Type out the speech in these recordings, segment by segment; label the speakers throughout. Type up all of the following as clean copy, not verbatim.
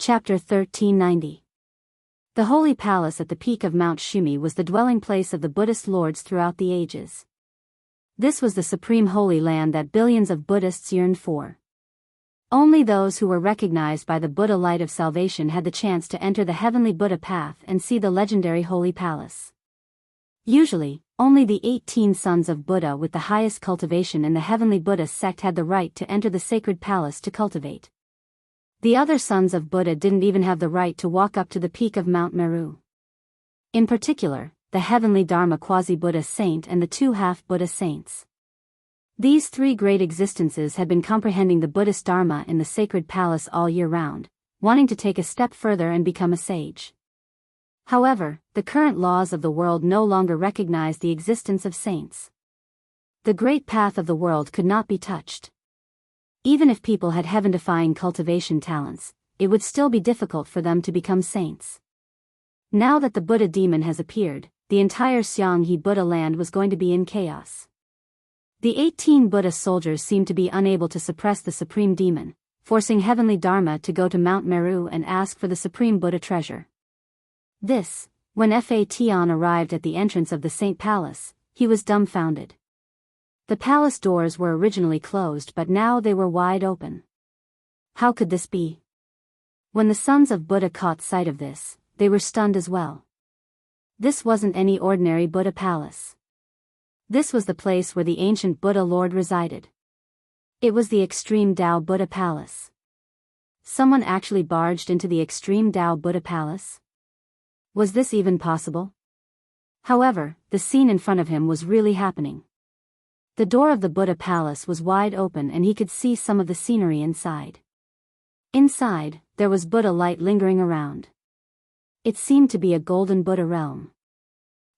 Speaker 1: Chapter 1390. The Holy Palace at the peak of Mount Shumi was the dwelling place of the Buddhist lords throughout the ages. This was the supreme holy land that billions of Buddhists yearned for. Only those who were recognized by the Buddha light of salvation had the chance to enter the heavenly Buddha path and see the legendary Holy Palace. Usually, only the 18 sons of Buddha with the highest cultivation in the heavenly Buddha sect had the right to enter the sacred palace to cultivate. The other sons of Buddha didn't even have the right to walk up to the peak of Mount Meru. In particular, the heavenly Dharma quasi-Buddha saint and the two half-Buddha saints. These three great existences had been comprehending the Buddhist Dharma in the sacred palace all year round, wanting to take a step further and become a sage. However, the current laws of the world no longer recognize the existence of saints. The great path of the world could not be touched. Even if people had heaven-defying cultivation talents, it would still be difficult for them to become saints. Now that the Buddha demon has appeared, the entire Xianghe Buddha land was going to be in chaos. The 18 Buddha soldiers seemed to be unable to suppress the supreme demon, forcing heavenly Dharma to go to Mount Meru and ask for the supreme Buddha treasure. When Fatan arrived at the entrance of the Saint Palace, he was dumbfounded. The palace doors were originally closed, but now they were wide open. How could this be? When the sons of Buddha caught sight of this, they were stunned as well. This wasn't any ordinary Buddha palace. This was the place where the ancient Buddha Lord resided. It was the Extreme Tao Buddha Palace. Someone actually barged into the Extreme Tao Buddha Palace? Was this even possible? However, the scene in front of him was really happening. The door of the Buddha Palace was wide open and he could see some of the scenery inside. Inside, there was Buddha light lingering around. It seemed to be a golden Buddha realm.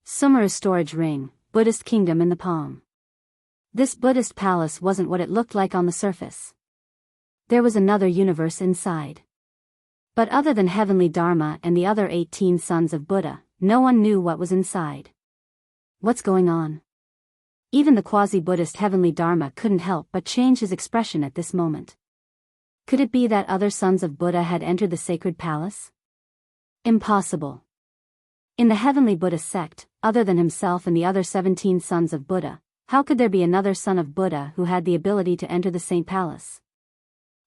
Speaker 1: Sumera's storage ring, Buddhist kingdom in the palm. This Buddhist palace wasn't what it looked like on the surface. There was another universe inside. But other than heavenly Dharma and the other 18 sons of Buddha, no one knew what was inside. What's going on? Even the quasi-Buddhist heavenly Dharma couldn't help but change his expression at this moment. Could it be that other sons of Buddha had entered the sacred palace? Impossible. In the heavenly Buddha sect, other than himself and the other 17 sons of Buddha, how could there be another son of Buddha who had the ability to enter the Saint Palace?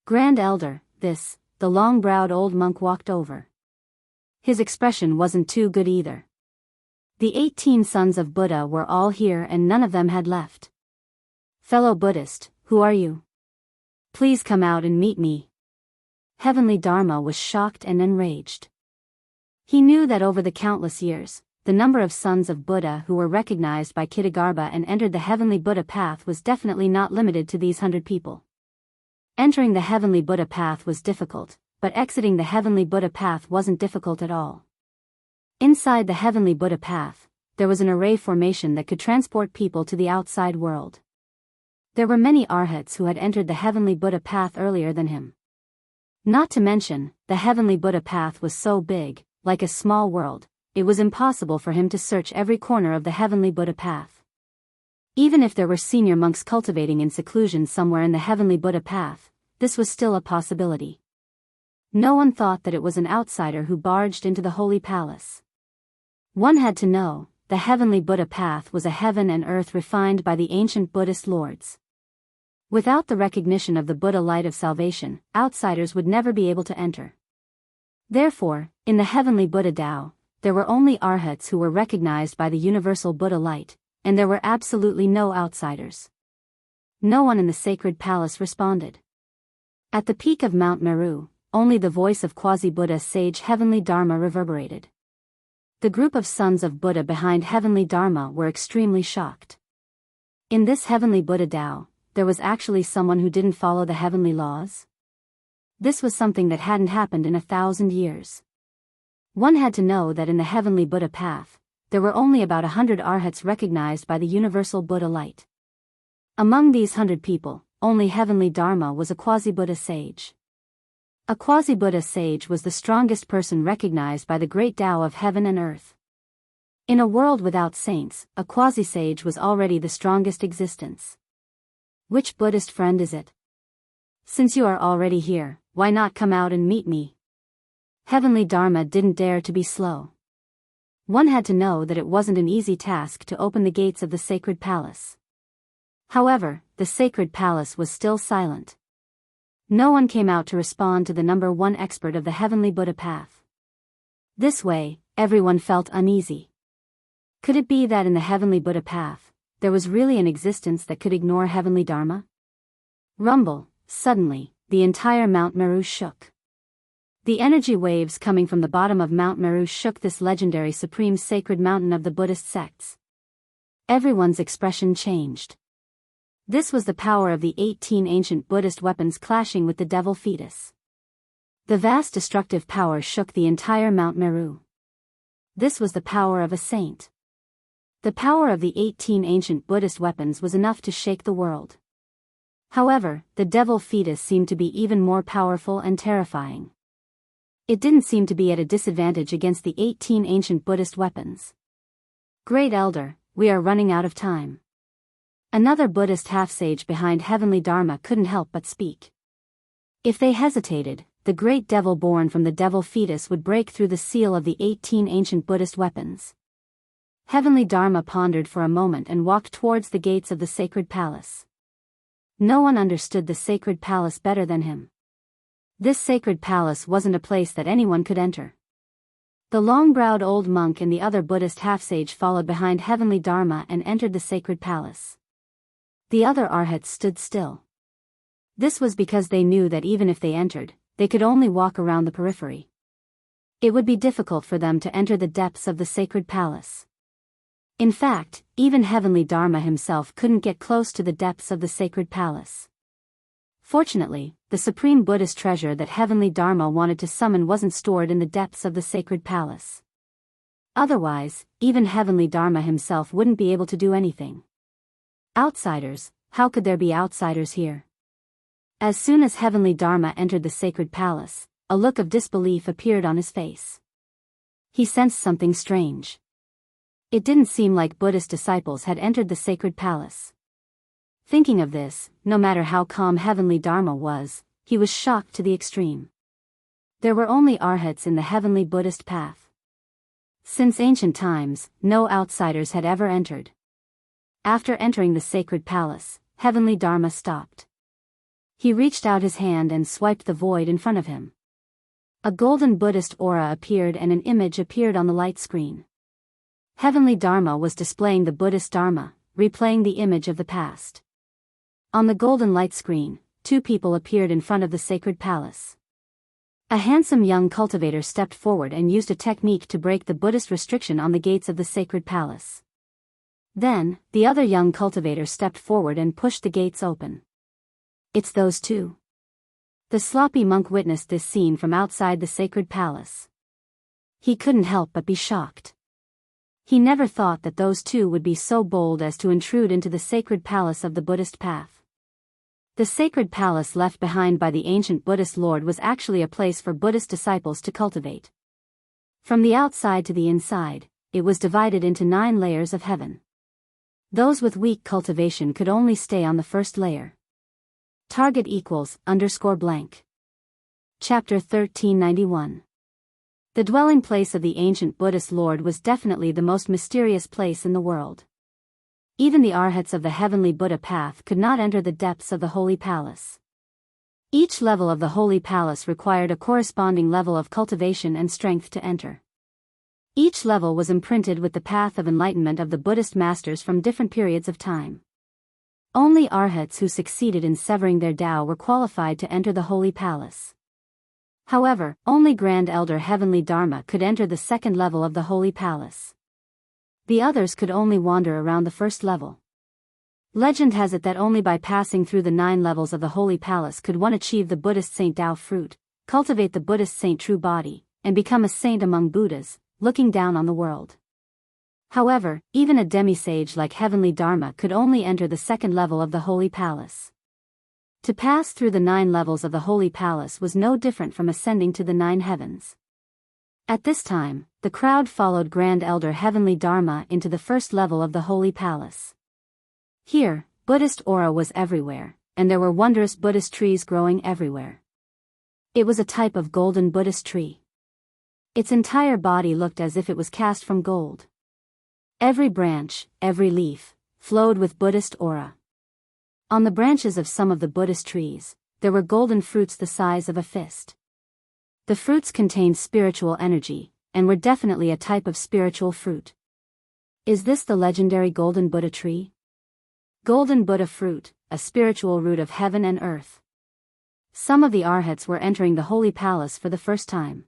Speaker 1: Grand Elder, the long-browed old monk walked over. His expression wasn't too good either. The 18 sons of Buddha were all here and none of them had left. Fellow Buddhist, who are you? Please come out and meet me. Heavenly Dharma was shocked and enraged. He knew that over the countless years, the number of sons of Buddha who were recognized by Kitagarbha and entered the heavenly Buddha path was definitely not limited to these 100 people. Entering the heavenly Buddha path was difficult, but exiting the heavenly Buddha path wasn't difficult at all. Inside the heavenly Buddha path, there was an array formation that could transport people to the outside world. There were many arhats who had entered the heavenly Buddha path earlier than him. Not to mention, the heavenly Buddha path was so big, like a small world, it was impossible for him to search every corner of the heavenly Buddha path. Even if there were senior monks cultivating in seclusion somewhere in the heavenly Buddha path, this was still a possibility. No one thought that it was an outsider who barged into the holy palace. One had to know, the heavenly Buddha path was a heaven and earth refined by the ancient Buddhist lords. Without the recognition of the Buddha light of salvation, outsiders would never be able to enter. Therefore, in the heavenly Buddha Tao, there were only arhats who were recognized by the universal Buddha light, and there were absolutely no outsiders. No one in the sacred palace responded. At the peak of Mount Meru, only the voice of quasi-Buddha sage heavenly Dharma reverberated. The group of sons of Buddha behind heavenly Dharma were extremely shocked. In this heavenly Buddha Tao, there was actually someone who didn't follow the heavenly laws? This was something that hadn't happened in 1,000 years. One had to know that in the heavenly Buddha path, there were only about 100 arhats recognized by the universal Buddha light. Among these 100 people, only heavenly Dharma was a quasi-Buddha sage. A quasi-Buddha sage was the strongest person recognized by the great Tao of heaven and earth. In a world without saints, a quasi-sage was already the strongest existence. Which Buddhist friend is it? Since you are already here, why not come out and meet me? Heavenly Dharma didn't dare to be slow. One had to know that it wasn't an easy task to open the gates of the sacred palace. However, the sacred palace was still silent. No one came out to respond to the number one expert of the Heavenly Buddha path. This way, everyone felt uneasy. Could it be that in the Heavenly Buddha path, there was really an existence that could ignore Heavenly Dharma? Rumble, suddenly, the entire Mount Meru shook. The energy waves coming from the bottom of Mount Meru shook this legendary supreme sacred mountain of the Buddhist sects. Everyone's expression changed. This was the power of the 18 ancient Buddhist weapons clashing with the devil fetus. The vast destructive power shook the entire Mount Meru. This was the power of a saint. The power of the 18 ancient Buddhist weapons was enough to shake the world. However, the devil fetus seemed to be even more powerful and terrifying. It didn't seem to be at a disadvantage against the 18 ancient Buddhist weapons. Great Elder, we are running out of time. Another Buddhist half-sage behind Heavenly Dharma couldn't help but speak. If they hesitated, the great devil born from the devil fetus would break through the seal of the 18 ancient Buddhist weapons. Heavenly Dharma pondered for a moment and walked towards the gates of the sacred palace. No one understood the sacred palace better than him. This sacred palace wasn't a place that anyone could enter. The long-browed old monk and the other Buddhist half-sage followed behind Heavenly Dharma and entered the sacred palace. The other arhats stood still. This was because they knew that even if they entered, they could only walk around the periphery. It would be difficult for them to enter the depths of the sacred palace. In fact, even Heavenly Dharma himself couldn't get close to the depths of the sacred palace. Fortunately, the supreme Buddhist treasure that Heavenly Dharma wanted to summon wasn't stored in the depths of the sacred palace. Otherwise, even Heavenly Dharma himself wouldn't be able to do anything. Outsiders, how could there be outsiders here? As soon as Heavenly Dharma entered the sacred palace, a look of disbelief appeared on his face. He sensed something strange. It didn't seem like Buddhist disciples had entered the sacred palace. Thinking of this, no matter how calm Heavenly Dharma was, he was shocked to the extreme. There were only arhats in the heavenly Buddhist path. Since ancient times, no outsiders had ever entered. After entering the sacred palace, Heavenly Dharma stopped. He reached out his hand and swiped the void in front of him. A golden Buddhist aura appeared and an image appeared on the light screen. Heavenly Dharma was displaying the Buddhist Dharma, replaying the image of the past. On the golden light screen, two people appeared in front of the sacred palace. A handsome young cultivator stepped forward and used a technique to break the Buddhist restriction on the gates of the sacred palace. Then, the other young cultivator stepped forward and pushed the gates open. It's those two. The sloppy monk witnessed this scene from outside the sacred palace. He couldn't help but be shocked. He never thought that those two would be so bold as to intrude into the sacred palace of the Buddhist path. The sacred palace left behind by the ancient Buddhist Lord was actually a place for Buddhist disciples to cultivate. From the outside to the inside, it was divided into 9 layers of heaven. Those with weak cultivation could only stay on the first layer. Target =_blank. Chapter 1391. The dwelling place of the ancient Buddhist Lord was definitely the most mysterious place in the world. Even the arhats of the heavenly Buddha path could not enter the depths of the holy palace. Each level of the holy palace required a corresponding level of cultivation and strength to enter. Each level was imprinted with the path of enlightenment of the Buddhist masters from different periods of time. Only arhats who succeeded in severing their Tao were qualified to enter the holy palace. However, only Grand Elder Heavenly Dharma could enter the second level of the holy palace. The others could only wander around the first level. Legend has it that only by passing through the 9 levels of the holy palace could one achieve the Buddhist Saint Tao fruit, cultivate the Buddhist Saint true body, and become a saint among Buddhas, looking down on the world. However, even a demisage like Heavenly Dharma could only enter the second level of the holy palace. To pass through the 9 levels of the holy palace was no different from ascending to the 9 heavens. At this time, the crowd followed Grand Elder Heavenly Dharma into the first level of the holy palace. Here, Buddhist aura was everywhere, and there were wondrous Buddhist trees growing everywhere. It was a type of golden Buddhist tree. Its entire body looked as if it was cast from gold. Every branch, every leaf, flowed with Buddhist aura. On the branches of some of the Buddhist trees, there were golden fruits the size of a fist. The fruits contained spiritual energy, and were definitely a type of spiritual fruit. Is this the legendary Golden Buddha tree? Golden Buddha fruit, a spiritual root of heaven and earth. Some of the arhats were entering the holy palace for the first time.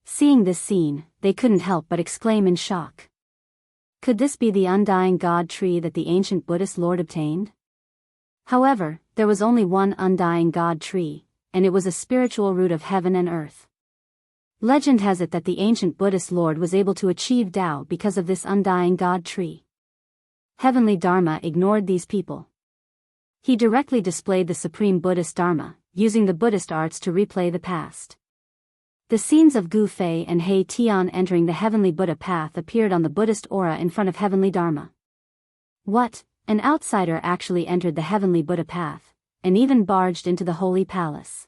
Speaker 1: Seeing this scene, they couldn't help but exclaim in shock. Could this be the undying God tree that the ancient Buddhist lord obtained? However, there was only one undying God tree, and it was a spiritual root of heaven and earth. Legend has it that the ancient Buddhist lord was able to achieve Tao because of this undying God tree. Heavenly Dharma ignored these people. He directly displayed the supreme Buddhist Dharma, using the Buddhist arts to replay the past. The scenes of Gu Fei and He Tian entering the heavenly Buddha path appeared on the Buddhist aura in front of heavenly Dharma. What? An outsider actually entered the heavenly Buddha path, and even barged into the holy palace.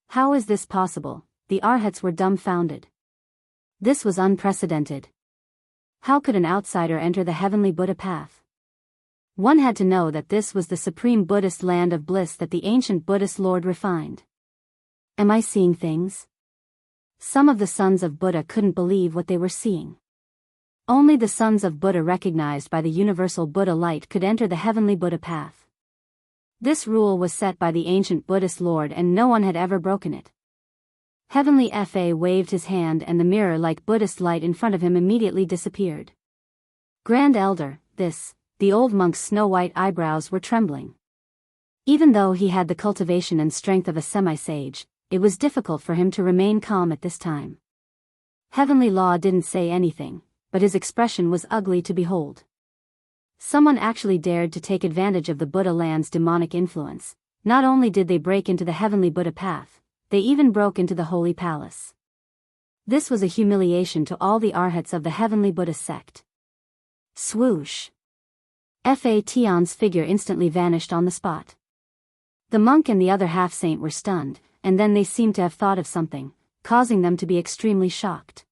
Speaker 1: How is this possible? The arhats were dumbfounded. This was unprecedented. How could an outsider enter the heavenly Buddha path? One had to know that this was the supreme Buddhist land of bliss that the ancient Buddhist lord refined. Am I seeing things? Some of the sons of Buddha couldn't believe what they were seeing. Only the sons of Buddha recognized by the universal Buddha light could enter the heavenly Buddha path. This rule was set by the ancient Buddhist lord and no one had ever broken it. Heavenly Fa waved his hand and the mirror-like Buddhist light in front of him immediately disappeared. Grand Elder, the old monk's snow-white eyebrows were trembling. Even though he had the cultivation and strength of a semi-sage, it was difficult for him to remain calm at this time. Heavenly Law didn't say anything, but his expression was ugly to behold. Someone actually dared to take advantage of the Buddha land's demonic influence. Not only did they break into the heavenly Buddha path, they even broke into the holy palace. This was a humiliation to all the arhats of the heavenly Buddha sect. Swoosh! Fa Tian's figure instantly vanished on the spot. The monk and the other half-saint were stunned, and then they seemed to have thought of something, causing them to be extremely shocked.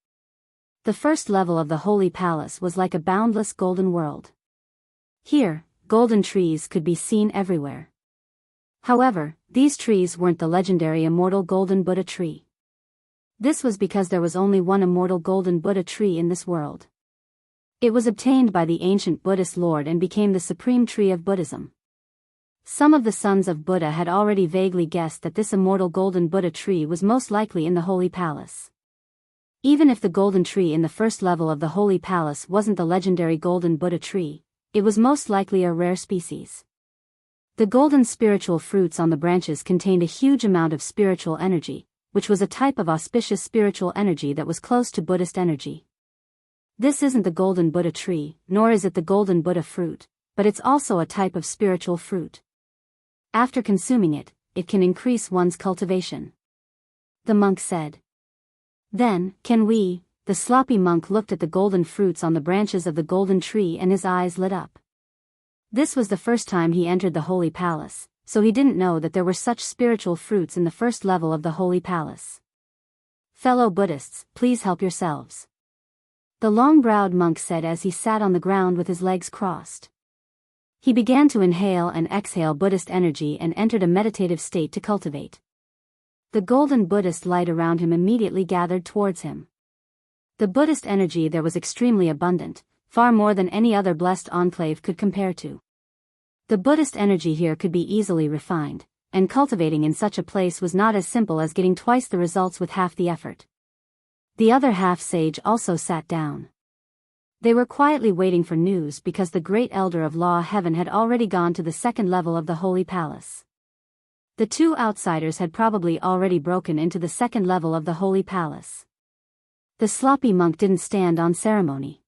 Speaker 1: The first level of the holy palace was like a boundless golden world. Here, golden trees could be seen everywhere. However, these trees weren't the legendary immortal Golden Buddha tree. This was because there was only one immortal Golden Buddha tree in this world. It was obtained by the ancient Buddhist lord and became the supreme tree of Buddhism. Some of the sons of Buddha had already vaguely guessed that this immortal Golden Buddha tree was most likely in the holy palace. Even if the golden tree in the first level of the holy palace wasn't the legendary Golden Buddha tree, it was most likely a rare species. The golden spiritual fruits on the branches contained a huge amount of spiritual energy, which was a type of auspicious spiritual energy that was close to Buddhist energy. This isn't the Golden Buddha tree, nor is it the Golden Buddha fruit, but it's also a type of spiritual fruit. After consuming it, it can increase one's cultivation. The monk said. Then, can we? The sloppy monk looked at the golden fruits on the branches of the golden tree and his eyes lit up. This was the first time he entered the holy palace, so he didn't know that there were such spiritual fruits in the first level of the holy palace. Fellow Buddhists, please help yourselves. The long-browed monk said as he sat on the ground with his legs crossed. He began to inhale and exhale Buddhist energy and entered a meditative state to cultivate. The golden Buddhist light around him immediately gathered towards him. The Buddhist energy there was extremely abundant, far more than any other blessed enclave could compare to. The Buddhist energy here could be easily refined, and cultivating in such a place was not as simple as getting twice the results with half the effort. The other half-sage also sat down. They were quietly waiting for news because the great elder of Law Heaven had already gone to the second level of the holy palace. The two outsiders had probably already broken into the second level of the holy palace. The sloppy monk didn't stand on ceremony.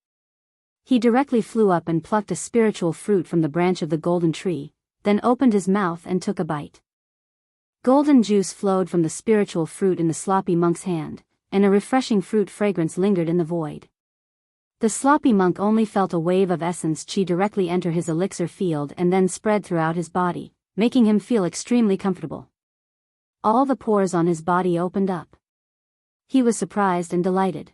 Speaker 1: He directly flew up and plucked a spiritual fruit from the branch of the golden tree, then opened his mouth and took a bite. Golden juice flowed from the spiritual fruit in the sloppy monk's hand, and a refreshing fruit fragrance lingered in the void. The sloppy monk only felt a wave of essence chi directly enter his elixir field and then spread throughout his body, making him feel extremely comfortable. All the pores on his body opened up. He was surprised and delighted.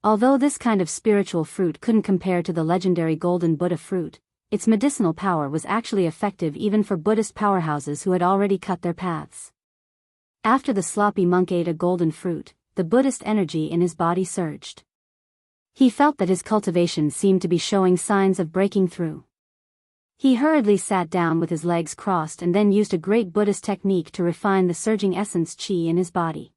Speaker 1: Although this kind of spiritual fruit couldn't compare to the legendary golden Buddha fruit, its medicinal power was actually effective even for Buddhist powerhouses who had already cut their paths. After the sloppy monk ate a golden fruit, the Buddhist energy in his body surged. He felt that his cultivation seemed to be showing signs of breaking through. He hurriedly sat down with his legs crossed and then used a great Buddhist technique to refine the surging essence qi in his body.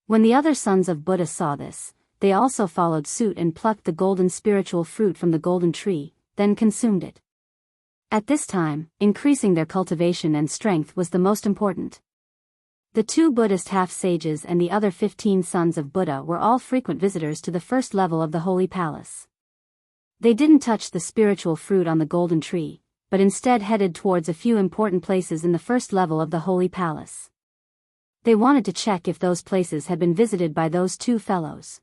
Speaker 1: When the other sons of Buddha saw this, they also followed suit and plucked the golden spiritual fruit from the golden tree, then consumed it. At this time, increasing their cultivation and strength was the most important. The 2 Buddhist half-sages and the other 15 sons of Buddha were all frequent visitors to the first level of the Holy Palace. They didn't touch the spiritual fruit on the golden tree, but instead headed towards a few important places in the first level of the Holy Palace. They wanted to check if those places had been visited by those 2 fellows.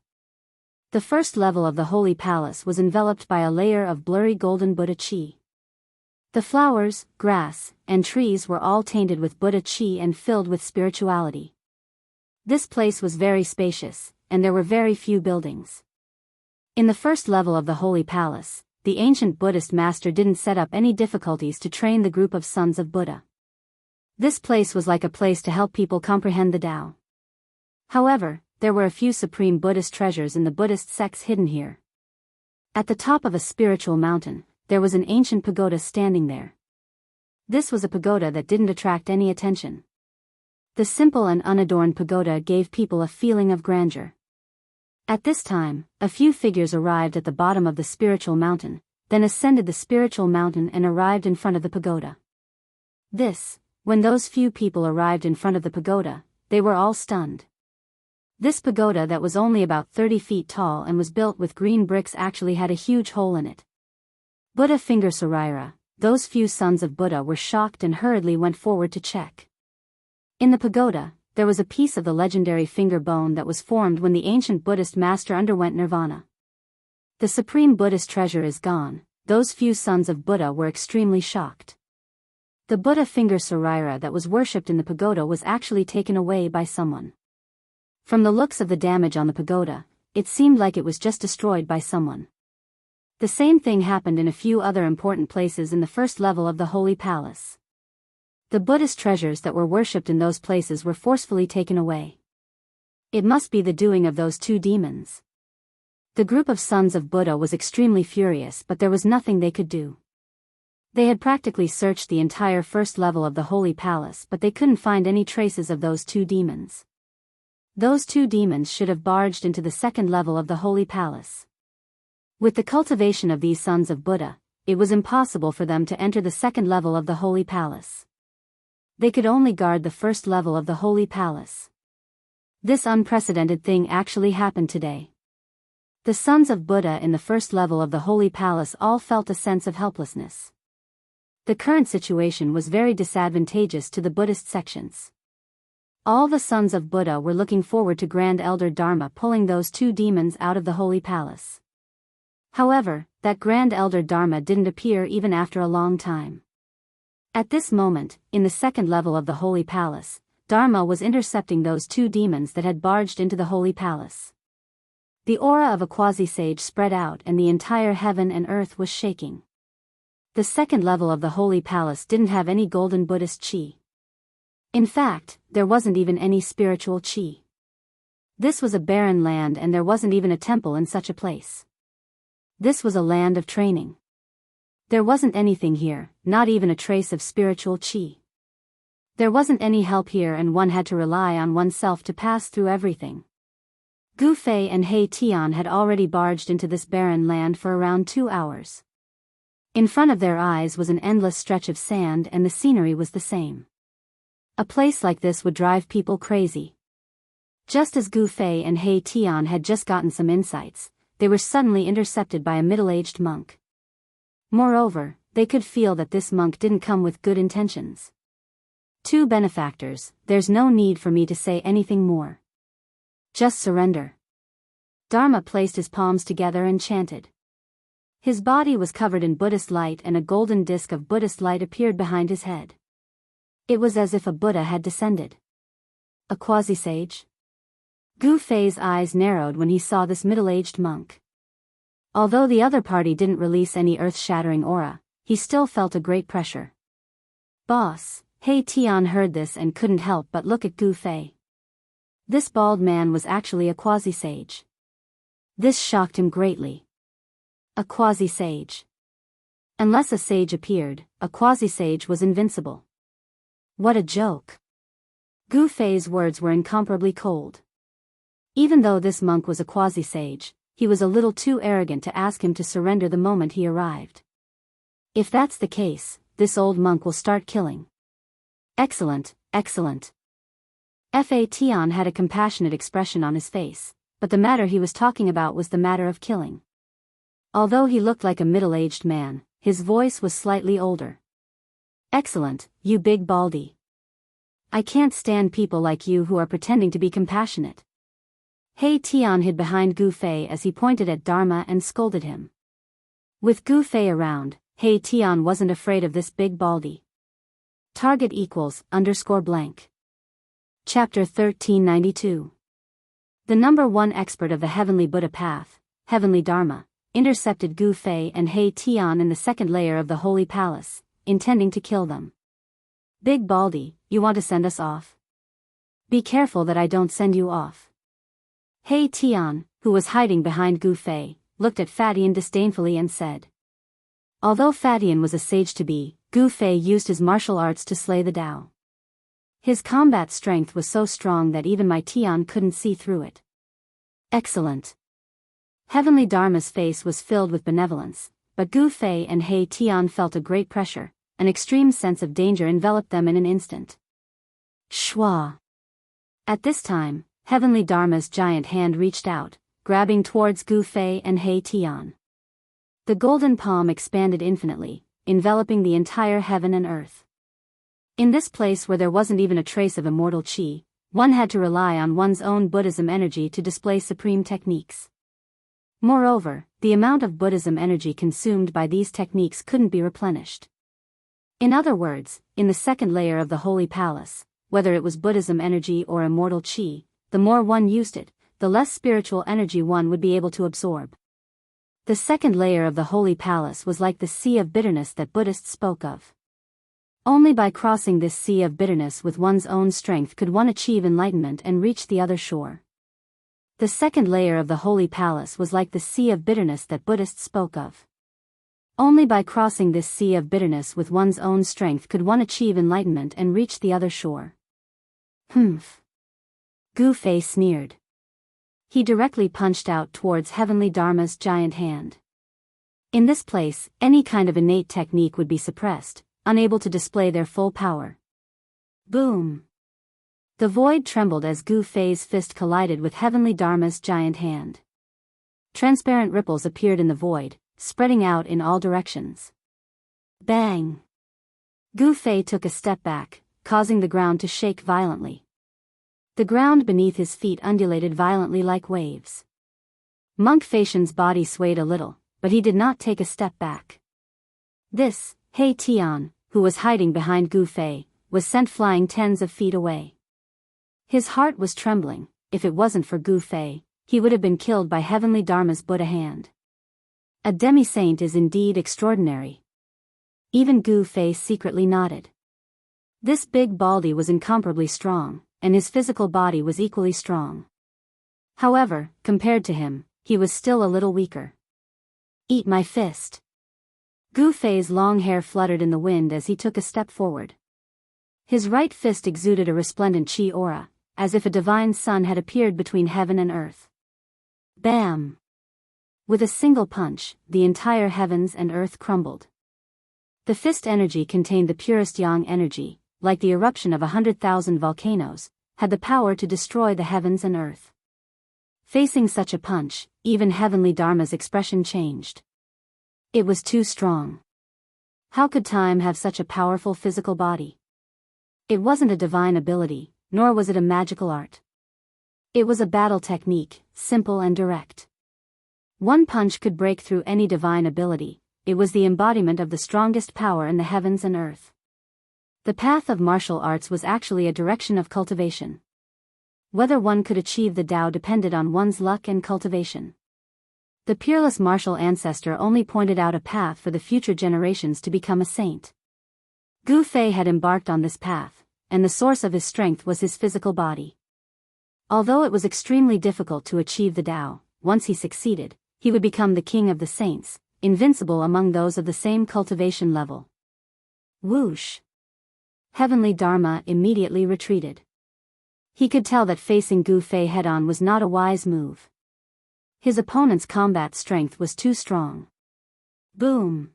Speaker 1: The first level of the Holy Palace was enveloped by a layer of blurry golden Buddha qi. The flowers, grass, and trees were all tainted with Buddha qi and filled with spirituality. This place was very spacious, and there were very few buildings. In the first level of the Holy Palace, the ancient Buddhist master didn't set up any difficulties to train the group of sons of Buddha. This place was like a place to help people comprehend the Tao. However, there were a few supreme Buddhist treasures in the Buddhist sects hidden here. At the top of a spiritual mountain, there was an ancient pagoda standing there. This was a pagoda that didn't attract any attention. The simple and unadorned pagoda gave people a feeling of grandeur. At this time, a few figures arrived at the bottom of the spiritual mountain, then ascended the spiritual mountain and arrived in front of the pagoda. When those few people arrived in front of the pagoda, they were all stunned. This pagoda that was only about 30 feet tall and was built with green bricks actually had a huge hole in it. Buddha finger Sarira, those few sons of Buddha were shocked and hurriedly went forward to check. In the pagoda, there was a piece of the legendary finger bone that was formed when the ancient Buddhist master underwent nirvana. The supreme Buddhist treasure is gone. Those few sons of Buddha were extremely shocked. The Buddha finger Sarira that was worshipped in the pagoda was actually taken away by someone. From the looks of the damage on the pagoda, it seemed like it was just destroyed by someone. The same thing happened in a few other important places in the first level of the Holy Palace. The Buddhist treasures that were worshipped in those places were forcefully taken away. It must be the doing of those 2 demons. The group of sons of Buddha was extremely furious, but there was nothing they could do. They had practically searched the entire first level of the Holy Palace, but they couldn't find any traces of those 2 demons. Those 2 demons should have barged into the second level of the Holy Palace. With the cultivation of these sons of Buddha, it was impossible for them to enter the second level of the Holy Palace. They could only guard the first level of the Holy Palace. This unprecedented thing actually happened today. The sons of Buddha in the first level of the Holy Palace all felt a sense of helplessness. The current situation was very disadvantageous to the Buddhist sections. All the sons of Buddha were looking forward to Grand Elder Dharma pulling those 2 demons out of the Holy Palace. However, that Grand Elder Dharma didn't appear even after a long time. At this moment, in the second level of the Holy Palace, Dharma was intercepting those 2 demons that had barged into the Holy Palace. The aura of a quasi-sage spread out and the entire heaven and earth was shaking. The second level of the Holy Palace didn't have any golden Buddhist qi. In fact, there wasn't even any spiritual qi. This was a barren land and there wasn't even a temple in such a place. This was a land of training. There wasn't anything here, not even a trace of spiritual qi. There wasn't any help here and one had to rely on oneself to pass through everything. Gu Fei and He Tian had already barged into this barren land for around 2 hours. In front of their eyes was an endless stretch of sand and the scenery was the same. A place like this would drive people crazy. Just as Gu Fei and He Tian had just gotten some insights, they were suddenly intercepted by a middle-aged monk. Moreover, they could feel that this monk didn't come with good intentions. 2 benefactors, there's no need for me to say anything more. Just surrender. Dharma placed his palms together and chanted. His body was covered in Buddhist light and a golden disk of Buddhist light appeared behind his head. It was as if a Buddha had descended. A quasi-sage? Gu Fei's eyes narrowed when he saw this middle-aged monk. Although the other party didn't release any earth-shattering aura, he still felt a great pressure. Boss, He Tian heard this and couldn't help but look at Gu Fei. This bald man was actually a quasi-sage. This shocked him greatly. A quasi-sage. Unless a sage appeared, a quasi-sage was invincible. What a joke. Gu Fei's words were incomparably cold. Even though this monk was a quasi-sage, he was a little too arrogant to ask him to surrender the moment he arrived. If that's the case, this old monk will start killing. Excellent, excellent. Fa Tian had a compassionate expression on his face, but the matter he was talking about was the matter of killing. Although he looked like a middle-aged man, his voice was slightly older. Excellent, you big baldy. I can't stand people like you who are pretending to be compassionate. He Tian hid behind Gu Fei as he pointed at Dharma and scolded him. With Gu Fei around, He Tian wasn't afraid of this big baldy. Target equals _blank. Chapter 1392. The number one expert of the Heavenly Buddha Path, Heavenly Dharma, intercepted Gu Fei and He Tian in the second layer of the Holy Palace, intending to kill them. Big baldy, you want to send us off? Be careful that I don't send you off. He Tian, who was hiding behind Gu Fei, looked at Fatian disdainfully and said. Although Fatian was a sage-to-be, Gu Fei used his martial arts to slay the Tao. His combat strength was so strong that even my Tian couldn't see through it. Excellent. Heavenly Dharma's face was filled with benevolence, but Gu Fei and He Tian felt a great pressure, an extreme sense of danger enveloped them in an instant. Shwa. At this time, Heavenly Dharma's giant hand reached out, grabbing towards Gu Fei and He Tian. The golden palm expanded infinitely, enveloping the entire heaven and earth. In this place where there wasn't even a trace of immortal chi, one had to rely on one's own Buddhism energy to display supreme techniques. Moreover, the amount of Buddhism energy consumed by these techniques couldn't be replenished. In other words, in the second layer of the Holy Palace, whether it was Buddhism energy or immortal chi, the more one used it, the less spiritual energy one would be able to absorb. The second layer of the Holy Palace was like the sea of bitterness that Buddhists spoke of. Only by crossing this sea of bitterness with one's own strength could one achieve enlightenment and reach the other shore. The second layer of the Holy Palace was like the sea of bitterness that Buddhists spoke of. Only by crossing this sea of bitterness with one's own strength could one achieve enlightenment and reach the other shore. Humph. Gu Fei sneered. He directly punched out towards Heavenly Dharma's giant hand. In this place, any kind of innate technique would be suppressed, unable to display their full power. Boom! The void trembled as Gu Fei's fist collided with Heavenly Dharma's giant hand. Transparent ripples appeared in the void, spreading out in all directions. Bang! Gu Fei took a step back, causing the ground to shake violently. The ground beneath his feet undulated violently like waves. Monk Facian's body swayed a little, but he did not take a step back. This, He Tian, who was hiding behind Gu Fei, was sent flying tens of feet away. His heart was trembling. If it wasn't for Gu Fei, he would have been killed by Heavenly Dharma's Buddha hand. A demi-saint is indeed extraordinary. Even Gu Fei secretly nodded. This big baldy was incomparably strong, and his physical body was equally strong. However, compared to him, he was still a little weaker. Eat my fist. Gu Fei's long hair fluttered in the wind as he took a step forward. His right fist exuded a resplendent chi aura, as if a divine sun had appeared between heaven and earth. Bam! With a single punch, the entire heavens and earth crumbled. The fist energy contained the purest yang energy, like the eruption of 100,000 volcanoes, had the power to destroy the heavens and earth. Facing such a punch, even Heavenly Dharma's expression changed. It was too strong. How could time have such a powerful physical body? It wasn't a divine ability, nor was it a magical art. It was a battle technique, simple and direct. One punch could break through any divine ability. It was the embodiment of the strongest power in the heavens and earth. The path of martial arts was actually a direction of cultivation. Whether one could achieve the Tao depended on one's luck and cultivation. The peerless martial ancestor only pointed out a path for the future generations to become a saint. Gu Fei had embarked on this path, and the source of his strength was his physical body. Although it was extremely difficult to achieve the Tao, once he succeeded, he would become the king of the saints, invincible among those of the same cultivation level. Whoosh! Heavenly Dharma immediately retreated. He could tell that facing Gu Fei head-on was not a wise move. His opponent's combat strength was too strong. Boom!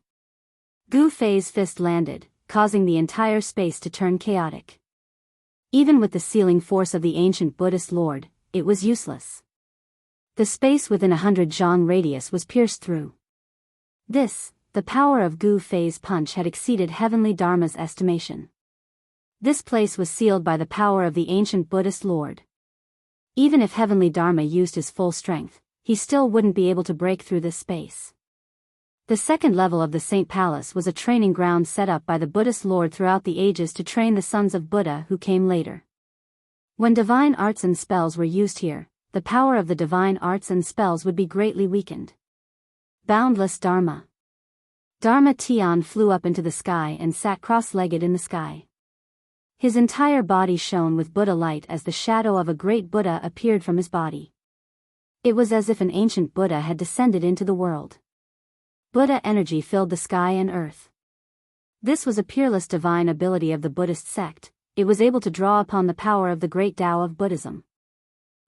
Speaker 1: Gu Fei's fist landed, causing the entire space to turn chaotic. Even with the sealing force of the ancient Buddhist lord, it was useless. The space within 100 zhang radius was pierced through. The power of Gu Fei's punch had exceeded Heavenly Dharma's estimation. This place was sealed by the power of the ancient Buddhist lord. Even if Heavenly Dharma used his full strength, he still wouldn't be able to break through this space. The second level of the Saint Palace was a training ground set up by the Buddhist lord throughout the ages to train the sons of Buddha who came later. When divine arts and spells were used here, the power of the divine arts and spells would be greatly weakened. Boundless Dharma. Dharma Tian flew up into the sky and sat cross-legged in the sky. His entire body shone with Buddha light as the shadow of a great Buddha appeared from his body. It was as if an ancient Buddha had descended into the world. Buddha energy filled the sky and earth. This was a peerless divine ability of the Buddhist sect. It was able to draw upon the power of the great Tao of Buddhism.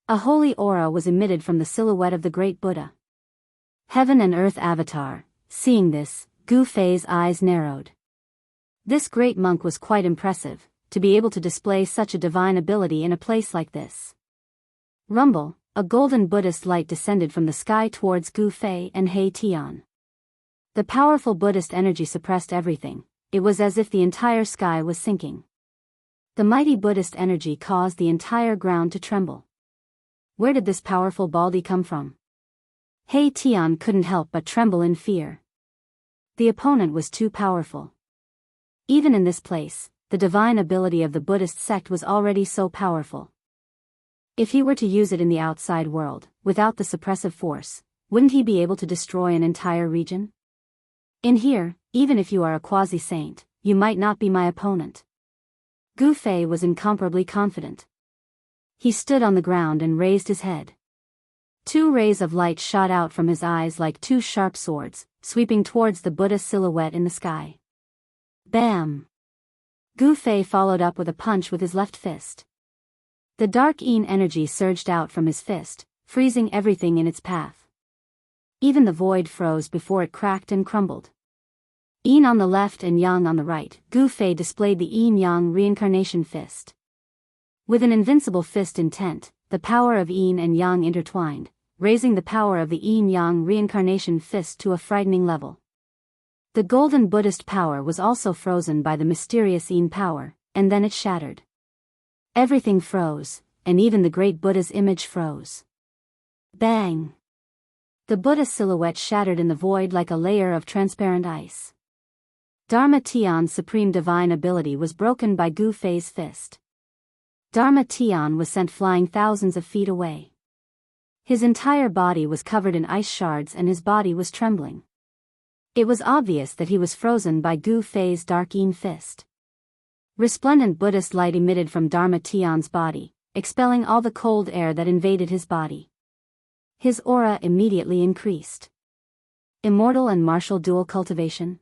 Speaker 1: A holy aura was emitted from the silhouette of the great Buddha. Heaven and earth avatar. Seeing this, Gu Fei's eyes narrowed. This great monk was quite impressive, to be able to display such a divine ability in a place like this. Rumble, a golden Buddhist light descended from the sky towards Gu Fei and He Tian. The powerful Buddhist energy suppressed everything. It was as if the entire sky was sinking. The mighty Buddhist energy caused the entire ground to tremble. Where did this powerful Baldi come from? He Tian couldn't help but tremble in fear. The opponent was too powerful. Even in this place, the divine ability of the Buddhist sect was already so powerful. If he were to use it in the outside world, without the suppressive force, wouldn't he be able to destroy an entire region? In here, even if you are a quasi-saint, you might not be my opponent. Gu Fei was incomparably confident. He stood on the ground and raised his head. Two rays of light shot out from his eyes like two sharp swords, sweeping towards the Buddha silhouette in the sky. Bam! Gu Fei followed up with a punch with his left fist. The dark Yin energy surged out from his fist, freezing everything in its path. Even the void froze before it cracked and crumbled. Yin on the left and Yang on the right, Gu Fei displayed the Yin-Yang reincarnation fist. With an invincible fist intent, the power of Yin and Yang intertwined, raising the power of the Yin-Yang reincarnation fist to a frightening level. The golden Buddhist power was also frozen by the mysterious Yin power, and then it shattered. Everything froze, and even the great Buddha's image froze. Bang! The Buddha silhouette shattered in the void like a layer of transparent ice. Dharma Tian's supreme divine ability was broken by Gu Fei's fist. Dharma Tian was sent flying thousands of feet away. His entire body was covered in ice shards and his body was trembling. It was obvious that he was frozen by Gu Fei's dark Yin fist. Resplendent Buddhist light emitted from Dharma Tian's body, expelling all the cold air that invaded his body. His aura immediately increased. Immortal and martial dual cultivation.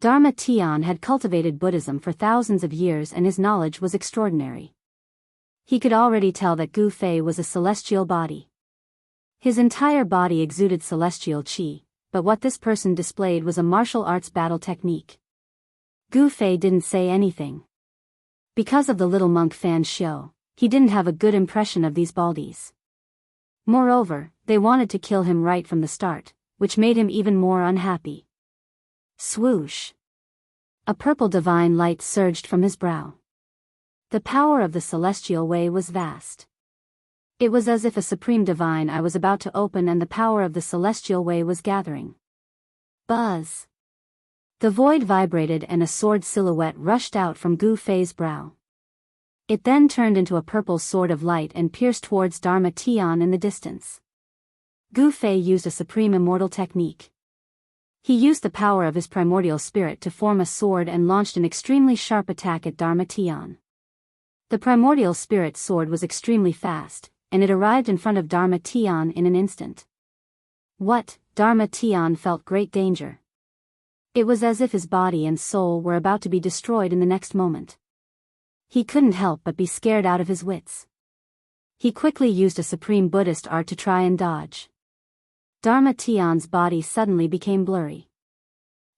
Speaker 1: Dharma Tian had cultivated Buddhism for thousands of years and his knowledge was extraordinary. He could already tell that Gu Fei was a celestial body. His entire body exuded celestial qi, but what this person displayed was a martial arts battle technique. Gu Fei didn't say anything. Because of the little monk Fan Xiu, he didn't have a good impression of these Baldis. Moreover, they wanted to kill him right from the start, which made him even more unhappy. Swoosh! A purple divine light surged from his brow. The power of the celestial way was vast. It was as if a supreme divine eye was about to open and the power of the celestial way was gathering. Buzz! The void vibrated and a sword silhouette rushed out from Gu Fei's brow. It then turned into a purple sword of light and pierced towards Dharma Tian in the distance. Gu Fei used a supreme immortal technique. He used the power of his primordial spirit to form a sword and launched an extremely sharp attack at Dharma Tian. The primordial spirit sword was extremely fast, and it arrived in front of Dharma Tian in an instant. What? Dharma Tian felt great danger. It was as if his body and soul were about to be destroyed in the next moment. He couldn't help but be scared out of his wits. He quickly used a supreme Buddhist art to try and dodge. Dharma Tian's body suddenly became blurry.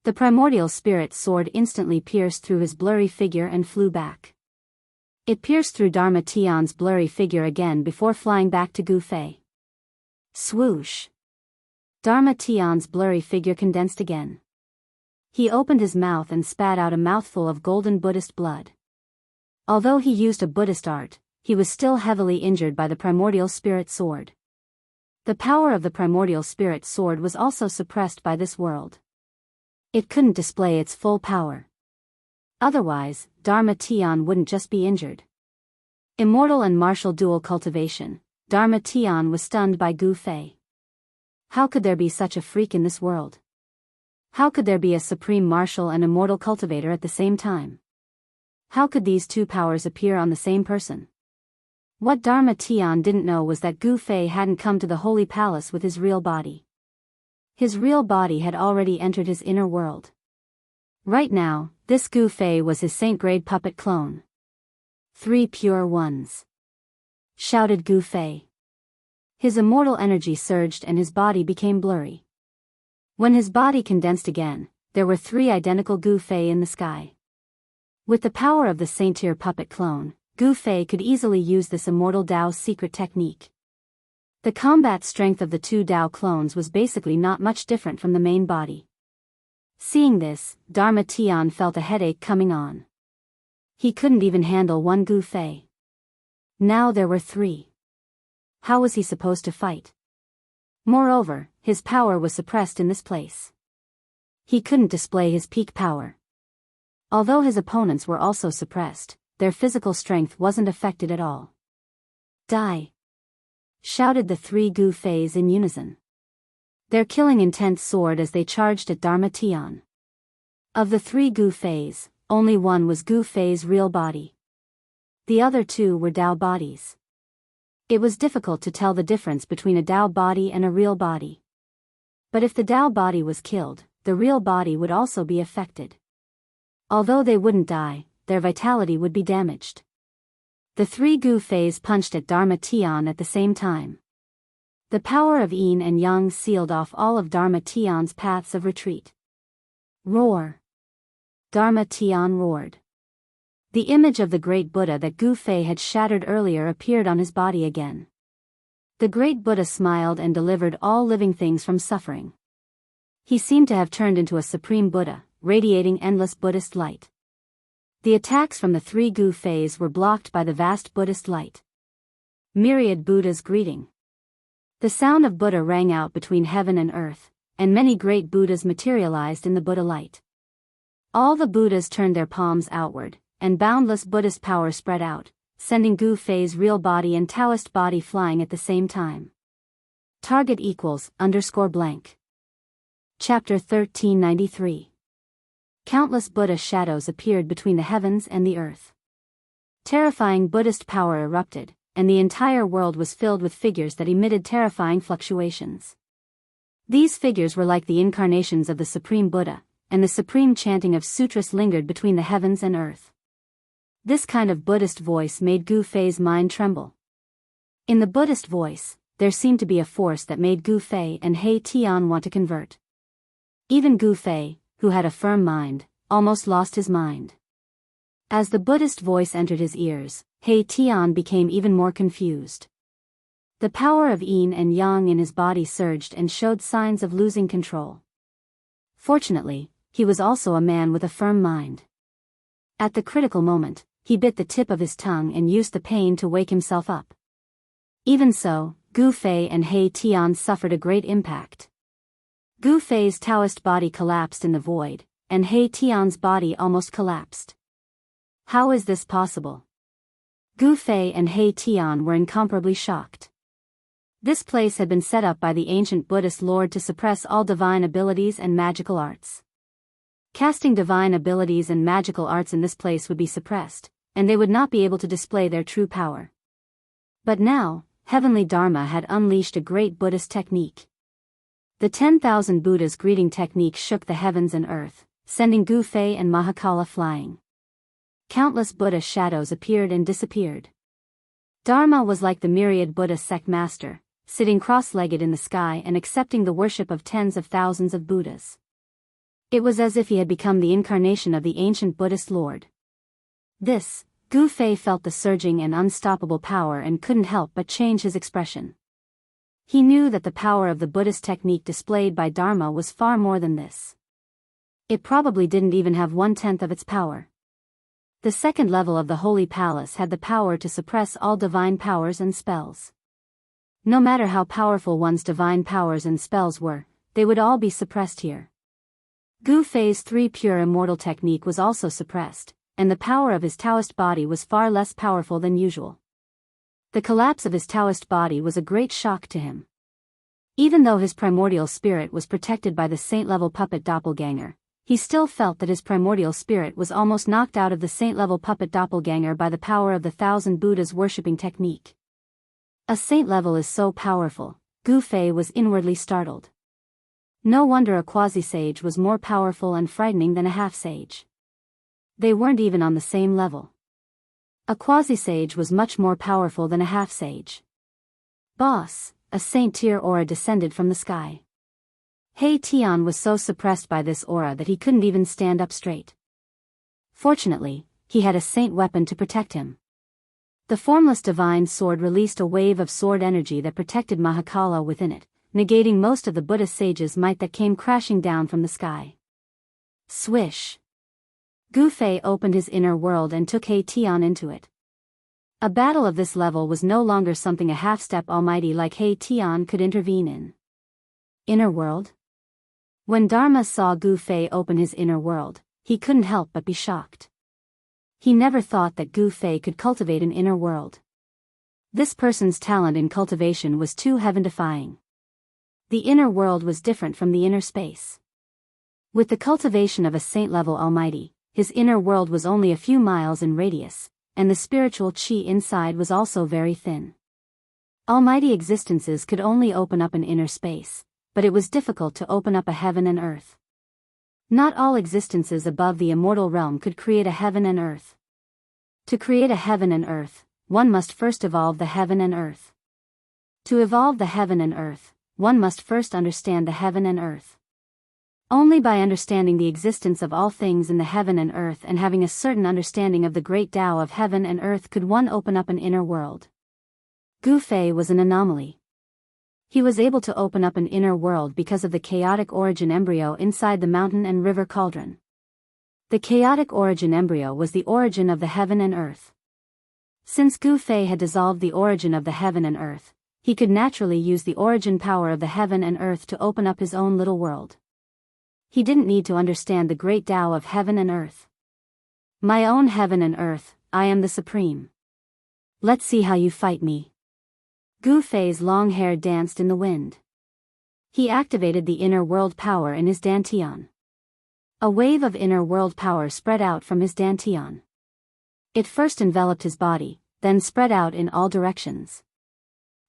Speaker 1: The primordial spirit sword instantly pierced through his blurry figure and flew back. It pierced through Dharma Tian's blurry figure again before flying back to Gu Fei. Swoosh! Dharma Tian's blurry figure condensed again. He opened his mouth and spat out a mouthful of golden Buddhist blood. Although he used a Buddhist art, he was still heavily injured by the primordial spirit sword. The power of the primordial spirit sword was also suppressed by this world. It couldn't display its full power. Otherwise, Dharma Tian wouldn't just be injured. Immortal and martial dual cultivation, Dharma Tian was stunned by Gu Fei. How could there be such a freak in this world? How could there be a supreme martial and immortal cultivator at the same time? How could these two powers appear on the same person? What Dharma Tian didn't know was that Gu Fei hadn't come to the holy palace with his real body. His real body had already entered his inner world. Right now, this Gu Fei was his saint-grade puppet clone. 3 pure ones! Shouted Gu Fei. His immortal energy surged and his body became blurry. When his body condensed again, there were 3 identical Gu Fei in the sky. With the power of the saint-tier puppet clone, Gu Fei could easily use this immortal Tao's secret technique. The combat strength of the 2 Tao clones was basically not much different from the main body. Seeing this, Dharma Tian felt a headache coming on. He couldn't even handle 1 Gu Fei. Now there were 3. How was he supposed to fight? Moreover, his power was suppressed in this place. He couldn't display his peak power. Although his opponents were also suppressed, their physical strength wasn't affected at all. Die! Shouted the 3 Gu Feis in unison. Their killing intent soared as they charged at Dharma Tian. Of the 3 Gu Feis, only 1 was Gu Fei's real body. The other 2 were Tao bodies. It was difficult to tell the difference between a Tao body and a real body. But if the Tao body was killed, the real body would also be affected. Although they wouldn't die, their vitality would be damaged. The 3 Gu Feis punched at Dharma Tian at the same time. The power of Yin and Yang sealed off all of Dharma Tian's paths of retreat. Roar! Dharma Tian roared. The image of the great Buddha that Gu Fei had shattered earlier appeared on his body again. The great Buddha smiled and delivered all living things from suffering. He seemed to have turned into a supreme Buddha, radiating endless Buddhist light. The attacks from the 3 Gu Feis were blocked by the vast Buddhist light. Myriad Buddhas greeting. The sound of Buddha rang out between heaven and earth, and many great Buddhas materialized in the Buddha light. All the Buddhas turned their palms outward, and boundless Buddhist power spread out, sending Gu Fei's real body and Taoist body flying at the same time. Target =_blank. Chapter 1393. Countless Buddha shadows appeared between the heavens and the earth. Terrifying Buddhist power erupted, and the entire world was filled with figures that emitted terrifying fluctuations. These figures were like the incarnations of the Supreme Buddha, and the supreme chanting of sutras lingered between the heavens and earth. This kind of Buddhist voice made Gu Fei's mind tremble. In the Buddhist voice, there seemed to be a force that made Gu Fei and He Tian want to convert. Even Gu Fei, who had a firm mind, almost lost his mind. As the Buddhist voice entered his ears, He Tian became even more confused. The power of Yin and Yang in his body surged and showed signs of losing control. Fortunately, he was also a man with a firm mind. At the critical moment, he bit the tip of his tongue and used the pain to wake himself up. Even so, Gu Fei and He Tian suffered a great impact. Gu Fei's Taoist body collapsed in the void, and He Tian's body almost collapsed. How is this possible? Gu Fei and He Tian were incomparably shocked. This place had been set up by the ancient Buddhist lord to suppress all divine abilities and magical arts. Casting divine abilities and magical arts in this place would be suppressed, and they would not be able to display their true power. But now, Heavenly Dharma had unleashed a great Buddhist technique. The 10,000 Buddhas greeting technique shook the heavens and earth, sending Gu Fei and Mahakala flying. Countless Buddha shadows appeared and disappeared. Dharma was like the myriad Buddha sect master, sitting cross-legged in the sky and accepting the worship of tens of thousands of Buddhas. It was as if he had become the incarnation of the ancient Buddhist lord. Gu Fei felt the surging and unstoppable power and couldn't help but change his expression. He knew that the power of the Buddhist technique displayed by Dharma was far more than this. It probably didn't even have 1/10 of its power. The second level of the Holy Palace had the power to suppress all divine powers and spells. No matter how powerful one's divine powers and spells were, they would all be suppressed here. Gu Fei's 3 pure immortal technique was also suppressed, and the power of his Taoist body was far less powerful than usual. The collapse of his Taoist body was a great shock to him. Even though his primordial spirit was protected by the saint-level puppet doppelganger, he still felt that his primordial spirit was almost knocked out of the saint-level puppet doppelganger by the power of the 1,000 Buddhas worshipping technique. A saint level is so powerful, Gu Fei was inwardly startled. No wonder a quasi-sage was more powerful and frightening than a half-sage. They weren't even on the same level. A quasi-sage was much more powerful than a half-sage. Boss, a saint-tier aura descended from the sky. He Tian was so suppressed by this aura that he couldn't even stand up straight. Fortunately, he had a saint weapon to protect him. The formless divine sword released a wave of sword energy that protected Mahakala within it, negating most of the Buddhist sage's might that came crashing down from the sky. Swish! Gu Fei opened his inner world and took He Tian into it. A battle of this level was no longer something a half-step almighty like He Tian could intervene in. Inner world? When Dharma saw Gu Fei open his inner world, he couldn't help but be shocked. He never thought that Gu Fei could cultivate an inner world. This person's talent in cultivation was too heaven-defying. The inner world was different from the inner space. With the cultivation of a saint-level almighty, his inner world was only a few miles in radius, and the spiritual chi inside was also very thin. Almighty existences could only open up an inner space, but it was difficult to open up a heaven and earth. Not all existences above the immortal realm could create a heaven and earth. To create a heaven and earth, one must first evolve the heaven and earth. To evolve the heaven and earth, one must first understand the heaven and earth. Only by understanding the existence of all things in the heaven and earth and having a certain understanding of the great Tao of heaven and earth could one open up an inner world. Gu Fei was an anomaly. He was able to open up an inner world because of the chaotic origin embryo inside the mountain and river cauldron. The chaotic origin embryo was the origin of the heaven and earth. Since Gu Fei had dissolved the origin of the heaven and earth, he could naturally use the origin power of the heaven and earth to open up his own little world. He didn't need to understand the great Tao of heaven and earth. My own heaven and earth, I am the supreme. Let's see how you fight me. Gu Fei's long hair danced in the wind. He activated the inner world power in his dantian. A wave of inner world power spread out from his dantian. It first enveloped his body, then spread out in all directions.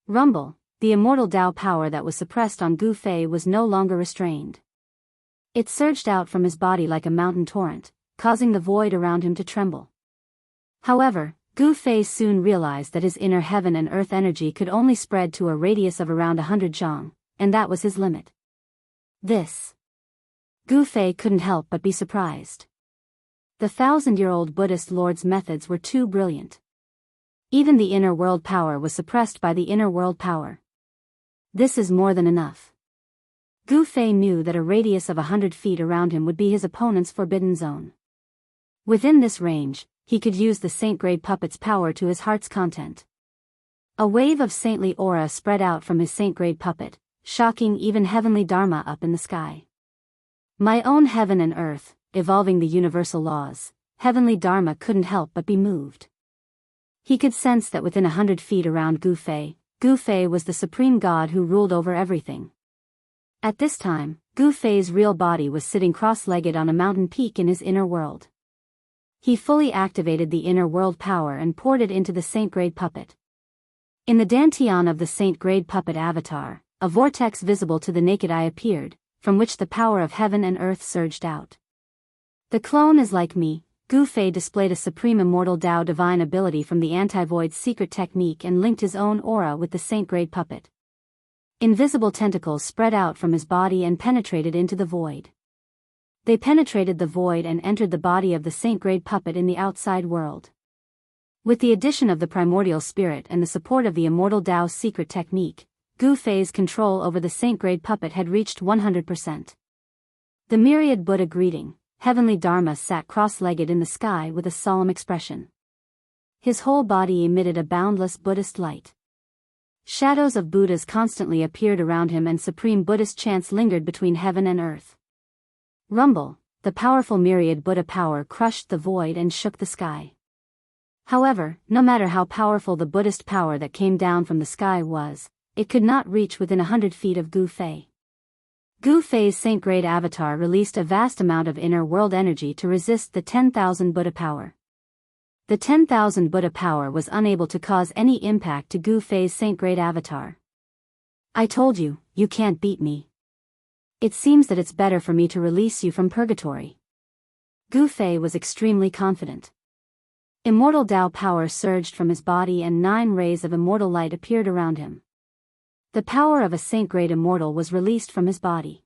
Speaker 1: Rumble, the immortal Tao power that was suppressed on Gu Fei was no longer restrained. It surged out from his body like a mountain torrent, causing the void around him to tremble. However, Gu Fei soon realized that his inner heaven and earth energy could only spread to a radius of around 100 zhang, and that was his limit. Gu Fei couldn't help but be surprised. The 1,000-year-old Buddhist lord's methods were too brilliant. Even the inner world power was suppressed by the inner world power. This is more than enough. Gu Fei knew that a radius of 100 feet around him would be his opponent's forbidden zone. Within this range, he could use the saint-grade puppet's power to his heart's content. A wave of saintly aura spread out from his saint-grade puppet, shocking even heavenly Dharma up in the sky. My own heaven and earth, evolving the universal laws, heavenly Dharma couldn't help but be moved. He could sense that within 100 feet around Gu Fei was the supreme god who ruled over everything. At this time, Gu Fei's real body was sitting cross-legged on a mountain peak in his inner world. He fully activated the inner world power and poured it into the saint-grade puppet. In the dantian of the saint-grade puppet avatar, a vortex visible to the naked eye appeared, from which the power of heaven and earth surged out. The clone is like me. Gu Fei displayed a supreme immortal Tao divine ability from the anti-void secret technique and linked his own aura with the saint-grade puppet. Invisible tentacles spread out from his body and penetrated into the void. They penetrated the void and entered the body of the saint-grade puppet in the outside world. With the addition of the primordial spirit and the support of the immortal Tao secret technique, Gu Fei's control over the saint-grade puppet had reached 100%. The myriad Buddha greeting, heavenly Dharma sat cross-legged in the sky with a solemn expression. His whole body emitted a boundless Buddhist light. Shadows of Buddhas constantly appeared around him and supreme Buddhist chants lingered between heaven and earth. Rumble, the powerful myriad Buddha power crushed the void and shook the sky. However, no matter how powerful the Buddhist power that came down from the sky was, it could not reach within 100 feet of Gu Fei. Gu Fei's saint-grade avatar released a vast amount of inner world energy to resist the 10,000 Buddha power. The 10,000 Buddha power was unable to cause any impact to Gu Fei's saint-grade avatar. I told you, you can't beat me. It seems that it's better for me to release you from purgatory. Gu Fei was extremely confident. Immortal Tao power surged from his body and 9 rays of immortal light appeared around him. The power of a saint-grade immortal was released from his body.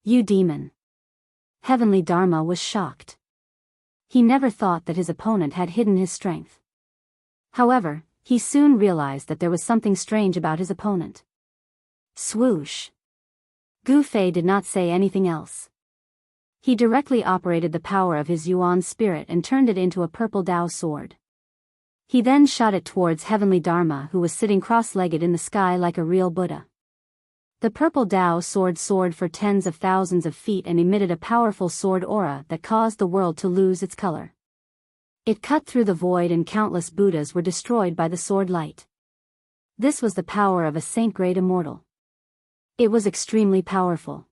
Speaker 1: You demon! Heavenly Dharma was shocked. He never thought that his opponent had hidden his strength. However, he soon realized that there was something strange about his opponent. Swoosh! Gu Fei did not say anything else. He directly operated the power of his Yuan spirit and turned it into a purple Tao sword. He then shot it towards heavenly Dharma who was sitting cross-legged in the sky like a real Buddha. The purple Tao sword soared for tens of thousands of feet and emitted a powerful sword aura that caused the world to lose its color. It cut through the void and countless Buddhas were destroyed by the sword light. This was the power of a saint-grade immortal. It was extremely powerful.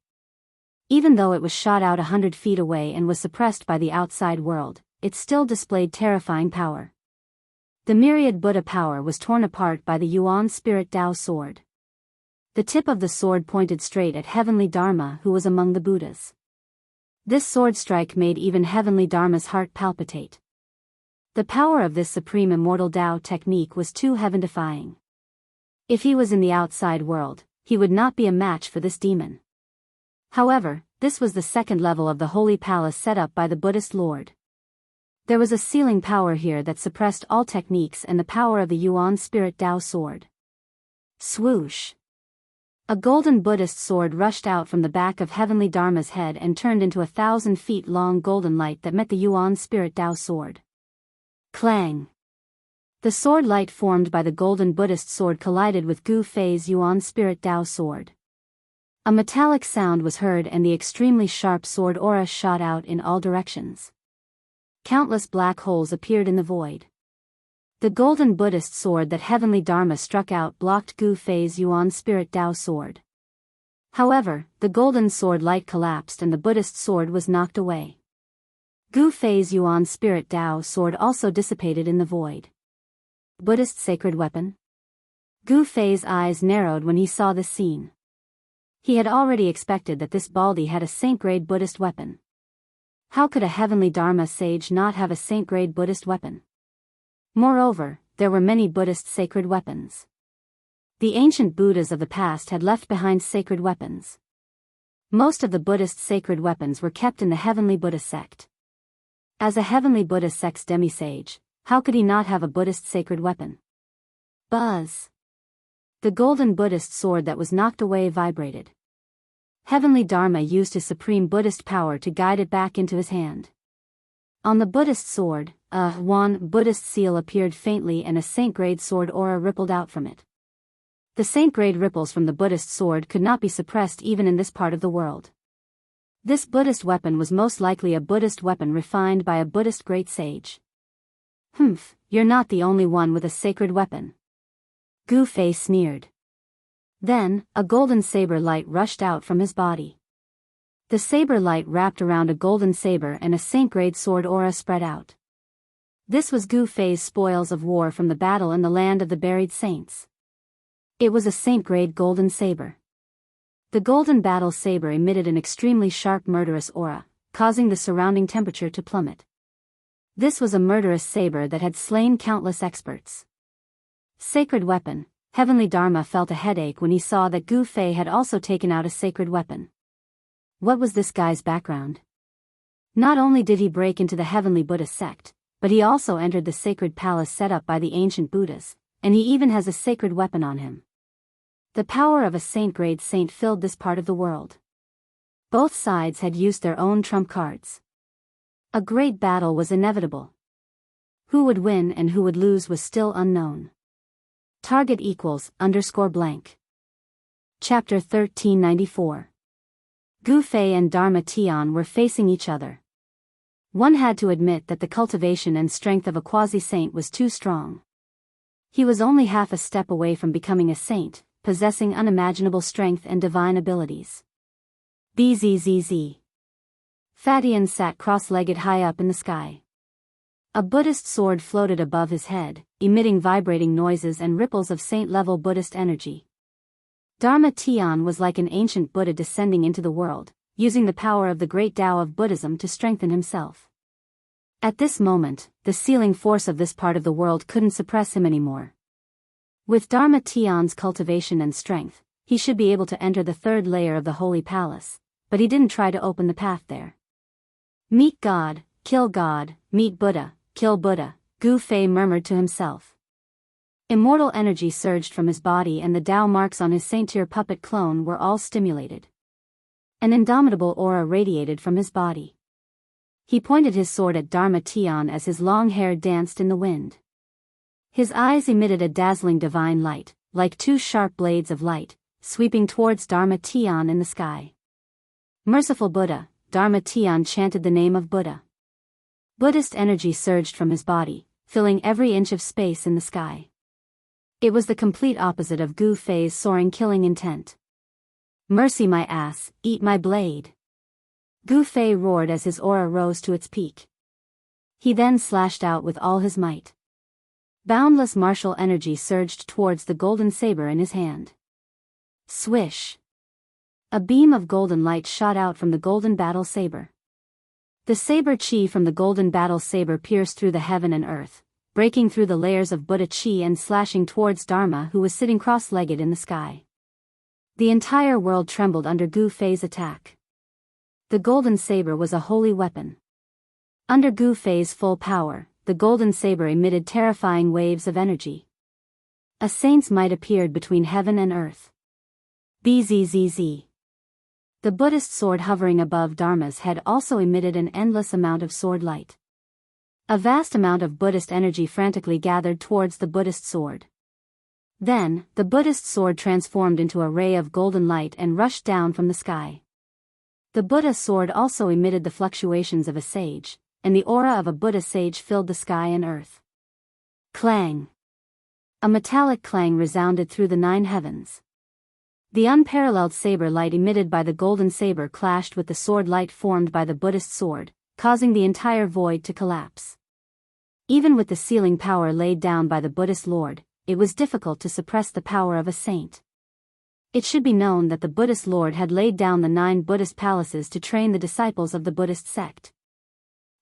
Speaker 1: Even though it was shot out 100 feet away and was suppressed by the outside world, it still displayed terrifying power. The myriad Buddha power was torn apart by the Yuan spirit Tao sword. The tip of the sword pointed straight at heavenly Dharma who was among the Buddhas. This sword strike made even heavenly Dharma's heart palpitate. The power of this supreme immortal Tao technique was too heaven-defying. If he was in the outside world, he would not be a match for this demon. However, this was the second level of the holy palace set up by the Buddhist Lord. There was a sealing power here that suppressed all techniques and the power of the Yuan spirit Tao sword. Swoosh! A golden Buddhist sword rushed out from the back of heavenly Dharma's head and turned into 1,000 feet long golden light that met the Yuan spirit Tao sword. Clang! The sword light formed by the golden Buddhist sword collided with Gu Fei's Yuan spirit Tao sword. A metallic sound was heard and the extremely sharp sword aura shot out in all directions. Countless black holes appeared in the void. The golden Buddhist sword that heavenly Dharma struck out blocked Gu Fei's Yuan spirit Tao sword. However, the golden sword light collapsed and the Buddhist sword was knocked away. Gu Fei's Yuan spirit Tao sword also dissipated in the void. Buddhist sacred weapon? Gu Fei's eyes narrowed when he saw this scene. He had already expected that this Baldi had a saint-grade Buddhist weapon. How could a heavenly Dharma sage not have a saint-grade Buddhist weapon? Moreover, there were many Buddhist sacred weapons. The ancient Buddhas of the past had left behind sacred weapons. Most of the Buddhist sacred weapons were kept in the heavenly Buddha sect. As a heavenly Buddha sect's demisage, how could he not have a Buddhist sacred weapon? Buzz! The golden Buddhist sword that was knocked away vibrated. Heavenly Dharma used his supreme Buddhist power to guide it back into his hand. On the Buddhist sword, a Yuan Buddhist seal appeared faintly and a saint-grade sword aura rippled out from it. The saint-grade ripples from the Buddhist sword could not be suppressed even in this part of the world. This Buddhist weapon was most likely a Buddhist weapon refined by a Buddhist great sage. "You're not the only one with a sacred weapon." Gu Fei sneered. Then, a golden saber light rushed out from his body. The saber light wrapped around a golden saber and a saint-grade sword aura spread out. This was Gu Fei's spoils of war from the battle in the land of the buried saints. It was a saint-grade golden saber. The golden battle saber emitted an extremely sharp murderous aura, causing the surrounding temperature to plummet. This was a murderous saber that had slain countless experts. Sacred weapon. Heavenly Dharma felt a headache when he saw that Gu Fei had also taken out a sacred weapon. What was this guy's background? Not only did he break into the heavenly Buddha sect, but he also entered the sacred palace set up by the ancient Buddhas, and he even has a sacred weapon on him. The power of a saint-grade saint filled this part of the world. Both sides had used their own trump cards. A great battle was inevitable. Who would win and who would lose was still unknown. Target =_blank. Chapter 1394. Gu Fei and Dharma Tian were facing each other. One had to admit that the cultivation and strength of a quasi-saint was too strong. He was only half a step away from becoming a saint, possessing unimaginable strength and divine abilities. Bzzz. Fatian sat cross-legged high up in the sky. A Buddhist sword floated above his head, emitting vibrating noises and ripples of saint-level Buddhist energy. Dharma Tian was like an ancient Buddha descending into the world, using the power of the great Tao of Buddhism to strengthen himself. At this moment, the sealing force of this part of the world couldn't suppress him anymore. With Dharma Tian's cultivation and strength, he should be able to enter the third layer of the Holy Palace, but he didn't try to open the path there. Meet God, kill God, meet Buddha, kill Buddha, Gu Fei murmured to himself. Immortal energy surged from his body and the Tao marks on his saint-tier puppet clone were all stimulated. An indomitable aura radiated from his body. He pointed his sword at Dharma Tian as his long hair danced in the wind. His eyes emitted a dazzling divine light, like two sharp blades of light, sweeping towards Dharma Tian in the sky. Merciful Buddha, Dharma Tian chanted the name of Buddha. Buddhist energy surged from his body, filling every inch of space in the sky. It was the complete opposite of Gu Fei's soaring killing intent. Mercy my ass, eat my blade. Gu Fei roared as his aura rose to its peak. He then slashed out with all his might. Boundless martial energy surged towards the golden saber in his hand. Swish! A beam of golden light shot out from the golden battle saber. The saber chi from the golden battle saber pierced through the heaven and earth, breaking through the layers of Buddha chi and slashing towards Dharma, who was sitting cross-legged in the sky. The entire world trembled under Gu Fei's attack. The golden saber was a holy weapon. Under Gu Fei's full power, the golden saber emitted terrifying waves of energy. A saint's might appeared between heaven and earth. Bzzz. The Buddhist sword hovering above Dharma's head also emitted an endless amount of sword light. A vast amount of Buddhist energy frantically gathered towards the Buddhist sword. Then, the Buddhist sword transformed into a ray of golden light and rushed down from the sky. The Buddha sword also emitted the fluctuations of a sage, and the aura of a Buddha sage filled the sky and earth. Clang! A metallic clang resounded through the 9 heavens. The unparalleled saber light emitted by the golden saber clashed with the sword light formed by the Buddhist sword, causing the entire void to collapse. Even with the sealing power laid down by the Buddhist Lord, it was difficult to suppress the power of a saint. It should be known that the Buddhist Lord had laid down the 9 Buddhist palaces to train the disciples of the Buddhist sect.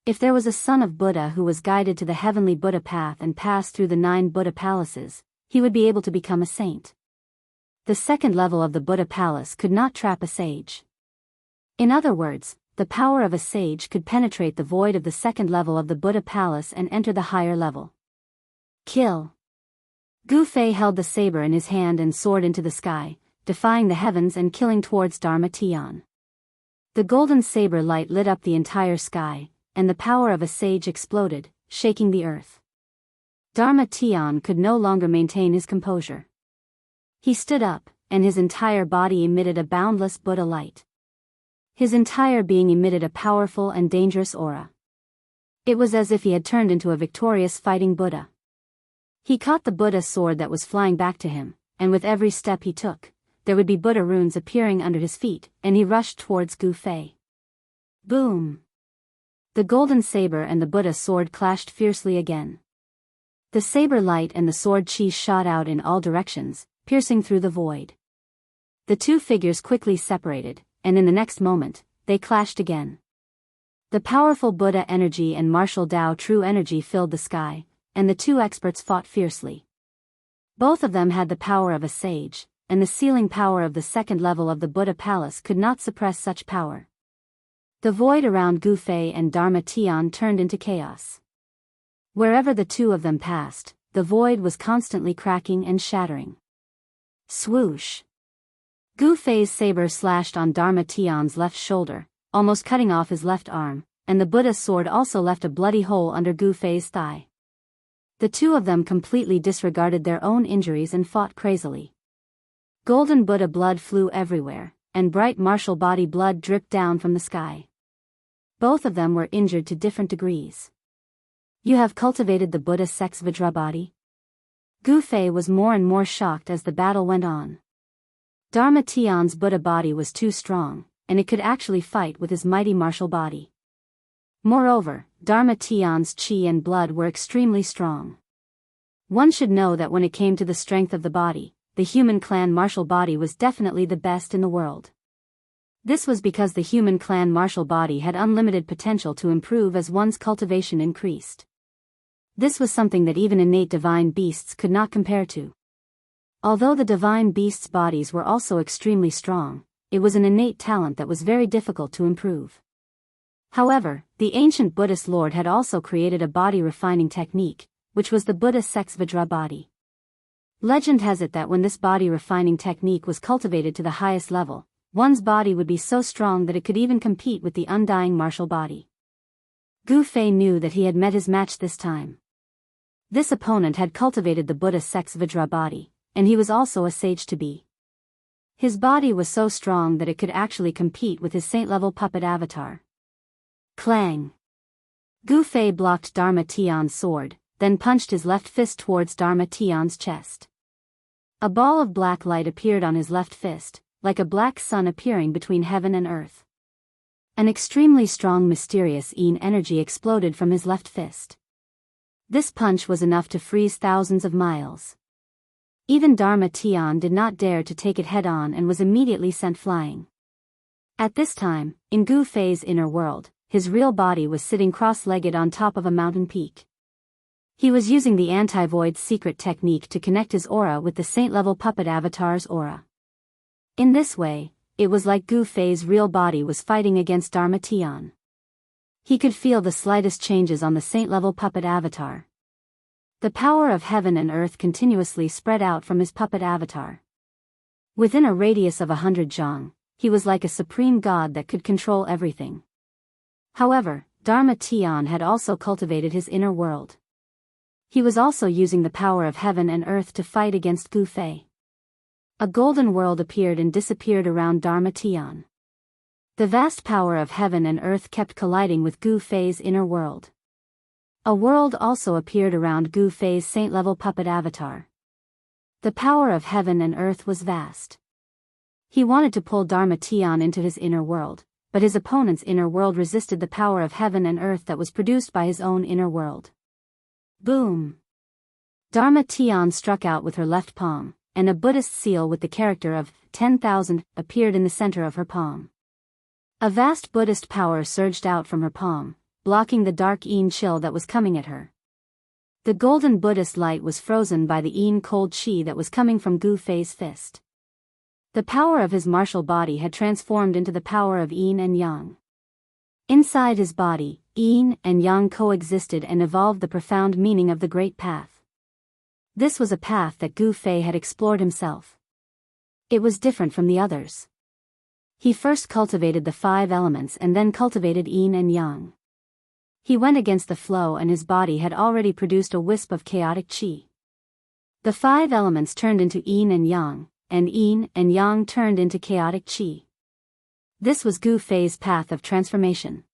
Speaker 1: If there was a son of Buddha who was guided to the heavenly Buddha path and passed through the 9 Buddha palaces, he would be able to become a saint. The second level of the Buddha palace could not trap a sage. In other words, the power of a sage could penetrate the void of the second level of the Buddha palace and enter the higher level. Kill! Gu Fei held the saber in his hand and soared into the sky, defying the heavens and killing towards Dharma Tian. The golden saber light lit up the entire sky, and the power of a sage exploded, shaking the earth. Dharma Tian could no longer maintain his composure. He stood up, and his entire body emitted a boundless Buddha light. His entire being emitted a powerful and dangerous aura. It was as if he had turned into a victorious fighting Buddha. He caught the Buddha sword that was flying back to him, and with every step he took, there would be Buddha runes appearing under his feet, and he rushed towards Gu Fei. Boom! The golden saber and the Buddha sword clashed fiercely again. The saber light and the sword chi shot out in all directions, piercing through the void. The two figures quickly separated, and in the next moment, they clashed again. The powerful Buddha energy and martial Tao true energy filled the sky, and the two experts fought fiercely. Both of them had the power of a sage, and the sealing power of the second level of the Buddha palace could not suppress such power. The void around Gu Fei and Dharma Tian turned into chaos. Wherever the two of them passed, the void was constantly cracking and shattering. Swoosh! Gu Fei's saber slashed on Dharma Tian's left shoulder, almost cutting off his left arm, and the Buddha's sword also left a bloody hole under Gu Fei's thigh. The two of them completely disregarded their own injuries and fought crazily. Golden Buddha blood flew everywhere, and bright martial body blood dripped down from the sky. Both of them were injured to different degrees. You have cultivated the Buddha sex Vajra body? Gu Fei was more and more shocked as the battle went on. Dharma Tian's Buddha body was too strong, and it could actually fight with his mighty martial body. Moreover, Dharma Tian's chi and blood were extremely strong. One should know that when it came to the strength of the body, the human clan martial body was definitely the best in the world. This was because the human clan martial body had unlimited potential to improve as one's cultivation increased. This was something that even innate divine beasts could not compare to. Although the divine beasts' bodies were also extremely strong, it was an innate talent that was very difficult to improve. However, the ancient Buddhist Lord had also created a body refining technique, which was the Buddha sex Vajra body. Legend has it that when this body refining technique was cultivated to the highest level, one's body would be so strong that it could even compete with the undying martial body. Gu Fei knew that he had met his match this time. This opponent had cultivated the Buddha sex Vajra body, and he was also a sage to be. His body was so strong that it could actually compete with his saint-level puppet avatar. Clang! Gu Fei blocked Dharma Tian's sword, then punched his left fist towards Dharma Tian's chest. A ball of black light appeared on his left fist, like a black sun appearing between heaven and earth. An extremely strong mysterious Yin energy exploded from his left fist. This punch was enough to freeze thousands of miles. Even Dharma Tian did not dare to take it head-on and was immediately sent flying. At this time, in Gu Fei's inner world, his real body was sitting cross-legged on top of a mountain peak. He was using the anti-void secret technique to connect his aura with the saint-level puppet avatar's aura. In this way, it was like Gu Fei's real body was fighting against Dharma Tian. He could feel the slightest changes on the saint-level puppet avatar. The power of heaven and earth continuously spread out from his puppet avatar. Within a radius of 100 zhang, he was like a supreme god that could control everything. However, Dharma Tian had also cultivated his inner world. He was also using the power of heaven and earth to fight against Gu Fei. A golden world appeared and disappeared around Dharma Tian. The vast power of heaven and earth kept colliding with Gu Fei's inner world. A world also appeared around Gu Fei's saint-level puppet avatar. The power of heaven and earth was vast. He wanted to pull Dharma Tian into his inner world, but his opponent's inner world resisted the power of heaven and earth that was produced by his own inner world. Boom! Dharma Tian struck out with her left palm, and a Buddhist seal with the character of 10,000 appeared in the center of her palm. A vast Buddhist power surged out from her palm, blocking the dark Yin chill that was coming at her. The golden Buddhist light was frozen by the Yin cold chi that was coming from Gu Fei's fist. The power of his martial body had transformed into the power of Yin and Yang. Inside his body, Yin and Yang coexisted and evolved the profound meaning of the Great Path. This was a path that Gu Fei had explored himself. It was different from the others. He first cultivated the 5 elements and then cultivated Yin and Yang. He went against the flow and his body had already produced a wisp of chaotic chi. The 5 elements turned into Yin and Yang turned into chaotic chi. This was Gu Fei's path of transformation.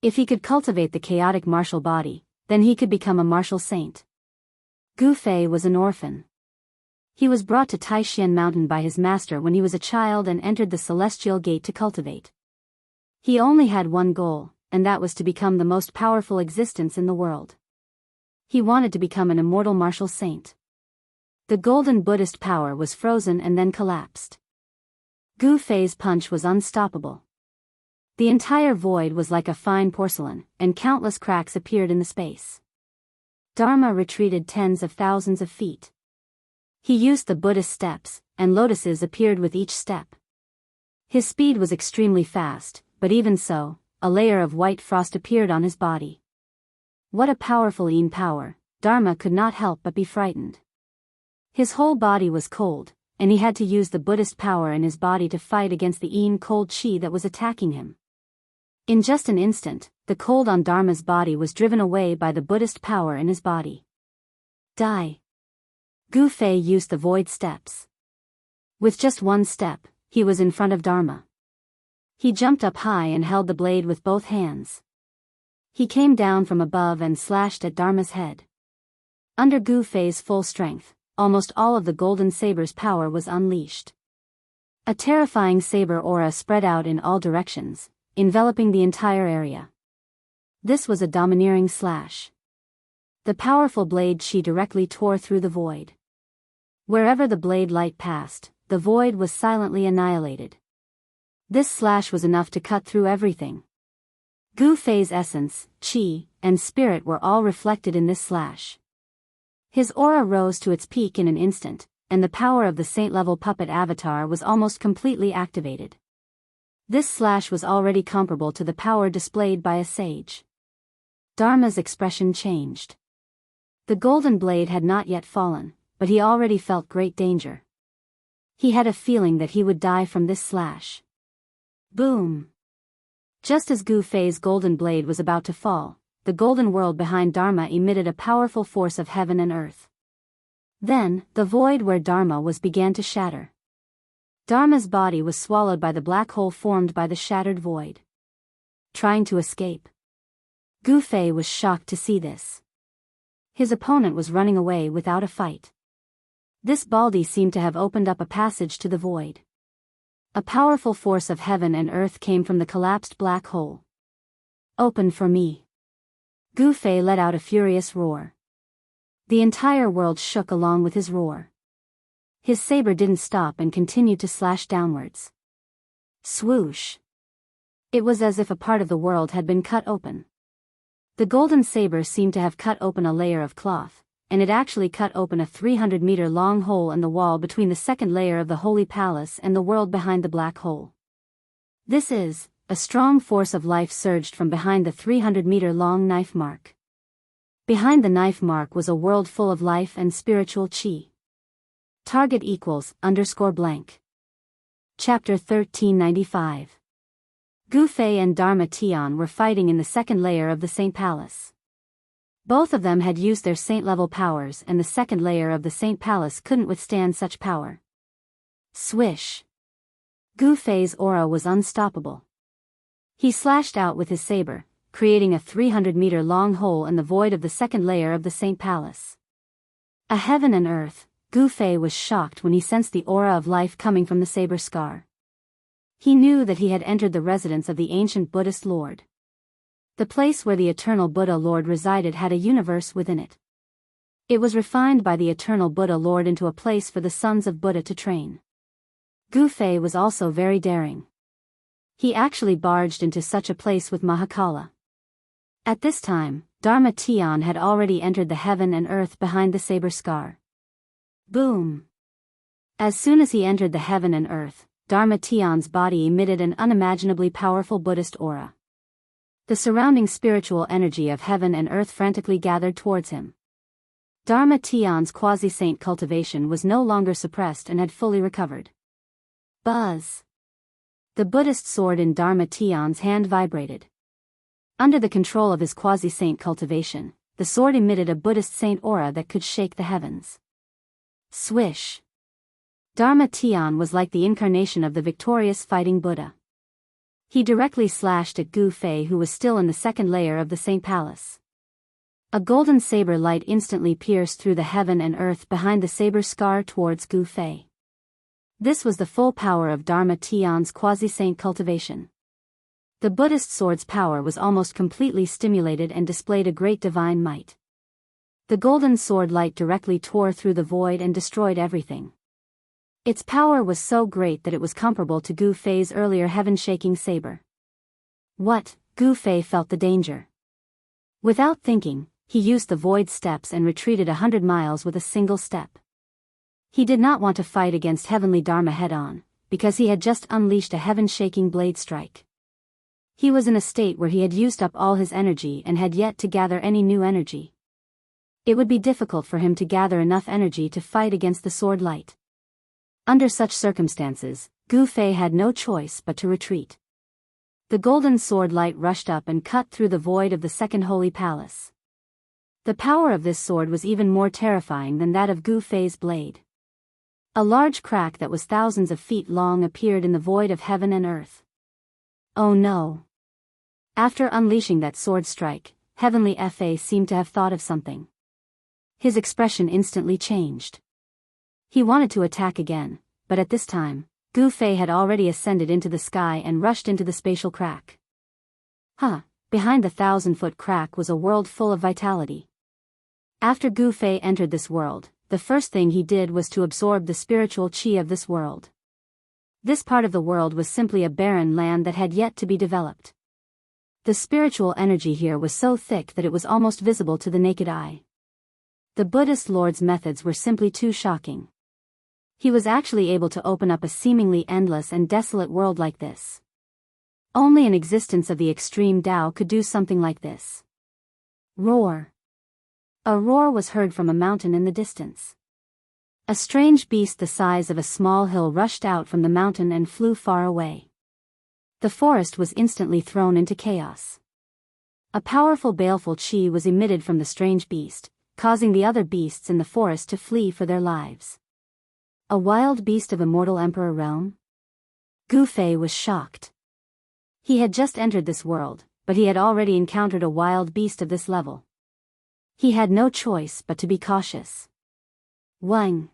Speaker 1: If he could cultivate the chaotic martial body, then he could become a martial saint. Gu Fei was an orphan. He was brought to Taishan Mountain by his master when he was a child and entered the Celestial Gate to cultivate. He only had one goal, and that was to become the most powerful existence in the world. He wanted to become an immortal martial saint. The golden Buddhist power was frozen and then collapsed. Gu Fei's punch was unstoppable. The entire void was like a fine porcelain, and countless cracks appeared in the space. Dharma retreated tens of thousands of feet. He used the Buddhist steps, and lotuses appeared with each step. His speed was extremely fast, but even so, a layer of white frost appeared on his body. What a powerful Yin power! Dharma could not help but be frightened. His whole body was cold, and he had to use the Buddhist power in his body to fight against the Yin cold chi that was attacking him. In just an instant, the cold on Dharma's body was driven away by the Buddhist power in his body. Die! Gu Fei used the void steps. With just one step, he was in front of Dharma. He jumped up high and held the blade with both hands. He came down from above and slashed at Dharma's head. Under Gu Fei's full strength, almost all of the golden saber's power was unleashed. A terrifying saber aura spread out in all directions, enveloping the entire area. This was a domineering slash. The powerful blade chi directly tore through the void. Wherever the blade light passed, the void was silently annihilated. This slash was enough to cut through everything. Gu Fei's essence, chi, and spirit were all reflected in this slash. His aura rose to its peak in an instant, and the power of the saint-level puppet avatar was almost completely activated. This slash was already comparable to the power displayed by a sage. Dharma's expression changed. The golden blade had not yet fallen, but he already felt great danger. He had a feeling that he would die from this slash. Boom! Just as Gu Fei's golden blade was about to fall, the golden world behind Dharma emitted a powerful force of heaven and earth. Then, the void where Dharma was began to shatter. Dharma's body was swallowed by the black hole formed by the shattered void. Trying to escape. Gu Fei was shocked to see this. His opponent was running away without a fight. This Baldi seemed to have opened up a passage to the void. A powerful force of heaven and earth came from the collapsed black hole. Open for me. Gu Fei let out a furious roar. The entire world shook along with his roar. His saber didn't stop and continued to slash downwards. Swoosh! It was as if a part of the world had been cut open. The golden saber seemed to have cut open a layer of cloth, and it actually cut open a 300-meter-long hole in the wall between the second layer of the Holy Palace and the world behind the black hole. This is, a strong force of life surged from behind the 300-meter-long knife mark. Behind the knife mark was a world full of life and spiritual chi. Target equals _blank. Chapter 1395. Gu Fei and Dharma Tian were fighting in the second layer of the Saint Palace. Both of them had used their saint-level powers, and the second layer of the Saint Palace couldn't withstand such power. Swish! Gu Fei's aura was unstoppable. He slashed out with his saber, creating a 300-meter-long hole in the void of the second layer of the Saint Palace. A heaven and earth, Gu Fei was shocked when he sensed the aura of life coming from the saber scar. He knew that he had entered the residence of the ancient Buddhist Lord. The place where the eternal Buddha Lord resided had a universe within it. It was refined by the eternal Buddha Lord into a place for the sons of Buddha to train. Gu Fei was also very daring. He actually barged into such a place with Mahakala. At this time, Dharma Tian had already entered the heaven and earth behind the saber scar. Boom! As soon as he entered the heaven and earth, Dharma Tian's body emitted an unimaginably powerful Buddhist aura. The surrounding spiritual energy of heaven and earth frantically gathered towards him. Dharma Tian's quasi-saint cultivation was no longer suppressed and had fully recovered. Buzz! The Buddhist sword in Dharma Tian's hand vibrated. Under the control of his quasi-saint cultivation, the sword emitted a Buddhist saint aura that could shake the heavens. Swish! Dharma Tian was like the incarnation of the victorious fighting Buddha. He directly slashed at Gu Fei, who was still in the second layer of the Saint Palace. A golden saber light instantly pierced through the heaven and earth behind the saber scar towards Gu Fei. This was the full power of Dharma Tian's quasi-saint cultivation. The Buddhist sword's power was almost completely stimulated and displayed a great divine might. The golden sword light directly tore through the void and destroyed everything. Its power was so great that it was comparable to Gu Fei's earlier heaven-shaking saber. What? Gu Fei felt the danger. Without thinking, he used the void steps and retreated 100 miles with a single step. He did not want to fight against heavenly Dharma head-on, because he had just unleashed a heaven-shaking blade strike. He was in a state where he had used up all his energy and had yet to gather any new energy. It would be difficult for him to gather enough energy to fight against the sword light. Under such circumstances, Gu Fei had no choice but to retreat. The golden sword light rushed up and cut through the void of the second holy palace. The power of this sword was even more terrifying than that of Gu Fei's blade. A large crack that was thousands of feet long appeared in the void of heaven and earth. Oh no! After unleashing that sword strike, Heavenly Fa seemed to have thought of something. His expression instantly changed. He wanted to attack again, but at this time, Gu Fei had already ascended into the sky and rushed into the spatial crack. Behind the 1,000-foot crack was a world full of vitality. After Gu Fei entered this world, the first thing he did was to absorb the spiritual qi of this world. This part of the world was simply a barren land that had yet to be developed. The spiritual energy here was so thick that it was almost visible to the naked eye. The Buddhist Lord's methods were simply too shocking. He was actually able to open up a seemingly endless and desolate world like this. Only an existence of the extreme Tao could do something like this. Roar! A roar was heard from a mountain in the distance. A strange beast the size of a small hill rushed out from the mountain and flew far away. The forest was instantly thrown into chaos. A powerful baleful qi was emitted from the strange beast, causing the other beasts in the forest to flee for their lives. A wild beast of immortal emperor realm? Gu Fei was shocked. He had just entered this world, but he had already encountered a wild beast of this level. He had no choice but to be cautious. Wang!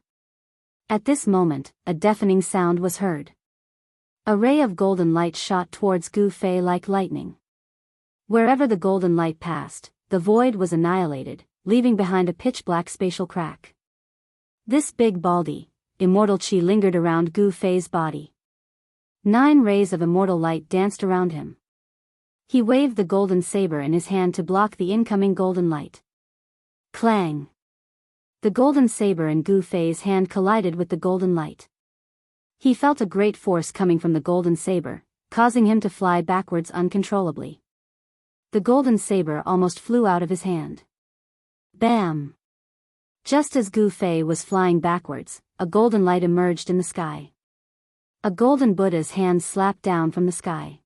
Speaker 1: At this moment, a deafening sound was heard. A ray of golden light shot towards Gu Fei like lightning. Wherever the golden light passed, the void was annihilated, leaving behind a pitch-black spatial crack. This big baldy, immortal qi lingered around Gu Fei's body. 9 rays of immortal light danced around him. He waved the golden saber in his hand to block the incoming golden light. Clang! The golden saber in Gu Fei's hand collided with the golden light. He felt a great force coming from the golden saber, causing him to fly backwards uncontrollably. The golden saber almost flew out of his hand. Bam! Just as Gu Fei was flying backwards, a golden light emerged in the sky. A golden Buddha's hand slapped down from the sky.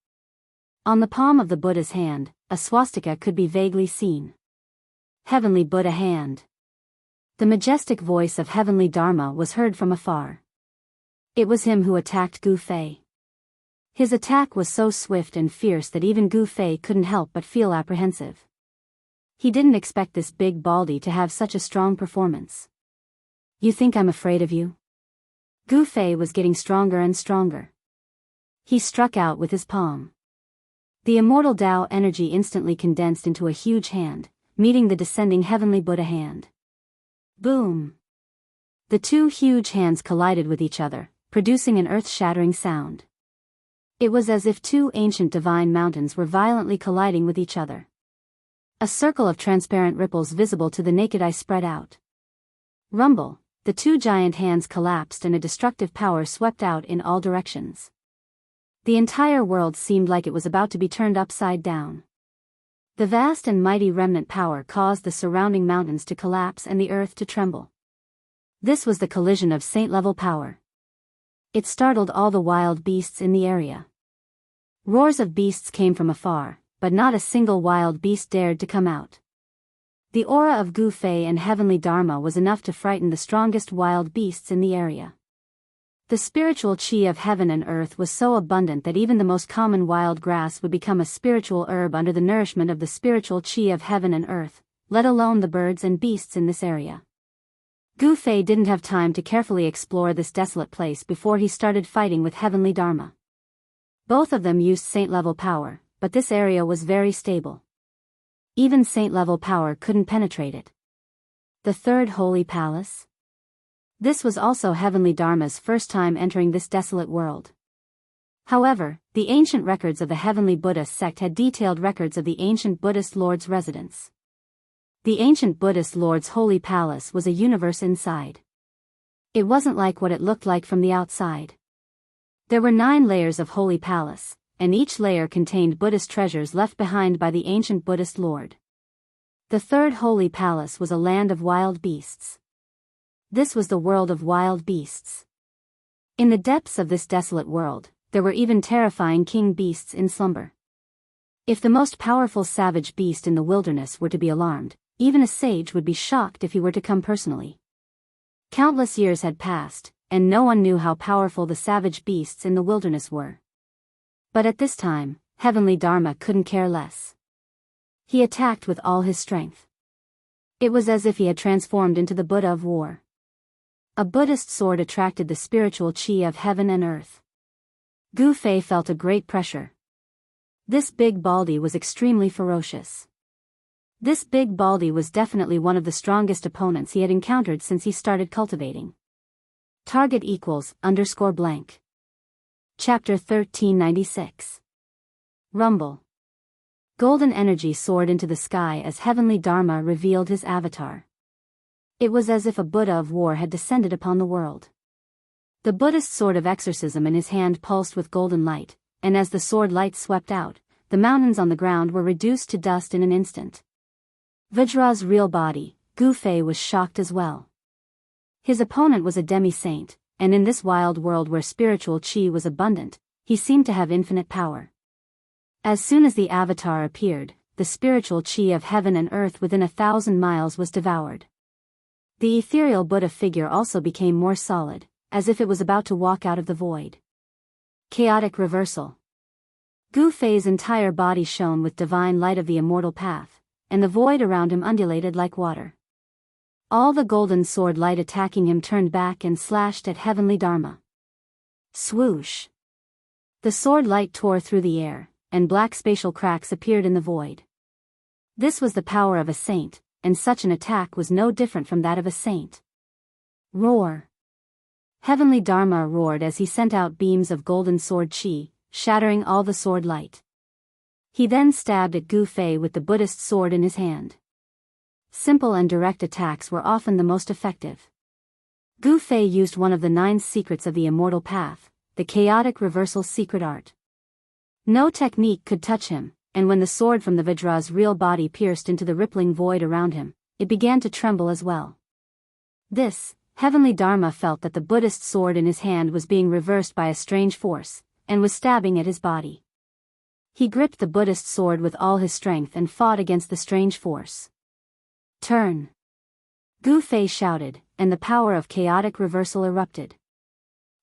Speaker 1: On the palm of the Buddha's hand, a swastika could be vaguely seen. Heavenly Buddha hand. The majestic voice of heavenly Dharma was heard from afar. It was him who attacked Gu Fei. His attack was so swift and fierce that even Gu Fei couldn't help but feel apprehensive. He didn't expect this big baldy to have such a strong performance. You think I'm afraid of you? Gu Fei was getting stronger and stronger. He struck out with his palm. The immortal Tao energy instantly condensed into a huge hand, meeting the descending heavenly Buddha hand. Boom! The 2 huge hands collided with each other, producing an earth-shattering sound. It was as if 2 ancient divine mountains were violently colliding with each other. A circle of transparent ripples visible to the naked eye spread out. Rumble! The 2 giant hands collapsed and a destructive power swept out in all directions. The entire world seemed like it was about to be turned upside down. The vast and mighty remnant power caused the surrounding mountains to collapse and the earth to tremble. This was the collision of saint-level power. It startled all the wild beasts in the area. Roars of beasts came from afar, but not a single wild beast dared to come out. The aura of Gu Fei and heavenly Dharma was enough to frighten the strongest wild beasts in the area. The spiritual qi of heaven and earth was so abundant that even the most common wild grass would become a spiritual herb under the nourishment of the spiritual qi of heaven and earth, let alone the birds and beasts in this area. Gu Fei didn't have time to carefully explore this desolate place before he started fighting with Heavenly Dharma. Both of them used saint-level power, but this area was very stable. Even saint-level power couldn't penetrate it. The third holy palace? This was also Heavenly Dharma's first time entering this desolate world. However, the ancient records of the Heavenly Buddhist sect had detailed records of the ancient Buddhist lord's residence. The ancient Buddhist lord's holy palace was a universe inside. It wasn't like what it looked like from the outside. There were 9 layers of holy palace, and each layer contained Buddhist treasures left behind by the ancient Buddhist lord. The third holy palace was a land of wild beasts. This was the world of wild beasts. In the depths of this desolate world, there were even terrifying king beasts in slumber. If the most powerful savage beast in the wilderness were to be alarmed, even a sage would be shocked if he were to come personally. Countless years had passed, and no one knew how powerful the savage beasts in the wilderness were. But at this time, Heavenly Dharma couldn't care less. He attacked with all his strength. It was as if he had transformed into the Buddha of war. A Buddhist sword attracted the spiritual chi of heaven and earth. Gu Fei felt a great pressure. This big baldy was extremely ferocious. This big baldy was definitely one of the strongest opponents he had encountered since he started cultivating. Target =_ blank. Chapter 1396. Rumble. Golden energy soared into the sky as Heavenly Dharma revealed his avatar. It was as if a Buddha of war had descended upon the world. The Buddhist sword of exorcism in his hand pulsed with golden light, and as the sword light swept out, the mountains on the ground were reduced to dust in an instant. Vajra's real body, Gu Fei was shocked as well. His opponent was a demi-saint, and in this wild world where spiritual chi was abundant, he seemed to have infinite power. As soon as the avatar appeared, the spiritual chi of heaven and earth within 1,000 miles was devoured. The ethereal Buddha figure also became more solid, as if it was about to walk out of the void. Chaotic reversal. Gu Fei's entire body shone with divine light of the immortal path, and the void around him undulated like water. All the golden sword light attacking him turned back and slashed at Heavenly Dharma. Swoosh! The sword light tore through the air, and black spatial cracks appeared in the void. This was the power of a saint, and such an attack was no different from that of a saint. Roar! Heavenly Dharma roared as he sent out beams of golden sword chi, shattering all the sword light. He then stabbed at Gu Fei with the Buddhist sword in his hand. Simple and direct attacks were often the most effective. Gu Fei used one of the 9 secrets of the immortal path, the chaotic reversal secret art. No technique could touch him, and when the sword from the Vajra's real body pierced into the rippling void around him, it began to tremble as well. Heavenly Dharma felt that the Buddhist sword in his hand was being reversed by a strange force, and was stabbing at his body. He gripped the Buddhist sword with all his strength and fought against the strange force. Turn! Gu Fei shouted, and the power of chaotic reversal erupted.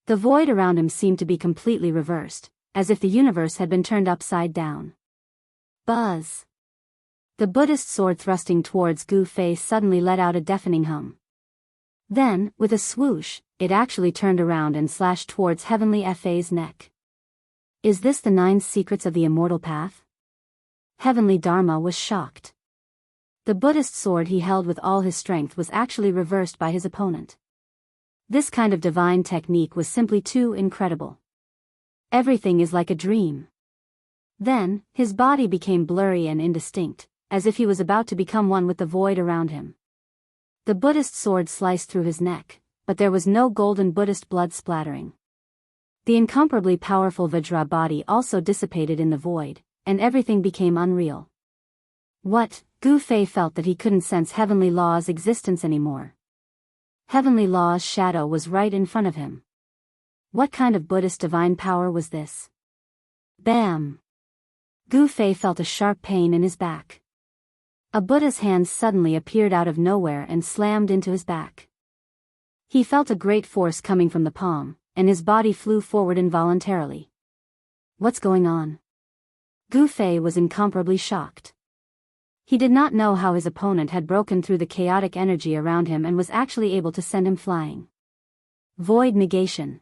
Speaker 1: The void around him seemed to be completely reversed, as if the universe had been turned upside down. Buzz! The Buddhist sword thrusting towards Gu Fei suddenly let out a deafening hum. Then, with a swoosh, it actually turned around and slashed towards Heavenly Fei's neck. Is this the 9 secrets of the immortal path? Heavenly Dharma was shocked. The Buddhist sword he held with all his strength was actually reversed by his opponent. This kind of divine technique was simply too incredible. Everything is like a dream. Then, his body became blurry and indistinct, as if he was about to become one with the void around him. The Buddhist sword sliced through his neck, but there was no golden Buddhist blood splattering. The incomparably powerful Vajra body also dissipated in the void, and everything became unreal. What? Gu Fei felt that he couldn't sense Heavenly Law's existence anymore. Heavenly Law's shadow was right in front of him. What kind of Buddhist divine power was this? Bam! Gu Fei felt a sharp pain in his back. A Buddha's hand suddenly appeared out of nowhere and slammed into his back. He felt a great force coming from the palm, and his body flew forward involuntarily. What's going on? Gu Fei was incomparably shocked. He did not know how his opponent had broken through the chaotic energy around him and was actually able to send him flying. Void negation.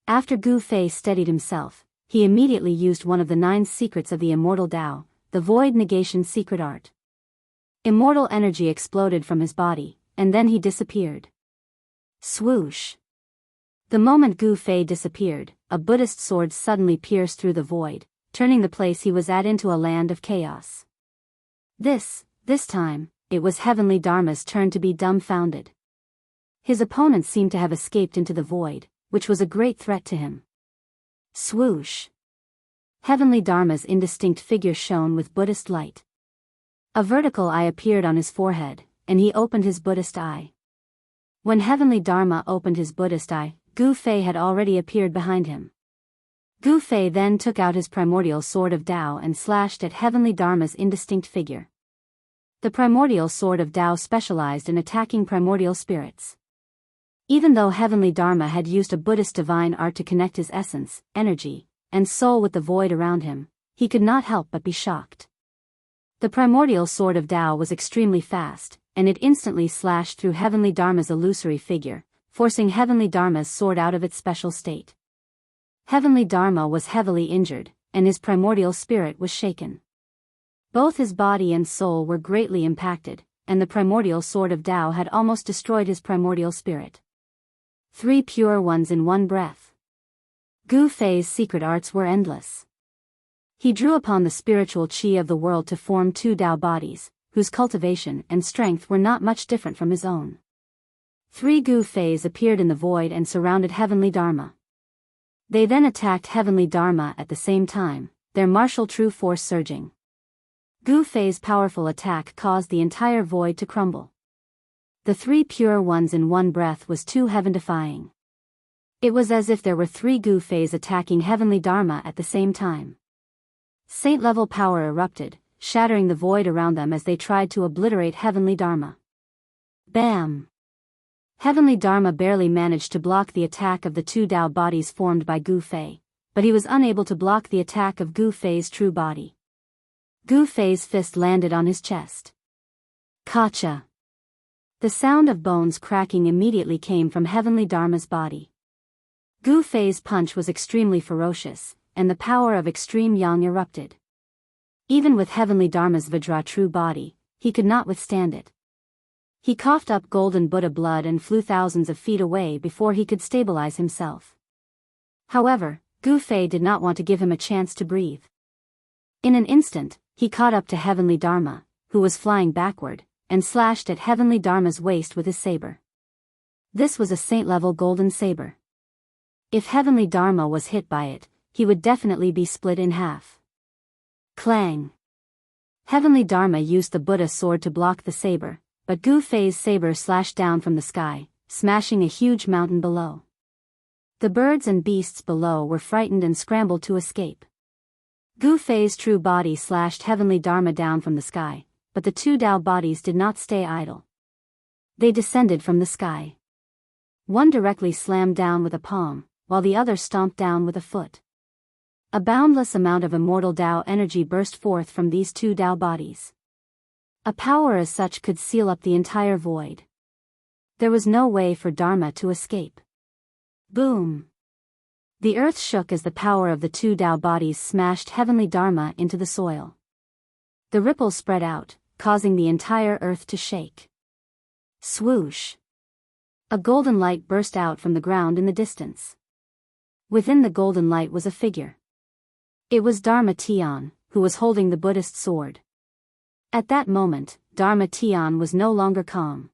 Speaker 1: After Gu Fei steadied himself, he immediately used one of the 9 secrets of the immortal Tao, the void negation secret art. Immortal energy exploded from his body, and then he disappeared. Swoosh. The moment Gu Fei disappeared, a Buddhist sword suddenly pierced through the void, turning the place he was at into a land of chaos. This time, it was Heavenly Dharma's turn to be dumbfounded. His opponent seemed to have escaped into the void, which was a great threat to him. Swoosh. Heavenly Dharma's indistinct figure shone with Buddhist light. A vertical eye appeared on his forehead, and he opened his Buddhist eye. When Heavenly Dharma opened his Buddhist eye, Gu Fei had already appeared behind him. Gu Fei then took out his primordial sword of Tao and slashed at Heavenly Dharma's indistinct figure. The primordial sword of Tao specialized in attacking primordial spirits. Even though Heavenly Dharma had used a Buddhist divine art to connect his essence, energy, and soul with the void around him, he could not help but be shocked. The primordial sword of Tao was extremely fast, and it instantly slashed through Heavenly Dharma's illusory figure, forcing Heavenly Dharma's sword out of its special state. Heavenly Dharma was heavily injured, and his primordial spirit was shaken. Both his body and soul were greatly impacted, and the primordial sword of Tao had almost destroyed his primordial spirit. 3 pure ones in one breath. Gu Fei's secret arts were endless. He drew upon the spiritual qi of the world to form 2 Tao bodies, whose cultivation and strength were not much different from his own. 3 Gu Feis appeared in the void and surrounded Heavenly Dharma. They then attacked Heavenly Dharma at the same time, their martial true force surging. Gu Fei's powerful attack caused the entire void to crumble. The 3 pure ones in one breath was too heaven-defying. It was as if there were 3 Gu Feis attacking Heavenly Dharma at the same time. Saint-level power erupted, shattering the void around them as they tried to obliterate Heavenly Dharma. Bam! Heavenly Dharma barely managed to block the attack of the 2 Tao bodies formed by Gu Fei, but he was unable to block the attack of Gu Fei's true body. Gu Fei's fist landed on his chest. Kacha! The sound of bones cracking immediately came from Heavenly Dharma's body. Gu Fei's punch was extremely ferocious, and the power of extreme yang erupted. Even with Heavenly Dharma's Vajra true body, he could not withstand it. He coughed up golden Buddha blood and flew thousands of feet away before he could stabilize himself. However, Gu Fei did not want to give him a chance to breathe. In an instant, he caught up to Heavenly Dharma, who was flying backward, and slashed at Heavenly Dharma's waist with his saber. This was a saint-level golden saber. If Heavenly Dharma was hit by it, he would definitely be split in half. Clang! Heavenly Dharma used the Buddha sword to block the saber, but Gu Fei's saber slashed down from the sky, smashing a huge mountain below. The birds and beasts below were frightened and scrambled to escape. Gu Fei's true body slashed Heavenly Dharma down from the sky, but the 2 Tao bodies did not stay idle. They descended from the sky. One directly slammed down with a palm, while the other stomped down with a foot. A boundless amount of immortal Tao energy burst forth from these 2 Tao bodies. A power as such could seal up the entire void. There was no way for Dharma to escape. Boom! The earth shook as the power of the 2 Tao bodies smashed Heavenly Dharma into the soil. The ripples spread out, causing the entire earth to shake. Swoosh! A golden light burst out from the ground in the distance. Within the golden light was a figure. It was Dharma Tian, who was holding the Buddhist sword. At that moment, Dharma Tian was no longer calm.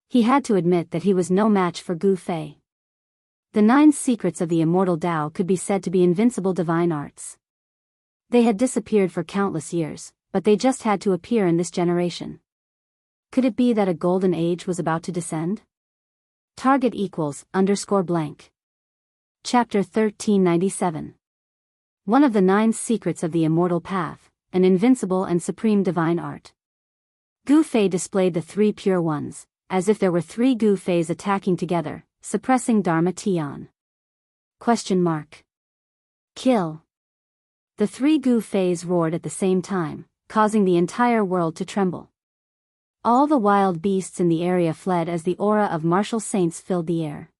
Speaker 1: He had to admit that he was no match for Gu Fei. The 9 secrets of the immortal Tao could be said to be invincible divine arts. They had disappeared for countless years, but they just had to appear in this generation. Could it be that a golden age was about to descend? Target =_blank. Chapter 1397. One of the 9 secrets of the immortal path, an invincible and supreme divine art. Gu Fei displayed the 3 pure ones, as if there were 3 Gu Feis attacking together, suppressing Dharma Tian. Question mark. Kill. The 3 Gu Feis roared at the same time, causing the entire world to tremble. All the wild beasts in the area fled as the aura of martial saints filled the air.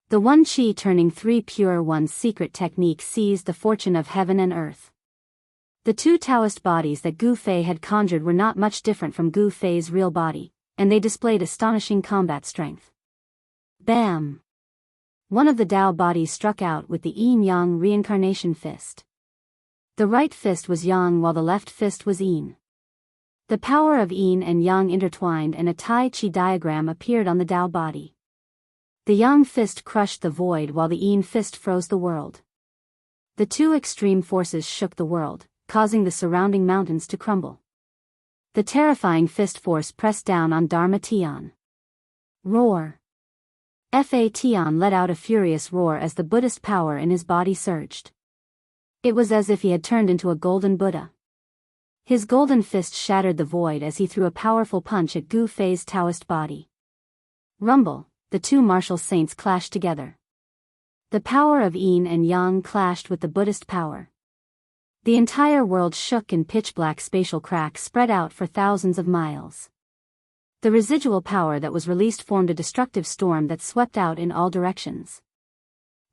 Speaker 1: The one Chi turning three pure one's secret technique seized the fortune of heaven and earth. The two Taoist bodies that Gu Fei had conjured were not much different from Gu Fei's real body, and they displayed astonishing combat strength. Bam! One of the Tao bodies struck out with the Yin-Yang reincarnation fist. The right fist was Yang while the left fist was Yin. The power of Yin and Yang intertwined and a Tai Chi diagram appeared on the Tao body. The Yang fist crushed the void while the Yin fist froze the world. The two extreme forces shook the world, causing the surrounding mountains to crumble. The terrifying fist force pressed down on Dharma Tian. Roar! Fa Tian let out a furious roar as the Buddhist power in his body surged. It was as if he had turned into a golden Buddha. His golden fist shattered the void as he threw a powerful punch at Gu Fei's Taoist body. Rumble, the two martial saints clashed together. The power of Yin and Yang clashed with the Buddhist power. The entire world shook and pitch-black spatial cracks spread out for thousands of miles. The residual power that was released formed a destructive storm that swept out in all directions.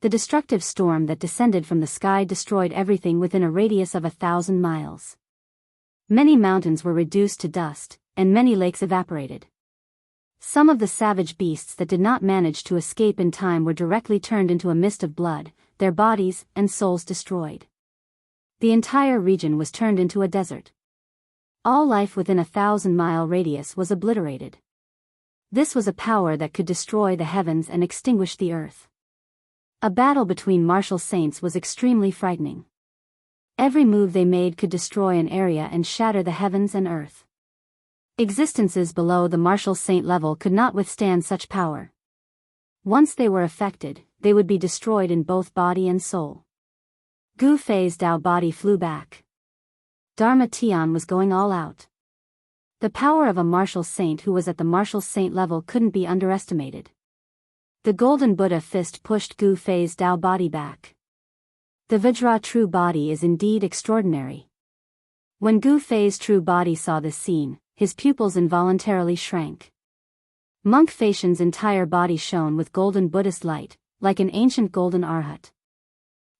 Speaker 1: The destructive storm that descended from the sky destroyed everything within a radius of 1,000 miles. Many mountains were reduced to dust, and many lakes evaporated. Some of the savage beasts that did not manage to escape in time were directly turned into a mist of blood, their bodies and souls destroyed. The entire region was turned into a desert. All life within a 1,000-mile radius was obliterated. This was a power that could destroy the heavens and extinguish the earth. A battle between martial saints was extremely frightening. Every move they made could destroy an area and shatter the heavens and earth. Existences below the martial saint level could not withstand such power. Once they were affected, they would be destroyed in both body and soul. Gu Fei's Tao body flew back. Dharma Tian was going all out. The power of a martial saint who was at the martial saint level couldn't be underestimated. The golden Buddha fist pushed Gu Fei's Tao body back. The Vajra true body is indeed extraordinary. When Gu Fei's true body saw this scene, his pupils involuntarily shrank. Monk Feishan's entire body shone with golden Buddhist light, like an ancient golden arhat.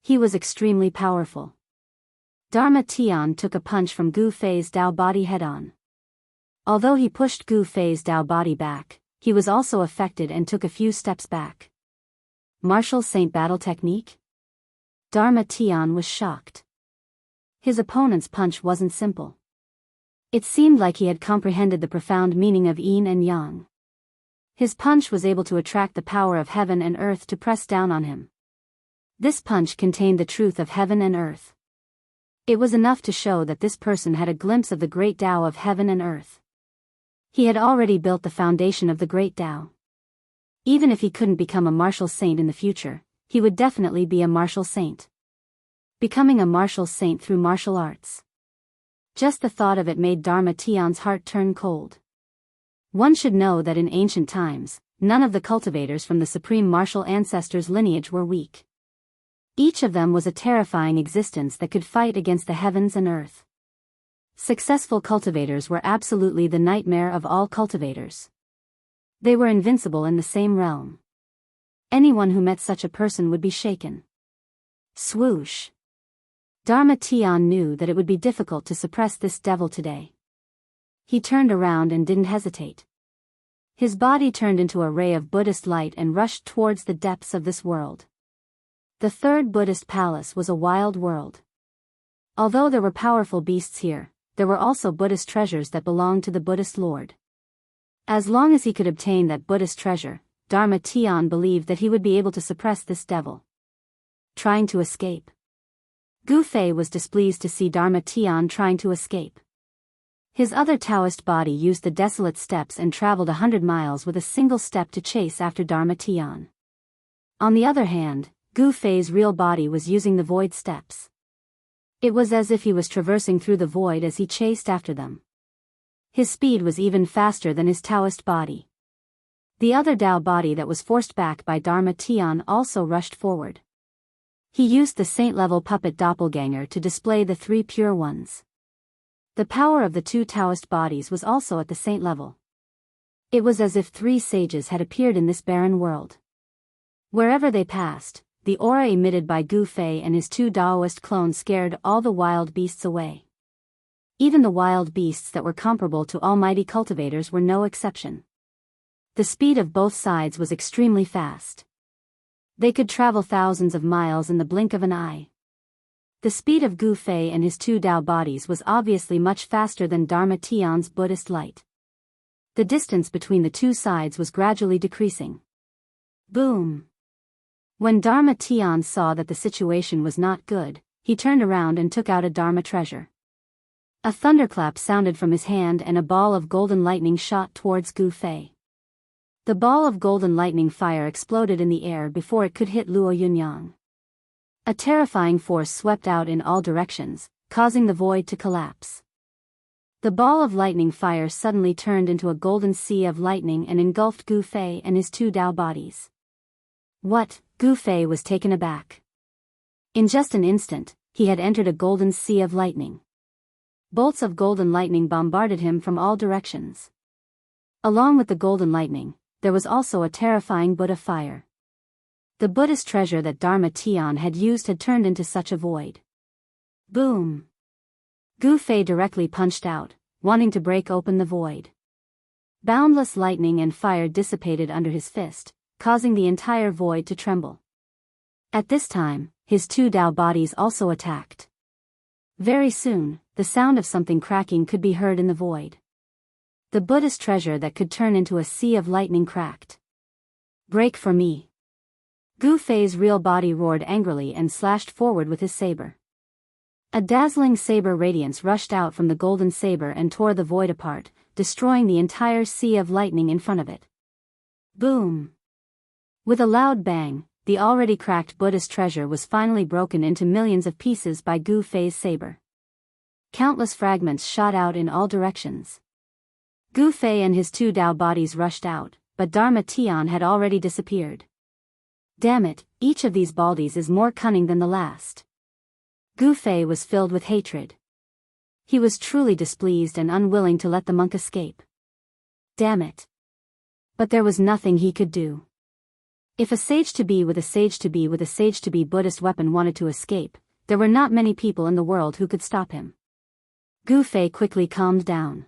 Speaker 1: He was extremely powerful. Dharma Tian took a punch from Gu Fei's Tao body head-on. Although he pushed Gu Fei's Tao body back, he was also affected and took a few steps back. Martial Saint battle technique? Dharma Tian was shocked. His opponent's punch wasn't simple. It seemed like he had comprehended the profound meaning of Yin and Yang. His punch was able to attract the power of heaven and earth to press down on him. This punch contained the truth of heaven and earth. It was enough to show that this person had a glimpse of the great Tao of heaven and earth. He had already built the foundation of the great Tao. Even if he couldn't become a martial saint in the future, he would definitely be a martial saint. Becoming a martial saint through martial arts. Just the thought of it made Dharma Tian's heart turn cold. One should know that in ancient times, none of the cultivators from the supreme martial ancestors' lineage were weak. Each of them was a terrifying existence that could fight against the heavens and earth. Successful cultivators were absolutely the nightmare of all cultivators. They were invincible in the same realm. Anyone who met such a person would be shaken. Swoosh! Dharma Tian knew that it would be difficult to suppress this devil today. He turned around and didn't hesitate. His body turned into a ray of Buddhist light and rushed towards the depths of this world. The third Buddhist palace was a wild world. Although there were powerful beasts here, there were also Buddhist treasures that belonged to the Buddhist Lord. As long as he could obtain that Buddhist treasure, Dharma Tian believed that he would be able to suppress this devil. Trying to escape. Gu Fei was displeased to see Dharma Tian trying to escape. His other Taoist body used the desolate steppes and traveled 100 miles with a single step to chase after Dharma Tian. On the other hand, Gu Fei's real body was using the void steppes. It was as if he was traversing through the void as he chased after them. His speed was even faster than his Taoist body. The other Tao body that was forced back by Dharma Tian also rushed forward. He used the saint-level puppet doppelganger to display the three pure ones. The power of the two Taoist bodies was also at the saint level. It was as if three sages had appeared in this barren world. Wherever they passed, the aura emitted by Gu Fei and his two Taoist clones scared all the wild beasts away. Even the wild beasts that were comparable to almighty cultivators were no exception. The speed of both sides was extremely fast. They could travel thousands of miles in the blink of an eye. The speed of Gu Fei and his two Tao bodies was obviously much faster than Dharma Tian's Buddhist light. The distance between the two sides was gradually decreasing. Boom! When Dharma Tian saw that the situation was not good, he turned around and took out a Dharma treasure. A thunderclap sounded from his hand and a ball of golden lightning shot towards Gu Fei. The ball of golden lightning fire exploded in the air before it could hit Luo Yunyang. A terrifying force swept out in all directions, causing the void to collapse. The ball of lightning fire suddenly turned into a golden sea of lightning and engulfed Gu Fei and his two Tao bodies. What? Gu Fei was taken aback. In just an instant, he had entered a golden sea of lightning. Bolts of golden lightning bombarded him from all directions. Along with the golden lightning, there was also a terrifying Buddha fire. The Buddhist treasure that Dharma Tian had used had turned into such a void. Boom! Gu Fei directly punched out, wanting to break open the void. Boundless lightning and fire dissipated under his fist, causing the entire void to tremble. At this time, his two Tao bodies also attacked. Very soon, the sound of something cracking could be heard in the void. The Buddhist treasure that could turn into a sea of lightning cracked. Break for me! Gu Fei's real body roared angrily and slashed forward with his saber. A dazzling saber radiance rushed out from the golden saber and tore the void apart, destroying the entire sea of lightning in front of it. Boom! With a loud bang, the already cracked Buddhist treasure was finally broken into millions of pieces by Gu Fei's saber. Countless fragments shot out in all directions. Gu Fei and his two Tao bodies rushed out, but Dharma Tian had already disappeared. Damn it, each of these baldies is more cunning than the last. Gu Fei was filled with hatred. He was truly displeased and unwilling to let the monk escape. Damn it. But there was nothing he could do. If a sage-to-be with a sage-to-be with a sage-to-be Buddhist weapon wanted to escape, there were not many people in the world who could stop him. Gu Fei quickly calmed down.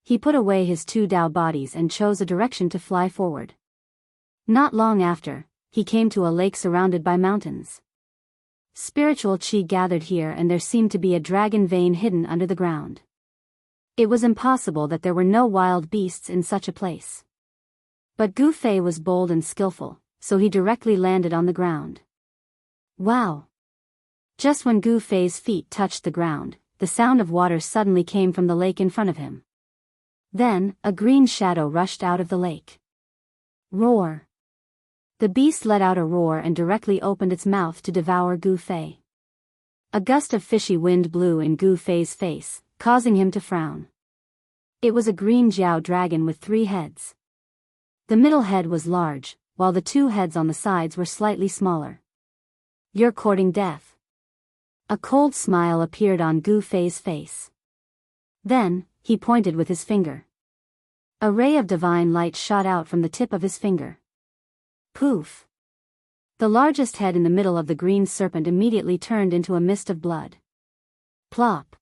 Speaker 1: He put away his two Tao bodies and chose a direction to fly forward. Not long after, he came to a lake surrounded by mountains. Spiritual qi gathered here and there seemed to be a dragon vein hidden under the ground. It was impossible that there were no wild beasts in such a place. But Gu Fei was bold and skillful, so he directly landed on the ground. Wow! Just when Gu Fei's feet touched the ground, the sound of water suddenly came from the lake in front of him. Then, a green shadow rushed out of the lake. Roar! The beast let out a roar and directly opened its mouth to devour Gu Fei. A gust of fishy wind blew in Gu Fei's face, causing him to frown. It was a green Jiao dragon with 3 heads. The middle head was large, while the 2 heads on the sides were slightly smaller. You're courting death. A cold smile appeared on Gu Fei's face. Then, he pointed with his finger. A ray of divine light shot out from the tip of his finger. Poof! The largest head in the middle of the green serpent immediately turned into a mist of blood. Plop!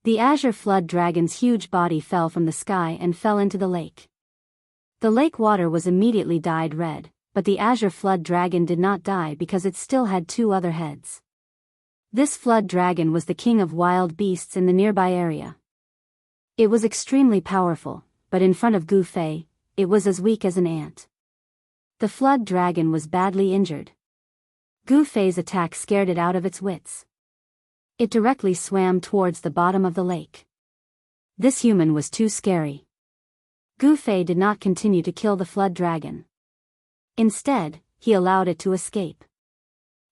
Speaker 1: The azure flood dragon's huge body fell from the sky and fell into the lake. The lake water was immediately dyed red, but the azure flood dragon did not die because it still had 2 other heads. This flood dragon was the king of wild beasts in the nearby area. It was extremely powerful, but in front of Gu Fei, it was as weak as an ant. The flood dragon was badly injured. Gu Fei's attack scared it out of its wits. It directly swam towards the bottom of the lake. This human was too scary. Gu Fei did not continue to kill the flood dragon. Instead, he allowed it to escape.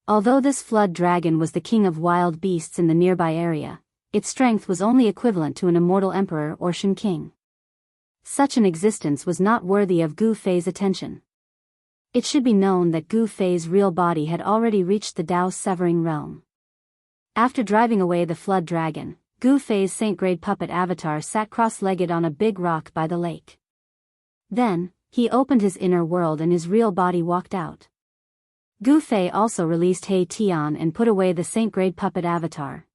Speaker 1: Although this flood dragon was the king of wild beasts in the nearby area, its strength was only equivalent to an immortal emperor or Shen king. Such an existence was not worthy of Gu Fei's attention. It should be known that Gu Fei's real body had already reached the Tao severing realm. After driving away the flood dragon, Gu Fei's saint-grade puppet avatar sat cross-legged on a big rock by the lake. Then, he opened his inner world and his real body walked out. Gu Fei also released He Tian and put away the saint-grade puppet avatar.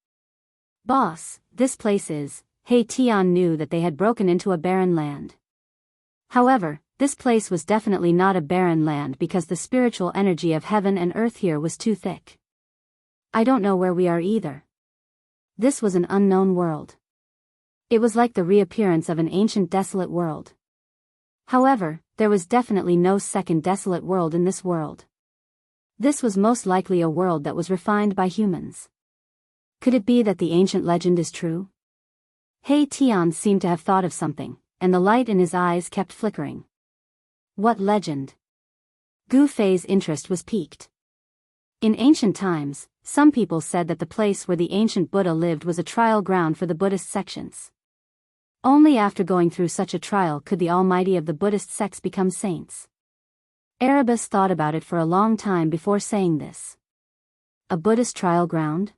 Speaker 1: Boss, this place is... He Tian knew that they had broken into a barren land. However, this place was definitely not a barren land because the spiritual energy of heaven and earth here was too thick. I don't know where we are either. This was an unknown world. It was like the reappearance of an ancient desolate world. However, there was definitely no second desolate world in this world. This was most likely a world that was refined by humans. Could it be that the ancient legend is true? He Tian seemed to have thought of something, and the light in his eyes kept flickering. What legend? Gu Fei's interest was piqued. In ancient times, some people said that the place where the ancient Buddha lived was a trial ground for the Buddhist sections. Only after going through such a trial could the almighty of the Buddhist sects become saints. Erebus thought about it for a long time before saying this. A Buddhist trial ground?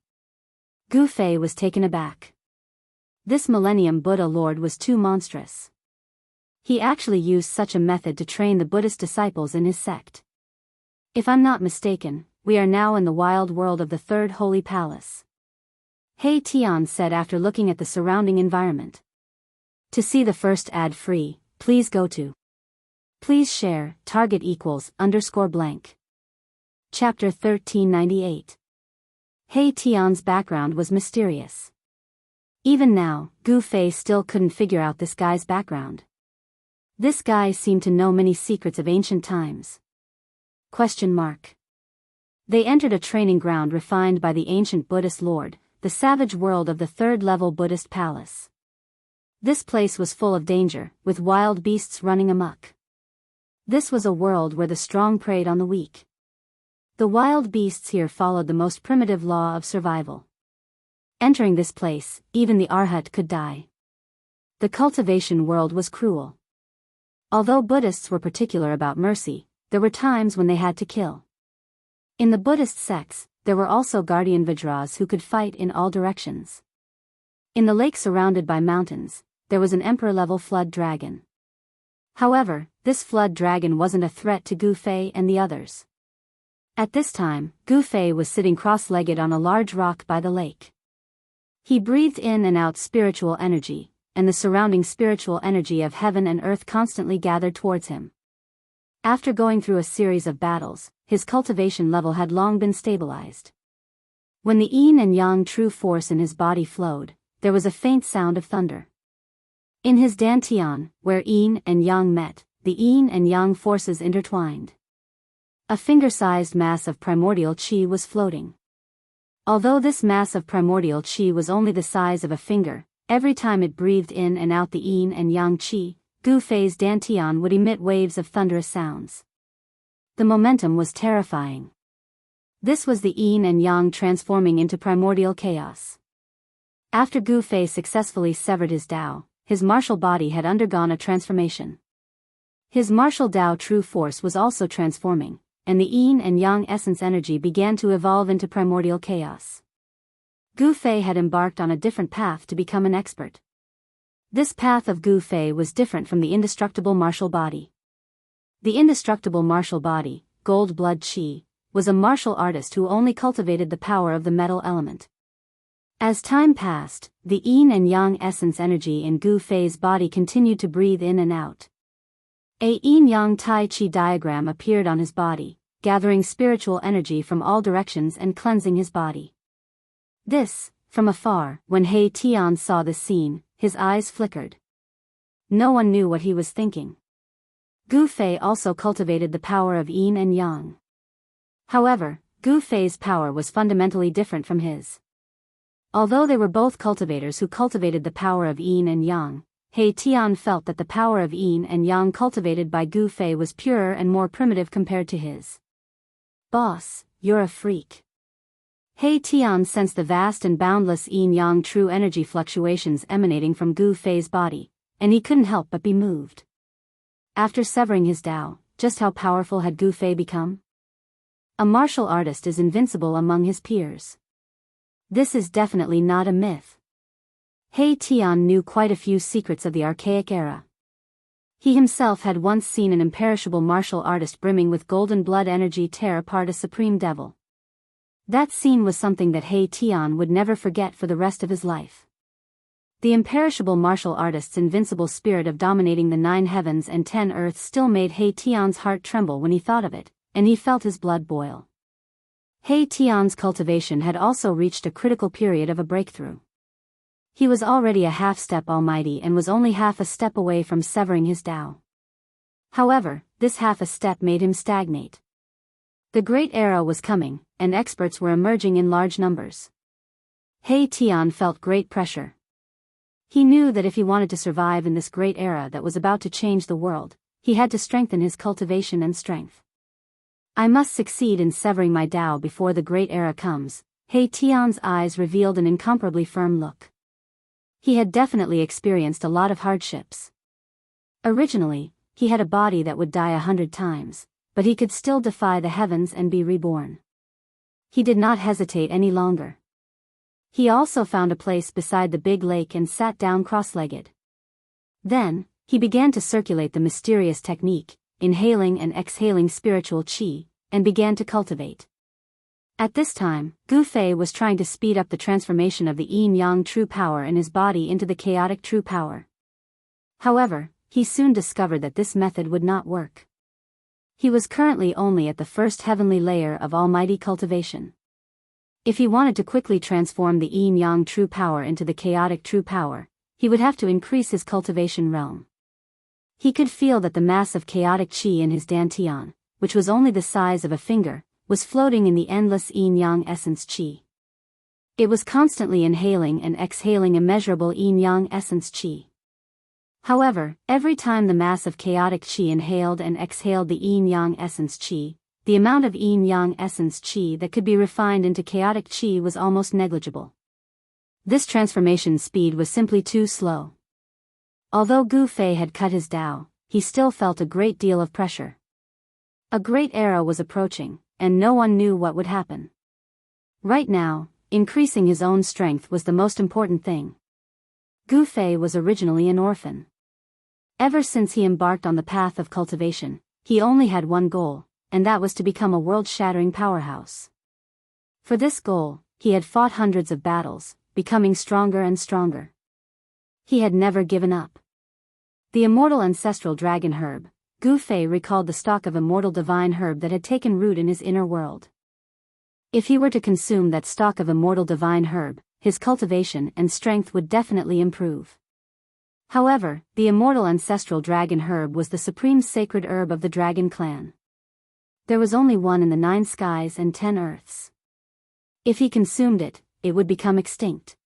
Speaker 1: Gu Fei was taken aback. This Millennium Buddha Lord was too monstrous. He actually used such a method to train the Buddhist disciples in his sect. If I'm not mistaken, we are now in the wild world of the Third Holy Palace. He Tian said after looking at the surrounding environment. To see the first ad free, please go to. Please share, target equals, _blank. Chapter 1398. He Tian's background was mysterious. Even now, Gu Fei still couldn't figure out this guy's background. This guy seemed to know many secrets of ancient times. They entered a training ground refined by the ancient Buddhist Lord, the savage world of the third-level Buddhist palace. This place was full of danger, with wild beasts running amok. This was a world where the strong preyed on the weak. The wild beasts here followed the most primitive law of survival. Entering this place, even the Arhat could die. The cultivation world was cruel. Although Buddhists were particular about mercy, there were times when they had to kill. In the Buddhist sects, there were also guardian Vajras who could fight in all directions. In the lake surrounded by mountains, there was an emperor-level flood dragon. However, this flood dragon wasn't a threat to Gu Fei and the others. At this time, Gu Fei was sitting cross-legged on a large rock by the lake. He breathed in and out spiritual energy, and the surrounding spiritual energy of heaven and earth constantly gathered towards him. After going through a series of battles, his cultivation level had long been stabilized. When the yin and yang true force in his body flowed, there was a faint sound of thunder. In his dantian, where yin and yang met, the yin and yang forces intertwined. A finger-sized mass of primordial qi was floating. Although this mass of primordial qi was only the size of a finger, every time it breathed in and out the yin and yang qi, Gu Fei's dantian would emit waves of thunderous sounds. The momentum was terrifying. This was the yin and yang transforming into primordial chaos. After Gu Fei successfully severed his Tao, his martial body had undergone a transformation. His martial Tao true force was also transforming, and the yin and yang essence energy began to evolve into primordial chaos. Gu Fei had embarked on a different path to become an expert. This path of Gu Fei was different from the indestructible martial body. The indestructible martial body, Gold Blood Qi, was a martial artist who only cultivated the power of the metal element. As time passed, the yin and yang essence energy in Gu Fei's body continued to breathe in and out. A yin-yang Tai Chi diagram appeared on his body, gathering spiritual energy from all directions and cleansing his body. This, from afar, when He Tian saw this scene, his eyes flickered. No one knew what he was thinking. Gu Fei also cultivated the power of yin and yang. However, Gu Fei's power was fundamentally different from his. Although they were both cultivators who cultivated the power of yin and yang, He Tian felt that the power of yin and yang cultivated by Gu Fei was purer and more primitive compared to his. Boss, you're a freak. He Tian sensed the vast and boundless yin-yang true energy fluctuations emanating from Gu Fei's body, and he couldn't help but be moved. After severing his Tao, just how powerful had Gu Fei become? A martial artist is invincible among his peers. This is definitely not a myth. He Tian knew quite a few secrets of the archaic era. He himself had once seen an imperishable martial artist brimming with golden blood energy tear apart a supreme devil. That scene was something that He Tian would never forget for the rest of his life. The imperishable martial artist's invincible spirit of dominating the 9 heavens and 10 earths still made He Tian's heart tremble when he thought of it, and he felt his blood boil. He Tian's cultivation had also reached a critical period of a breakthrough. He was already a half-step almighty and was only half a step away from severing his Tao. However, this half a step made him stagnate. The great era was coming, and experts were emerging in large numbers. He Tian felt great pressure. He knew that if he wanted to survive in this great era that was about to change the world, he had to strengthen his cultivation and strength. I must succeed in severing my Tao before the great era comes. He Tian's eyes revealed an incomparably firm look. He had definitely experienced a lot of hardships. Originally, he had a body that would die 100 times, but he could still defy the heavens and be reborn. He did not hesitate any longer. He also found a place beside the big lake and sat down cross-legged. Then, he began to circulate the mysterious technique, inhaling and exhaling spiritual qi, and began to cultivate. At this time, Gu Fei was trying to speed up the transformation of the yin-yang true power in his body into the chaotic true power. However, he soon discovered that this method would not work. He was currently only at the first heavenly layer of almighty cultivation. If he wanted to quickly transform the yin-yang true power into the chaotic true power, he would have to increase his cultivation realm. He could feel that the mass of chaotic qi in his dantian, which was only the size of a finger, was floating in the endless yin-yang essence qi. It was constantly inhaling and exhaling immeasurable yin-yang essence qi. However, every time the mass of chaotic qi inhaled and exhaled the yin-yang essence qi, the amount of yin-yang essence qi that could be refined into chaotic qi was almost negligible. This transformation speed was simply too slow. Although Gu Fei had cut his Tao, he still felt a great deal of pressure. A great era was approaching, and no one knew what would happen. Right now, increasing his own strength was the most important thing. Gu Fei was originally an orphan. Ever since he embarked on the path of cultivation, he only had one goal, and that was to become a world-shattering powerhouse. For this goal, he had fought hundreds of battles, becoming stronger and stronger. He had never given up. The immortal ancestral dragon herb, Gu Fei recalled the stalk of immortal divine herb that had taken root in his inner world. If he were to consume that stalk of immortal divine herb, his cultivation and strength would definitely improve. However, the immortal ancestral dragon herb was the supreme sacred herb of the dragon clan. There was only one in the 9 skies and 10 earths. If he consumed it, it would become extinct.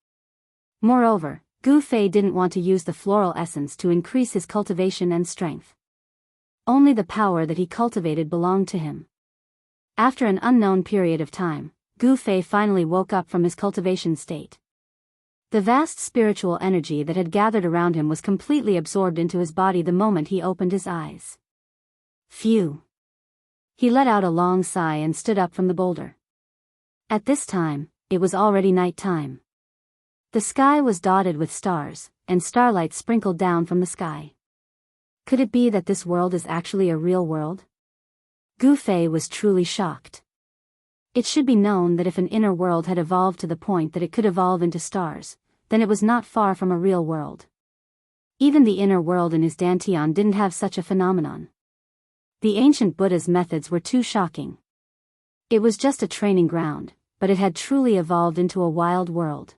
Speaker 1: Moreover, Gu Fei didn't want to use the floral essence to increase his cultivation and strength. Only the power that he cultivated belonged to him. After an unknown period of time, Gu Fei finally woke up from his cultivation state. The vast spiritual energy that had gathered around him was completely absorbed into his body the moment he opened his eyes. Phew! He let out a long sigh and stood up from the boulder. At this time, it was already night time. The sky was dotted with stars, and starlight sprinkled down from the sky. Could it be that this world is actually a real world? Gu Fei was truly shocked. It should be known that if an inner world had evolved to the point that it could evolve into stars, then it was not far from a real world. Even the inner world in his dantian didn't have such a phenomenon. The ancient Buddha's methods were too shocking. It was just a training ground, but it had truly evolved into a wild world.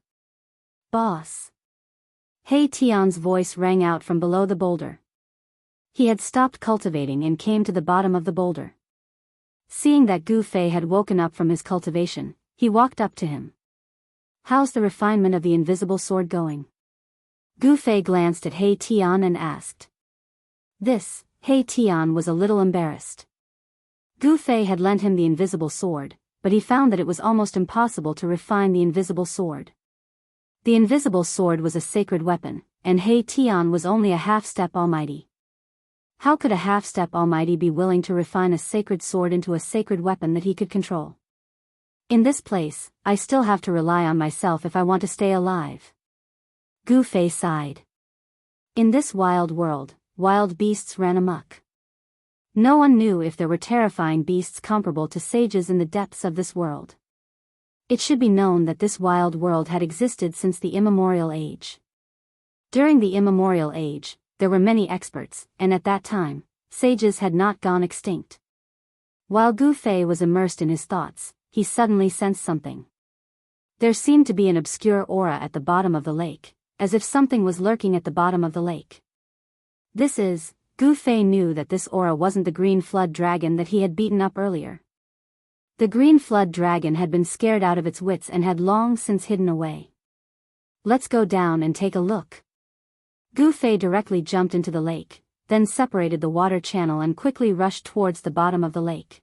Speaker 1: Boss! He Tian's voice rang out from below the boulder. He had stopped cultivating and came to the bottom of the boulder. Seeing that Gu Fei had woken up from his cultivation, he walked up to him. How's the refinement of the invisible sword going? Gu Fei glanced at He Tian and asked. He Tian was a little embarrassed. Gu Fei had lent him the invisible sword, but he found that it was almost impossible to refine the invisible sword. The invisible sword was a sacred weapon, and He Tian was only a half-step almighty. How could a half-step almighty be willing to refine a sacred sword into a sacred weapon that he could control? In this place, I still have to rely on myself if I want to stay alive. Gu Fei sighed. In this wild world, wild beasts ran amok. No one knew if there were terrifying beasts comparable to sages in the depths of this world. It should be known that this wild world had existed since the immemorial age. During the immemorial age, there were many experts, and at that time, sages had not gone extinct. While Gu Fei was immersed in his thoughts, he suddenly sensed something. There seemed to be an obscure aura at the bottom of the lake, as if something was lurking at the bottom of the lake. Gu Fei knew that this aura wasn't the green flood dragon that he had beaten up earlier. The green flood dragon had been scared out of its wits and had long since hidden away. Let's go down and take a look. Gu Fei directly jumped into the lake, then separated the water channel and quickly rushed towards the bottom of the lake.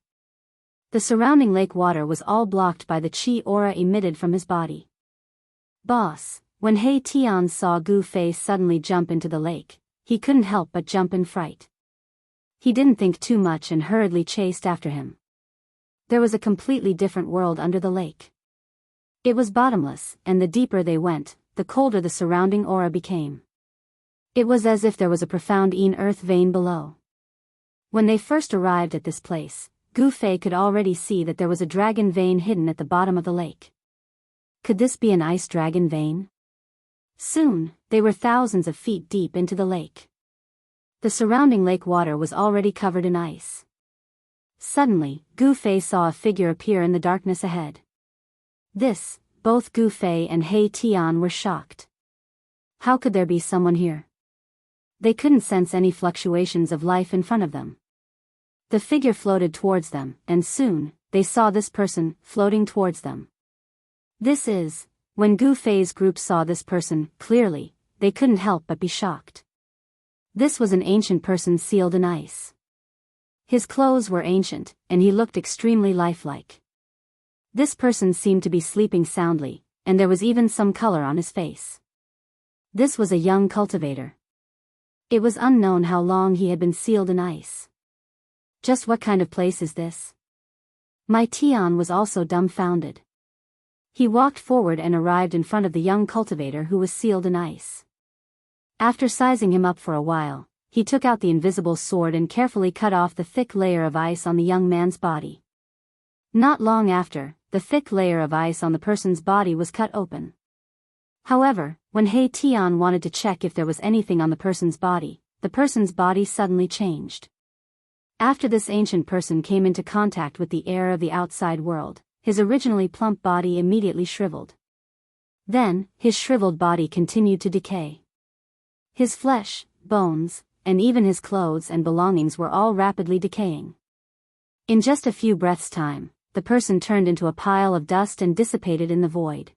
Speaker 1: The surrounding lake water was all blocked by the chi aura emitted from his body. Boss, when He Tian saw Gu Fei suddenly jump into the lake, he couldn't help but jump in fright. He didn't think too much and hurriedly chased after him. There was a completely different world under the lake. It was bottomless, and the deeper they went, the colder the surrounding aura became. It was as if there was a profound earth vein below. When they first arrived at this place, Gu Fei could already see that there was a dragon vein hidden at the bottom of the lake. Could this be an ice dragon vein? Soon, they were thousands of feet deep into the lake. The surrounding lake water was already covered in ice. Suddenly, Gu Fei saw a figure appear in the darkness ahead. Both Gu Fei and He Tian were shocked. How could there be someone here? They couldn't sense any fluctuations of life in front of them. The figure floated towards them, and soon, they saw this person, floating towards them. When Gu Fei's group saw this person, clearly, they couldn't help but be shocked. This was an ancient person sealed in ice. His clothes were ancient, and he looked extremely lifelike. This person seemed to be sleeping soundly, and there was even some color on his face. This was a young cultivator. It was unknown how long he had been sealed in ice. Just what kind of place is this? My Tian was also dumbfounded. He walked forward and arrived in front of the young cultivator who was sealed in ice. After sizing him up for a while, he took out the invisible sword and carefully cut off the thick layer of ice on the young man's body. Not long after, the thick layer of ice on the person's body was cut open. However, when He Tian wanted to check if there was anything on the person's body suddenly changed. After this ancient person came into contact with the air of the outside world, his originally plump body immediately shriveled. Then, his shriveled body continued to decay. His flesh, bones, and even his clothes and belongings were all rapidly decaying. In just a few breaths' time, the person turned into a pile of dust and dissipated in the void.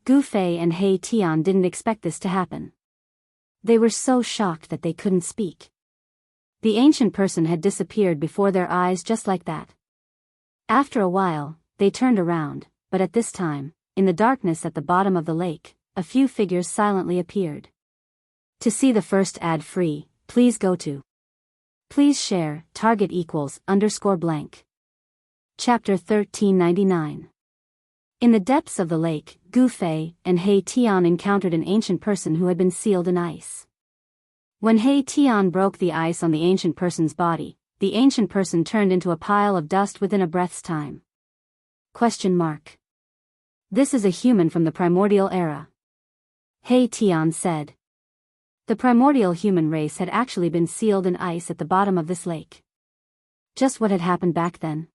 Speaker 1: Gu Fei and He Tian didn't expect this to happen. They were so shocked that they couldn't speak. The ancient person had disappeared before their eyes just like that. After a while, they turned around, but at this time, in the darkness at the bottom of the lake, a few figures silently appeared. To see the first ad free, please go to Please share, target =_blank. Chapter 1399. In the depths of the lake, Gu Fei and He Tian encountered an ancient person who had been sealed in ice. When He Tian broke the ice on the ancient person's body, the ancient person turned into a pile of dust within a breath's time. This is a human from the primordial era. He Tian said. The primordial human race had actually been sealed in ice at the bottom of this lake. Just what had happened back then?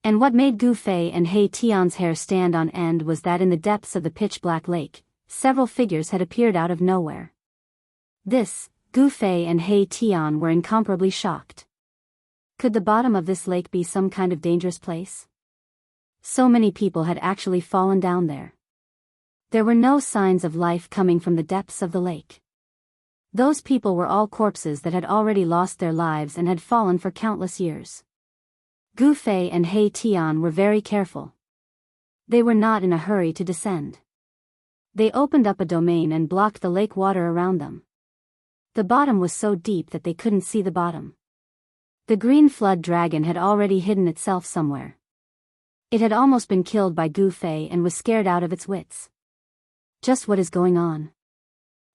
Speaker 1: And what made Gu Fei and He Tian's hair stand on end was that in the depths of the pitch-black lake, several figures had appeared out of nowhere. Gu Fei and He Tian were incomparably shocked. Could the bottom of this lake be some kind of dangerous place? So many people had actually fallen down there. There were no signs of life coming from the depths of the lake. Those people were all corpses that had already lost their lives and had fallen for countless years. Gu Fei and He Tian were very careful. They were not in a hurry to descend. They opened up a domain and blocked the lake water around them. The bottom was so deep that they couldn't see the bottom. The green flood dragon had already hidden itself somewhere. It had almost been killed by Gu Fei and was scared out of its wits. Just what is going on?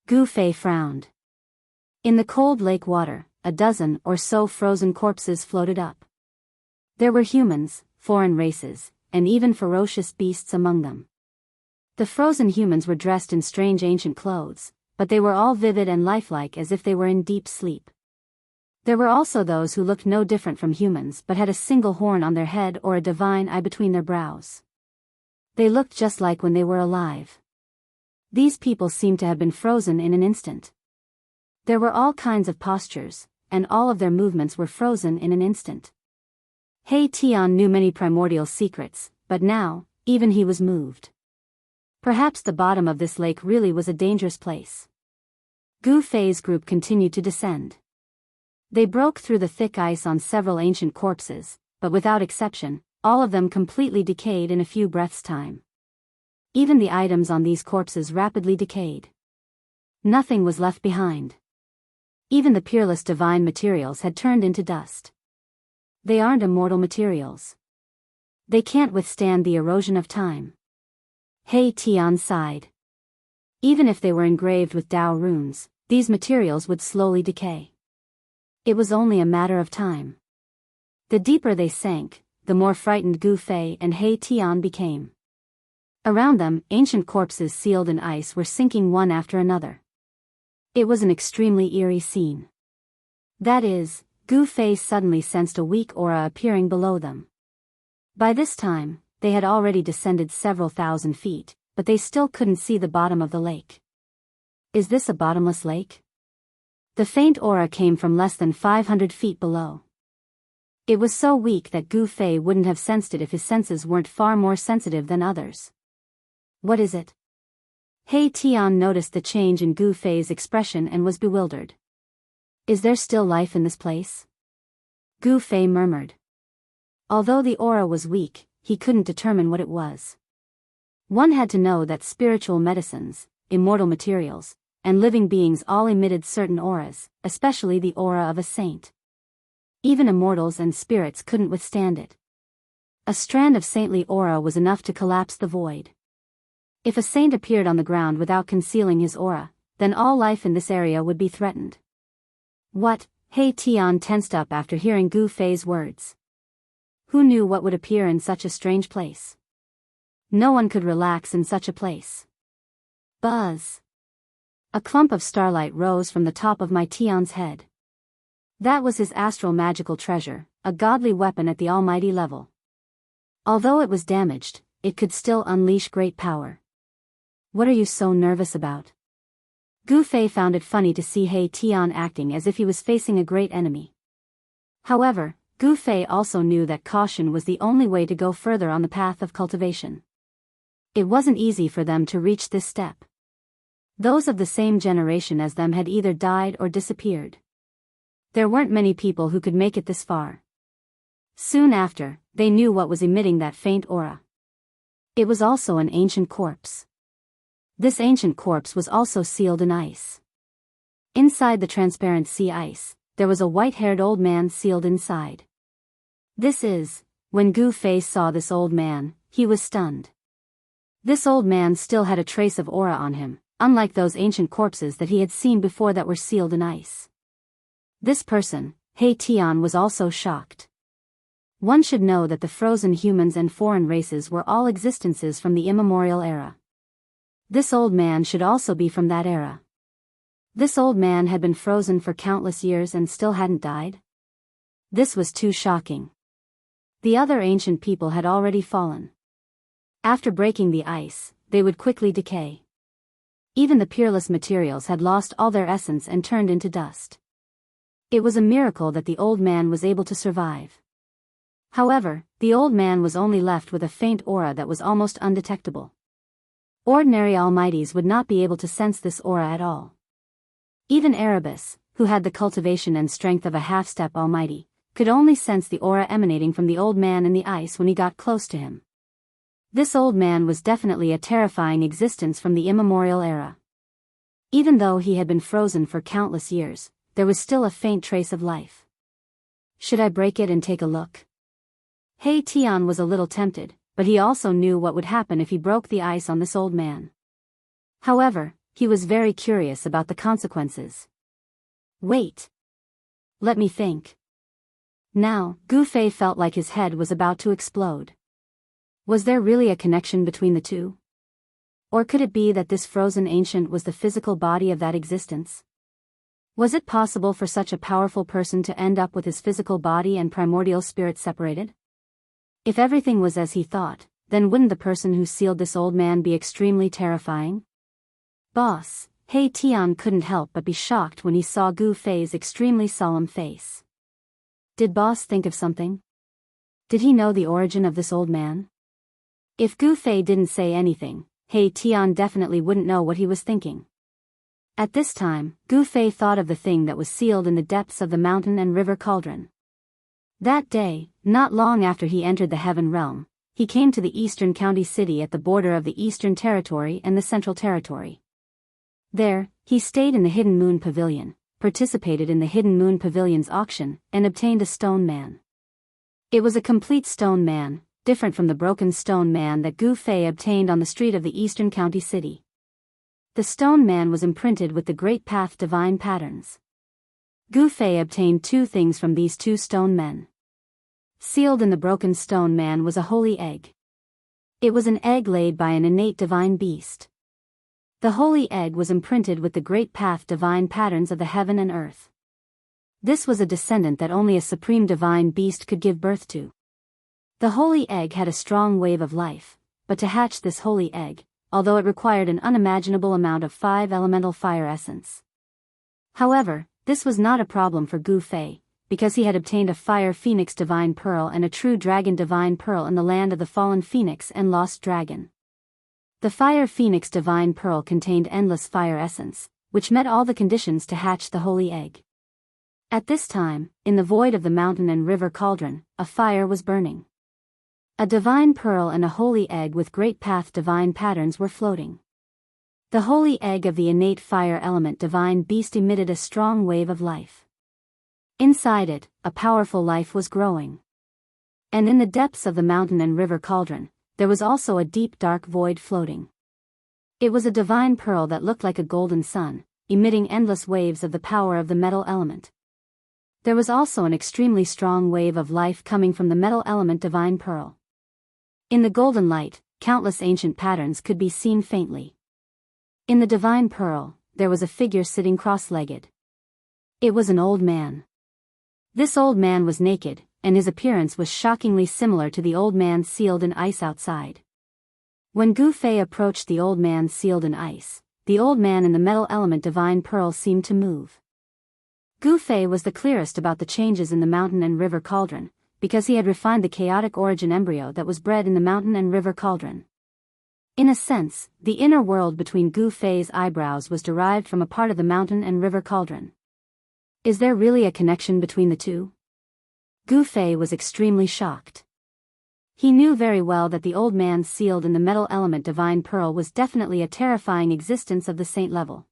Speaker 1: Gu Fei frowned. In the cold lake water, a dozen or so frozen corpses floated up. There were humans, foreign races, and even ferocious beasts among them. The frozen humans were dressed in strange ancient clothes, but they were all vivid and lifelike as if they were in deep sleep. There were also those who looked no different from humans but had a single horn on their head or a divine eye between their brows. They looked just like when they were alive. These people seemed to have been frozen in an instant. There were all kinds of postures, and all of their movements were frozen in an instant. He Tian knew many primordial secrets, but now, even he was moved. Perhaps the bottom of this lake really was a dangerous place. Gu Fei's group continued to descend. They broke through the thick ice on several ancient corpses, but without exception, all of them completely decayed in a few breaths' time. Even the items on these corpses rapidly decayed. Nothing was left behind. Even the peerless divine materials had turned into dust. They aren't immortal materials. They can't withstand the erosion of time. He Tian sighed. Even if they were engraved with Tao runes, these materials would slowly decay. It was only a matter of time. The deeper they sank, the more frightened Gu Fei and He Tian became. Around them, ancient corpses sealed in ice were sinking one after another. It was an extremely eerie scene. That is, Gu Fei suddenly sensed a weak aura appearing below them. By this time, they had already descended several thousand feet, but they still couldn't see the bottom of the lake. Is this a bottomless lake? The faint aura came from less than 500 feet below. It was so weak that Gu Fei wouldn't have sensed it if his senses weren't far more sensitive than others. What is it? He Tian noticed the change in Gu Fei's expression and was bewildered. Is there still life in this place? Gu Fei murmured. Although the aura was weak, he couldn't determine what it was. One had to know that spiritual medicines, immortal materials, and living beings all emitted certain auras, especially the aura of a saint. Even immortals and spirits couldn't withstand it. A strand of saintly aura was enough to collapse the void. If a saint appeared on the ground without concealing his aura, then all life in this area would be threatened. What? He Tian tensed up after hearing Gu Fei's words. Who knew what would appear in such a strange place? No one could relax in such a place. Buzz! A clump of starlight rose from the top of my Tian's head. That was his astral magical treasure, a godly weapon at the almighty level. Although it was damaged, it could still unleash great power. What are you so nervous about? Gu Fei found it funny to see He Tian acting as if he was facing a great enemy. However, Gu Fei also knew that caution was the only way to go further on the path of cultivation. It wasn't easy for them to reach this step. Those of the same generation as them had either died or disappeared. There weren't many people who could make it this far. Soon after, they knew what was emitting that faint aura. It was also an ancient corpse. This ancient corpse was also sealed in ice. Inside the transparent sea ice, there was a white-haired old man sealed inside. When Gu Fei saw this old man, he was stunned. This old man still had a trace of aura on him, unlike those ancient corpses that he had seen before that were sealed in ice. This person, He Tian, was also shocked. One should know that the frozen humans and foreign races were all existences from the immemorial era. This old man should also be from that era. This old man had been frozen for countless years and still hadn't died? This was too shocking. The other ancient people had already fallen. After breaking the ice, they would quickly decay. Even the peerless materials had lost all their essence and turned into dust. It was a miracle that the old man was able to survive. However, the old man was only left with a faint aura that was almost undetectable. Ordinary almighties would not be able to sense this aura at all. Even Erebus, who had the cultivation and strength of a half-step almighty, could only sense the aura emanating from the old man in the ice when he got close to him. This old man was definitely a terrifying existence from the immemorial era. Even though he had been frozen for countless years, there was still a faint trace of life. Should I break it and take a look? He Tian was a little tempted, but he also knew what would happen if he broke the ice on this old man. However, he was very curious about the consequences. Wait. Let me think. Now, Gu Fei felt like his head was about to explode. Was there really a connection between the two? Or could it be that this frozen ancient was the physical body of that existence? Was it possible for such a powerful person to end up with his physical body and primordial spirit separated? If everything was as he thought, then wouldn't the person who sealed this old man be extremely terrifying? Boss, He Tian couldn't help but be shocked when he saw Gu Fei's extremely solemn face. Did Boss think of something? Did he know the origin of this old man? If Gu Fei didn't say anything, He Tian definitely wouldn't know what he was thinking. At this time, Gu Fei thought of the thing that was sealed in the depths of the mountain and river cauldron. That day, not long after he entered the Heaven Realm, he came to the Eastern County City at the border of the Eastern Territory and the Central Territory. There, he stayed in the Hidden Moon Pavilion, participated in the Hidden Moon Pavilion's auction, and obtained a stone man. It was a complete stone man, different from the broken stone man that Gu Fei obtained on the street of the Eastern County City. The stone man was imprinted with the Great Path divine patterns. Gu Fei obtained two things from these two stone men. Sealed in the broken stone man was a holy egg. It was an egg laid by an innate divine beast. The holy egg was imprinted with the Great Path divine patterns of the heaven and earth. This was a descendant that only a supreme divine beast could give birth to. The holy egg had a strong wave of life, but to hatch this holy egg, although it required an unimaginable amount of 5 elemental fire essence. However, this was not a problem for Gu Fei, because he had obtained a fire phoenix divine pearl and a true dragon divine pearl in the land of the fallen phoenix and lost dragon. The fire phoenix divine pearl contained endless fire essence, which met all the conditions to hatch the holy egg. At this time, in the void of the mountain and river cauldron, a fire was burning. A divine pearl and a holy egg with Great Path divine patterns were floating. The holy egg of the innate fire element divine beast emitted a strong wave of life. Inside it, a powerful life was growing. And in the depths of the mountain and river cauldron, there was also a deep dark void floating. It was a divine pearl that looked like a golden sun, emitting endless waves of the power of the metal element. There was also an extremely strong wave of life coming from the metal element divine pearl. In the golden light, countless ancient patterns could be seen faintly. In the divine pearl, there was a figure sitting cross-legged. It was an old man. This old man was naked, and his appearance was shockingly similar to the old man sealed in ice outside. When Gu Fei approached the old man sealed in ice, the old man in the metal element divine pearl seemed to move. Gu Fei was the clearest about the changes in the mountain and river cauldron, because he had refined the chaotic origin embryo that was bred in the mountain and river cauldron. In a sense, the inner world between Gu Fei's eyebrows was derived from a part of the mountain and river cauldron. Is there really a connection between the two? Gu Fei was extremely shocked. He knew very well that the old man sealed in the metal element divine pearl was definitely a terrifying existence of the saint level.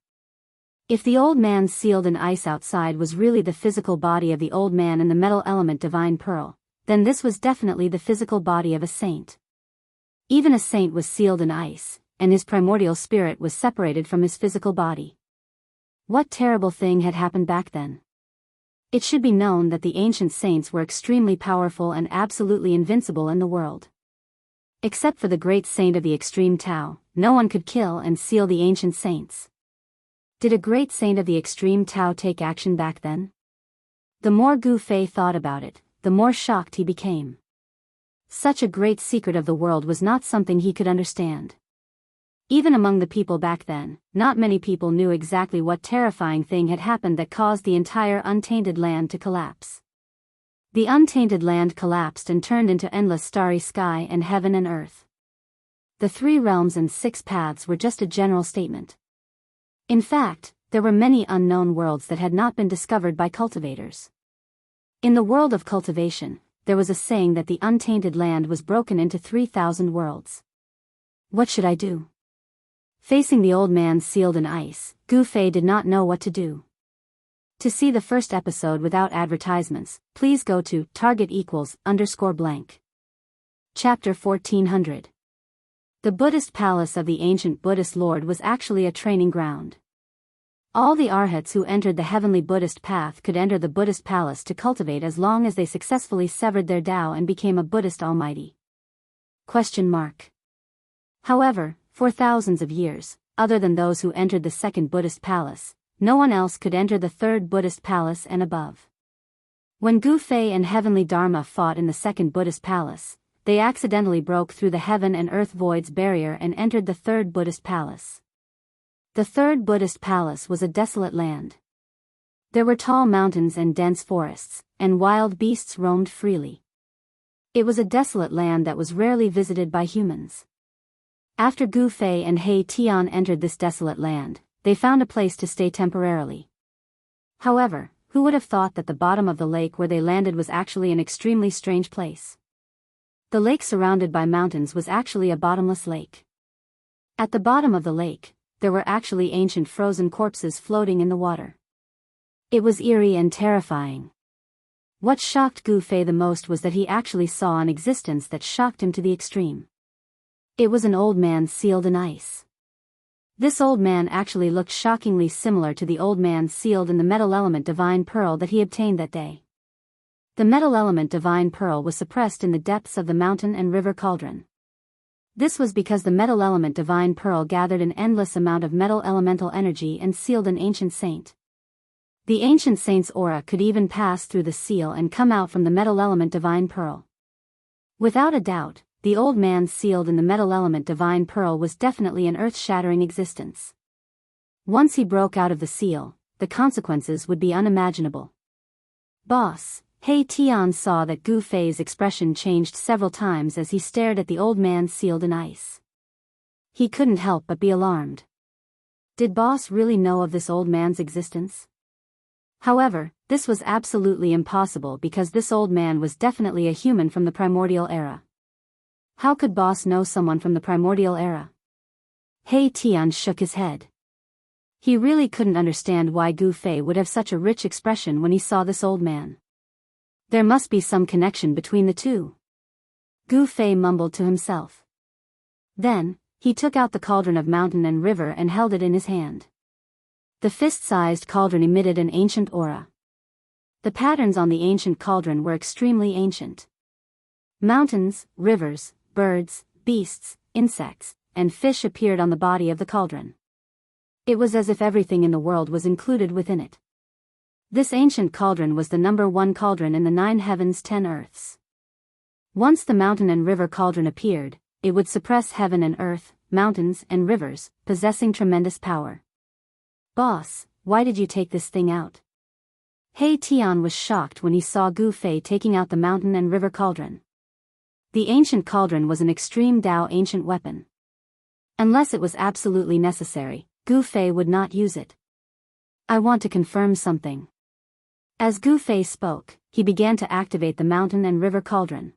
Speaker 1: If the old man sealed in ice outside was really the physical body of the old man in the metal element divine pearl, then this was definitely the physical body of a saint. Even a saint was sealed in ice, and his primordial spirit was separated from his physical body. What terrible thing had happened back then? It should be known that the ancient saints were extremely powerful and absolutely invincible in the world. Except for the great saint of the extreme Tao, no one could kill and seal the ancient saints. Did a great saint of the extreme Tao take action back then? The more Gu Fei thought about it, the more shocked he became. Such a great secret of the world was not something he could understand. Even among the people back then, not many people knew exactly what terrifying thing had happened that caused the entire untainted land to collapse. The untainted land collapsed and turned into endless starry sky and heaven and earth. The 3 realms and 6 paths were just a general statement. In fact, there were many unknown worlds that had not been discovered by cultivators. In the world of cultivation, there was a saying that the untainted land was broken into 3,000 worlds. What should I do? Facing the old man sealed in ice, Gu Fei did not know what to do. To see the first episode without advertisements, please go to _blank. Chapter 1400. The Buddhist palace of the ancient Buddhist lord was actually a training ground. All the arhats who entered the heavenly Buddhist path could enter the Buddhist palace to cultivate as long as they successfully severed their Tao and became a Buddhist almighty. However, for thousands of years, other than those who entered the second Buddhist palace, no one else could enter the third Buddhist palace and above. When Gu Fei and heavenly Dharma fought in the second Buddhist palace, they accidentally broke through the heaven and earth void's barrier and entered the third Buddhist palace. The third Buddhist palace was a desolate land. There were tall mountains and dense forests, and wild beasts roamed freely. It was a desolate land that was rarely visited by humans. After Gu Fei and He Tian entered this desolate land, they found a place to stay temporarily. However, who would have thought that the bottom of the lake where they landed was actually an extremely strange place? The lake surrounded by mountains was actually a bottomless lake. At the bottom of the lake, there were actually ancient frozen corpses floating in the water. It was eerie and terrifying. What shocked Gu Fei the most was that he actually saw an existence that shocked him to the extreme. It was an old man sealed in ice. This old man actually looked shockingly similar to the old man sealed in the metal element divine pearl that he obtained that day. The metal element divine pearl was suppressed in the depths of the mountain and river cauldron. This was because the metal element divine pearl gathered an endless amount of metal elemental energy and sealed an ancient saint. The ancient saint's aura could even pass through the seal and come out from the metal element divine pearl. Without a doubt, the old man sealed in the metal element divine pearl was definitely an earth-shattering existence. Once he broke out of the seal, the consequences would be unimaginable. Boss, He Tian saw that Gu Fei's expression changed several times as he stared at the old man sealed in ice. He couldn't help but be alarmed. Did Boss really know of this old man's existence? However, this was absolutely impossible because this old man was definitely a human from the primordial era. How could Boss know someone from the primordial era? He Tian shook his head. He really couldn't understand why Gu Fei would have such a rich expression when he saw this old man. There must be some connection between the two. Gu Fei mumbled to himself. Then, he took out the cauldron of mountain and river and held it in his hand. The fist-sized cauldron emitted an ancient aura. The patterns on the ancient cauldron were extremely ancient. Mountains, rivers, birds, beasts, insects, and fish appeared on the body of the cauldron. It was as if everything in the world was included within it. This ancient cauldron was the number 1 cauldron in the 9 heavens 10 earths. Once the mountain and river cauldron appeared, it would suppress heaven and earth, mountains and rivers, possessing tremendous power. Boss, why did you take this thing out? He Tian was shocked when he saw Gu Fei taking out the mountain and river cauldron. The ancient cauldron was an extreme Tao ancient weapon. Unless it was absolutely necessary, Gu Fei would not use it. I want to confirm something. As Gu Fei spoke, he began to activate the mountain and river cauldron.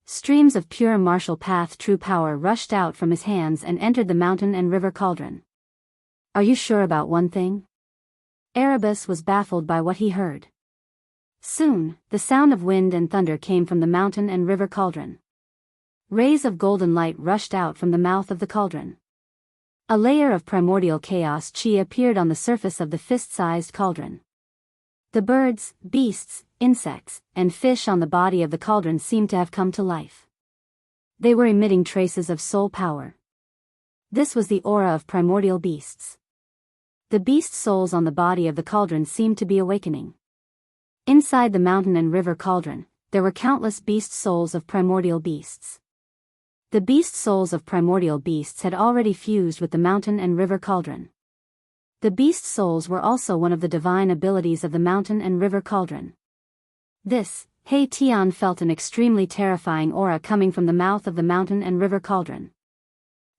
Speaker 1: Streams of pure martial path true power rushed out from his hands and entered the mountain and river cauldron. Are you sure about one thing? Erebus was baffled by what he heard. Soon, the sound of wind and thunder came from the mountain and river cauldron. Rays of golden light rushed out from the mouth of the cauldron. A layer of primordial chaos chi appeared on the surface of the fist-sized cauldron. The birds, beasts, insects, and fish on the body of the cauldron seemed to have come to life. They were emitting traces of soul power. This was the aura of primordial beasts. The beast souls on the body of the cauldron seemed to be awakening. Inside the mountain and river cauldron, there were countless beast souls of primordial beasts. The beast souls of primordial beasts had already fused with the mountain and river cauldron. The beast souls were also one of the divine abilities of the mountain and river cauldron. He Tian felt an extremely terrifying aura coming from the mouth of the mountain and river cauldron.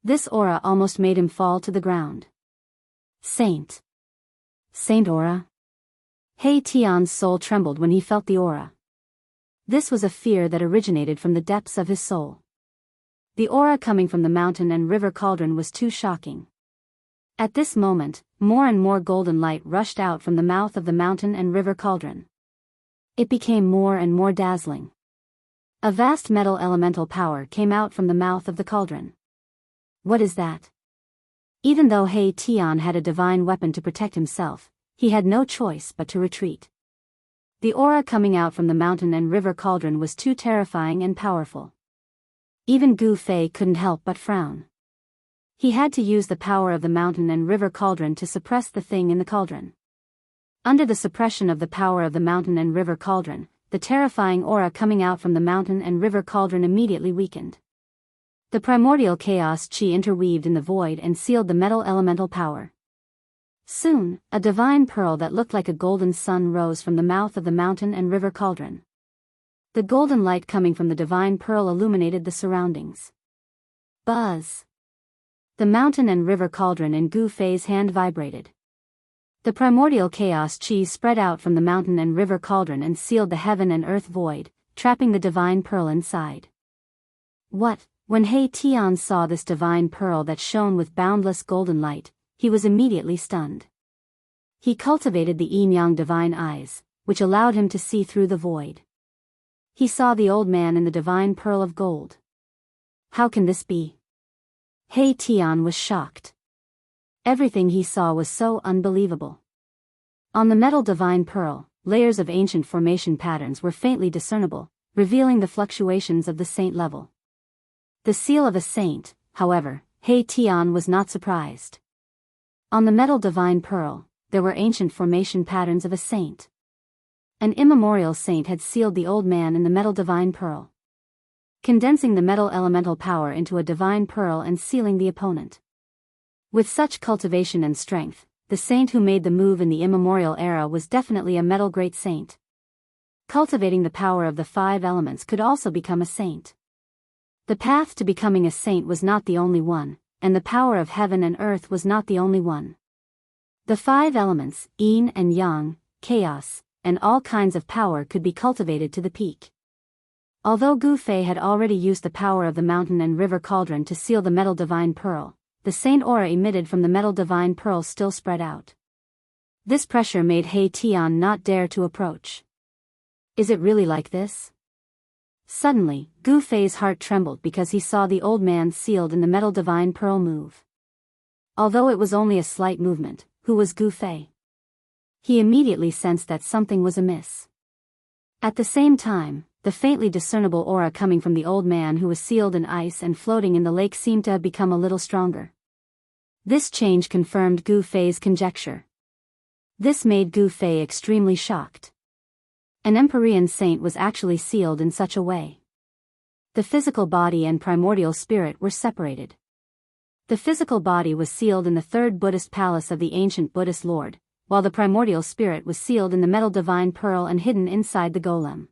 Speaker 1: This aura almost made him fall to the ground. Saint aura? He Tian's soul trembled when he felt the aura. This was a fear that originated from the depths of his soul. The aura coming from the mountain and river cauldron was too shocking. At this moment, more and more golden light rushed out from the mouth of the mountain and river cauldron. It became more and more dazzling. A vast metal elemental power came out from the mouth of the cauldron. What is that? Even though He Tian had a divine weapon to protect himself, he had no choice but to retreat. The aura coming out from the mountain and river cauldron was too terrifying and powerful. Even Gu Fei couldn't help but frown. He had to use the power of the mountain and river cauldron to suppress the thing in the cauldron. Under the suppression of the power of the mountain and river cauldron, the terrifying aura coming out from the mountain and river cauldron immediately weakened. The primordial chaos chi interweaved in the void and sealed the metal elemental power. Soon, a divine pearl that looked like a golden sun rose from the mouth of the mountain and river cauldron. The golden light coming from the divine pearl illuminated the surroundings. Buzz! The mountain and river cauldron in Gu Fei's hand vibrated. The primordial chaos chi spread out from the mountain and river cauldron and sealed the heaven and earth void, trapping the divine pearl inside. What? When He Tian saw this divine pearl that shone with boundless golden light, he was immediately stunned. He cultivated the yin-yang divine eyes, which allowed him to see through the void. He saw the old man in the divine pearl of gold. How can this be? He Tian was shocked. Everything he saw was so unbelievable. On the metal divine pearl, layers of ancient formation patterns were faintly discernible, revealing the fluctuations of the saint level. The seal of a saint, however, He Tian was not surprised. On the metal divine pearl, there were ancient formation patterns of a saint. An immemorial saint had sealed the old man in the metal divine pearl, condensing the metal elemental power into a divine pearl and sealing the opponent. With such cultivation and strength, the saint who made the move in the immemorial era was definitely a metal great saint. Cultivating the power of the 5 elements could also become a saint. The path to becoming a saint was not the only one, and the power of heaven and earth was not the only one. The 5 elements, yin and yang, chaos, and all kinds of power could be cultivated to the peak. Although Gu Fei had already used the power of the mountain and river cauldron to seal the metal divine pearl, the saint aura emitted from the metal divine pearl still spread out. This pressure made He Tian not dare to approach. Is it really like this? Suddenly, Gu Fei's heart trembled because he saw the old man sealed in the metal divine pearl move. Although it was only a slight movement, who was Gu Fei? He immediately sensed that something was amiss. At the same time, the faintly discernible aura coming from the old man who was sealed in ice and floating in the lake seemed to have become a little stronger. This change confirmed Gu Fei's conjecture. This made Gu Fei extremely shocked. An Empyrean saint was actually sealed in such a way. The physical body and primordial spirit were separated. The physical body was sealed in the 3rd Buddhist palace of the ancient Buddhist Lord, while the primordial spirit was sealed in the metal divine pearl and hidden inside the golem.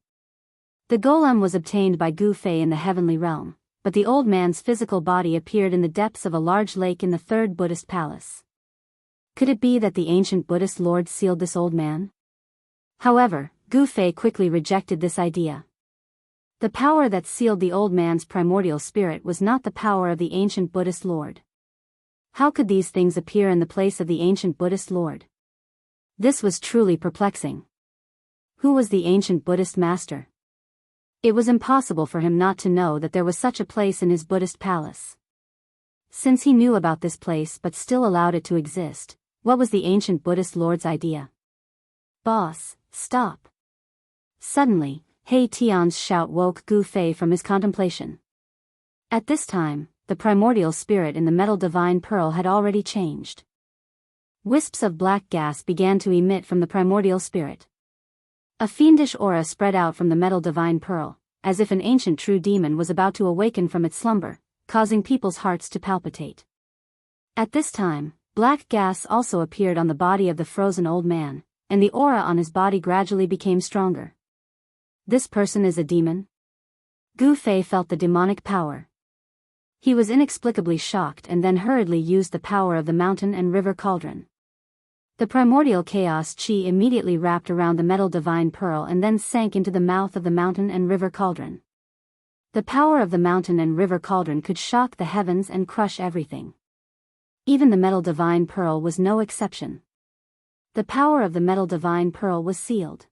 Speaker 1: The golem was obtained by Gu Fei in the heavenly realm, but the old man's physical body appeared in the depths of a large lake in the 3rd Buddhist palace. Could it be that the ancient Buddhist Lord sealed this old man? However, Gu Fei quickly rejected this idea. The power that sealed the old man's primordial spirit was not the power of the ancient Buddhist Lord. How could these things appear in the place of the ancient Buddhist Lord? This was truly perplexing. Who was the ancient Buddhist master? It was impossible for him not to know that there was such a place in his Buddhist palace. Since he knew about this place but still allowed it to exist, what was the ancient Buddhist Lord's idea? Boss, stop! Suddenly, He Tian's shout woke Gu Fei from his contemplation. At this time, the primordial spirit in the metal divine pearl had already changed. Wisps of black gas began to emit from the primordial spirit. A fiendish aura spread out from the metal divine pearl, as if an ancient true demon was about to awaken from its slumber, causing people's hearts to palpitate. At this time, black gas also appeared on the body of the frozen old man, and the aura on his body gradually became stronger. This person is a demon? Gu Fei felt the demonic power. He was inexplicably shocked and then hurriedly used the power of the mountain and river cauldron. The primordial chaos chi immediately wrapped around the metal divine pearl and then sank into the mouth of the mountain and river cauldron. The power of the mountain and river cauldron could shock the heavens and crush everything. Even the metal divine pearl was no exception. The power of the metal divine pearl was sealed.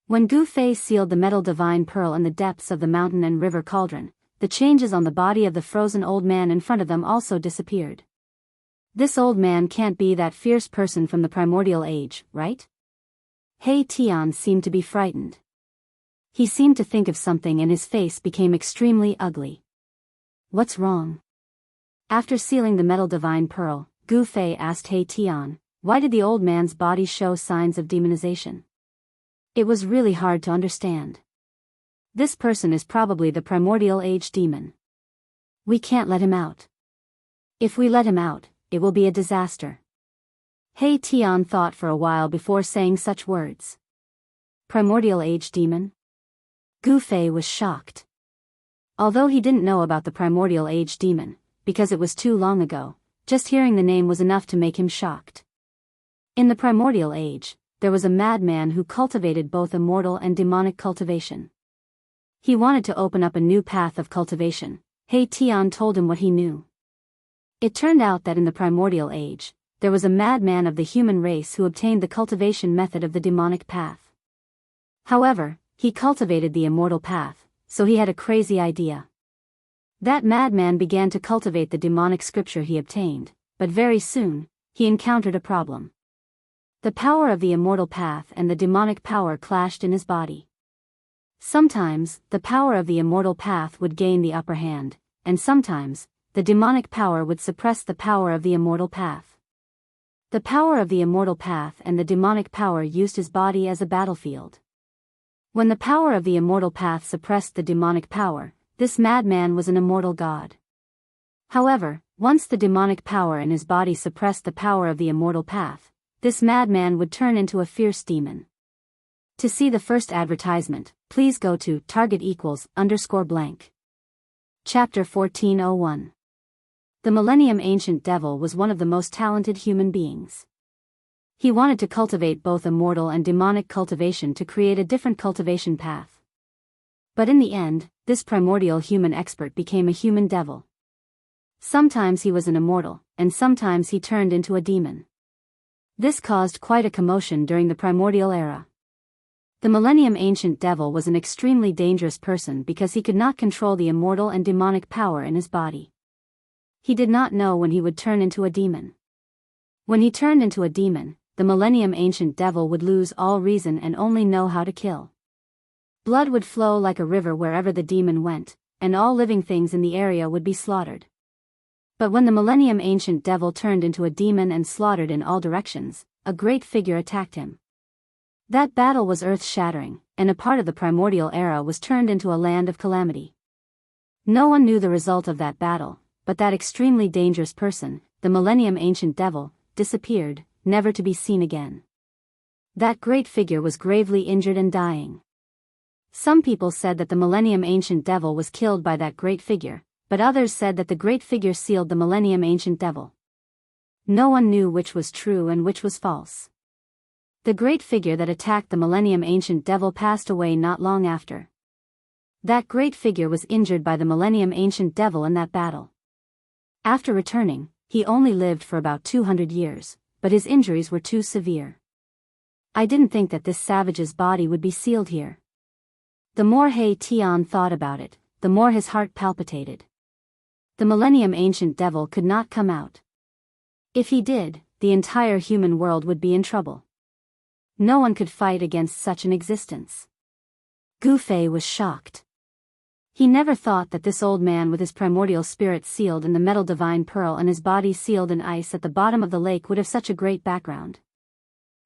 Speaker 1: When Gu Fei sealed the metal divine pearl in the depths of the mountain and river cauldron, the changes on the body of the frozen old man in front of them also disappeared. This old man can't be that fierce person from the primordial age, right? Hei Tian seemed to be frightened. He seemed to think of something and his face became extremely ugly. What's wrong? After sealing the metal divine pearl, Gu Fei asked Hei Tian, why did the old man's body show signs of demonization? It was really hard to understand. This person is probably the primordial age demon. We can't let him out. If we let him out, it will be a disaster. Hei Tian thought for a while before saying such words. Primordial age demon? Gu Fei was shocked. Although he didn't know about the primordial age demon, because it was too long ago, just hearing the name was enough to make him shocked. In the primordial age, there was a madman who cultivated both immortal and demonic cultivation. He wanted to open up a new path of cultivation. Hei Tian told him what he knew. It turned out that in the primordial age, there was a madman of the human race who obtained the cultivation method of the demonic path. However, he cultivated the immortal path, so he had a crazy idea. That madman began to cultivate the demonic scripture he obtained, but very soon, he encountered a problem. The power of the immortal path and the demonic power clashed in his body. Sometimes, the power of the immortal path would gain the upper hand, and sometimes, the demonic power would suppress the power of the immortal path. The power of the immortal path and the demonic power used his body as a battlefield. When the power of the immortal path suppressed the demonic power, this madman was an immortal god. However, once the demonic power in his body suppressed the power of the immortal path, this madman would turn into a fierce demon. To see the first advertisement, please go to target=_blank. Chapter 1401. The Millennium Ancient Devil was one of the most talented human beings. He wanted to cultivate both immortal and demonic cultivation to create a different cultivation path. But in the end, this primordial human expert became a human devil. Sometimes he was an immortal, and sometimes he turned into a demon. This caused quite a commotion during the primordial era. The Millennium Ancient Devil was an extremely dangerous person because he could not control the immortal and demonic power in his body. He did not know when he would turn into a demon. When he turned into a demon, the Millennium Ancient Devil would lose all reason and only know how to kill. Blood would flow like a river wherever the demon went, and all living things in the area would be slaughtered. But when the Millennium Ancient Devil turned into a demon and slaughtered in all directions, a great figure attacked him. That battle was earth-shattering, and a part of the primordial era was turned into a land of calamity. No one knew the result of that battle, but that extremely dangerous person, the Millennium Ancient Devil, disappeared, never to be seen again. That great figure was gravely injured and dying. Some people said that the Millennium Ancient Devil was killed by that great figure, but others said that the great figure sealed the Millennium Ancient Devil. No one knew which was true and which was false. The great figure that attacked the Millennium Ancient Devil passed away not long after. That great figure was injured by the Millennium Ancient Devil in that battle. After returning, he only lived for about 200 years, but his injuries were too severe. I didn't think that this savage's body would be sealed here. The more Hei Tian thought about it, the more his heart palpitated. The Millennium Ancient Devil could not come out. If he did, the entire human world would be in trouble. No one could fight against such an existence. Gu Fei was shocked. He never thought that this old man with his primordial spirit sealed in the metal divine pearl and his body sealed in ice at the bottom of the lake would have such a great background.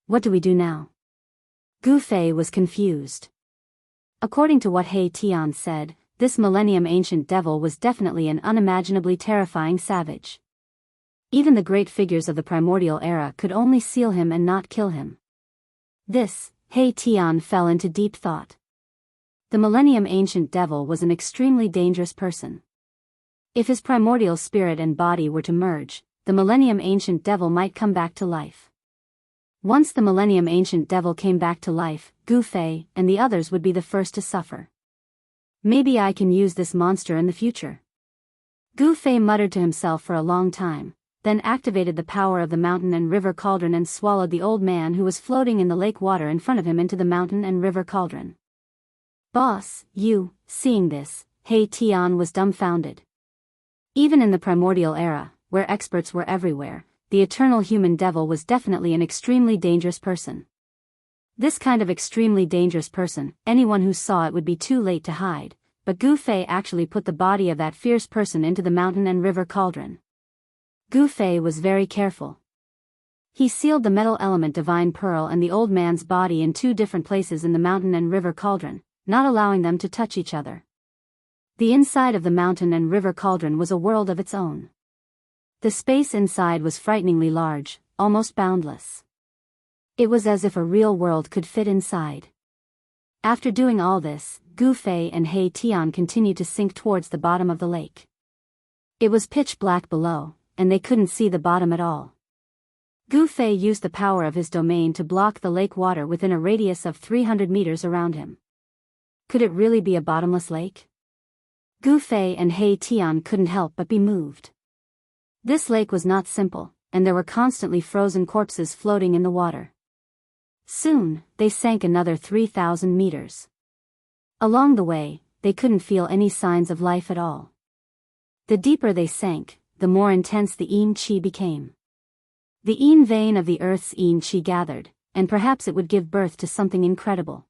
Speaker 1: What do we do now? Gu Fei was confused. According to what Hei Tian said, this Millennium Ancient Devil was definitely an unimaginably terrifying savage. Even the great figures of the primordial era could only seal him and not kill him. This, Hei Tian fell into deep thought. The Millennium Ancient Devil was an extremely dangerous person. If his primordial spirit and body were to merge, the Millennium Ancient Devil might come back to life. Once the Millennium Ancient Devil came back to life, Gu Fei and the others would be the first to suffer. Maybe I can use this monster in the future. Gu Fei muttered to himself for a long time, then activated the power of the mountain and river cauldron and swallowed the old man who was floating in the lake water in front of him into the mountain and river cauldron. Boss, you, seeing this, He Tian was dumbfounded. Even in the primordial era, where experts were everywhere, the eternal human devil was definitely an extremely dangerous person. This kind of extremely dangerous person, anyone who saw it would be too late to hide, but Gu Fei actually put the body of that fierce person into the mountain and river cauldron. Gu Fei was very careful. He sealed the metal element divine pearl and the old man's body in 2 different places in the mountain and river cauldron, not allowing them to touch each other. The inside of the mountain and river cauldron was a world of its own. The space inside was frighteningly large, almost boundless. It was as if a real world could fit inside. After doing all this, Gu Fei and He Tian continued to sink towards the bottom of the lake. It was pitch black below, and they couldn't see the bottom at all. Gu Fei used the power of his domain to block the lake water within a radius of 300 meters around him. Could it really be a bottomless lake? Gu Fei and He Tian couldn't help but be moved. This lake was not simple, and there were constantly frozen corpses floating in the water. Soon, they sank another 3,000 meters. Along the way, they couldn't feel any signs of life at all. The deeper they sank, the more intense the yin qi became. The yin vein of the earth's yin qi gathered, and perhaps it would give birth to something incredible.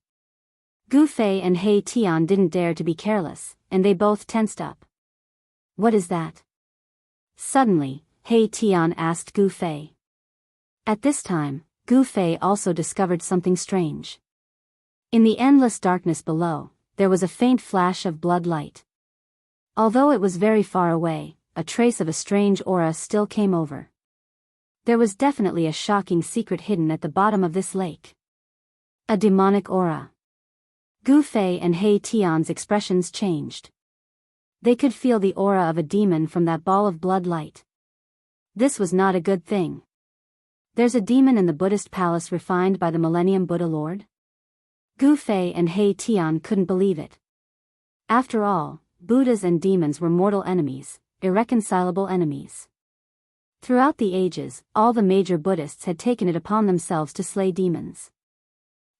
Speaker 1: Gu Fei and He Tian didn't dare to be careless, and they both tensed up. What is that? Suddenly, He Tian asked Gu Fei. At this time, Gu Fei also discovered something strange. In the endless darkness below, there was a faint flash of blood light. Although it was very far away, a trace of a strange aura still came over. There was definitely a shocking secret hidden at the bottom of this lake. A demonic aura. Gu Fei and He Tian's expressions changed. They could feel the aura of a demon from that ball of blood light. This was not a good thing. There's a demon in the Buddhist palace refined by the Millennium Buddha Lord? Gu Fei and He Tian couldn't believe it. After all, Buddhas and demons were mortal enemies, irreconcilable enemies. Throughout the ages, all the major Buddhists had taken it upon themselves to slay demons.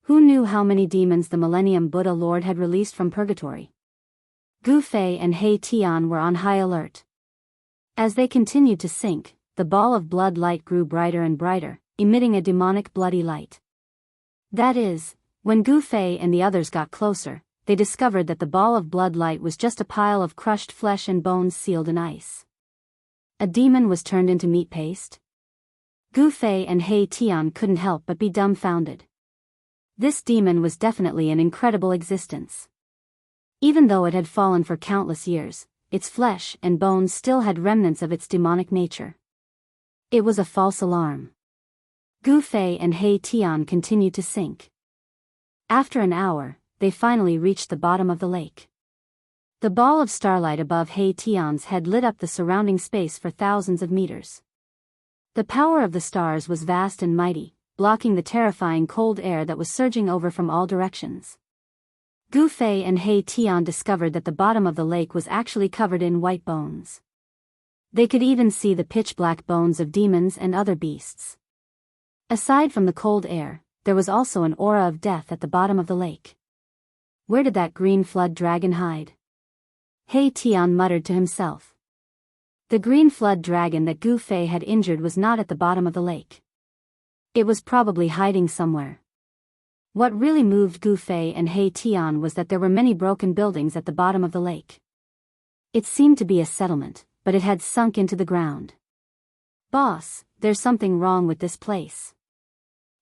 Speaker 1: Who knew how many demons the Millennium Buddha Lord had released from purgatory? Gu Fei and He Tian were on high alert. As they continued to sink, the ball of blood light grew brighter and brighter, emitting a demonic bloody light. That is, when Gu Fei and the others got closer, they discovered that the ball of blood light was just a pile of crushed flesh and bones sealed in ice. A demon was turned into meat paste? Gu Fei and He Tian couldn't help but be dumbfounded. This demon was definitely an incredible existence. Even though it had fallen for countless years, its flesh and bones still had remnants of its demonic nature. It was a false alarm. Gu Fei and He Tian continued to sink. After an hour, they finally reached the bottom of the lake. The ball of starlight above He Tian's head lit up the surrounding space for thousands of meters. The power of the stars was vast and mighty, blocking the terrifying cold air that was surging over from all directions. Gu Fei and He Tian discovered that the bottom of the lake was actually covered in white bones. They could even see the pitch-black bones of demons and other beasts. Aside from the cold air, there was also an aura of death at the bottom of the lake. Where did that green flood dragon hide? He Tian muttered to himself. The green flood dragon that Gu Fei had injured was not at the bottom of the lake. It was probably hiding somewhere. What really moved Gu Fei and He Tian was that there were many broken buildings at the bottom of the lake. It seemed to be a settlement, but it had sunk into the ground. Boss, there's something wrong with this place.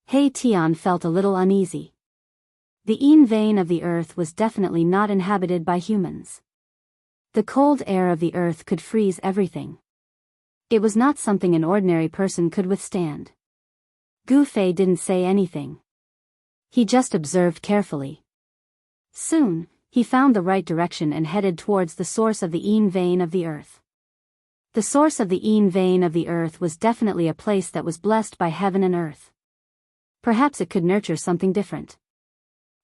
Speaker 1: He Tian felt a little uneasy. The yin vein of the earth was definitely not inhabited by humans. The cold air of the earth could freeze everything. It was not something an ordinary person could withstand. Gu Fei didn't say anything. He just observed carefully. Soon, he found the right direction and headed towards the source of the yin vein of the earth. The source of the yin vein of the earth was definitely a place that was blessed by heaven and earth. Perhaps it could nurture something different.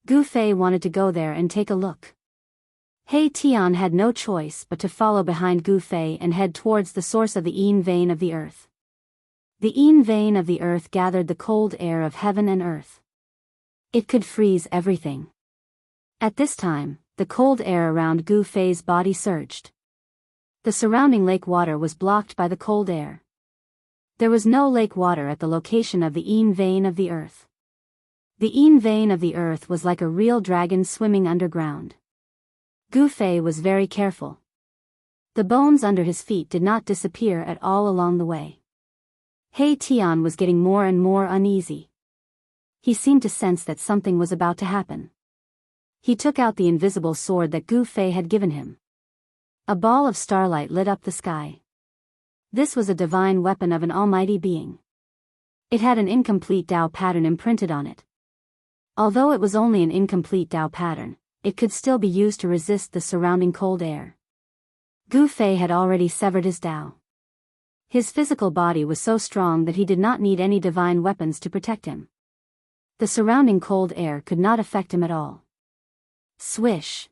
Speaker 1: Gu Fei wanted to go there and take a look. He Tian had no choice but to follow behind Gu Fei and head towards the source of the yin vein of the earth. The yin vein of the earth gathered the cold air of heaven and earth. It could freeze everything. At this time, the the cold air around Gu Fei's body surged. The surrounding lake water was blocked by the cold air. There was no lake water at the location of the Yin vein of the earth. The Yin vein of the earth was like a real dragon swimming underground. Gu Fei was very careful. The bones under his feet did not disappear at all along the way. He Tian was getting more and more uneasy. He seemed to sense that something was about to happen. He took out the invisible sword that Gu Fei had given him. A ball of starlight lit up the sky. This was a divine weapon of an almighty being. It had an incomplete Tao pattern imprinted on it. Although it was only an incomplete Tao pattern, it could still be used to resist the surrounding cold air. Gu Fei had already severed his Tao. His physical body was so strong that he did not need any divine weapons to protect him. The surrounding cold air could not affect him at all. Swish!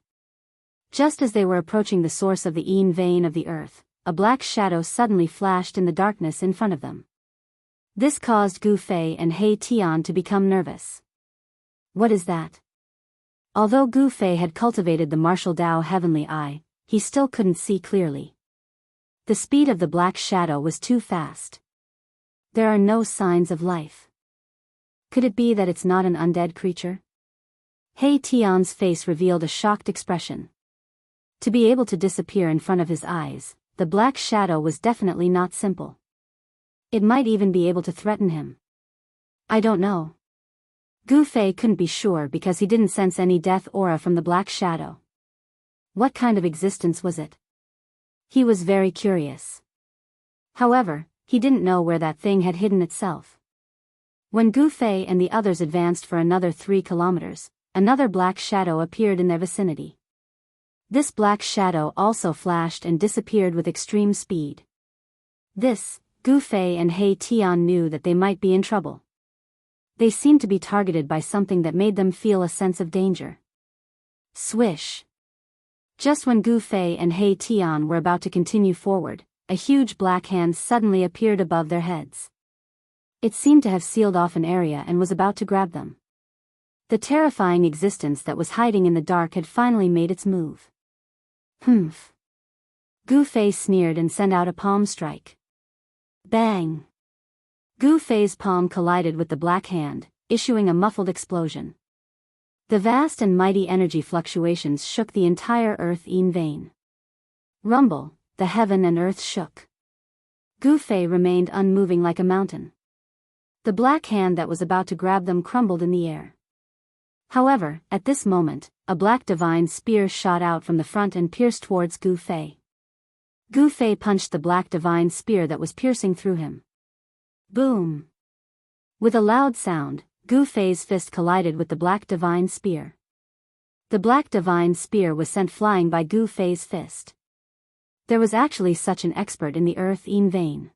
Speaker 1: Just as they were approaching the source of the Yin vein of the earth, a black shadow suddenly flashed in the darkness in front of them. This caused Gu Fei and He Tian to become nervous. What is that? Although Gu Fei had cultivated the martial Tao heavenly eye, he still couldn't see clearly. The speed of the black shadow was too fast. There are no signs of life. Could it be that it's not an undead creature? He Tian's face revealed a shocked expression. To be able to disappear in front of his eyes, the black shadow was definitely not simple. It might even be able to threaten him. I don't know. Gu Fei couldn't be sure because he didn't sense any death aura from the black shadow. What kind of existence was it? He was very curious. However, he didn't know where that thing had hidden itself. When Gu Fei and the others advanced for another 3 kilometers, another black shadow appeared in their vicinity. This black shadow also flashed and disappeared with extreme speed. Gu Fei and He Tian knew that they might be in trouble. They seemed to be targeted by something that made them feel a sense of danger. Swish! Just when Gu Fei and He Tian were about to continue forward, a huge black hand suddenly appeared above their heads. It seemed to have sealed off an area and was about to grab them. The terrifying existence that was hiding in the dark had finally made its move. Humph! Gu Fei sneered and sent out a palm strike. Bang! Gu Fei's palm collided with the black hand, issuing a muffled explosion. The vast and mighty energy fluctuations shook the entire earth Yin vein. Rumble, the heaven and earth shook. Gu Fei remained unmoving like a mountain. The black hand that was about to grab them crumbled in the air. However, at this moment, a black divine spear shot out from the front and pierced towards Gu Fei. Gu Fei punched the black divine spear that was piercing through him. Boom! With a loud sound, Gu Fei's fist collided with the black divine spear. The black divine spear was sent flying by Gu Fei's fist. There was actually such an expert in the earth Yin vein.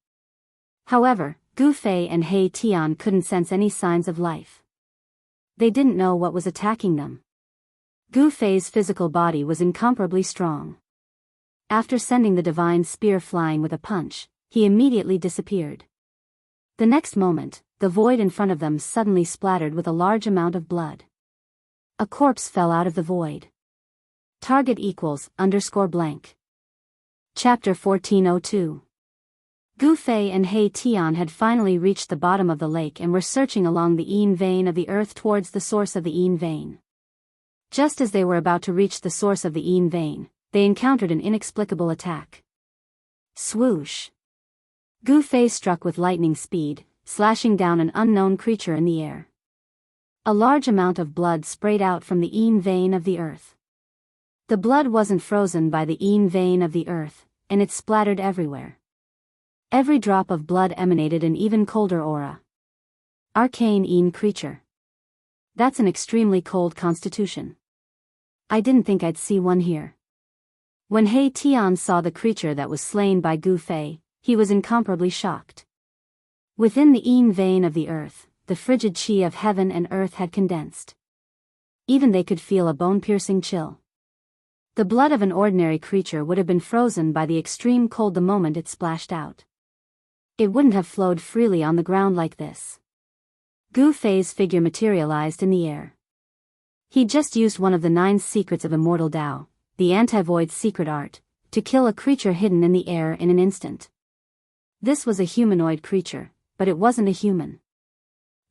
Speaker 1: However, Gu Fei and He Tian couldn't sense any signs of life. They didn't know what was attacking them. Gu Fei's physical body was incomparably strong. After sending the divine spear flying with a punch, he immediately disappeared. The next moment, the void in front of them suddenly splattered with a large amount of blood. A corpse fell out of the void. Target =_blank. Chapter 1402. Gu Fei and He Tian had finally reached the bottom of the lake and were searching along the Yin vein of the earth towards the source of the Yin vein. Just as they were about to reach the source of the Yin vein, they encountered an inexplicable attack. Swoosh! Gu Fei struck with lightning speed, slashing down an unknown creature in the air. A large amount of blood sprayed out from the Yin vein of the earth. The blood wasn't frozen by the Yin vein of the earth, and it splattered everywhere. Every drop of blood emanated an even colder aura. Arcane Yin creature. That's an extremely cold constitution. I didn't think I'd see one here. When He Tian saw the creature that was slain by Gu Fei, he was incomparably shocked. Within the Yin vein of the earth, the frigid qi of heaven and earth had condensed. Even they could feel a bone-piercing chill. The blood of an ordinary creature would have been frozen by the extreme cold the moment it splashed out. It wouldn't have flowed freely on the ground like this. Gu Fei's figure materialized in the air. He just used one of the 9 secrets of immortal Tao, the anti-void secret art, to kill a creature hidden in the air in an instant. This was a humanoid creature, but it wasn't a human.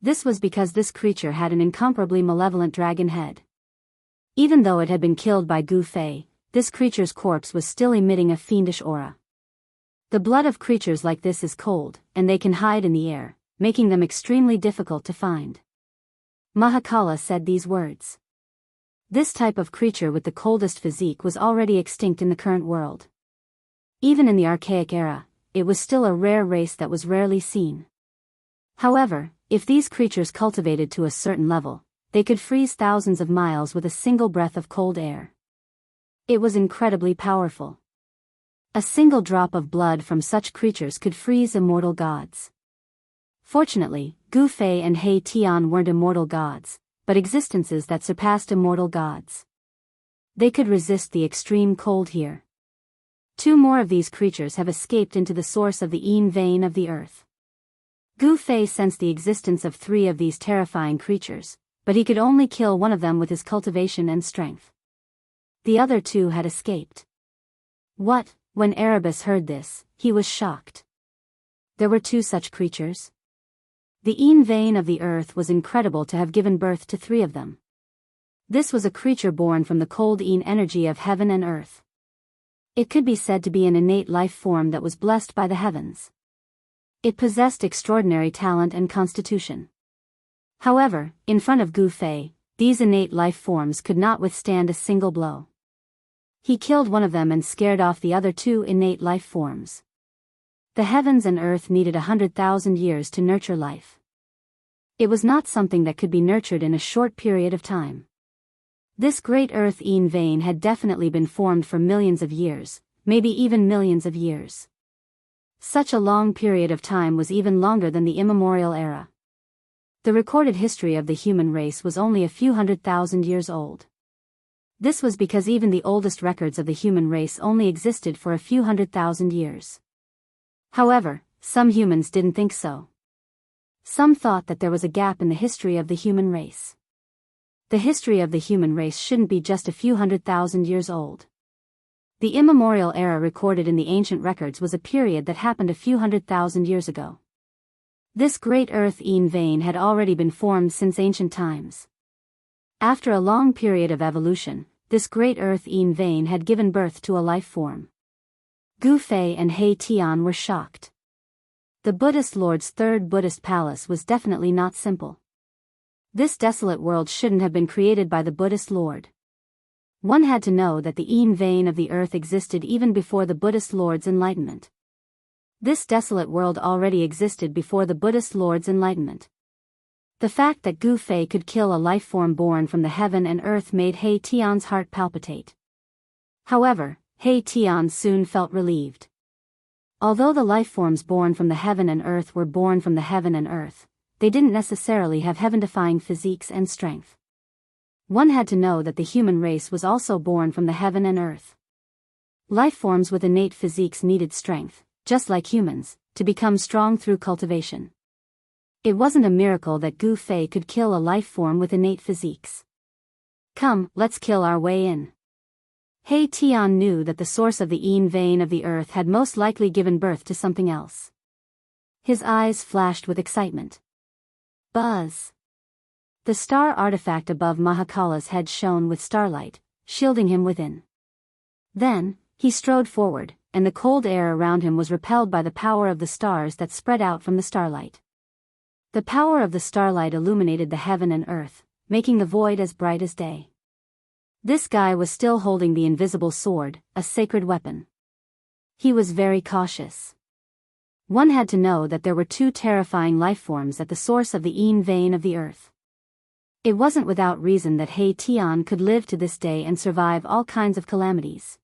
Speaker 1: This was because this creature had an incomparably malevolent dragon head. Even though it had been killed by Gu Fei, this creature's corpse was still emitting a fiendish aura. The blood of creatures like this is cold, and they can hide in the air, making them extremely difficult to find. Mahakala said these words. This type of creature with the coldest physique was already extinct in the current world. Even in the archaic era, it was still a rare race that was rarely seen. However, if these creatures cultivated to a certain level, they could freeze thousands of miles with a single breath of cold air. It was incredibly powerful. A single drop of blood from such creatures could freeze immortal gods. Fortunately, Gu Fei and He Tian weren't immortal gods, but existences that surpassed immortal gods. They could resist the extreme cold here. 2 more of these creatures have escaped into the source of the Yin vein of the earth. Gu Fei sensed the existence of 3 of these terrifying creatures, but he could only kill one of them with his cultivation and strength. The other 2 had escaped. What? When Erebus heard this, he was shocked. There were 2 such creatures? The Yin vein of the earth was incredible to have given birth to 3 of them. This was a creature born from the cold Yin energy of heaven and earth. It could be said to be an innate life form that was blessed by the heavens. It possessed extraordinary talent and constitution. However, in front of Gu Fei, these innate life forms could not withstand a single blow. He killed one of them and scared off the other 2 innate life forms. The heavens and earth needed 100,000 years to nurture life. It was not something that could be nurtured in a short period of time. This great earth Yin vein had definitely been formed for millions of years, maybe even millions of years. Such a long period of time was even longer than the immemorial era. The recorded history of the human race was only a few 100,000 years old. This was because even the oldest records of the human race only existed for a few 100,000 years. However, some humans didn't think so. Some thought that there was a gap in the history of the human race. The history of the human race shouldn't be just a few 100,000 years old. The immemorial era recorded in the ancient records was a period that happened a few 100,000 years ago. This great earth Yin vein had already been formed since ancient times. After a long period of evolution, this great earth Yin vein had given birth to a life form. Gu Fei and He Tian were shocked. The Buddhist Lord's 3rd Buddhist palace was definitely not simple. This desolate world shouldn't have been created by the Buddhist Lord. One had to know that the Yin vein of the earth existed even before the Buddhist Lord's enlightenment. This desolate world already existed before the Buddhist Lord's enlightenment. The fact that Gu Fei could kill a life form born from the heaven and earth made He Tian's heart palpitate. However, He Tian soon felt relieved. Although the life forms born from the heaven and earth were born from the heaven and earth, they didn't necessarily have heaven-defying physiques and strength. One had to know that the human race was also born from the heaven and earth. Life forms with innate physiques needed strength, just like humans, to become strong through cultivation. It wasn't a miracle that Gu Fei could kill a life form with innate physiques. Come, let's kill our way in. He Tian knew that the source of the Yin vein of the earth had most likely given birth to something else. His eyes flashed with excitement. Buzz! The star artifact above Mahakala's head shone with starlight, shielding him within. Then, he strode forward, and the cold air around him was repelled by the power of the stars that spread out from the starlight. The power of the starlight illuminated the heaven and earth, making the void as bright as day. This guy was still holding the invisible sword, a sacred weapon. He was very cautious. One had to know that there were 2 terrifying life forms at the source of the Yin vein of the earth. It wasn't without reason that He Tian could live to this day and survive all kinds of calamities.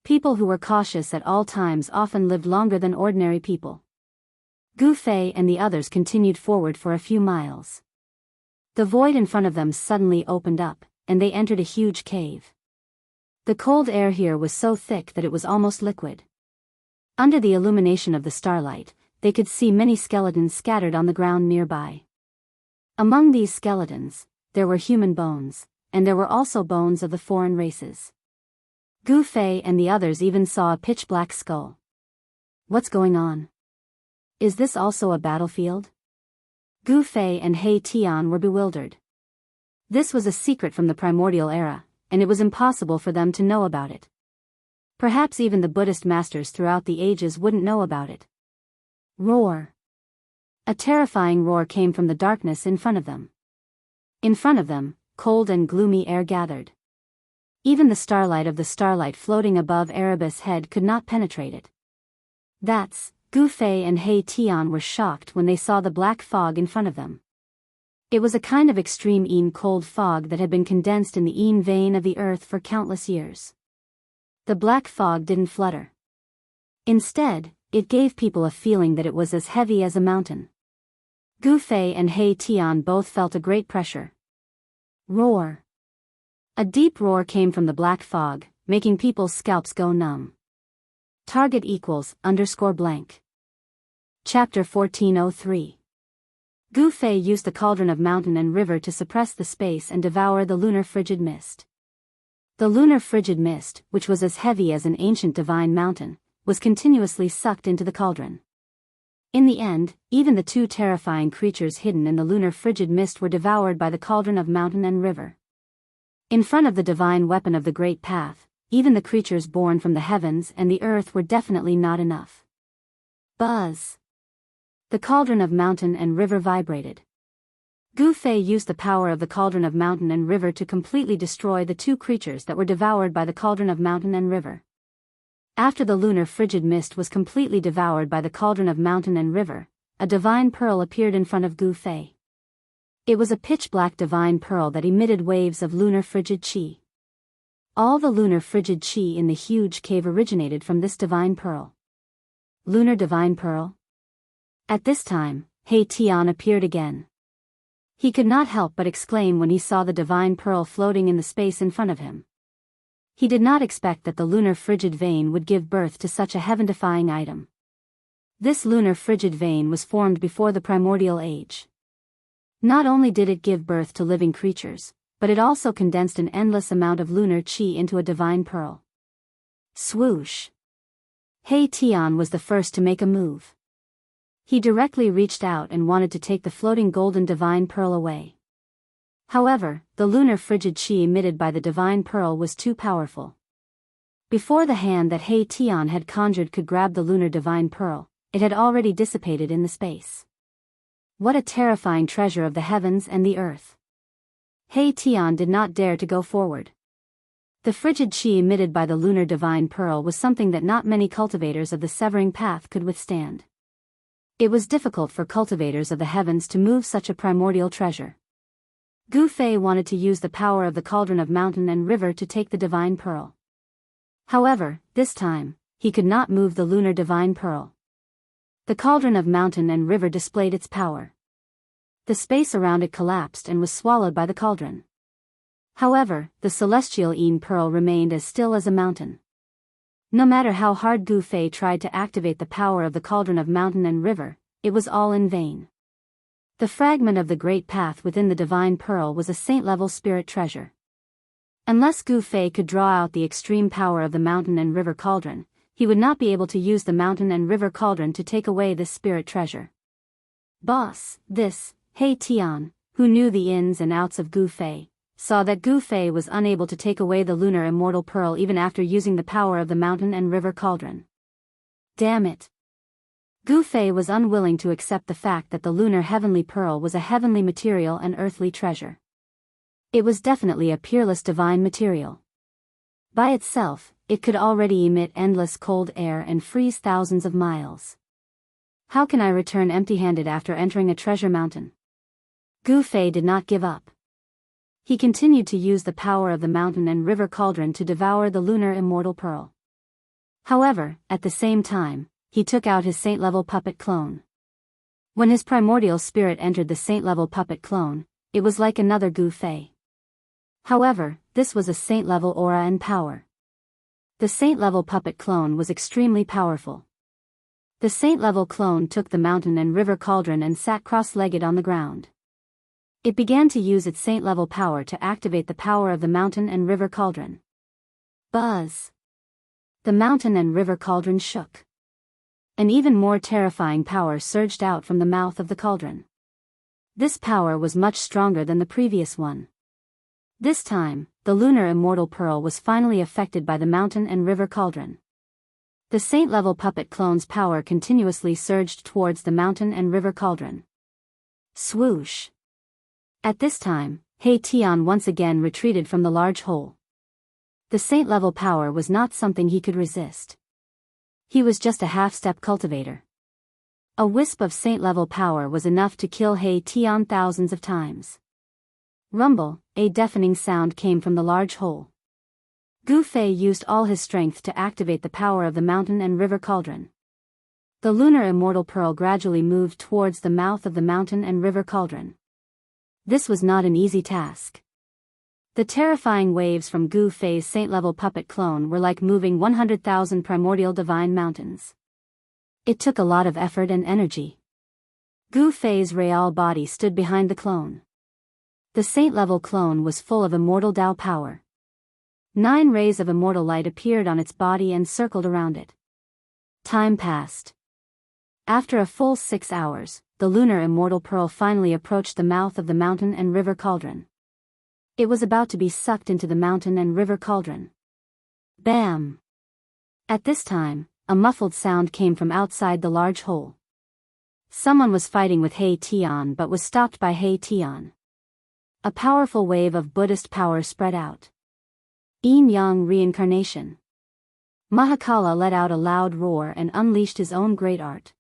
Speaker 1: People who were cautious at all times often lived longer than ordinary people. Gu Fei and the others continued forward for a few miles. The void in front of them suddenly opened up, and they entered a huge cave. The cold air here was so thick that it was almost liquid. Under the illumination of the starlight, they could see many skeletons scattered on the ground nearby. Among these skeletons, there were human bones, and there were also bones of the foreign races. Gu Fei and the others even saw a pitch-black skull. What's going on? Is this also a battlefield? Gu Fei and He Tian were bewildered. This was a secret from the primordial era, and it was impossible for them to know about it. Perhaps even the Buddhist masters throughout the ages wouldn't know about it. Roar! A terrifying roar came from the darkness in front of them. In front of them, cold and gloomy air gathered. Even the starlight floating above Erebus' head could not penetrate it. Gu Fei and He Tian were shocked when they saw the black fog in front of them. It was a kind of extreme cold fog that had been condensed in the vein of the earth for countless years. The black fog didn't flutter. Instead, it gave people a feeling that it was as heavy as a mountain. Gu Fei and He Tian both felt a great pressure. Roar! A deep roar came from the black fog, making people's scalps go numb. Target =_blank. Chapter 1403. Gu Fei used the cauldron of mountain and river to suppress the space and devour the lunar frigid mist. The lunar frigid mist, which was as heavy as an ancient divine mountain, was continuously sucked into the cauldron. In the end, even the two terrifying creatures hidden in the lunar frigid mist were devoured by the cauldron of mountain and river. In front of the divine weapon of the Great Path, even the creatures born from the heavens and the earth were definitely not enough. Buzz! The cauldron of mountain and river vibrated. Gu Fei used the power of the cauldron of mountain and river to completely destroy the two creatures that were devoured by the cauldron of mountain and river. After the lunar frigid mist was completely devoured by the cauldron of mountain and river, a divine pearl appeared in front of Gu Fei. It was a pitch-black divine pearl that emitted waves of lunar frigid qi. All the lunar frigid qi in the huge cave originated from this divine pearl. Lunar divine pearl? At this time, He Tian appeared again. He could not help but exclaim when he saw the divine pearl floating in the space in front of him. He did not expect that the lunar frigid vein would give birth to such a heaven-defying item. This lunar frigid vein was formed before the primordial age. Not only did it give birth to living creatures, but it also condensed an endless amount of lunar qi into a divine pearl. Swoosh! He Tian was the first to make a move. He directly reached out and wanted to take the floating golden divine pearl away. However, the lunar frigid qi emitted by the divine pearl was too powerful. Before the hand that He Tian had conjured could grab the lunar divine pearl, it had already dissipated in the space. What a terrifying treasure of the heavens and the earth! He Tian did not dare to go forward. The frigid qi emitted by the lunar divine pearl was something that not many cultivators of the severing path could withstand. It was difficult for cultivators of the heavens to move such a primordial treasure. Gu Fei wanted to use the power of the cauldron of mountain and river to take the divine pearl. However, this time, he could not move the lunar divine pearl. The cauldron of mountain and river displayed its power. The space around it collapsed and was swallowed by the cauldron. However, the celestial pearl remained as still as a mountain. No matter how hard Gu Fei tried to activate the power of the cauldron of mountain and river, it was all in vain. The fragment of the Great Path within the divine pearl was a saint-level spirit treasure. Unless Gu Fei could draw out the extreme power of the mountain and river cauldron, he would not be able to use the mountain and river cauldron to take away this spirit treasure. Boss, He Tian, who knew the ins and outs of Gu Fei, saw that Gu Fei was unable to take away the lunar immortal pearl even after using the power of the mountain and river cauldron. Damn it! Gu Fei was unwilling to accept the fact that the lunar heavenly pearl was a heavenly material and earthly treasure. It was definitely a peerless divine material. By itself, it could already emit endless cold air and freeze thousands of miles. How can I return empty-handed after entering a treasure mountain? Gu Fei did not give up. He continued to use the power of the mountain and river cauldron to devour the lunar immortal pearl. However, at the same time, he took out his saint-level puppet clone. When his primordial spirit entered the saint-level puppet clone, it was like another Gu Fei. However, this was a saint-level aura and power. The saint-level puppet clone was extremely powerful. The saint-level clone took the mountain and river cauldron and sat cross-legged on the ground. It began to use its saint-level power to activate the power of the mountain and river cauldron. Buzz! The mountain and river cauldron shook. An even more terrifying power surged out from the mouth of the cauldron. This power was much stronger than the previous one. This time, the lunar immortal pearl was finally affected by the mountain and river cauldron. The saint-level puppet clone's power continuously surged towards the mountain and river cauldron. Swoosh! At this time, Tian once again retreated from the large hole. The saint-level power was not something he could resist. He was just a half-step cultivator. A wisp of saint-level power was enough to kill Tian thousands of times. Rumble, a deafening sound came from the large hole. Gu Fei used all his strength to activate the power of the mountain and river cauldron. The lunar immortal pearl gradually moved towards the mouth of the mountain and river cauldron. This was not an easy task. The terrifying waves from Gu Fei's saint-level puppet clone were like moving 100,000 primordial divine mountains. It took a lot of effort and energy. Gu Fei's real body stood behind the clone. The saint-level clone was full of immortal Tao power. 9 rays of immortal light appeared on its body and circled around it. Time passed. After a full 6 hours, the lunar immortal pearl finally approached the mouth of the mountain and river cauldron. It was about to be sucked into the mountain and river cauldron. Bam! At this time, a muffled sound came from outside the large hole. Someone was fighting with Tian but was stopped by Tian. A powerful wave of Buddhist power spread out. Yin-yang reincarnation. Mahakala let out a loud roar and unleashed his own great art.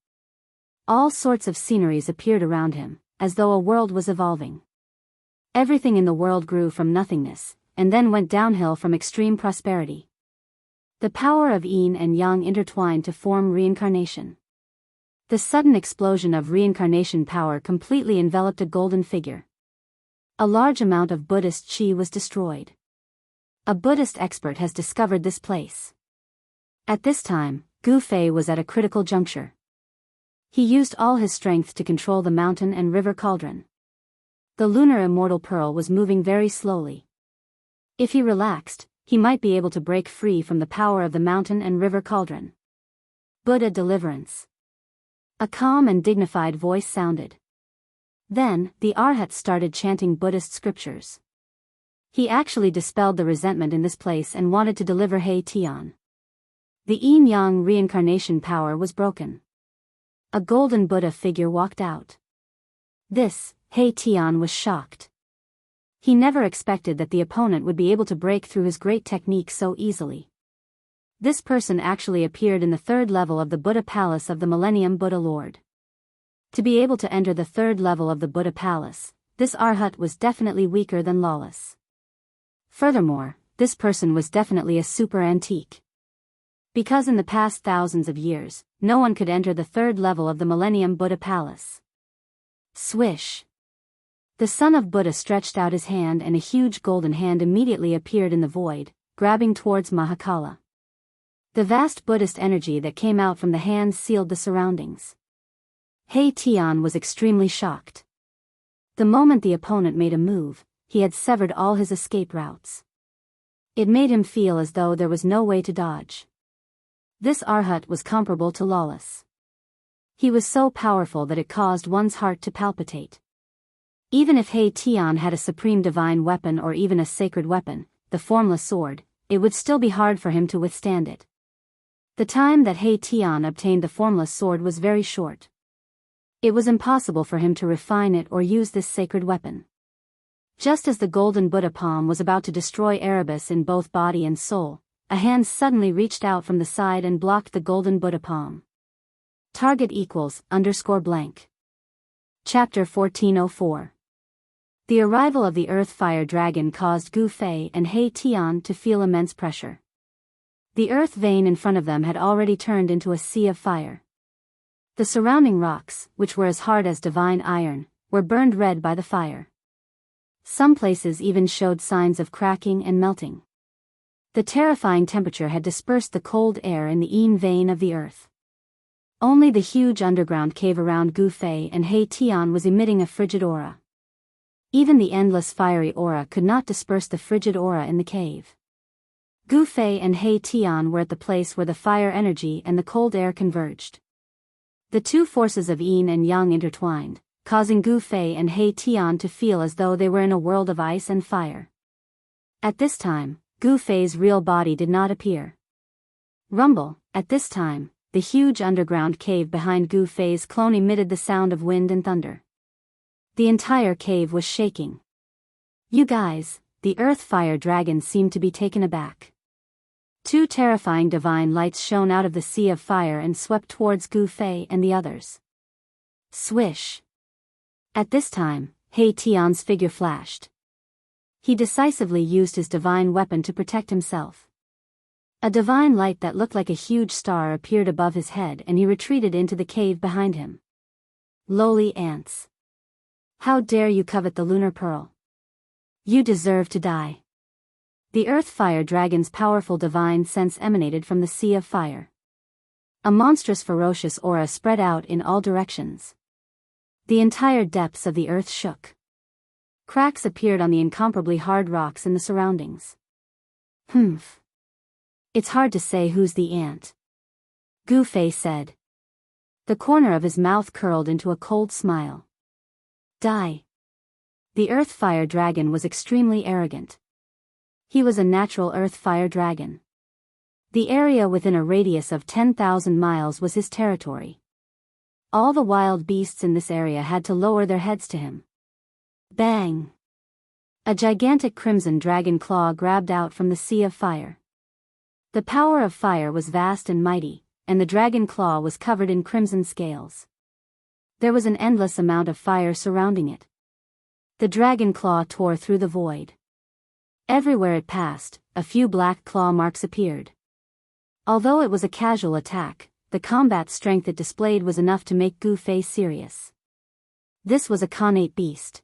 Speaker 1: All sorts of sceneries appeared around him, as though a world was evolving. Everything in the world grew from nothingness, and then went downhill from extreme prosperity. The power of yin and yang intertwined to form reincarnation. The sudden explosion of reincarnation power completely enveloped a golden figure. A large amount of Buddhist chi was destroyed. A Buddhist expert has discovered this place. At this time, Gu Fei was at a critical juncture. He used all his strength to control the mountain and river cauldron. The lunar immortal pearl was moving very slowly. If he relaxed, he might be able to break free from the power of the mountain and river cauldron. Buddha deliverance. A calm and dignified voice sounded. Then, the Arhat started chanting Buddhist scriptures. He actually dispelled the resentment in this place and wanted to deliver Tian. The yin-yang reincarnation power was broken. A golden Buddha figure walked out. This, Tian was shocked. He never expected that the opponent would be able to break through his great technique so easily. This person actually appeared in the 3rd level of the Buddha Palace of the Millennium Buddha Lord. To be able to enter the 3rd level of the Buddha Palace, this Arhat was definitely weaker than Lawless. Furthermore, this person was definitely a super antique. Because in the past thousands of years, no one could enter the 3rd level of the Millennium Buddha Palace. Swish! The son of Buddha stretched out his hand and a huge golden hand immediately appeared in the void, grabbing towards Mahakala. The vast Buddhist energy that came out from the hand sealed the surroundings. Tian was extremely shocked. The moment the opponent made a move, he had severed all his escape routes. It made him feel as though there was no way to dodge. This Arhat was comparable to Lawless. He was so powerful that it caused one's heart to palpitate. Even if Tian had a supreme divine weapon or even a sacred weapon, the formless sword, it would still be hard for him to withstand it. The time that Tian obtained the formless sword was very short. It was impossible for him to refine it or use this sacred weapon. Just as the golden Buddha palm was about to destroy Erebus in both body and soul, a hand suddenly reached out from the side and blocked the golden Buddha palm. Target =_blank. Chapter 1404. The arrival of the Earth Fire Dragon caused Gu Fei and Tian to feel immense pressure. The earth vein in front of them had already turned into a sea of fire. The surrounding rocks, which were as hard as divine iron, were burned red by the fire. Some places even showed signs of cracking and melting. The terrifying temperature had dispersed the cold air in the yin vein of the earth. Only the huge underground cave around Gu Fei and Tian was emitting a frigid aura. Even the endless fiery aura could not disperse the frigid aura in the cave. Gu Fei and He Tian were at the place where the fire energy and the cold air converged. The two forces of yin and yang intertwined, causing Gu Fei and He Tian to feel as though they were in a world of ice and fire. At this time, Gu Fei's real body did not appear. Rumble, at this time, the huge underground cave behind Gu Fei's clone emitted the sound of wind and thunder. The entire cave was shaking. You guys, the earth fire dragon seemed to be taken aback. Two terrifying divine lights shone out of the sea of fire and swept towards Gu Fei and the others. Swish. At this time, He Tian's figure flashed. He decisively used his divine weapon to protect himself. A divine light that looked like a huge star appeared above his head and he retreated into the cave behind him. Lowly ants. How dare you covet the lunar pearl? You deserve to die. The earth fire dragon's powerful divine sense emanated from the sea of fire. A monstrous ferocious aura spread out in all directions. The entire depths of the earth shook. Cracks appeared on the incomparably hard rocks in the surroundings. Humph. It's hard to say who's the ant. Gu Fei said. The corner of his mouth curled into a cold smile. Die. The earth fire dragon was extremely arrogant. He was a natural earth fire dragon. The area within a radius of 10,000 miles was his territory. All the wild beasts in this area had to lower their heads to him. Bang! A gigantic crimson dragon claw grabbed out from the sea of fire. The power of fire was vast and mighty, and the dragon claw was covered in crimson scales. There was an endless amount of fire surrounding it. The dragon claw tore through the void. Everywhere it passed, a few black claw marks appeared. Although it was a casual attack, the combat strength it displayed was enough to make Gu Fei serious. This was a connate beast.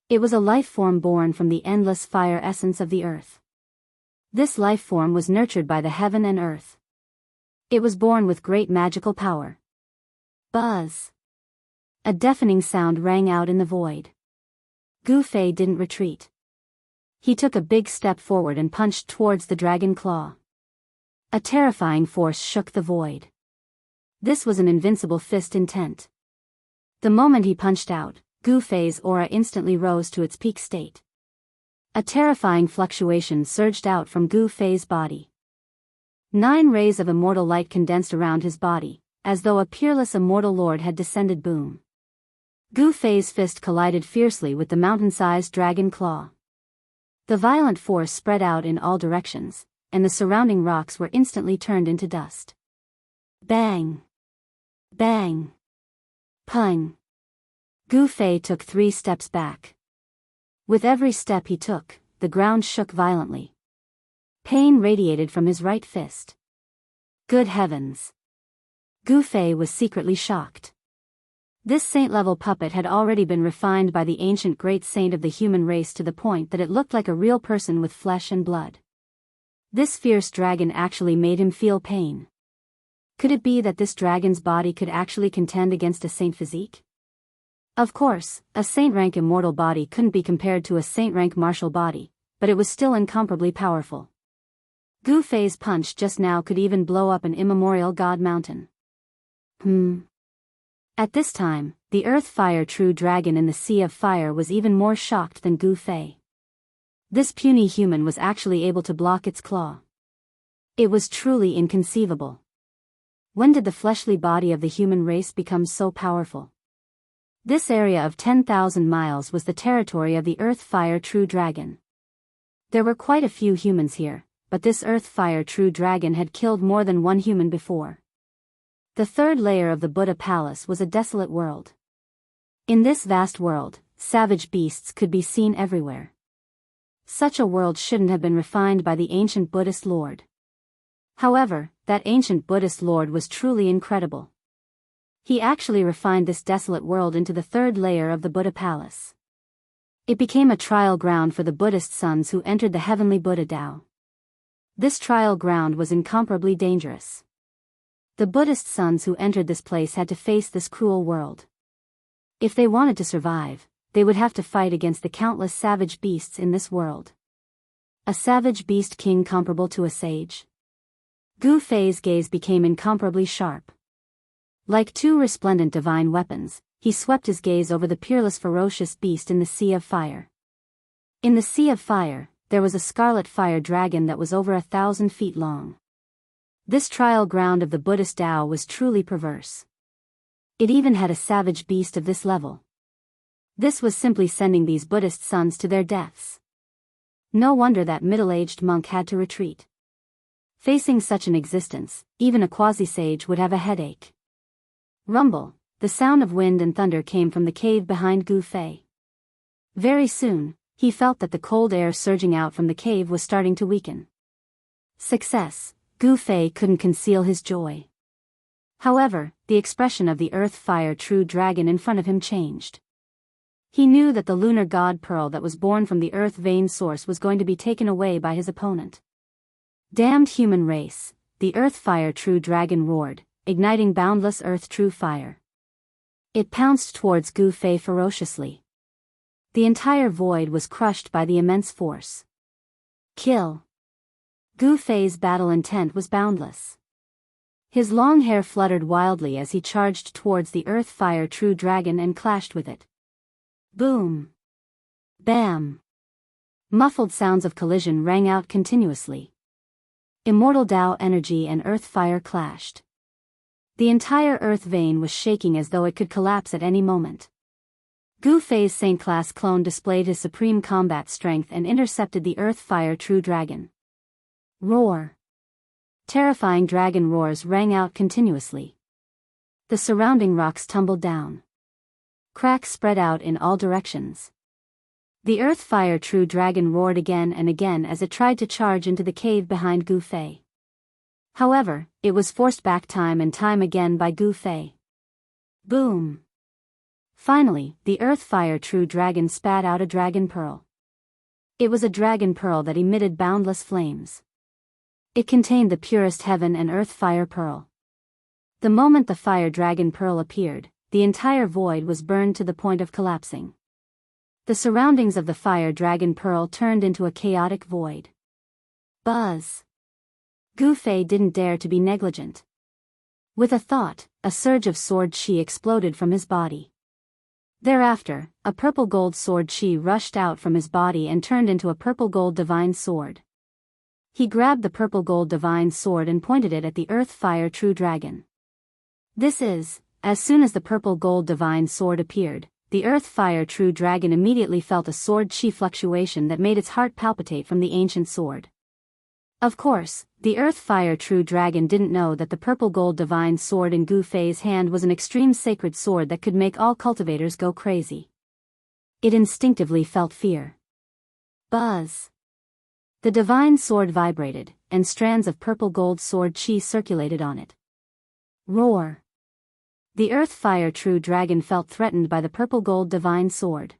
Speaker 1: It was a life form born from the endless fire essence of the earth. This life form was nurtured by the heaven and earth. It was born with great magical power. Buzz! A deafening sound rang out in the void. Gu Fei didn't retreat. He took a big step forward and punched towards the dragon claw. A terrifying force shook the void. This was an invincible fist intent. The moment he punched out, Gu Fei's aura instantly rose to its peak state. A terrifying fluctuation surged out from Gu Fei's body. 9 rays of immortal light condensed around his body, as though a peerless immortal lord had descended. Boom! Gu Fei's fist collided fiercely with the mountain-sized dragon claw. The violent force spread out in all directions, and the surrounding rocks were instantly turned into dust. Bang! Bang! Pung! Gu Fei took 3 steps back. With every step he took, the ground shook violently. Pain radiated from his right fist. Good heavens! Gu Fei was secretly shocked. This saint-level puppet had already been refined by the ancient great saint of the human race to the point that it looked like a real person with flesh and blood. This fierce dragon actually made him feel pain. Could it be that this dragon's body could actually contend against a saint physique? Of course, a saint-rank immortal body couldn't be compared to a saint-rank martial body, but it was still incomparably powerful. Gu Fei's punch just now could even blow up an immemorial god mountain. At this time, the earth fire true dragon in the sea of fire was even more shocked than Gu Fei. This puny human was actually able to block its claw. It was truly inconceivable. When did the fleshly body of the human race become so powerful? This area of 10,000 miles was the territory of the earth fire true dragon. There were quite a few humans here, but this earth fire true dragon had killed more than one human before. The third layer of the Buddha Palace was a desolate world. In this vast world, savage beasts could be seen everywhere. Such a world shouldn't have been refined by the ancient Buddhist lord. However, that ancient Buddhist lord was truly incredible. He actually refined this desolate world into the third layer of the Buddha Palace. It became a trial ground for the Buddhist sons who entered the heavenly Buddha Tao. This trial ground was incomparably dangerous. The Buddhist sons who entered this place had to face this cruel world. If they wanted to survive, they would have to fight against the countless savage beasts in this world. A savage beast king comparable to a sage? Gu Fei's gaze became incomparably sharp. Like two resplendent divine weapons, he swept his gaze over the peerless ferocious beast in the sea of fire. In the sea of fire, there was a scarlet fire dragon that was over 1,000 feet long. This trial ground of the Buddhist Tao was truly perverse. It even had a savage beast of this level. This was simply sending these Buddhist sons to their deaths. No wonder that middle-aged monk had to retreat. Facing such an existence, even a quasi-sage would have a headache. Rumble, the sound of wind and thunder came from the cave behind Gu Fei. Very soon, he felt that the cold air surging out from the cave was starting to weaken. Success, Gu Fei couldn't conceal his joy. However, the expression of the earth fire true dragon in front of him changed. He knew that the lunar god pearl that was born from the earth vein source was going to be taken away by his opponent. Damned human race, the earth fire true dragon roared, igniting boundless earth true fire. It pounced towards Gu Fei ferociously. The entire void was crushed by the immense force. Kill. Gu Fei's battle intent was boundless. His long hair fluttered wildly as he charged towards the earth fire true dragon and clashed with it. Boom. Bam. Muffled sounds of collision rang out continuously. Immortal Tao energy and earth fire clashed. The entire earth vein was shaking as though it could collapse at any moment. Gu Fei's Saint-class clone displayed his supreme combat strength and intercepted the earth fire true dragon. Roar. Terrifying dragon roars rang out continuously. The surrounding rocks tumbled down. Cracks spread out in all directions. The earth fire true dragon roared again and again as it tried to charge into the cave behind Gu Fei. However, it was forced back time and time again by Gu Fei. Boom. Finally, the earth fire true dragon spat out a dragon pearl. It was a dragon pearl that emitted boundless flames. It contained the purest heaven and earth fire pearl. The moment the fire dragon pearl appeared, the entire void was burned to the point of collapsing. The surroundings of the fire dragon pearl turned into a chaotic void. Buzz. Gu Fei didn't dare to be negligent. With a thought, a surge of sword chi exploded from his body. Thereafter, a purple gold sword chi rushed out from his body and turned into a purple gold divine sword. He grabbed the purple gold divine sword and pointed it at the earth fire true dragon. As soon as the purple gold divine sword appeared, the earth fire true dragon immediately felt a sword chi fluctuation that made its heart palpitate from the ancient sword. Of course, the earth fire true dragon didn't know that the purple gold divine sword in Gu Fei's hand was an extreme sacred sword that could make all cultivators go crazy. It instinctively felt fear. Buzz. The divine sword vibrated, and strands of purple gold sword chi circulated on it. Roar. The earth fire true dragon felt threatened by the purple gold divine sword.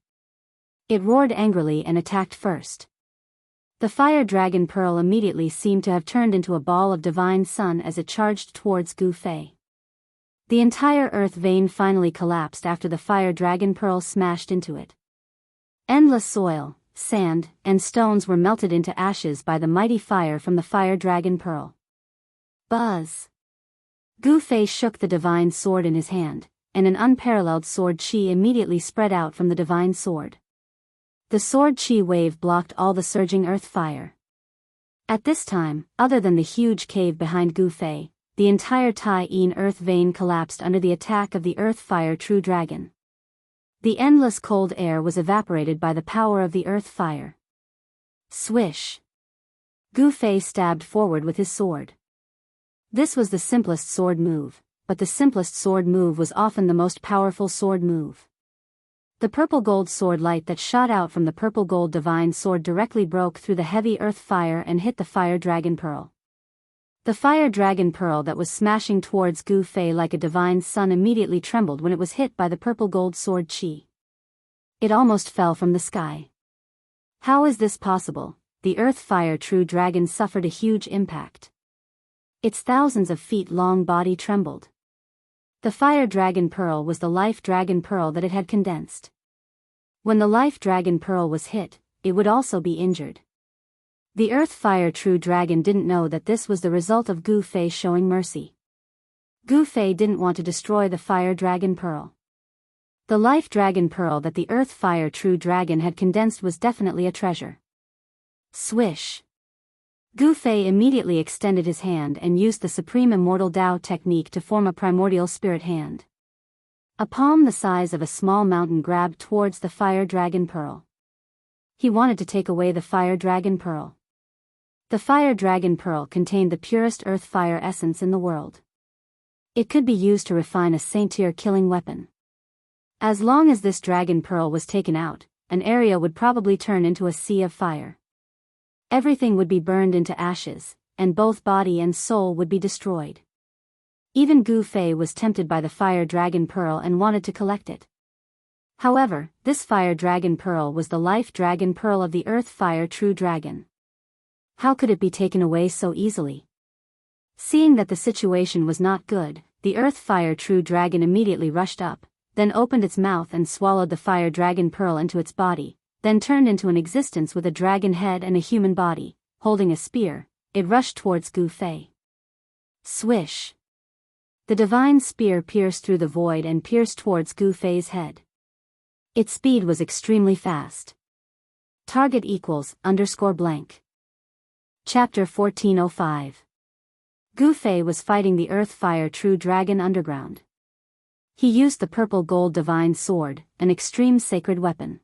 Speaker 1: It roared angrily and attacked first. The fire dragon pearl immediately seemed to have turned into a ball of divine sun as it charged towards Gu Fei. The entire earth vein finally collapsed after the fire dragon pearl smashed into it. Endless soil, sand, and stones were melted into ashes by the mighty fire from the fire dragon pearl. Buzz. Gu Fei shook the divine sword in his hand, and an unparalleled sword chi immediately spread out from the divine sword. The sword chi wave blocked all the surging earth fire. At this time, other than the huge cave behind Gu Fei, the entire Tai Yin earth vein collapsed under the attack of the earth fire true dragon. The endless cold air was evaporated by the power of the earth fire. Swish. Gu Fei stabbed forward with his sword. This was the simplest sword move, but the simplest sword move was often the most powerful sword move. The purple gold sword light that shot out from the purple gold divine sword directly broke through the heavy earth fire and hit the fire dragon pearl. The fire dragon pearl that was smashing towards Gu Fei like a divine sun immediately trembled when it was hit by the purple gold sword chi. It almost fell from the sky. How is this possible? The earth fire true dragon suffered a huge impact. Its thousands of feet long body trembled. The fire dragon pearl was the life dragon pearl that it had condensed. When the life dragon pearl was hit, it would also be injured. The Earth Fire True Dragon didn't know that this was the result of Gu Fei showing mercy. Gu Fei didn't want to destroy the Fire Dragon Pearl. The Life Dragon Pearl that the Earth Fire True Dragon had condensed was definitely a treasure. Swish! Gu Fei immediately extended his hand and used the Supreme Immortal Tao technique to form a primordial spirit hand. A palm the size of a small mountain grabbed towards the Fire Dragon Pearl. He wanted to take away the Fire Dragon Pearl. The Fire Dragon Pearl contained the purest earth fire essence in the world. It could be used to refine a saint-tier killing weapon. As long as this Dragon Pearl was taken out, an area would probably turn into a sea of fire. Everything would be burned into ashes, and both body and soul would be destroyed. Even Gu Fei was tempted by the Fire Dragon Pearl and wanted to collect it. However, this Fire Dragon Pearl was the Life Dragon Pearl of the Earth Fire True Dragon. How could it be taken away so easily? Seeing that the situation was not good, the Earth Fire True Dragon immediately rushed up, then opened its mouth and swallowed the Fire Dragon Pearl into its body, then turned into an existence with a dragon head and a human body. Holding a spear, it rushed towards Gu Fei. Swish! The divine spear pierced through the void and pierced towards Gu Fei's head. Its speed was extremely fast. Target equals _blank. Chapter 1405. Gu Fei was fighting the Earth Fire True Dragon underground. He used the purple gold divine sword, an extreme sacred weapon.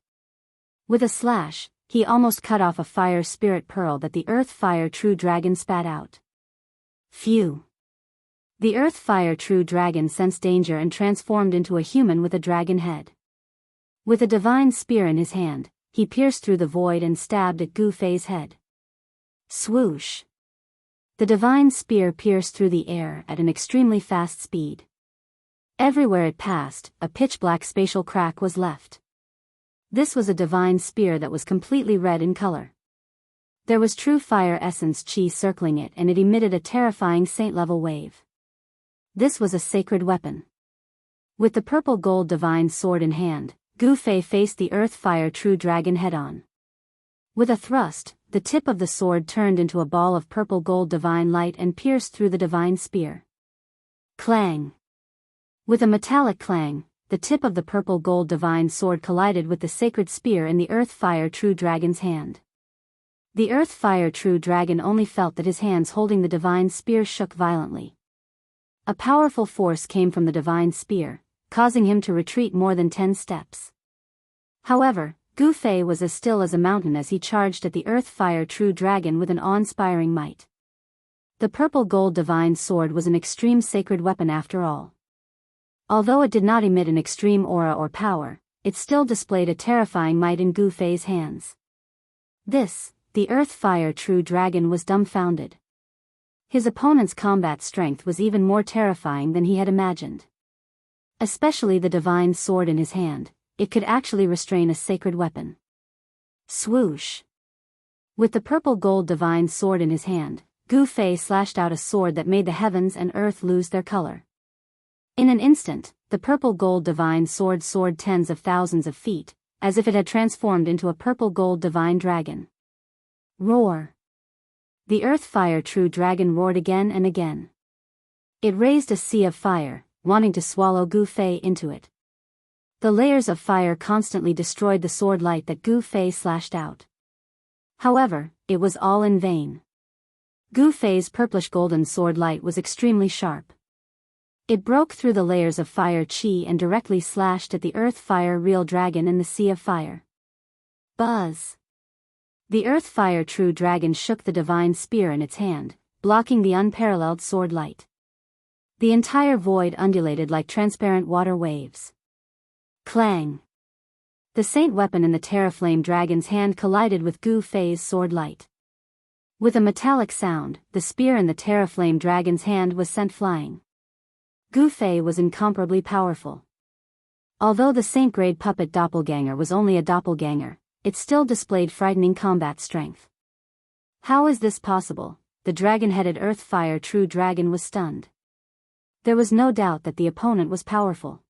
Speaker 1: With a slash, he almost cut off a fire spirit pearl that the Earth Fire True Dragon spat out. Phew! The Earth Fire True Dragon sensed danger and transformed into a human with a dragon head. With a divine spear in his hand, he pierced through the void and stabbed at Gu Fei's head. Swoosh! The divine spear pierced through the air at an extremely fast speed. Everywhere it passed, a pitch-black spatial crack was left. This was a divine spear that was completely red in color. There was true fire essence chi circling it and it emitted a terrifying saint-level wave. This was a sacred weapon. With the purple gold divine sword in hand, Gu Fei faced the Earth Fire True Dragon head-on. With a thrust, the tip of the sword turned into a ball of purple gold divine light and pierced through the divine spear. Clang! With a metallic clang, the tip of the purple gold divine sword collided with the sacred spear in the Earth Fire True Dragon's hand. The Earth Fire True Dragon only felt that his hands holding the divine spear shook violently. A powerful force came from the divine spear, causing him to retreat more than 10 steps. However, Gu Fei was as still as a mountain as he charged at the Earth Fire True Dragon with an awe-inspiring might. The purple gold divine sword was an extreme sacred weapon after all. Although it did not emit an extreme aura or power, it still displayed a terrifying might in Gu Fei's hands. The Earth Fire True Dragon was dumbfounded. His opponent's combat strength was even more terrifying than he had imagined. Especially the divine sword in his hand, it could actually restrain a sacred weapon. Swoosh! With the purple gold divine sword in his hand, Gu Fei slashed out a sword that made the heavens and earth lose their color. In an instant, the purple gold divine sword soared tens of thousands of feet, as if it had transformed into a purple gold divine dragon. Roar! The Earth Fire True Dragon roared again and again. It raised a sea of fire, wanting to swallow Gu Fei into it. The layers of fire constantly destroyed the sword light that Gu Fei slashed out. However, it was all in vain. Gu Fei's purplish golden sword light was extremely sharp. It broke through the layers of fire chi and directly slashed at the Earth Fire Real Dragon in the sea of fire. Buzz! The Earth Fire True Dragon shook the divine spear in its hand, blocking the unparalleled sword light. The entire void undulated like transparent water waves. Clang! The saint weapon in the Terraflame Dragon's hand collided with Gu Fei's sword light. With a metallic sound, the spear in the Terraflame Dragon's hand was sent flying. Gu Fei was incomparably powerful. Although the saint-grade puppet doppelganger was only a doppelganger, it still displayed frightening combat strength. How is this possible? The dragon-headed Earth Fire True Dragon was stunned. There was no doubt that the opponent was powerful.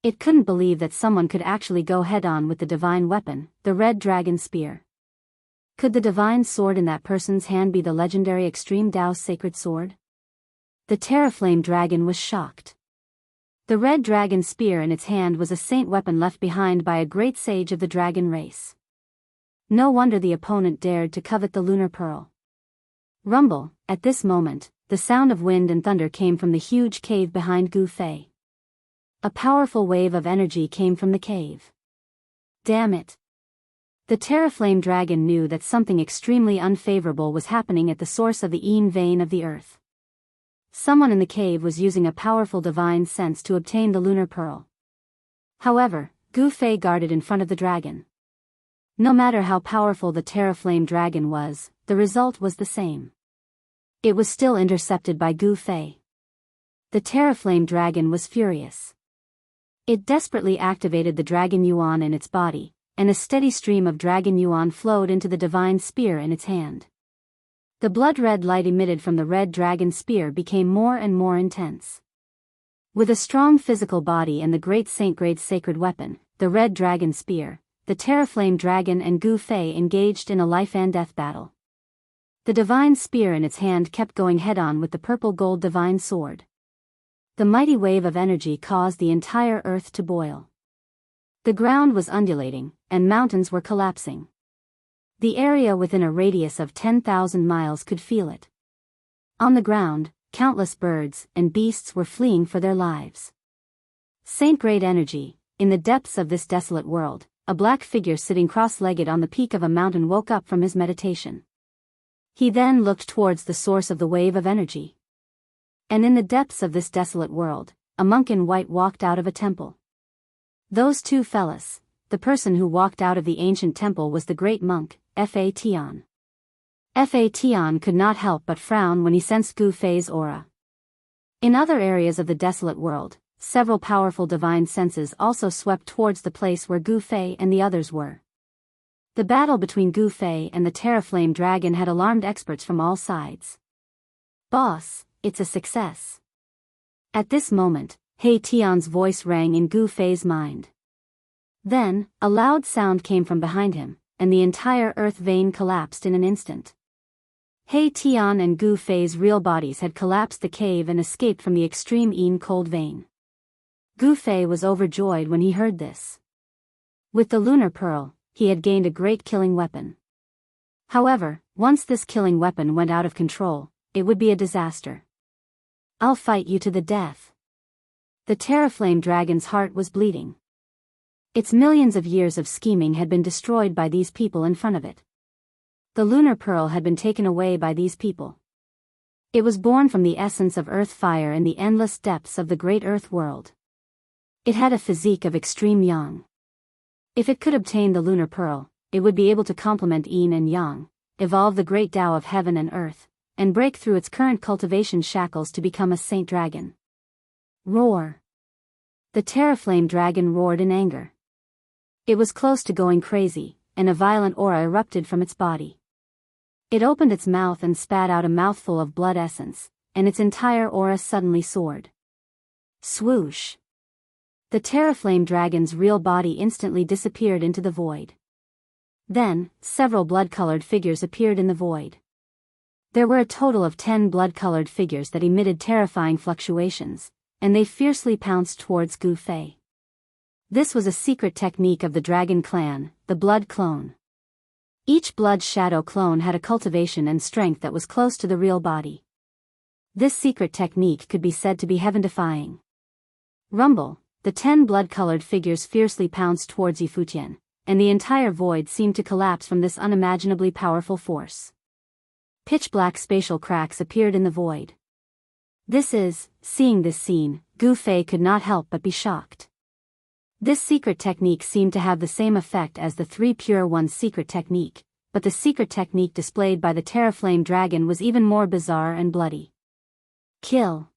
Speaker 1: It couldn't believe that someone could actually go head-on with the divine weapon, the red dragon spear. Could the divine sword in that person's hand be the legendary Extreme Tao's sacred sword? The Terraflame dragon was shocked. The red dragon spear in its hand was a saint weapon left behind by a great sage of the dragon race. No wonder the opponent dared to covet the lunar pearl. Rumble, at this moment, the sound of wind and thunder came from the huge cave behind Gu Fei. A powerful wave of energy came from the cave. Damn it! The Terraflame dragon knew that something extremely unfavorable was happening at the source of the Yin vein of the earth. Someone in the cave was using a powerful divine sense to obtain the lunar pearl. However, Gu Fei guarded in front of the dragon. No matter how powerful the Terraflame dragon was, the result was the same. It was still intercepted by Gu Fei. The Terraflame dragon was furious. It desperately activated the dragon yuan in its body, and a steady stream of dragon yuan flowed into the divine spear in its hand. The blood-red light emitted from the red dragon spear became more and more intense. With a strong physical body and the great saint-grade sacred weapon, the red dragon spear, the Terraflame dragon and Gu Fei engaged in a life-and-death battle. The divine spear in its hand kept going head-on with the purple-gold divine sword. The mighty wave of energy caused the entire earth to boil. The ground was undulating, and mountains were collapsing. The area within a radius of 10,000 miles could feel it. On the ground, countless birds and beasts were fleeing for their lives. Saint-grade energy, in the depths of this desolate world, a black figure sitting cross-legged on the peak of a mountain woke up from his meditation. He then looked towards the source of the wave of energy. And in the depths of this desolate world, a monk in white walked out of a temple. Those two fellas, the person who walked out of the ancient temple was the great monk, Fa Tian. Fa Tian could not help but frown when he sensed Gu Fei's aura. In other areas of the desolate world, several powerful divine senses also swept towards the place where Gu Fei and the others were. The battle between Gu Fei and the Terraflame dragon had alarmed experts from all sides. "Boss, it's a success." At this moment, He Tian's voice rang in Gu Fei's mind. Then, a loud sound came from behind him, and the entire earth vein collapsed in an instant. He Tian and Gu Fei's real bodies had collapsed the cave and escaped from the extreme Yin cold vein. Gu Fei was overjoyed when he heard this. With the lunar pearl, he had gained a great killing weapon. However, once this killing weapon went out of control, it would be a disaster. "I'll fight you to the death." The Terraflame dragon's heart was bleeding. Its millions of years of scheming had been destroyed by these people in front of it. The lunar pearl had been taken away by these people. It was born from the essence of earth fire in the endless depths of the great earth world. It had a physique of extreme yang. If it could obtain the lunar pearl, it would be able to complement yin and yang, evolve the great Tao of heaven and earth, and break through its current cultivation shackles to become a saint dragon. Roar! The Terraflame dragon roared in anger. It was close to going crazy, and a violent aura erupted from its body. It opened its mouth and spat out a mouthful of blood essence, and its entire aura suddenly soared. Swoosh! The Terraflame dragon's real body instantly disappeared into the void. Then, several blood-colored figures appeared in the void. There were a total of 10 blood-colored figures that emitted terrifying fluctuations, and they fiercely pounced towards Gu Fei. This was a secret technique of the dragon clan, the blood clone. Each blood shadow clone had a cultivation and strength that was close to the real body. This secret technique could be said to be heaven-defying. Rumble, the 10 blood-colored figures fiercely pounced towards Yifutian, and the entire void seemed to collapse from this unimaginably powerful force. Pitch-black spatial cracks appeared in the void. Seeing this scene, Gu Fei could not help but be shocked. This secret technique seemed to have the same effect as the 3 Pure One's secret technique, but the secret technique displayed by the Terraflame dragon was even more bizarre and bloody. Kill!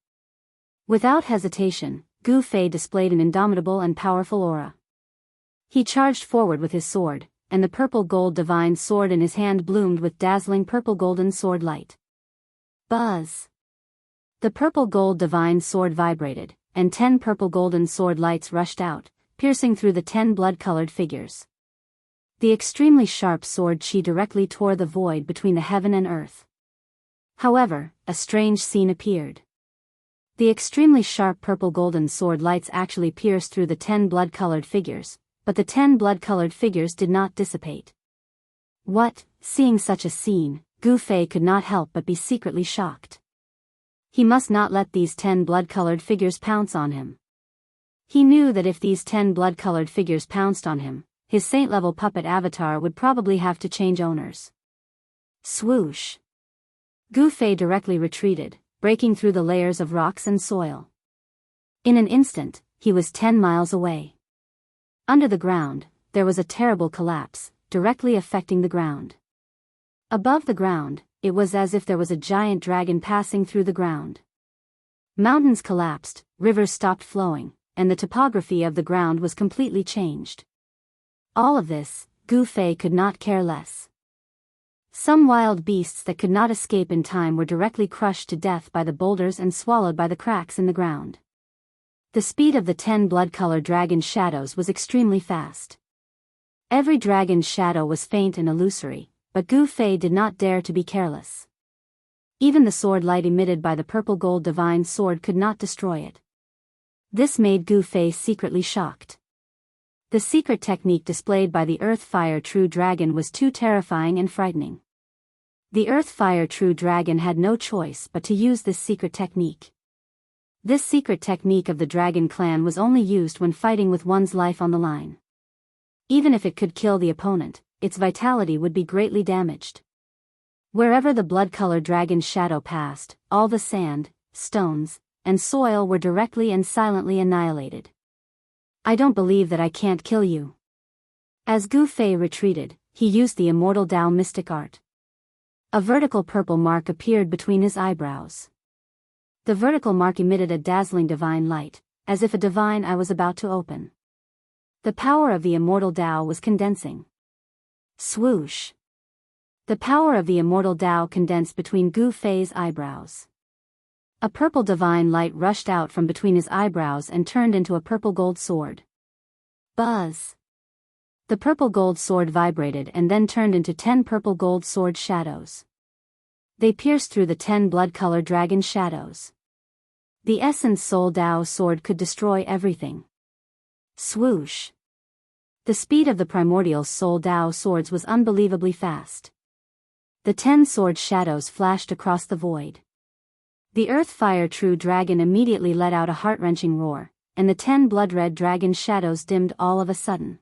Speaker 1: Without hesitation, Gu Fei displayed an indomitable and powerful aura. He charged forward with his sword, and the purple-gold divine sword in his hand bloomed with dazzling purple-golden sword light. Buzz! The purple-gold divine sword vibrated, and 10 purple golden sword lights rushed out, piercing through the 10 blood-colored figures. The extremely sharp sword chi directly tore the void between the heaven and earth. However, a strange scene appeared. The extremely sharp purple golden sword lights actually pierced through the 10 blood-colored figures, but the 10 blood-colored figures did not dissipate. What? Seeing such a scene, Gu Fei could not help but be secretly shocked. He must not let these 10 blood-colored figures pounce on him. He knew that if these 10 blood-colored figures pounced on him, his saint-level puppet avatar would probably have to change owners. Swoosh! Gu Fei directly retreated, breaking through the layers of rocks and soil. In an instant, he was 10 miles away. Under the ground, there was a terrible collapse, directly affecting the ground. Above the ground, it was as if there was a giant dragon passing through the ground. Mountains collapsed, rivers stopped flowing, and the topography of the ground was completely changed. All of this, Gu Fei could not care less. Some wild beasts that could not escape in time were directly crushed to death by the boulders and swallowed by the cracks in the ground. The speed of the 10 blood-colored dragon shadows was extremely fast. Every dragon's shadow was faint and illusory, but Gu Fei did not dare to be careless. Even the sword light emitted by the purple gold divine sword could not destroy it. This made Gu Fei secretly shocked. The secret technique displayed by the Earth Fire True Dragon was too terrifying and frightening. The Earth Fire True Dragon had no choice but to use this secret technique. This secret technique of the Dragon Clan was only used when fighting with one's life on the line. Even if it could kill the opponent, its vitality would be greatly damaged. Wherever the blood-colored dragon's shadow passed, all the sand, stones, and soil were directly and silently annihilated. I don't believe that I can't kill you. As Gu Fei retreated, he used the immortal Tao mystic art. A vertical purple mark appeared between his eyebrows. The vertical mark emitted a dazzling divine light, as if a divine eye was about to open. The power of the immortal Tao was condensing. Swoosh! The power of the immortal Tao condensed between Gu Fei's eyebrows. A purple divine light rushed out from between his eyebrows and turned into a purple gold sword. Buzz! The purple gold sword vibrated and then turned into 10 purple gold sword shadows. They pierced through the 10 blood-colored dragon shadows. The Essence Soul Tao sword could destroy everything. Swoosh! The speed of the primordial Soul Tao swords was unbelievably fast. The 10 sword shadows flashed across the void. The Earth Fire True Dragon immediately let out a heart-wrenching roar, and the 10 blood-red dragon shadows dimmed all of a sudden.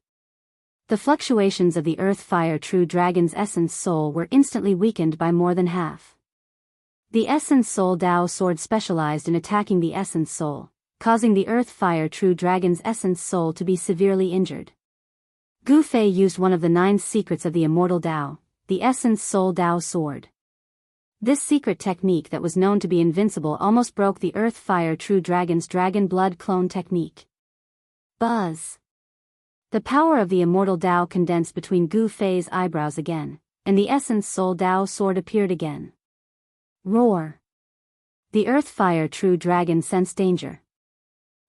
Speaker 1: The fluctuations of the Earth Fire True Dragon's Essence Soul were instantly weakened by more than half. The Essence Soul Tao sword specialized in attacking the Essence Soul, causing the Earth Fire True Dragon's Essence Soul to be severely injured. Gu Fei used one of the 9 secrets of the Immortal Tao, the Essence Soul Tao sword. This secret technique that was known to be invincible almost broke the Earth Fire True Dragon's Dragon Blood Clone technique. Buzz! The power of the Immortal Tao condensed between Gu Fei's eyebrows again, and the Essence Soul Tao sword appeared again. Roar! The Earth Fire True Dragon sensed danger.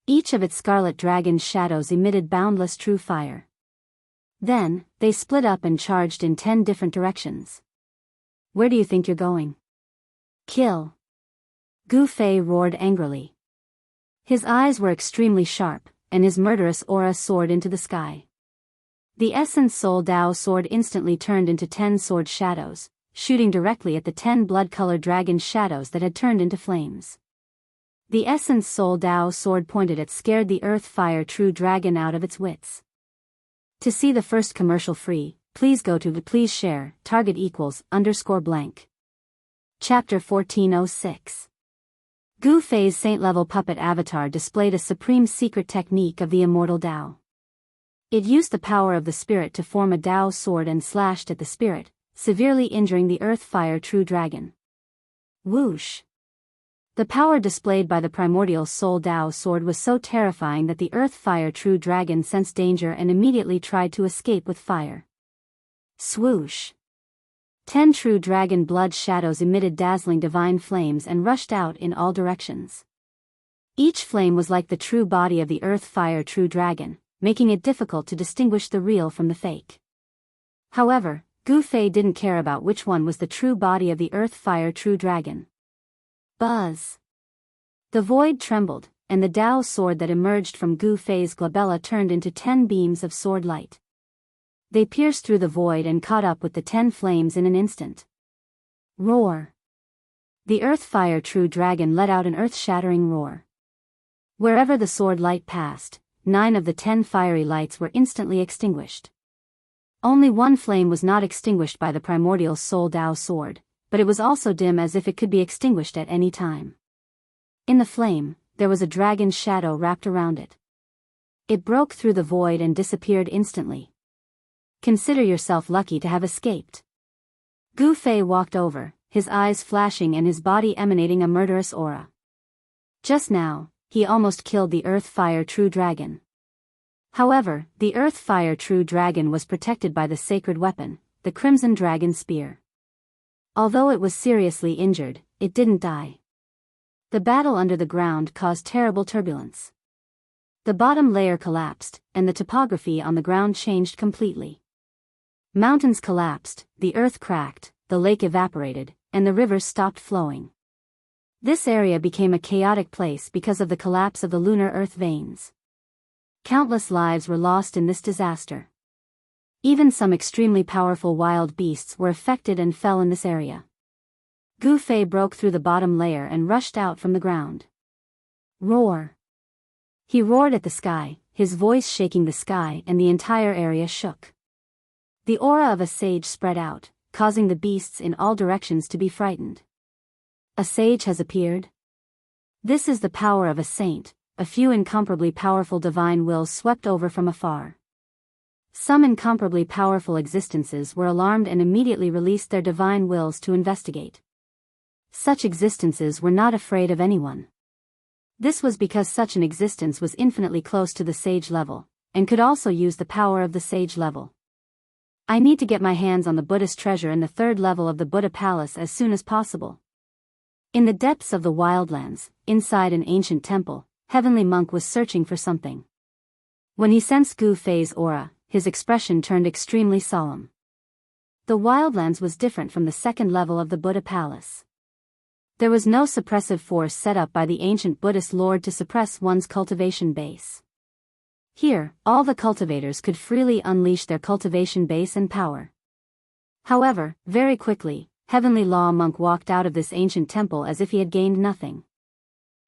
Speaker 1: Each of its scarlet dragon's shadows emitted boundless true fire. Then, they split up and charged in 10 different directions. Where do you think you're going? Kill! Gu Fei roared angrily. His eyes were extremely sharp, and his murderous aura soared into the sky. The Essence Soul Tao sword instantly turned into 10 sword shadows, shooting directly at the 10 blood-colored dragon shadows that had turned into flames. The Essence Soul Tao sword pointed at scared the Earth Fire True Dragon out of its wits. To see the first commercial free, please go to please share, target equals _blank. Chapter 1406. Gu Fei's saint-level puppet avatar displayed a supreme secret technique of the Immortal Tao. It used the power of the spirit to form a Tao sword and slashed at the spirit, severely injuring the Earth Fire True Dragon. Whoosh! The power displayed by the primordial Soul Tao sword was so terrifying that the Earth Fire True Dragon sensed danger and immediately tried to escape with fire. Swoosh! 10 true dragon blood shadows emitted dazzling divine flames and rushed out in all directions. Each flame was like the true body of the earth fire true dragon, making it difficult to distinguish the real from the fake. However, Gu Fei didn't care about which one was the true body of the earth fire true dragon. Buzz! The void trembled, and the Dao sword that emerged from Gu Fei's glabella turned into 10 beams of sword light. They pierced through the void and caught up with the 10 flames in an instant. Roar! The earth fire true dragon let out an earth-shattering roar. Wherever the sword light passed, 9 of the 10 fiery lights were instantly extinguished. Only one flame was not extinguished by the primordial soul Dao sword, but it was also dim as if it could be extinguished at any time. In the flame, there was a dragon's shadow wrapped around it. It broke through the void and disappeared instantly. Consider yourself lucky to have escaped. Gu Fei walked over, his eyes flashing and his body emanating a murderous aura. Just now, he almost killed the earth fire true dragon. However, the earth fire true dragon was protected by the sacred weapon, the crimson dragon spear. Although it was seriously injured, it didn't die. The battle under the ground caused terrible turbulence. The bottom layer collapsed, and the topography on the ground changed completely. Mountains collapsed, the earth cracked, the lake evaporated, and the rivers stopped flowing. This area became a chaotic place because of the collapse of the lunar earth veins. Countless lives were lost in this disaster. Even some extremely powerful wild beasts were affected and fell in this area. Gu Fei broke through the bottom layer and rushed out from the ground. Roar! He roared at the sky, his voice shaking the sky, and the entire area shook. The aura of a sage spread out, causing the beasts in all directions to be frightened. A sage has appeared? This is the power of a saint. A few incomparably powerful divine wills swept over from afar. Some incomparably powerful existences were alarmed and immediately released their divine wills to investigate. Such existences were not afraid of anyone. This was because such an existence was infinitely close to the sage level, and could also use the power of the sage level. I need to get my hands on the Buddhist treasure in the 3rd level of the Buddha Palace as soon as possible. In the depths of the wildlands, inside an ancient temple, Heavenly Monk was searching for something. When he sensed Gu Fei's aura, his expression turned extremely solemn. The wildlands was different from the 2nd level of the Buddha Palace. There was no suppressive force set up by the ancient Buddhist lord to suppress one's cultivation base. Here, all the cultivators could freely unleash their cultivation base and power. However, very quickly, Heavenly Law Monk walked out of this ancient temple as if he had gained nothing.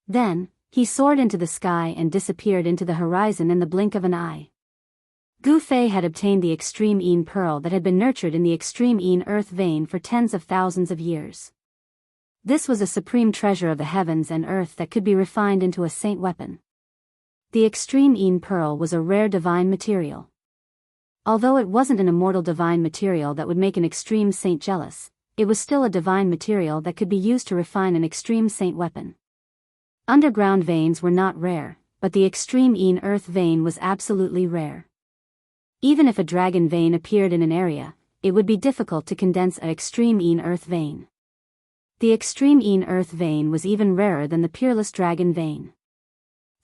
Speaker 1: Then, he soared into the sky and disappeared into the horizon in the blink of an eye. Gu Fei had obtained the extreme Yin pearl that had been nurtured in the extreme Yin earth vein for tens of thousands of years. This was a supreme treasure of the heavens and earth that could be refined into a saint weapon. The extreme Yin pearl was a rare divine material. Although it wasn't an immortal divine material that would make an extreme saint jealous, it was still a divine material that could be used to refine an extreme saint weapon. Underground veins were not rare, but the extreme Yin earth vein was absolutely rare. Even if a dragon vein appeared in an area, it would be difficult to condense an extreme Yin earth vein. The extreme Yin earth vein was even rarer than the peerless dragon vein.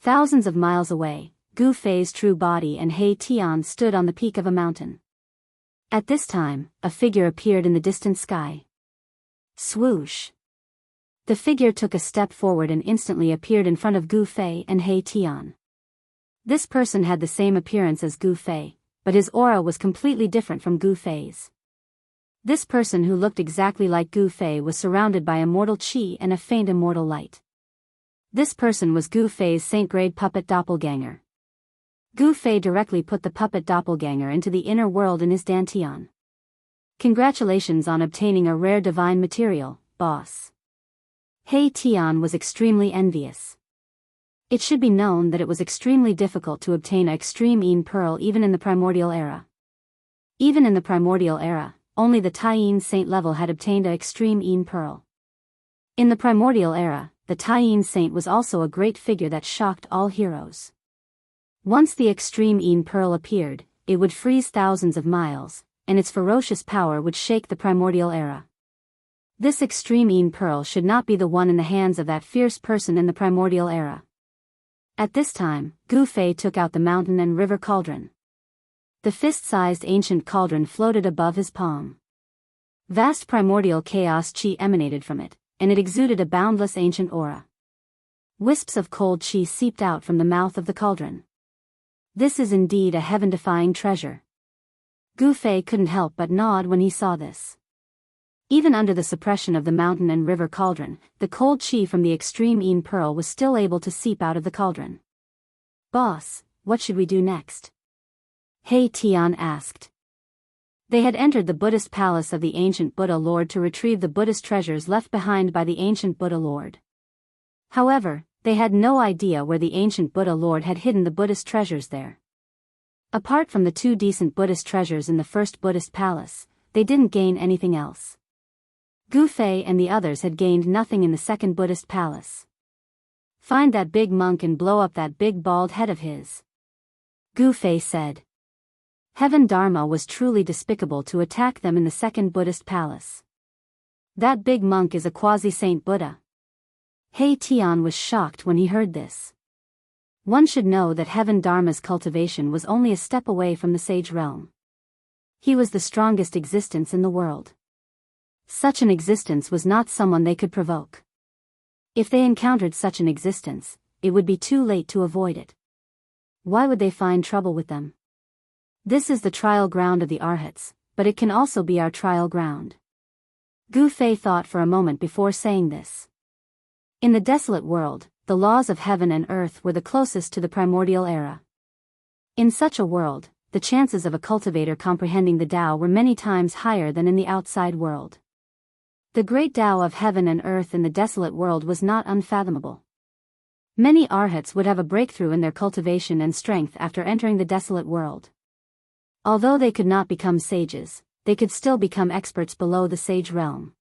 Speaker 1: Thousands of miles away, Gu Fei's true body and He Tian stood on the peak of a mountain. At this time, a figure appeared in the distant sky. Swoosh! The figure took a step forward and instantly appeared in front of Gu Fei and He Tian. This person had the same appearance as Gu Fei, but his aura was completely different from Gu Fei's. This person who looked exactly like Gu Fei was surrounded by immortal qi and a faint immortal light. This person was Gu Fei's saint-grade puppet doppelganger. Gu Fei directly put the puppet doppelganger into the inner world in his dantian. Congratulations on obtaining a rare divine material, boss. He Tian was extremely envious. It should be known that it was extremely difficult to obtain an extreme Yin pearl even in the primordial era. Even in the primordial era, only the Taiyin saint level had obtained an extreme Yin pearl. In the primordial era, the Taiyin saint was also a great figure that shocked all heroes. Once the extreme Yin pearl appeared, it would freeze thousands of miles, and its ferocious power would shake the primordial era. This extreme Yin pearl should not be the one in the hands of that fierce person in the primordial era. At this time, Gu Fei took out the mountain and river cauldron. The fist-sized ancient cauldron floated above his palm. Vast primordial chaos chi emanated from it, and it exuded a boundless ancient aura. Wisps of cold chi seeped out from the mouth of the cauldron. This is indeed a heaven-defying treasure. Gu Fei couldn't help but nod when he saw this. Even under the suppression of the mountain and river cauldron, the cold chi from the extreme Yin pearl was still able to seep out of the cauldron. "Boss, what should we do next?" He Tian asked. They had entered the Buddhist palace of the ancient Buddha Lord to retrieve the Buddhist treasures left behind by the ancient Buddha Lord. However, they had no idea where the ancient Buddha Lord had hidden the Buddhist treasures there. Apart from the 2 decent Buddhist treasures in the first Buddhist palace, they didn't gain anything else. Gu Fei and the others had gained nothing in the second Buddhist palace. "Find that big monk and blow up that big bald head of his," Gu Fei said. Heaven Dharma was truly despicable to attack them in the second Buddhist palace. "That big monk is a quasi-saint Buddha." He Tian was shocked when he heard this. One should know that Heaven Dharma's cultivation was only a step away from the sage realm. He was the strongest existence in the world. Such an existence was not someone they could provoke. If they encountered such an existence, it would be too late to avoid it. Why would they find trouble with them? This is the trial ground of the Arhats, but it can also be our trial ground. Gu Fei thought for a moment before saying this. In the desolate world, the laws of heaven and earth were the closest to the primordial era. In such a world, the chances of a cultivator comprehending the Tao were many times higher than in the outside world. The great Tao of heaven and earth in the desolate world was not unfathomable. Many Arhats would have a breakthrough in their cultivation and strength after entering the desolate world. Although they could not become sages, they could still become experts below the sage realm.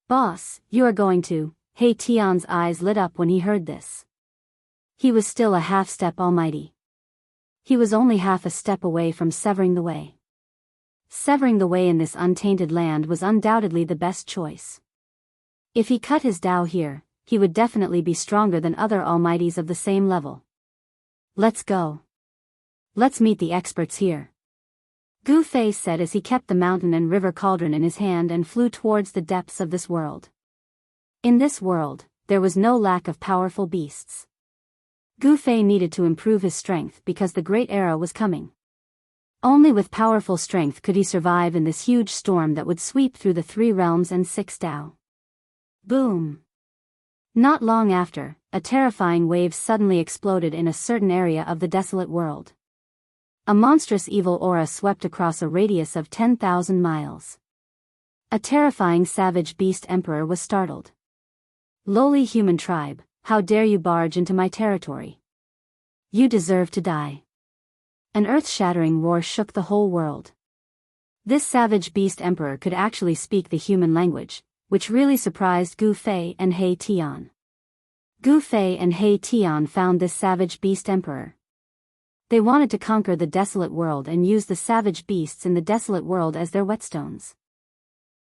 Speaker 1: "Boss, you are going to..." He Tian's eyes lit up when he heard this. He was still a half-step almighty. He was only half a step away from severing the way. Severing the way in this untainted land was undoubtedly the best choice. If he cut his Tao here, he would definitely be stronger than other almighties of the same level. "Let's go. Let's meet the experts here," Gu Fei said as he kept the mountain and river cauldron in his hand and flew towards the depths of this world. In this world, there was no lack of powerful beasts. Gu Fei needed to improve his strength because the great era was coming. Only with powerful strength could he survive in this huge storm that would sweep through the 3 realms and 6 Tao. Boom! Not long after, a terrifying wave suddenly exploded in a certain area of the desolate world. A monstrous evil aura swept across a radius of 10,000 miles. A terrifying savage beast emperor was startled. "Lowly human tribe, how dare you barge into my territory? You deserve to die." An earth-shattering roar shook the whole world. This savage beast emperor could actually speak the human language, which really surprised Gu Fei and He Tian. Gu Fei and He Tian found this savage beast emperor. They wanted to conquer the desolate world and use the savage beasts in the desolate world as their whetstones.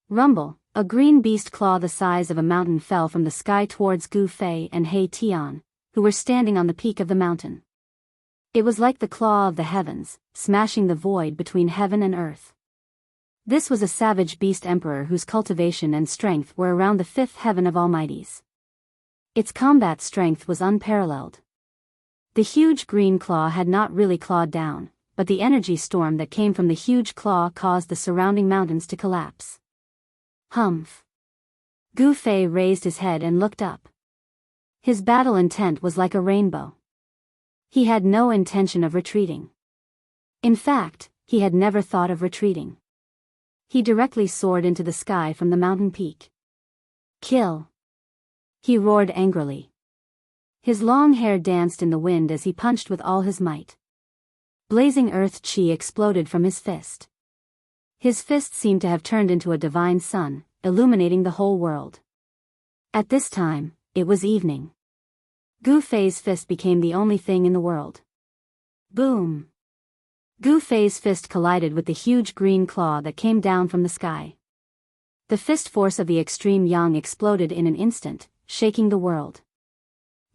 Speaker 1: Rumble, a green beast claw the size of a mountain fell from the sky towards Gu Fei and He Tian, who were standing on the peak of the mountain. It was like the claw of the heavens, smashing the void between heaven and earth. This was a savage beast emperor whose cultivation and strength were around the 5th heaven of almighties. Its combat strength was unparalleled. The huge green claw had not really clawed down, but the energy storm that came from the huge claw caused the surrounding mountains to collapse. Humph! Gu Fei raised his head and looked up. His battle intent was like a rainbow. He had no intention of retreating. In fact, he had never thought of retreating. He directly soared into the sky from the mountain peak. "Kill!" he roared angrily. His long hair danced in the wind as he punched with all his might. Blazing earth chi exploded from his fist. His fist seemed to have turned into a divine sun, illuminating the whole world. At this time, it was evening. Gu Fei's fist became the only thing in the world. Boom! Gu Fei's fist collided with the huge green claw that came down from the sky. The fist force of the extreme yang exploded in an instant, shaking the world.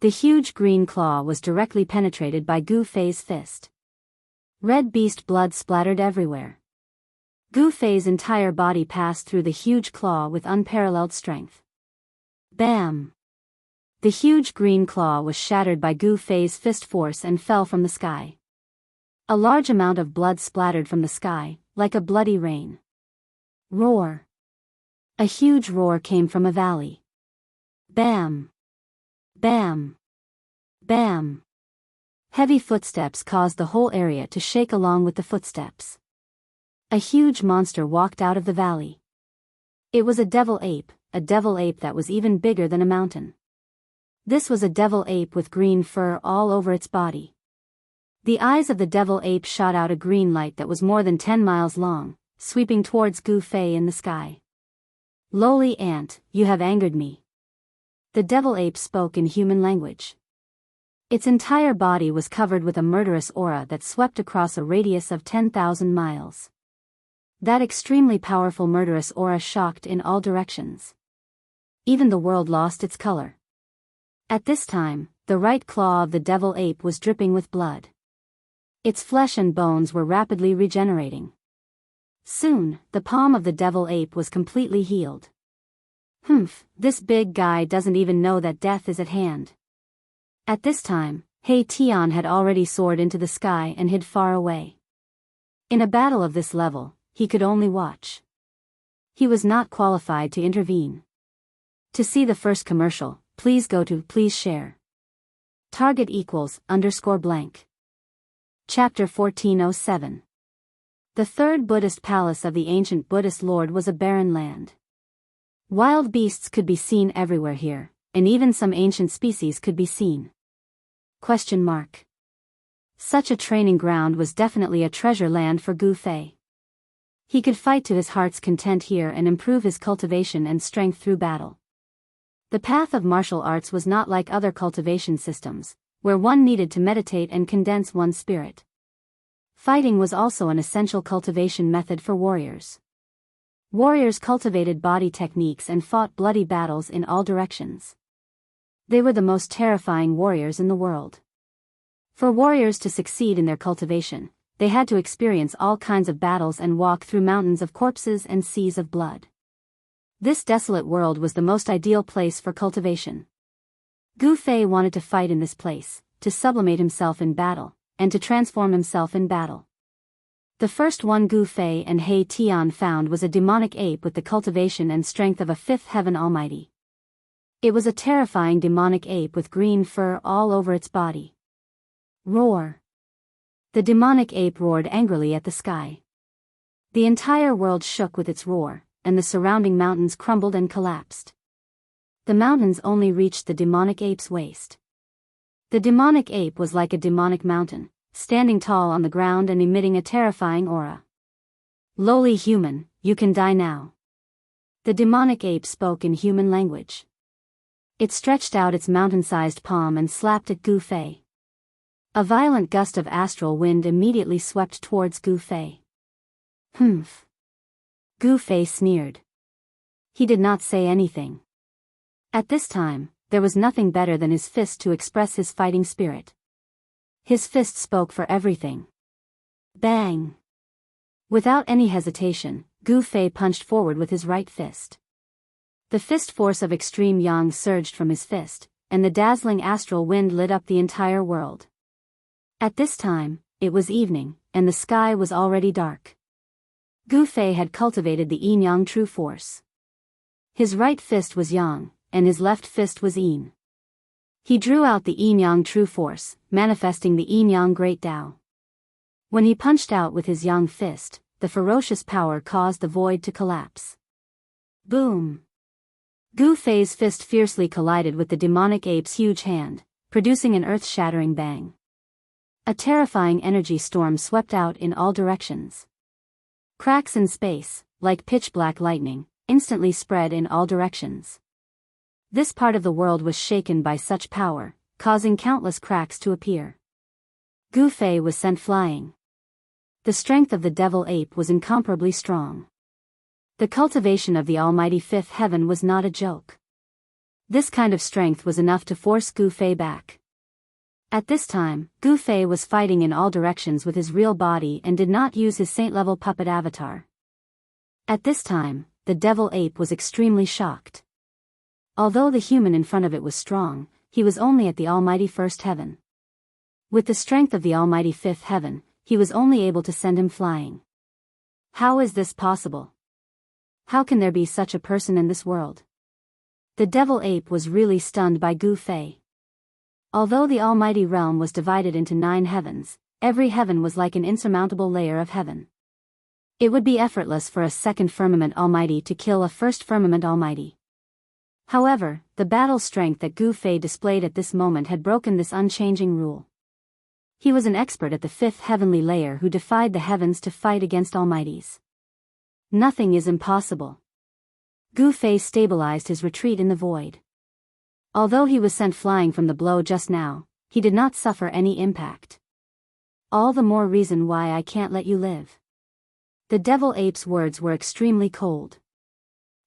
Speaker 1: The huge green claw was directly penetrated by Gu Fei's fist. Red beast blood splattered everywhere. Gu Fei's entire body passed through the huge claw with unparalleled strength. Bam! The huge green claw was shattered by Gu Fei's fist force and fell from the sky. A large amount of blood splattered from the sky, like a bloody rain. Roar! A huge roar came from a valley. Bam! Bam! Bam! Heavy footsteps caused the whole area to shake along with the footsteps. A huge monster walked out of the valley. It was a devil ape that was even bigger than a mountain. This was a devil ape with green fur all over its body. The eyes of the devil ape shot out a green light that was more than 10 miles long, sweeping towards Gu Fei in the sky. Lowly ant, you have angered me. The devil ape spoke in human language. Its entire body was covered with a murderous aura that swept across a radius of 10,000 miles. That extremely powerful murderous aura shocked in all directions. Even the world lost its color. At this time, the right claw of the devil ape was dripping with blood. Its flesh and bones were rapidly regenerating. Soon, the palm of the devil ape was completely healed. This big guy doesn't even know that death is at hand. At this time, He Tian had already soared into the sky and hid far away. In a battle of this level, he could only watch. He was not qualified to intervene. To see the first commercial, please go to please share. Target =_blank. Chapter 1407. The third Buddhist palace of the ancient Buddhist lord was a barren land. Wild beasts could be seen everywhere here, and even some ancient species could be seen. Such a training ground was definitely a treasure land for Gu Fei. He could fight to his heart's content here and improve his cultivation and strength through battle. The path of martial arts was not like other cultivation systems, where one needed to meditate and condense one's spirit. Fighting was also an essential cultivation method for warriors. Warriors cultivated body techniques and fought bloody battles in all directions. They were the most terrifying warriors in the world. For warriors to succeed in their cultivation, they had to experience all kinds of battles and walk through mountains of corpses and seas of blood. This desolate world was the most ideal place for cultivation. Gu Fei wanted to fight in this place, to sublimate himself in battle, and to transform himself in battle. The first one Gu Fei and He Tian found was a demonic ape with the cultivation and strength of a fifth heaven almighty. It was a terrifying demonic ape with green fur all over its body. Roar! The demonic ape roared angrily at the sky. The entire world shook with its roar, and the surrounding mountains crumbled and collapsed. The mountains only reached the demonic ape's waist. The demonic ape was like a demonic mountain, standing tall on the ground and emitting a terrifying aura. Lowly human, you can die now. The demonic ape spoke in human language. It stretched out its mountain-sized palm and slapped at Gu Fei. A violent gust of astral wind immediately swept towards Gu Fei. Gu Fei sneered. He did not say anything. At this time, there was nothing better than his fist to express his fighting spirit. His fist spoke for everything. Bang! Without any hesitation, Gu Fei punched forward with his right fist. The fist force of extreme yang surged from his fist, and the dazzling astral wind lit up the entire world. At this time, it was evening, and the sky was already dark. Gu Fei had cultivated the yin-yang true force. His right fist was yang, and his left fist was yin. He drew out the yin-yang true force, manifesting the yin-yang great Tao. When he punched out with his yang fist, the ferocious power caused the void to collapse. Boom! Gu Fei's fist fiercely collided with the demonic ape's huge hand, producing an earth-shattering bang. A terrifying energy storm swept out in all directions. Cracks in space, like pitch-black lightning, instantly spread in all directions. This part of the world was shaken by such power, causing countless cracks to appear. Gu Fei was sent flying. The strength of the devil ape was incomparably strong. The cultivation of the almighty fifth heaven was not a joke. This kind of strength was enough to force Gu Fei back. At this time, Gu Fei was fighting in all directions with his real body and did not use his saint-level puppet avatar. At this time, the devil ape was extremely shocked. Although the human in front of it was strong, he was only at the almighty first heaven. With the strength of the almighty fifth heaven, he was only able to send him flying. How is this possible? How can there be such a person in this world? The devil ape was really stunned by Gu Fei. Although the almighty realm was divided into 9 heavens, every heaven was like an insurmountable layer of heaven. It would be effortless for a second firmament almighty to kill a first firmament almighty. However, the battle strength that Gu Fei displayed at this moment had broken this unchanging rule. He was an expert at the 5th heavenly layer who defied the heavens to fight against almighties. Nothing is impossible. Gu Fei stabilized his retreat in the void. Although he was sent flying from the blow just now, he did not suffer any impact. All the more reason why I can't let you live. The devil ape's words were extremely cold.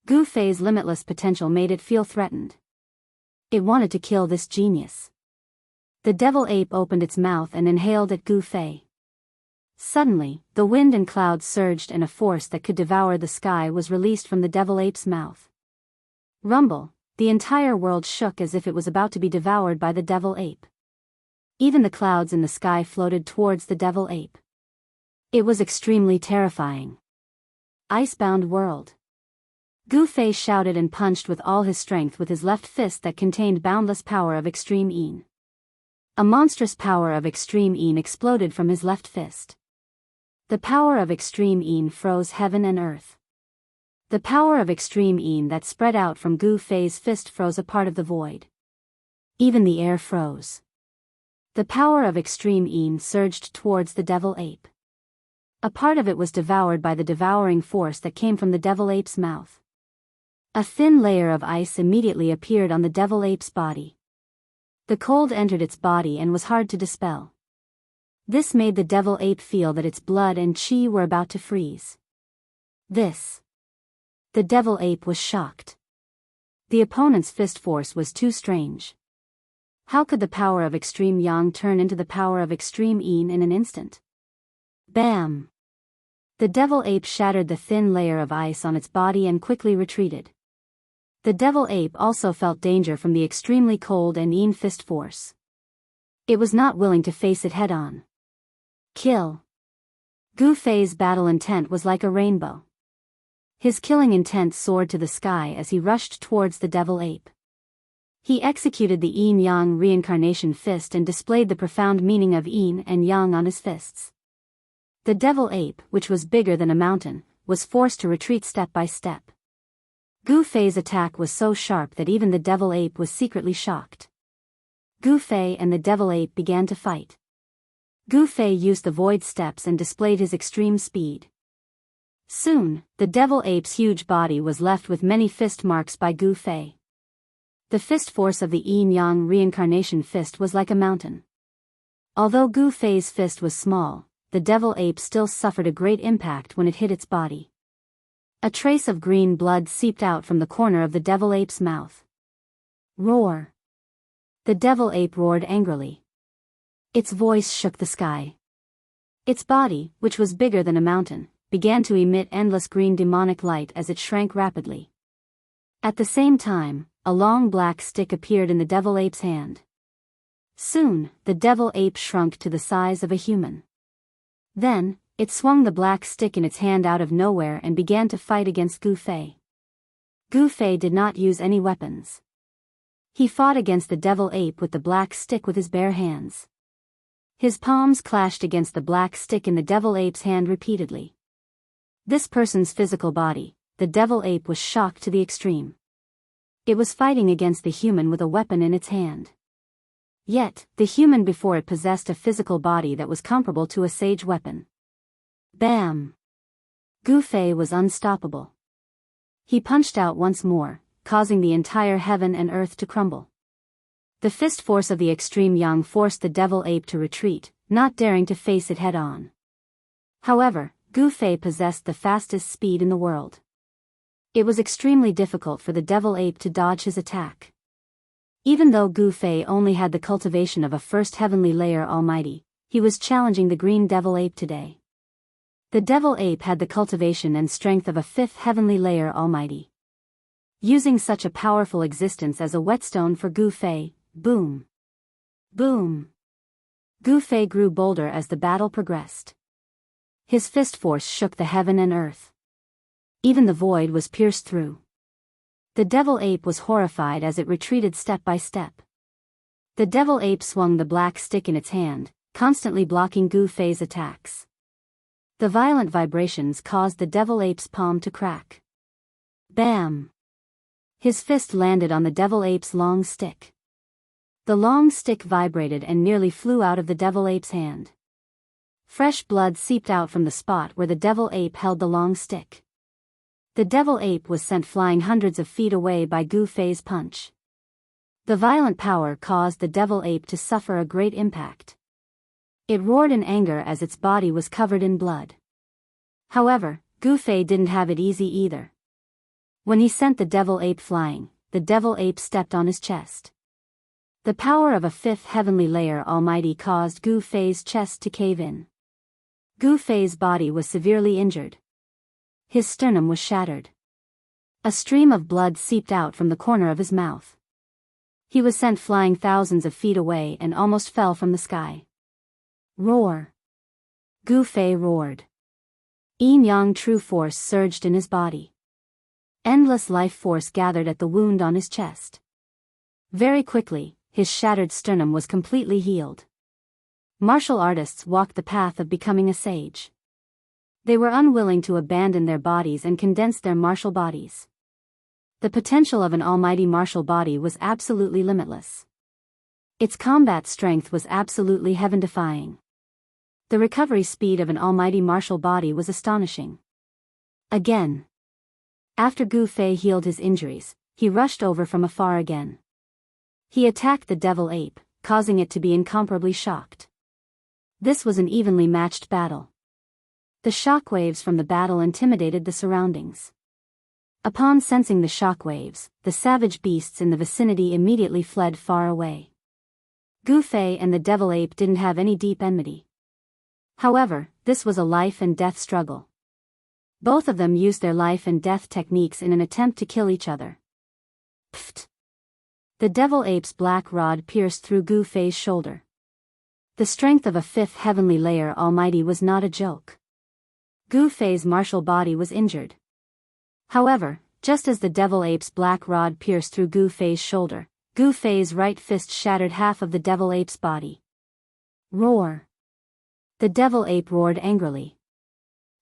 Speaker 1: Gu Fei's limitless potential made it feel threatened. It wanted to kill this genius. The devil ape opened its mouth and inhaled at Gu Fei. Suddenly, the wind and clouds surged and a force that could devour the sky was released from the devil ape's mouth. Rumble, the entire world shook as if it was about to be devoured by the devil ape. Even the clouds in the sky floated towards the devil ape. It was extremely terrifying. Icebound world. Gu Fei shouted and punched with all his strength with his left fist that contained boundless power of extreme Yin. A monstrous power of extreme Yin exploded from his left fist. The power of extreme Yin froze heaven and earth. The power of extreme Yin that spread out from Gu Fei's fist froze a part of the void. Even the air froze. The power of extreme Yin surged towards the devil ape. A part of it was devoured by the devouring force that came from the devil ape's mouth. A thin layer of ice immediately appeared on the devil ape's body. The cold entered its body and was hard to dispel. This made the devil ape feel that its blood and chi were about to freeze. The devil ape was shocked. The opponent's fist force was too strange. How could the power of extreme Yang turn into the power of extreme Yin in an instant? Bam! The devil ape shattered the thin layer of ice on its body and quickly retreated. The devil ape also felt danger from the extremely cold and Yin fist force. It was not willing to face it head-on. Kill. Gu Fei's battle intent was like a rainbow. His killing intent soared to the sky as he rushed towards the devil ape. He executed the Yin-Yang reincarnation fist and displayed the profound meaning of Yin and Yang on his fists. The devil ape, which was bigger than a mountain, was forced to retreat step by step. Gu Fei's attack was so sharp that even the devil ape was secretly shocked. Gu Fei and the devil ape began to fight. Gu Fei used the void steps and displayed his extreme speed. Soon, the devil ape's huge body was left with many fist marks by Gu Fei. The fist force of the Yin-Yang reincarnation fist was like a mountain. Although Gu Fei's fist was small, the devil ape still suffered a great impact when it hit its body. A trace of green blood seeped out from the corner of the devil ape's mouth. Roar! The devil ape roared angrily. Its voice shook the sky. Its body, which was bigger than a mountain, began to emit endless green demonic light as it shrank rapidly. At the same time, a long black stick appeared in the devil ape's hand. Soon, the devil ape shrunk to the size of a human. Then, it swung the black stick in its hand out of nowhere and began to fight against Gu Fei. Gu Fei did not use any weapons. He fought against the devil ape with the black stick with his bare hands. His palms clashed against the black stick in the devil ape's hand repeatedly. This person's physical body, the devil ape, was shocked to the extreme. It was fighting against the human with a weapon in its hand. Yet, the human before it possessed a physical body that was comparable to a sage weapon. Bam! Gu Fei was unstoppable. He punched out once more, causing the entire heaven and earth to crumble. The fist force of the extreme Yang forced the devil ape to retreat, not daring to face it head-on. However, Gu Fei possessed the fastest speed in the world. It was extremely difficult for the devil ape to dodge his attack. Even though Gu Fei only had the cultivation of a first heavenly layer almighty, he was challenging the green devil ape today. The devil ape had the cultivation and strength of a fifth heavenly layer almighty. Using such a powerful existence as a whetstone for Gu Fei, boom. Boom. Gu Fei grew bolder as the battle progressed. His fist force shook the heaven and earth. Even the void was pierced through. The devil ape was horrified as it retreated step by step. The devil ape swung the black stick in its hand, constantly blocking Gu Fei's attacks. The violent vibrations caused the devil ape's palm to crack. Bam! His fist landed on the devil ape's long stick. The long stick vibrated and nearly flew out of the devil ape's hand. Fresh blood seeped out from the spot where the devil ape held the long stick. The devil ape was sent flying hundreds of feet away by Gu Fei's punch. The violent power caused the devil ape to suffer a great impact. It roared in anger as its body was covered in blood. However, Gu Fei didn't have it easy either. When he sent the devil ape flying, the devil ape stepped on his chest. The power of a fifth heavenly layer almighty caused Gu Fei's chest to cave in. Gu Fei's body was severely injured. His sternum was shattered. A stream of blood seeped out from the corner of his mouth. He was sent flying thousands of feet away and almost fell from the sky. Roar! Gu Fei roared. Yin-yang true force surged in his body. Endless life force gathered at the wound on his chest. Very quickly, his shattered sternum was completely healed. Martial artists walked the path of becoming a sage. They were unwilling to abandon their bodies and condense their martial bodies. The potential of an almighty martial body was absolutely limitless. Its combat strength was absolutely heaven-defying. The recovery speed of an almighty martial body was astonishing. Again. After Gu Fei healed his injuries, he rushed over from afar again. He attacked the devil ape, causing it to be incomparably shocked. This was an evenly matched battle. The shockwaves from the battle intimidated the surroundings. Upon sensing the shockwaves, the savage beasts in the vicinity immediately fled far away. Gu Fei and the devil ape didn't have any deep enmity. However, this was a life and death struggle. Both of them used their life and death techniques in an attempt to kill each other. Pfft! The devil ape's black rod pierced through Gu Fei's shoulder. The strength of a fifth heavenly layer almighty was not a joke. Gu Fei's martial body was injured. However, just as the devil ape's black rod pierced through Gu Fei's shoulder, Gu Fei's right fist shattered half of the devil ape's body. Roar! The devil ape roared angrily.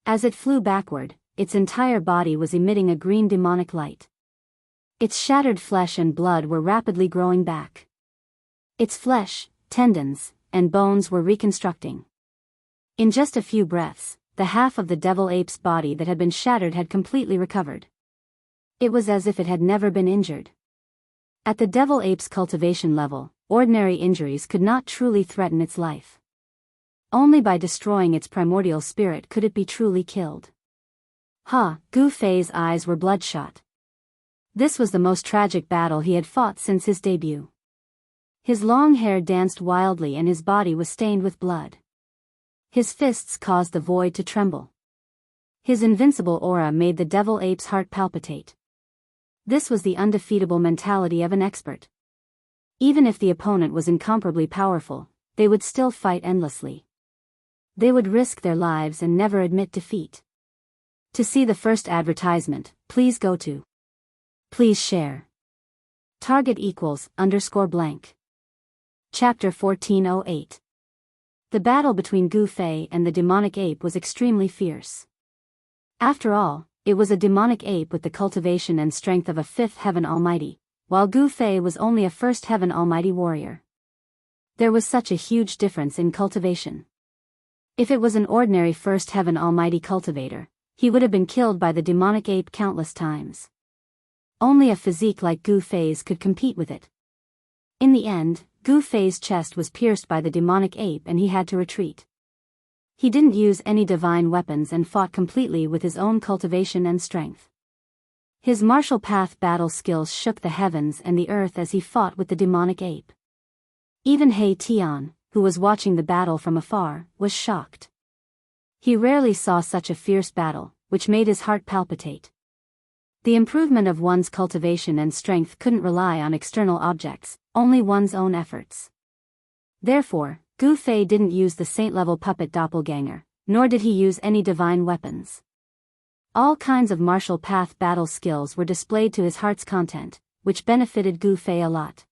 Speaker 1: As it flew backward, its entire body was emitting a green demonic light. Its shattered flesh and blood were rapidly growing back. Its flesh, tendons, and bones were reconstructing. In just a few breaths, the half of the devil ape's body that had been shattered had completely recovered. It was as if it had never been injured. At the devil ape's cultivation level, ordinary injuries could not truly threaten its life. Only by destroying its primordial spirit could it be truly killed. Gu Fei's eyes were bloodshot. This was the most tragic battle he had fought since his debut. His long hair danced wildly and his body was stained with blood. His fists caused the void to tremble. His invincible aura made the devil ape's heart palpitate. This was the undefeatable mentality of an expert. Even if the opponent was incomparably powerful, they would still fight endlessly. They would risk their lives and never admit defeat. To see the first advertisement, please go to. Please share. Target =_blank. Chapter 1408. The battle between Gu Fei and the demonic ape was extremely fierce. After all, it was a demonic ape with the cultivation and strength of a fifth heaven almighty, while Gu Fei was only a first heaven almighty warrior. There was such a huge difference in cultivation. If it was an ordinary first heaven almighty cultivator, he would have been killed by the demonic ape countless times. Only a physique like Gu Fei's could compete with it. In the end, Gu Fei's chest was pierced by the demonic ape and he had to retreat. He didn't use any divine weapons and fought completely with his own cultivation and strength. His martial path battle skills shook the heavens and the earth as he fought with the demonic ape. Even He Tian, who was watching the battle from afar, was shocked. He rarely saw such a fierce battle, which made his heart palpitate. The improvement of one's cultivation and strength couldn't rely on external objects, only one's own efforts. Therefore, Gu Fei didn't use the saint-level puppet doppelganger, nor did he use any divine weapons. All kinds of martial path battle skills were displayed to his heart's content, which benefited Gu Fei a lot.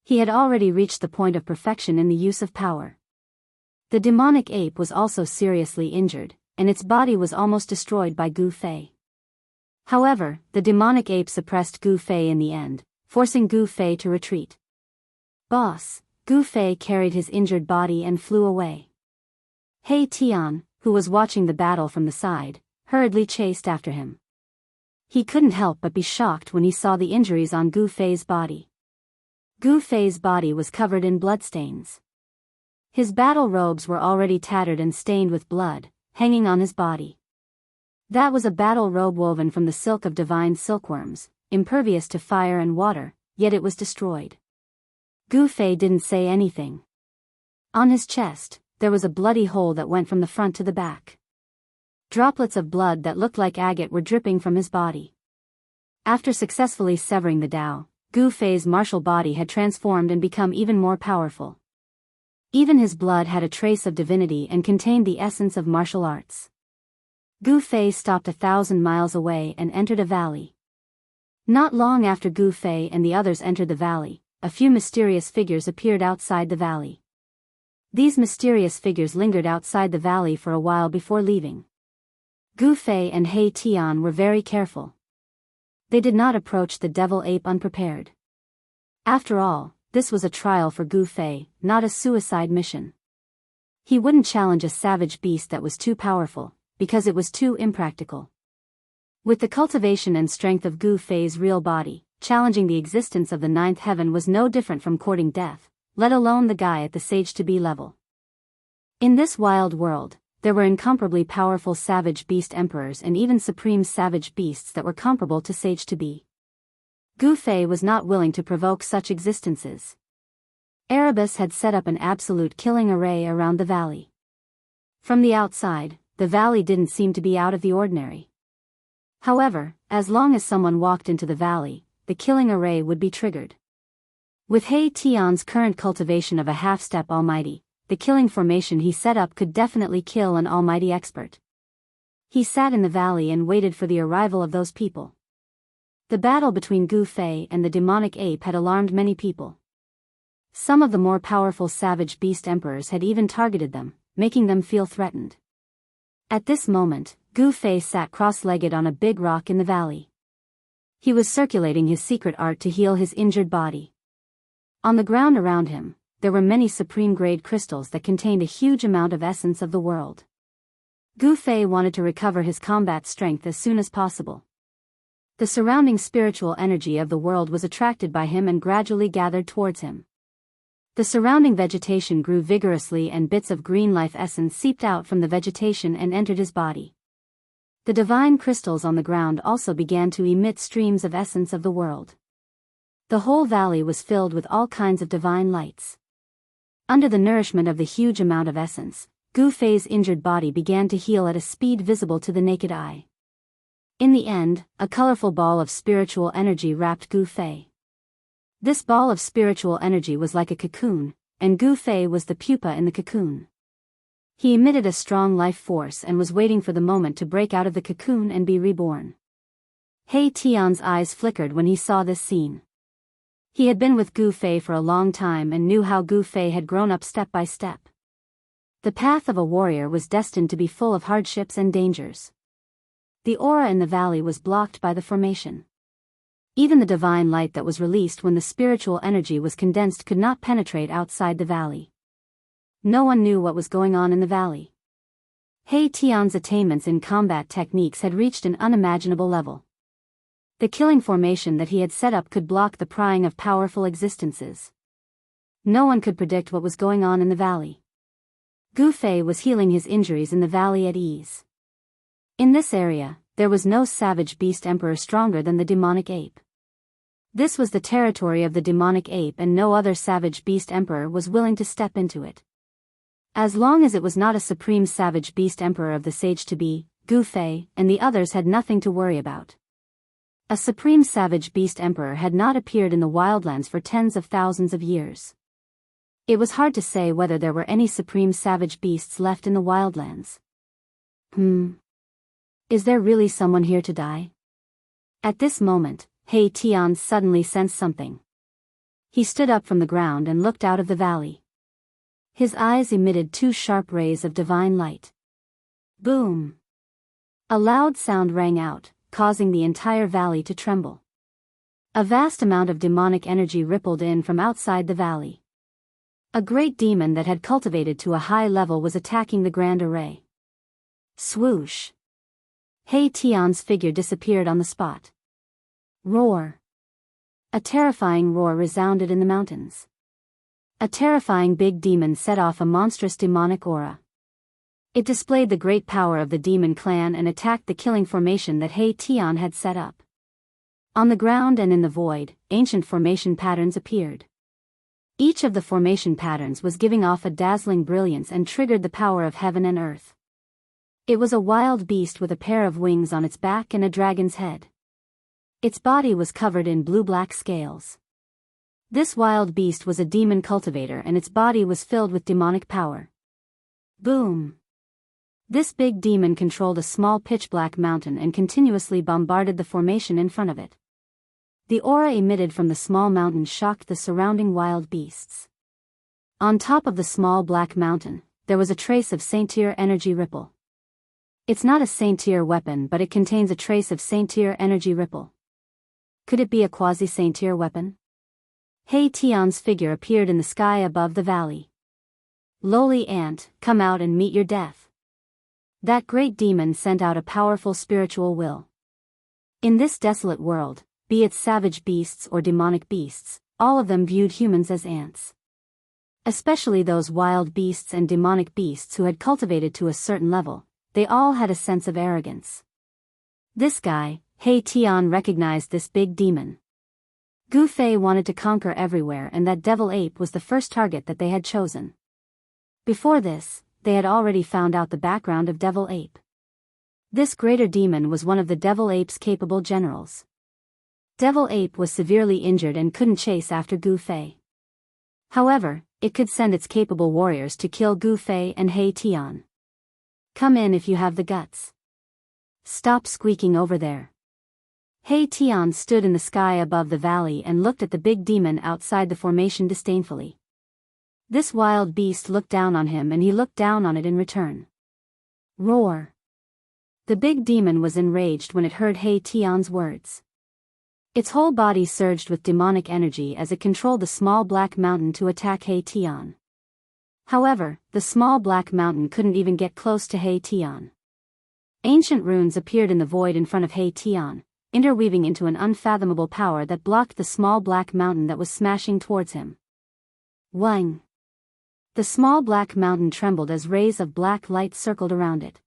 Speaker 1: He had already reached the point of perfection in the use of power. The demonic ape was also seriously injured, and its body was almost destroyed by Gu Fei. However, the demonic ape suppressed Gu Fei in the end, forcing Gu Fei to retreat. Boss, Gu Fei carried his injured body and flew away. He Tian, who was watching the battle from the side, hurriedly chased after him. He couldn't help but be shocked when he saw the injuries on Gu Fei's body. Gu Fei's body was covered in bloodstains. His battle robes were already tattered and stained with blood, hanging on his body. That was a battle robe woven from the silk of divine silkworms, impervious to fire and water, yet it was destroyed. Gu Fei didn't say anything. On his chest, there was a bloody hole that went from the front to the back. Droplets of blood that looked like agate were dripping from his body. After successfully severing the Tao, Gu Fei's martial body had transformed and become even more powerful. Even his blood had a trace of divinity and contained the essence of martial arts. Gu Fei stopped 1,000 miles away and entered a valley. Not long after Gu Fei and the others entered the valley, a few mysterious figures appeared outside the valley. These mysterious figures lingered outside the valley for a while before leaving. Gu Fei and He Tian were very careful. They did not approach the devil ape unprepared. After all, this was a trial for Gu Fei, not a suicide mission. He wouldn't challenge a savage beast that was too powerful, because it was too impractical. With the cultivation and strength of Gu Fei's real body, challenging the existence of the ninth heaven was no different from courting death, let alone the guy at the sage-to-be level. In this wild world, there were incomparably powerful savage beast emperors and even supreme savage beasts that were comparable to sage-to-be. Gu Fei was not willing to provoke such existences. Erebus had set up an absolute killing array around the valley. From the outside, the valley didn't seem to be out of the ordinary. However, as long as someone walked into the valley, the killing array would be triggered. With He Tian's current cultivation of a half-step almighty, the killing formation he set up could definitely kill an almighty expert. He sat in the valley and waited for the arrival of those people. The battle between Gu Fei and the demonic ape had alarmed many people. Some of the more powerful savage beast emperors had even targeted them, making them feel threatened. At this moment, Gu Fei sat cross-legged on a big rock in the valley. He was circulating his secret art to heal his injured body. On the ground around him, there were many supreme-grade crystals that contained a huge amount of essence of the world. Gu Fei wanted to recover his combat strength as soon as possible. The surrounding spiritual energy of the world was attracted by him and gradually gathered towards him. The surrounding vegetation grew vigorously and bits of green life essence seeped out from the vegetation and entered his body. The divine crystals on the ground also began to emit streams of essence of the world. The whole valley was filled with all kinds of divine lights. Under the nourishment of the huge amount of essence, Gu Fei's injured body began to heal at a speed visible to the naked eye. In the end, a colorful ball of spiritual energy wrapped Gu Fei. This ball of spiritual energy was like a cocoon, and Gu Fei was the pupa in the cocoon. He emitted a strong life force and was waiting for the moment to break out of the cocoon and be reborn. He Tian's eyes flickered when he saw this scene. He had been with Gu Fei for a long time and knew how Gu Fei had grown up step by step. The path of a warrior was destined to be full of hardships and dangers. The aura in the valley was blocked by the formation. Even the divine light that was released when the spiritual energy was condensed could not penetrate outside the valley. No one knew what was going on in the valley. He Tian's attainments in combat techniques had reached an unimaginable level. The killing formation that he had set up could block the prying of powerful existences. No one could predict what was going on in the valley. Gu Fei was healing his injuries in the valley at ease. In this area, there was no savage beast emperor stronger than the demonic ape. This was the territory of the demonic ape, and no other savage beast emperor was willing to step into it. As long as it was not a supreme savage beast emperor of the sage-to-be, Gu Fei, and the others had nothing to worry about. A supreme savage beast emperor had not appeared in the wildlands for tens of thousands of years. It was hard to say whether there were any supreme savage beasts left in the wildlands. Is there really someone here to die? At this moment, He Tian suddenly sensed something. He stood up from the ground and looked out of the valley. His eyes emitted two sharp rays of divine light. Boom! A loud sound rang out, causing the entire valley to tremble. A vast amount of demonic energy rippled in from outside the valley. A great demon that had cultivated to a high level was attacking the grand array. Swoosh! He Tian's figure disappeared on the spot. Roar! A terrifying roar resounded in the mountains. A terrifying big demon set off a monstrous demonic aura. It displayed the great power of the demon clan and attacked the killing formation that He Tian had set up. On the ground and in the void, ancient formation patterns appeared. Each of the formation patterns was giving off a dazzling brilliance and triggered the power of heaven and earth. It was a wild beast with a pair of wings on its back and a dragon's head. Its body was covered in blue-black scales. This wild beast was a demon cultivator, and its body was filled with demonic power. Boom! This big demon controlled a small pitch-black mountain and continuously bombarded the formation in front of it. The aura emitted from the small mountain shocked the surrounding wild beasts. On top of the small black mountain, there was a trace of Saint-Tier energy ripple. It's not a Saint-Tier weapon, but it contains a trace of Saint-Tier energy ripple. Could it be a quasi-Saint-Tier weapon? He Tian's figure appeared in the sky above the valley. Lowly ant, come out and meet your death. That great demon sent out a powerful spiritual will. In this desolate world, be it savage beasts or demonic beasts, all of them viewed humans as ants. Especially those wild beasts and demonic beasts who had cultivated to a certain level, they all had a sense of arrogance. This guy, He Tian, recognized this big demon. Gu Fei wanted to conquer everywhere, and that devil ape was the first target that they had chosen. Before this, they had already found out the background of Devil Ape. This greater demon was one of the Devil Ape's capable generals. Devil Ape was severely injured and couldn't chase after Gu Fei. However, it could send its capable warriors to kill Gu Fei and He Tian. Come in if you have the guts. Stop squeaking over there. He Tian stood in the sky above the valley and looked at the big demon outside the formation disdainfully. This wild beast looked down on him, and he looked down on it in return. Roar! The big demon was enraged when it heard He Tian's words. Its whole body surged with demonic energy as it controlled the small black mountain to attack He Tian. However, the small black mountain couldn't even get close to He Tian. Ancient runes appeared in the void in front of He Tian, interweaving into an unfathomable power that blocked the small black mountain that was smashing towards him. Wang! The small black mountain trembled as rays of black light circled around it.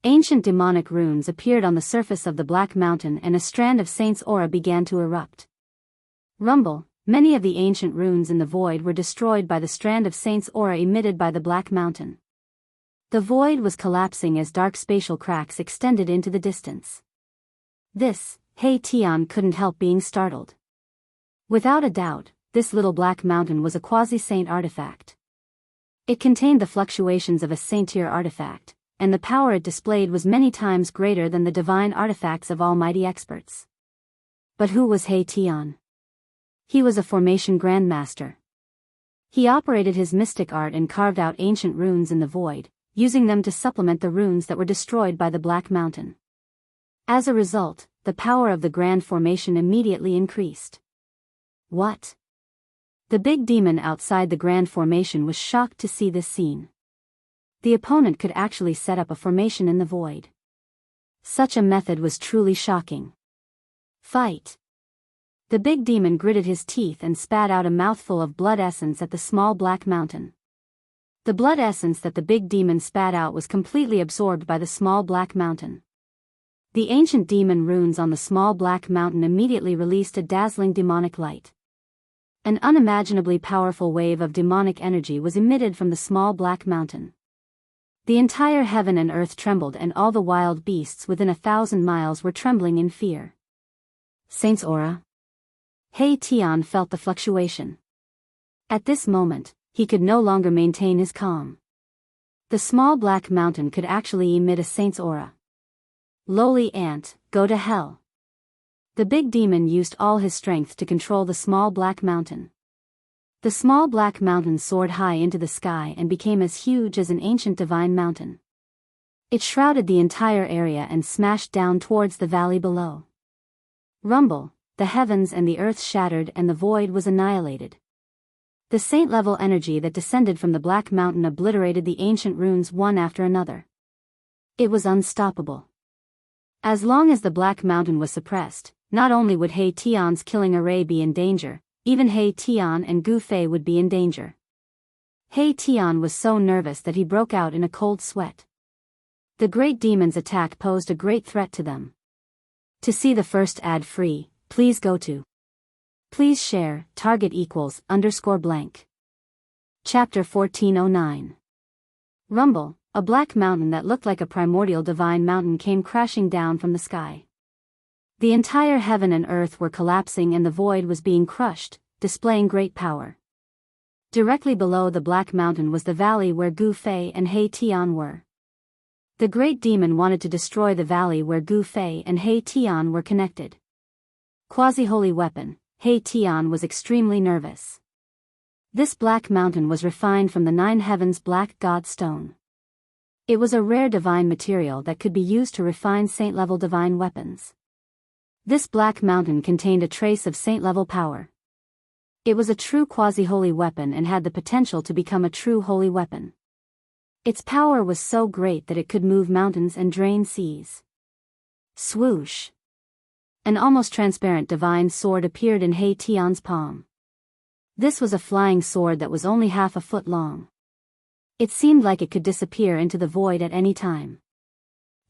Speaker 1: Ancient demonic runes appeared on the surface of the black mountain, and a strand of Saint's aura began to erupt. Rumble! Many of the ancient runes in the void were destroyed by the strand of Saint's aura emitted by the black mountain. The void was collapsing as dark spatial cracks extended into the distance. This, He Tian couldn't help being startled. Without a doubt, this little black mountain was a quasi-saint artifact. It contained the fluctuations of a saint-tier artifact, and the power it displayed was many times greater than the divine artifacts of almighty experts. But who was He Tian? He was a formation grandmaster. He operated his mystic art and carved out ancient runes in the void, using them to supplement the runes that were destroyed by the Black Mountain. As a result, the power of the grand formation immediately increased. What? The big demon outside the grand formation was shocked to see this scene. The opponent could actually set up a formation in the void. Such a method was truly shocking. Fight! The big demon gritted his teeth and spat out a mouthful of blood essence at the small black mountain. The blood essence that the big demon spat out was completely absorbed by the small black mountain. The ancient demon runes on the small black mountain immediately released a dazzling demonic light. An unimaginably powerful wave of demonic energy was emitted from the small black mountain. The entire heaven and earth trembled, and all the wild beasts within 1,000 miles were trembling in fear. Saint's aura. He Tian felt the fluctuation. At this moment, he could no longer maintain his calm. The small black mountain could actually emit a saint's aura. Lowly ant, go to hell. The big demon used all his strength to control the small black mountain. The small black mountain soared high into the sky and became as huge as an ancient divine mountain. It shrouded the entire area and smashed down towards the valley below. Rumble, the heavens and the earth shattered and the void was annihilated. The saint-level energy that descended from the black mountain obliterated the ancient runes one after another. It was unstoppable. As long as the black mountain was suppressed, not only would He Tian's killing array be in danger, even He Tian and Gu Fei would be in danger. He Tian was so nervous that he broke out in a cold sweat. The great demon's attack posed a great threat to them. To see the first ad free, please go to Please share, target equals _blank. Chapter 1409. Rumble, a black mountain that looked like a primordial divine mountain came crashing down from the sky. The entire heaven and earth were collapsing and the void was being crushed, displaying great power. Directly below the black mountain was the valley where Gu Fei and He Tian were. The great demon wanted to destroy the valley where Gu Fei and He Tian were connected. Quasi-holy weapon. He Tian was extremely nervous. This black mountain was refined from the 9 heavens black god stone. It was a rare divine material that could be used to refine saint-level divine weapons. This black mountain contained a trace of saint-level power. It was a true quasi-holy weapon and had the potential to become a true holy weapon. Its power was so great that it could move mountains and drain seas. Swoosh! An almost transparent divine sword appeared in He Tian's palm. This was a flying sword that was only half a foot long. It seemed like it could disappear into the void at any time.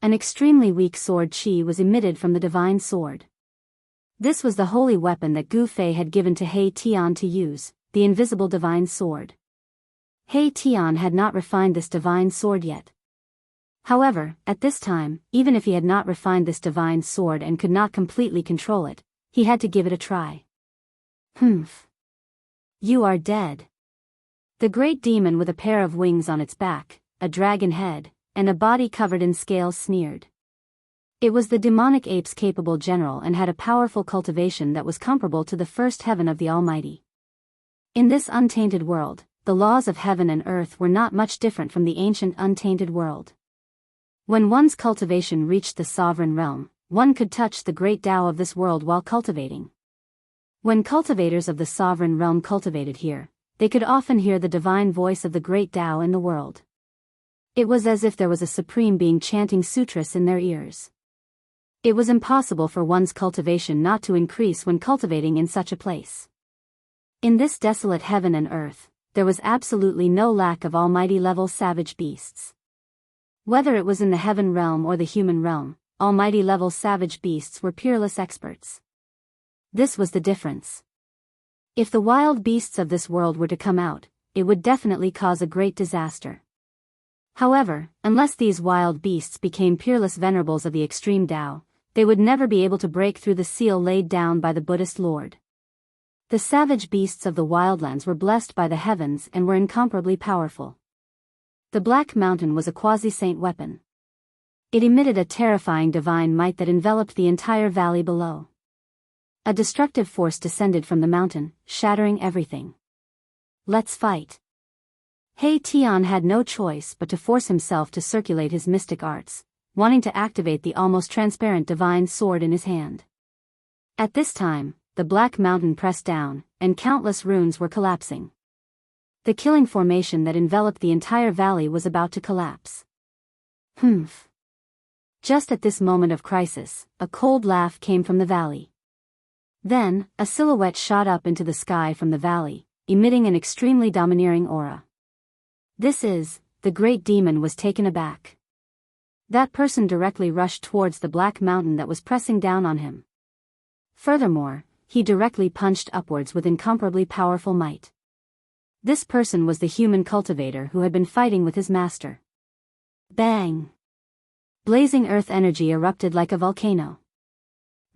Speaker 1: An extremely weak sword chi was emitted from the divine sword. This was the holy weapon that Gu Fei had given to He Tian to use, the invisible divine sword. He Tian had not refined this divine sword yet. However, at this time, even if he had not refined this divine sword and could not completely control it, he had to give it a try. Humph. You are dead. The great demon with a pair of wings on its back, a dragon head, and a body covered in scales sneered. It was the demonic ape's capable general and had a powerful cultivation that was comparable to the first heaven of the Almighty. In this untainted world, the laws of heaven and earth were not much different from the ancient untainted world. When one's cultivation reached the sovereign realm, one could touch the great Tao of this world while cultivating. When cultivators of the sovereign realm cultivated here, they could often hear the divine voice of the great Tao in the world. It was as if there was a supreme being chanting sutras in their ears. It was impossible for one's cultivation not to increase when cultivating in such a place. In this desolate heaven and earth, there was absolutely no lack of almighty-level savage beasts. Whether it was in the heaven realm or the human realm, almighty-level savage beasts were peerless experts. This was the difference. If the wild beasts of this world were to come out, it would definitely cause a great disaster. However, unless these wild beasts became peerless venerables of the extreme Tao, they would never be able to break through the seal laid down by the Buddhist Lord. The savage beasts of the wildlands were blessed by the heavens and were incomparably powerful. The Black Mountain was a quasi-saint weapon. It emitted a terrifying divine might that enveloped the entire valley below. A destructive force descended from the mountain, shattering everything. Let's fight. He Tian had no choice but to force himself to circulate his mystic arts, wanting to activate the almost transparent divine sword in his hand. At this time, the Black Mountain pressed down, and countless runes were collapsing. The killing formation that enveloped the entire valley was about to collapse. Humph. Just at this moment of crisis, a cold laugh came from the valley. Then, a silhouette shot up into the sky from the valley, emitting an extremely domineering aura. The great demon was taken aback. That person directly rushed towards the black mountain that was pressing down on him. Furthermore, he directly punched upwards with incomparably powerful might. This person was the human cultivator who had been fighting with his master. Bang! Blazing earth energy erupted like a volcano.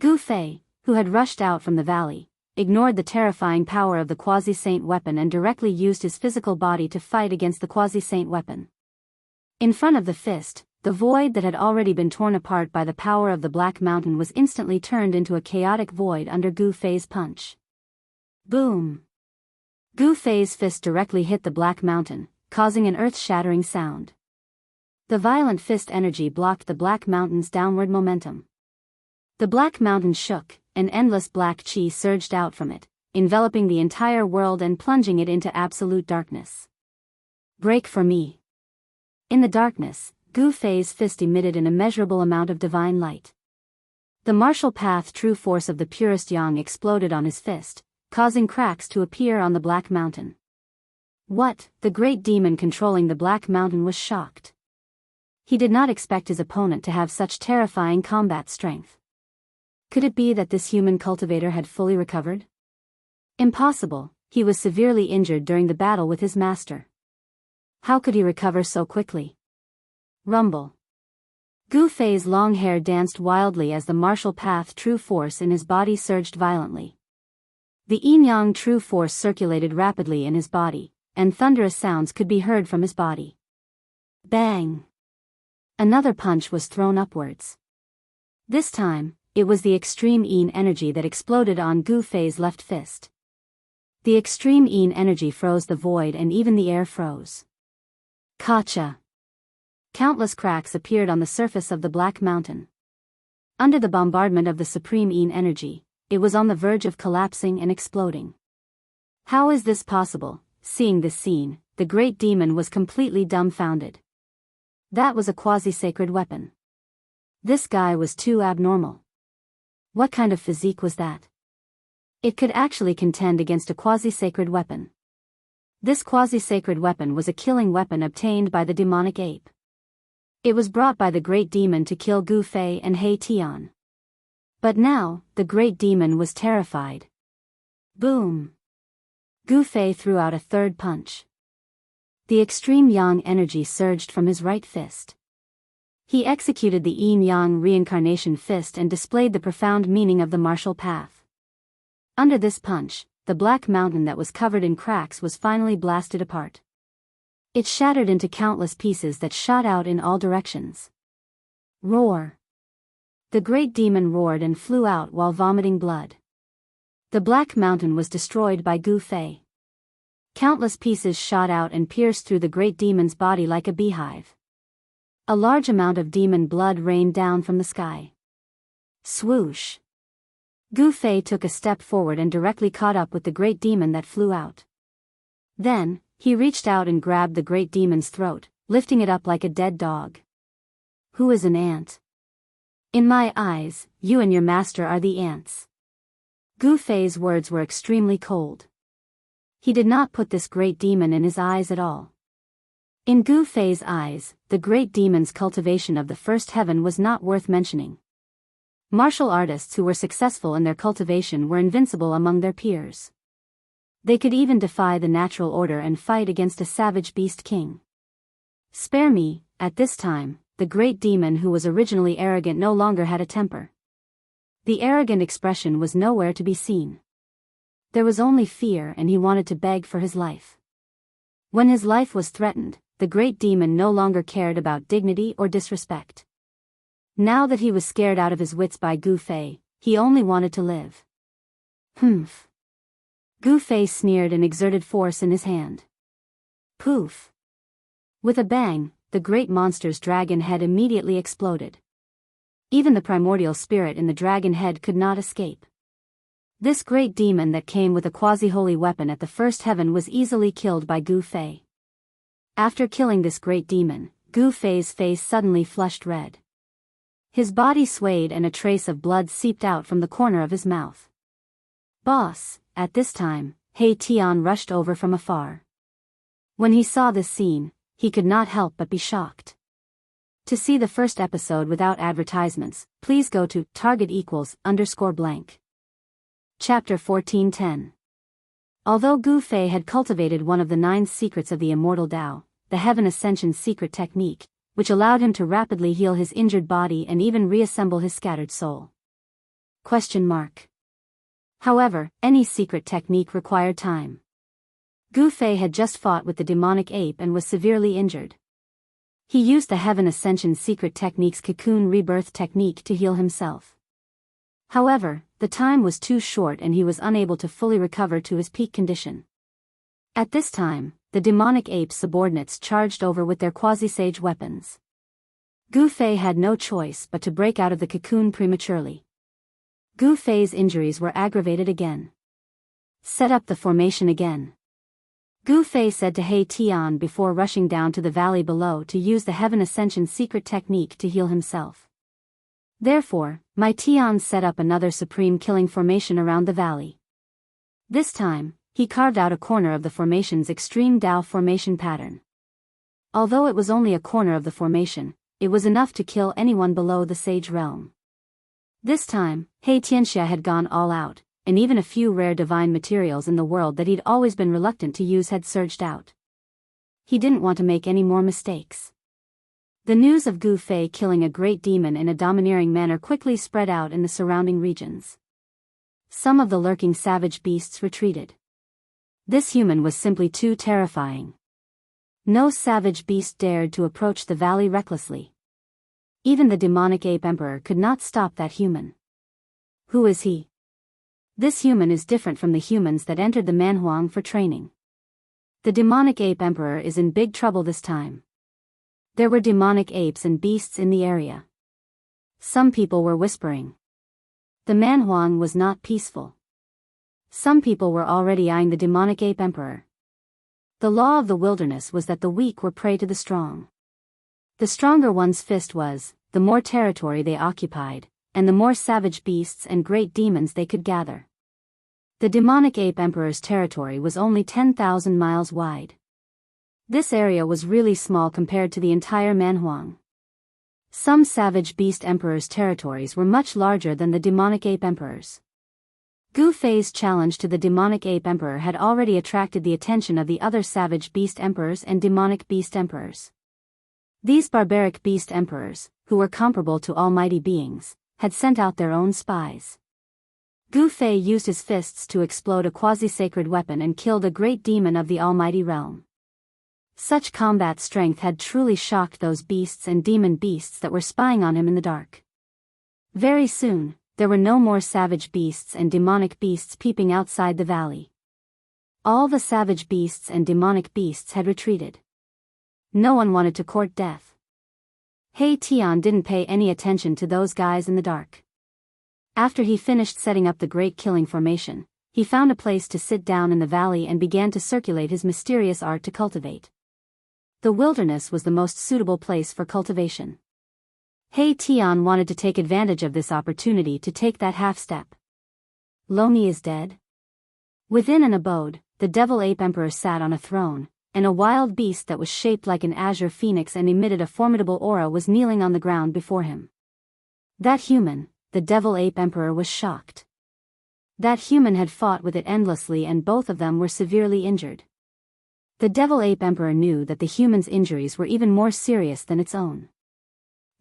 Speaker 1: Gu Fei, who had rushed out from the valley, ignored the terrifying power of the quasi-saint weapon and directly used his physical body to fight against the quasi-saint weapon. In front of the fist, the void that had already been torn apart by the power of the Black Mountain was instantly turned into a chaotic void under Gu Fei's punch. Boom! Gu Fei's fist directly hit the Black Mountain, causing an earth-shattering sound. The violent fist energy blocked the Black Mountain's downward momentum. The Black Mountain shook, and endless black chi surged out from it, enveloping the entire world and plunging it into absolute darkness. Break for me! In the darkness, Gu Fei's fist emitted an immeasurable amount of divine light. The martial path true force of the purest yang exploded on his fist, causing cracks to appear on the Black Mountain. What? The great demon controlling the Black Mountain was shocked. He did not expect his opponent to have such terrifying combat strength. Could it be that this human cultivator had fully recovered? Impossible, he was severely injured during the battle with his master. How could he recover so quickly? Rumble. Gu Fei's long hair danced wildly as the martial path true force in his body surged violently. The yin-yang true force circulated rapidly in his body, and thunderous sounds could be heard from his body. Bang! Another punch was thrown upwards. This time, it was the extreme yin energy that exploded on Gu Fei's left fist. The extreme yin energy froze the void and even the air froze. Kacha! Countless cracks appeared on the surface of the Black Mountain. Under the bombardment of the supreme yin energy, it was on the verge of collapsing and exploding. How is this possible? Seeing this scene, the great demon was completely dumbfounded. That was a quasi-sacred weapon. This guy was too abnormal. What kind of physique was that? It could actually contend against a quasi-sacred weapon. This quasi-sacred weapon was a killing weapon obtained by the demonic ape. It was brought by the great demon to kill Gu Fei and He Tian. But now, the great demon was terrified. Boom! Gu Fei threw out a third punch. The extreme yang energy surged from his right fist. He executed the yin-yang reincarnation fist and displayed the profound meaning of the martial path. Under this punch, the Black Mountain that was covered in cracks was finally blasted apart. It shattered into countless pieces that shot out in all directions. Roar! The great demon roared and flew out while vomiting blood. The Black Mountain was destroyed by Gu Fei. Countless pieces shot out and pierced through the great demon's body like a beehive. A large amount of demon blood rained down from the sky. Swoosh! Gu Fei took a step forward and directly caught up with the great demon that flew out. Then, he reached out and grabbed the great demon's throat, lifting it up like a dead dog. Who is an ant? In my eyes, you and your master are the ants. Gu Fei's words were extremely cold. He did not put this great demon in his eyes at all. In Gu Fei's eyes, the great demon's cultivation of the first heaven was not worth mentioning. Martial artists who were successful in their cultivation were invincible among their peers. They could even defy the natural order and fight against a savage beast king. Spare me. At this time, the great demon who was originally arrogant no longer had a temper. The arrogant expression was nowhere to be seen. There was only fear and he wanted to beg for his life. When his life was threatened, the great demon no longer cared about dignity or disrespect. Now that he was scared out of his wits by Gu Fei, he only wanted to live. Humph! Gu Fei sneered and exerted force in his hand. Poof! With a bang, the great monster's dragon head immediately exploded. Even the primordial spirit in the dragon head could not escape. This great demon that came with a quasi-holy weapon at the first heaven was easily killed by Gu Fei. After killing this great demon, Gu Fei's face suddenly flushed red. His body swayed and a trace of blood seeped out from the corner of his mouth. Boss! At this time, He Tian rushed over from afar. When he saw this scene, he could not help but be shocked. To see the first episode without advertisements, please go to target=_blank. Chapter 14:10. Although Gu Fei had cultivated one of the 9 secrets of the immortal Tao, the Heaven Ascension secret technique, which allowed him to rapidly heal his injured body and even reassemble his scattered soul. However, any secret technique required time. Gu Fei had just fought with the demonic ape and was severely injured. He used the Heaven Ascension secret technique's cocoon rebirth technique to heal himself. However, the time was too short and he was unable to fully recover to his peak condition. At this time, the demonic ape's subordinates charged over with their quasi-sage weapons. Gu Fei had no choice but to break out of the cocoon prematurely. Gu Fei's injuries were aggravated again. Set up the formation again. Gu Fei said to He Tian before rushing down to the valley below to use the Heaven Ascension secret technique to heal himself. Therefore, Mai Tian set up another supreme killing formation around the valley. This time, he carved out a corner of the formation's extreme Dao formation pattern. Although it was only a corner of the formation, it was enough to kill anyone below the sage realm. This time, He Tianxia had gone all out, and even a few rare divine materials in the world that he'd always been reluctant to use had surged out. He didn't want to make any more mistakes. The news of Gu Fei killing a great demon in a domineering manner quickly spread out in the surrounding regions. Some of the lurking savage beasts retreated. This human was simply too terrifying. No savage beast dared to approach the valley recklessly. Even the demonic ape emperor could not stop that human. Who is he? This human is different from the humans that entered the Manhuang for training. The demonic ape emperor is in big trouble this time. There were demonic apes and beasts in the area. Some people were whispering. The Manhuang was not peaceful. Some people were already eyeing the demonic ape emperor. The law of the wilderness was that the weak were prey to the strong. The stronger one's fist was, the more territory they occupied, and the more savage beasts and great demons they could gather. The demonic ape emperor's territory was only 10,000 miles wide. This area was really small compared to the entire Manhuang. Some savage beast emperors' territories were much larger than the demonic ape emperor's. Gu Fei's challenge to the demonic ape emperor had already attracted the attention of the other savage beast emperors and demonic beast emperors. These barbaric beast emperors, who were comparable to almighty beings, had sent out their own spies. Gu Fei used his fists to explode a quasi-sacred weapon and killed a great demon of the almighty realm. Such combat strength had truly shocked those beasts and demon beasts that were spying on him in the dark. Very soon, there were no more savage beasts and demonic beasts peeping outside the valley. All the savage beasts and demonic beasts had retreated. No one wanted to court death. He Tian didn't pay any attention to those guys in the dark. After he finished setting up the great killing formation, he found a place to sit down in the valley and began to circulate his mysterious art to cultivate. The wilderness was the most suitable place for cultivation. He Tian wanted to take advantage of this opportunity to take that half-step. Loni is dead? Within an abode, the devil ape emperor sat on a throne, and a wild beast that was shaped like an azure phoenix and emitted a formidable aura was kneeling on the ground before him. That human, the devil ape emperor, was shocked. That human had fought with it endlessly and both of them were severely injured. The devil ape emperor knew that the human's injuries were even more serious than its own.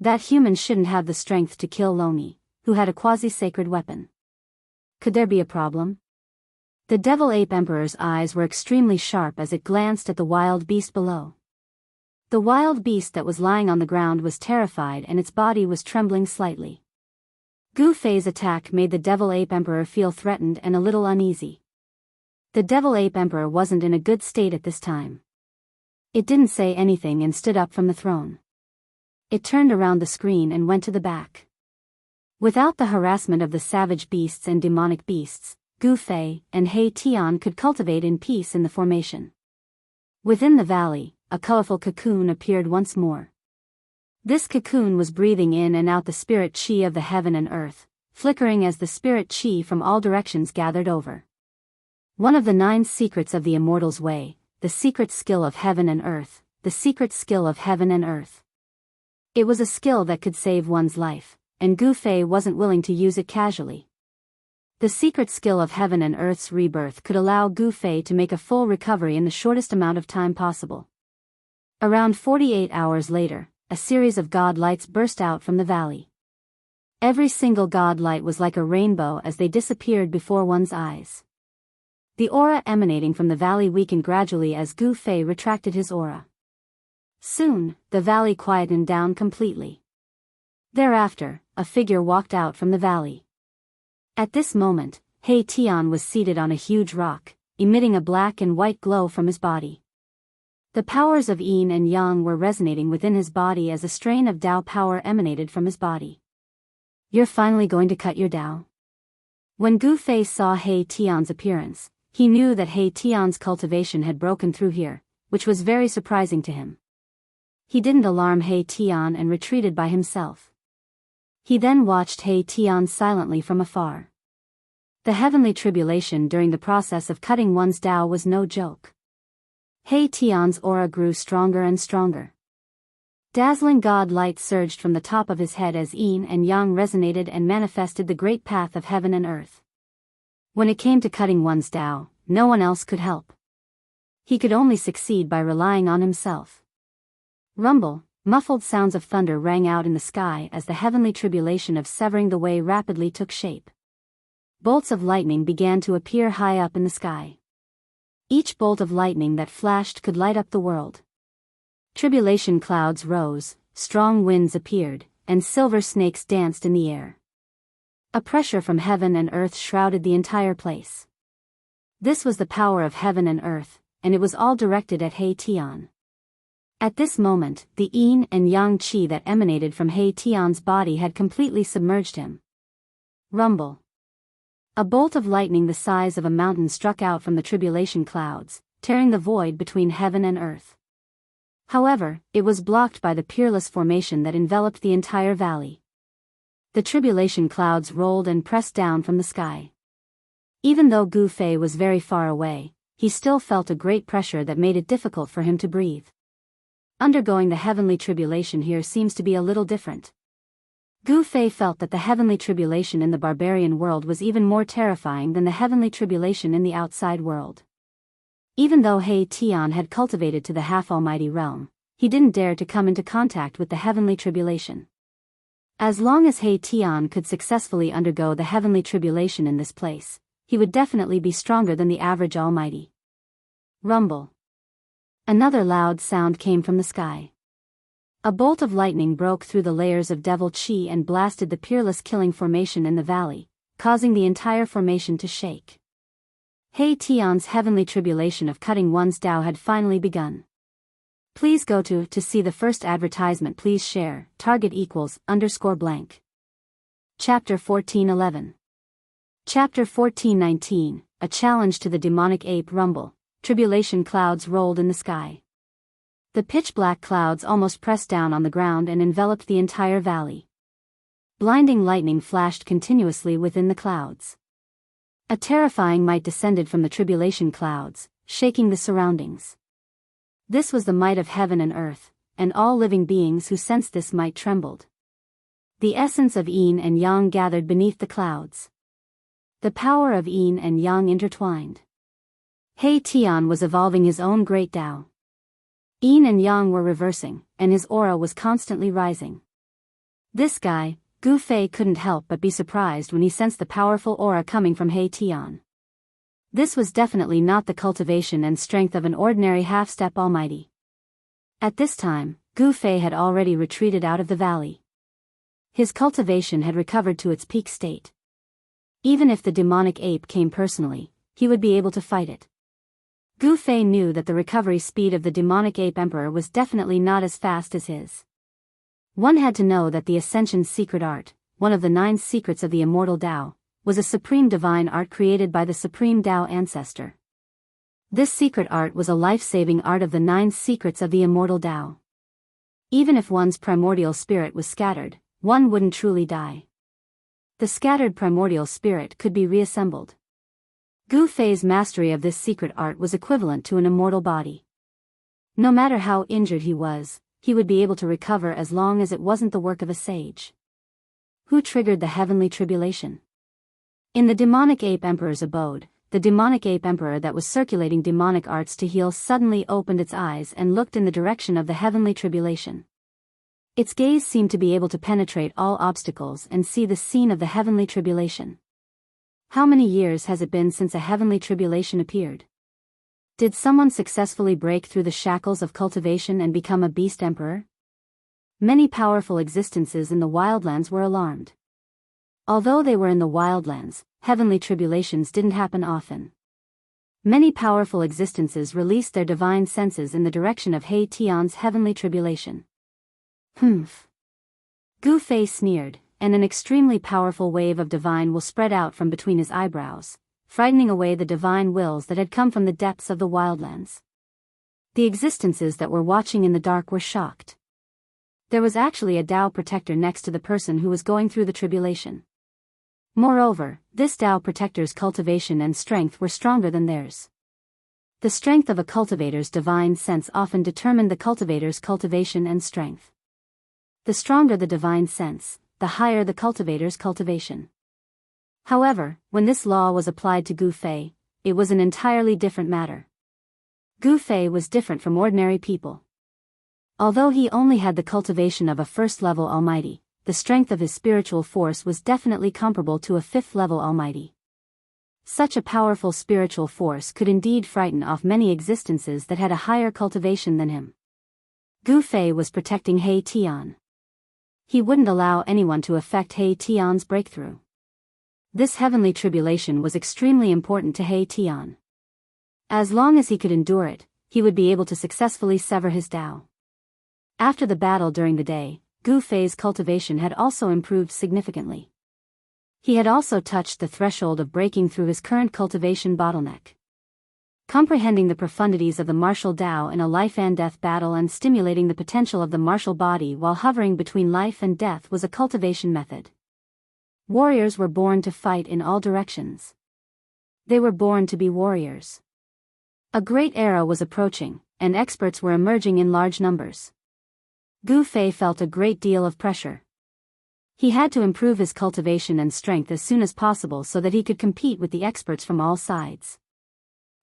Speaker 1: That human shouldn't have the strength to kill Loni, who had a quasi-sacred weapon. Could there be a problem? The devil ape emperor's eyes were extremely sharp as it glanced at the wild beast below. The wild beast that was lying on the ground was terrified and its body was trembling slightly. Gu Fei's attack made the devil ape emperor feel threatened and a little uneasy. The devil ape emperor wasn't in a good state at this time. It didn't say anything and stood up from the throne. It turned around the screen and went to the back. Without the harassment of the savage beasts and demonic beasts, Gu Fei and He Tian could cultivate in peace in the formation. Within the valley, a colorful cocoon appeared once more. This cocoon was breathing in and out the spirit qi of the heaven and earth, flickering as the spirit qi from all directions gathered over. One of the 9 secrets of the immortal's way, the secret skill of heaven and earth, the secret skill of heaven and earth. It was a skill that could save one's life, and Gu Fei wasn't willing to use it casually. The secret skill of heaven and earth's rebirth could allow Gu Fei to make a full recovery in the shortest amount of time possible. Around 48 hours later, a series of god lights burst out from the valley. Every single god light was like a rainbow as they disappeared before one's eyes. The aura emanating from the valley weakened gradually as Gu Fei retracted his aura. Soon, the valley quietened down completely. Thereafter, a figure walked out from the valley. At this moment, He Tian was seated on a huge rock, emitting a black and white glow from his body. The powers of yin and yang were resonating within his body as a strain of Tao power emanated from his body. "You're finally going to cut your Tao?" When Gu Fei saw He Tian's appearance, he knew that He Tian's cultivation had broken through here, which was very surprising to him. He didn't alarm He Tian and retreated by himself. He then watched He Tian silently from afar. The heavenly tribulation during the process of cutting one's Tao was no joke. He Tian's aura grew stronger and stronger. Dazzling god light surged from the top of his head as yin and yang resonated and manifested the great path of heaven and earth. When it came to cutting one's Tao, no one else could help. He could only succeed by relying on himself. Rumble, muffled sounds of thunder rang out in the sky as the heavenly tribulation of severing the way rapidly took shape. Bolts of lightning began to appear high up in the sky. Each bolt of lightning that flashed could light up the world. Tribulation clouds rose, strong winds appeared, and silver snakes danced in the air. A pressure from heaven and earth shrouded the entire place. This was the power of heaven and earth, and it was all directed at He Tian. At this moment, the yin and yang qi that emanated from He Tian's body had completely submerged him. Rumble. A bolt of lightning the size of a mountain struck out from the tribulation clouds, tearing the void between heaven and earth. However, it was blocked by the peerless formation that enveloped the entire valley. The tribulation clouds rolled and pressed down from the sky. Even though Gu Fei was very far away, he still felt a great pressure that made it difficult for him to breathe. Undergoing the heavenly tribulation here seems to be a little different. Gu Fei felt that the heavenly tribulation in the barbarian world was even more terrifying than the heavenly tribulation in the outside world. Even though He Tian had cultivated to the half-almighty realm, he didn't dare to come into contact with the heavenly tribulation. As long as He Tian could successfully undergo the heavenly tribulation in this place, he would definitely be stronger than the average almighty. Rumble. Another loud sound came from the sky. A bolt of lightning broke through the layers of devil qi and blasted the peerless killing formation in the valley, causing the entire formation to shake. He Tian's heavenly tribulation of cutting one's Tao had finally begun. Please go to see the first advertisement. Please share, target =_blank. Chapter 14:11. Chapter 14:19, a challenge to the demonic ape. Rumble. Tribulation clouds rolled in the sky. The pitch-black clouds almost pressed down on the ground and enveloped the entire valley. Blinding lightning flashed continuously within the clouds. A terrifying might descended from the tribulation clouds, shaking the surroundings. This was the might of heaven and earth, and all living beings who sensed this might trembled. The essence of yin and yang gathered beneath the clouds. The power of yin and yang intertwined. He Tian was evolving his own great Tao. Yin and yang were reversing, and his aura was constantly rising. This guy, Gu Fei, couldn't help but be surprised when he sensed the powerful aura coming from He Tian. This was definitely not the cultivation and strength of an ordinary half-step almighty. At this time, Gu Fei had already retreated out of the valley. His cultivation had recovered to its peak state. Even if the demonic ape came personally, he would be able to fight it. Gu Fei knew that the recovery speed of the demonic ape emperor was definitely not as fast as his. One had to know that the Ascension's secret art, one of the 9 secrets of the immortal Tao, was a supreme divine art created by the supreme Tao ancestor. This secret art was a life-saving art of the 9 secrets of the immortal Tao. Even if one's primordial spirit was scattered, one wouldn't truly die. The scattered primordial spirit could be reassembled. Gu Fei's mastery of this secret art was equivalent to an immortal body. No matter how injured he was, he would be able to recover as long as it wasn't the work of a sage. Who triggered the heavenly tribulation? In the demonic ape emperor's abode, the demonic ape emperor that was circulating demonic arts to heal suddenly opened its eyes and looked in the direction of the heavenly tribulation. Its gaze seemed to be able to penetrate all obstacles and see the scene of the heavenly tribulation. How many years has it been since a heavenly tribulation appeared? Did someone successfully break through the shackles of cultivation and become a beast emperor? Many powerful existences in the wildlands were alarmed. Although they were in the wildlands, heavenly tribulations didn't happen often. Many powerful existences released their divine senses in the direction of He-Tion's heavenly tribulation. Humph. Gu Fei sneered, and an extremely powerful wave of divine will spread out from between his eyebrows, frightening away the divine wills that had come from the depths of the wildlands. The existences that were watching in the dark were shocked. There was actually a Tao protector next to the person who was going through the tribulation. Moreover, this Tao protector's cultivation and strength were stronger than theirs. The strength of a cultivator's divine sense often determined the cultivator's cultivation and strength. The stronger the divine sense, the higher the cultivator's cultivation. However, when this law was applied to Gu Fei, it was an entirely different matter. Gu Fei was different from ordinary people. Although he only had the cultivation of a first-level almighty, the strength of his spiritual force was definitely comparable to a fifth-level almighty. Such a powerful spiritual force could indeed frighten off many existences that had a higher cultivation than him. Gu Fei was protecting He-Tion. He wouldn't allow anyone to affect He-Tion's breakthrough. This heavenly tribulation was extremely important to He-Tion. As long as he could endure it, he would be able to successfully sever his Tao. After the battle during the day, Gu Fei's cultivation had also improved significantly. He had also touched the threshold of breaking through his current cultivation bottleneck. Comprehending the profundities of the martial Tao in a life-and-death battle and stimulating the potential of the martial body while hovering between life and death was a cultivation method. Warriors were born to fight in all directions. They were born to be warriors. A great era was approaching, and experts were emerging in large numbers. Gu Fei felt a great deal of pressure. He had to improve his cultivation and strength as soon as possible so that he could compete with the experts from all sides.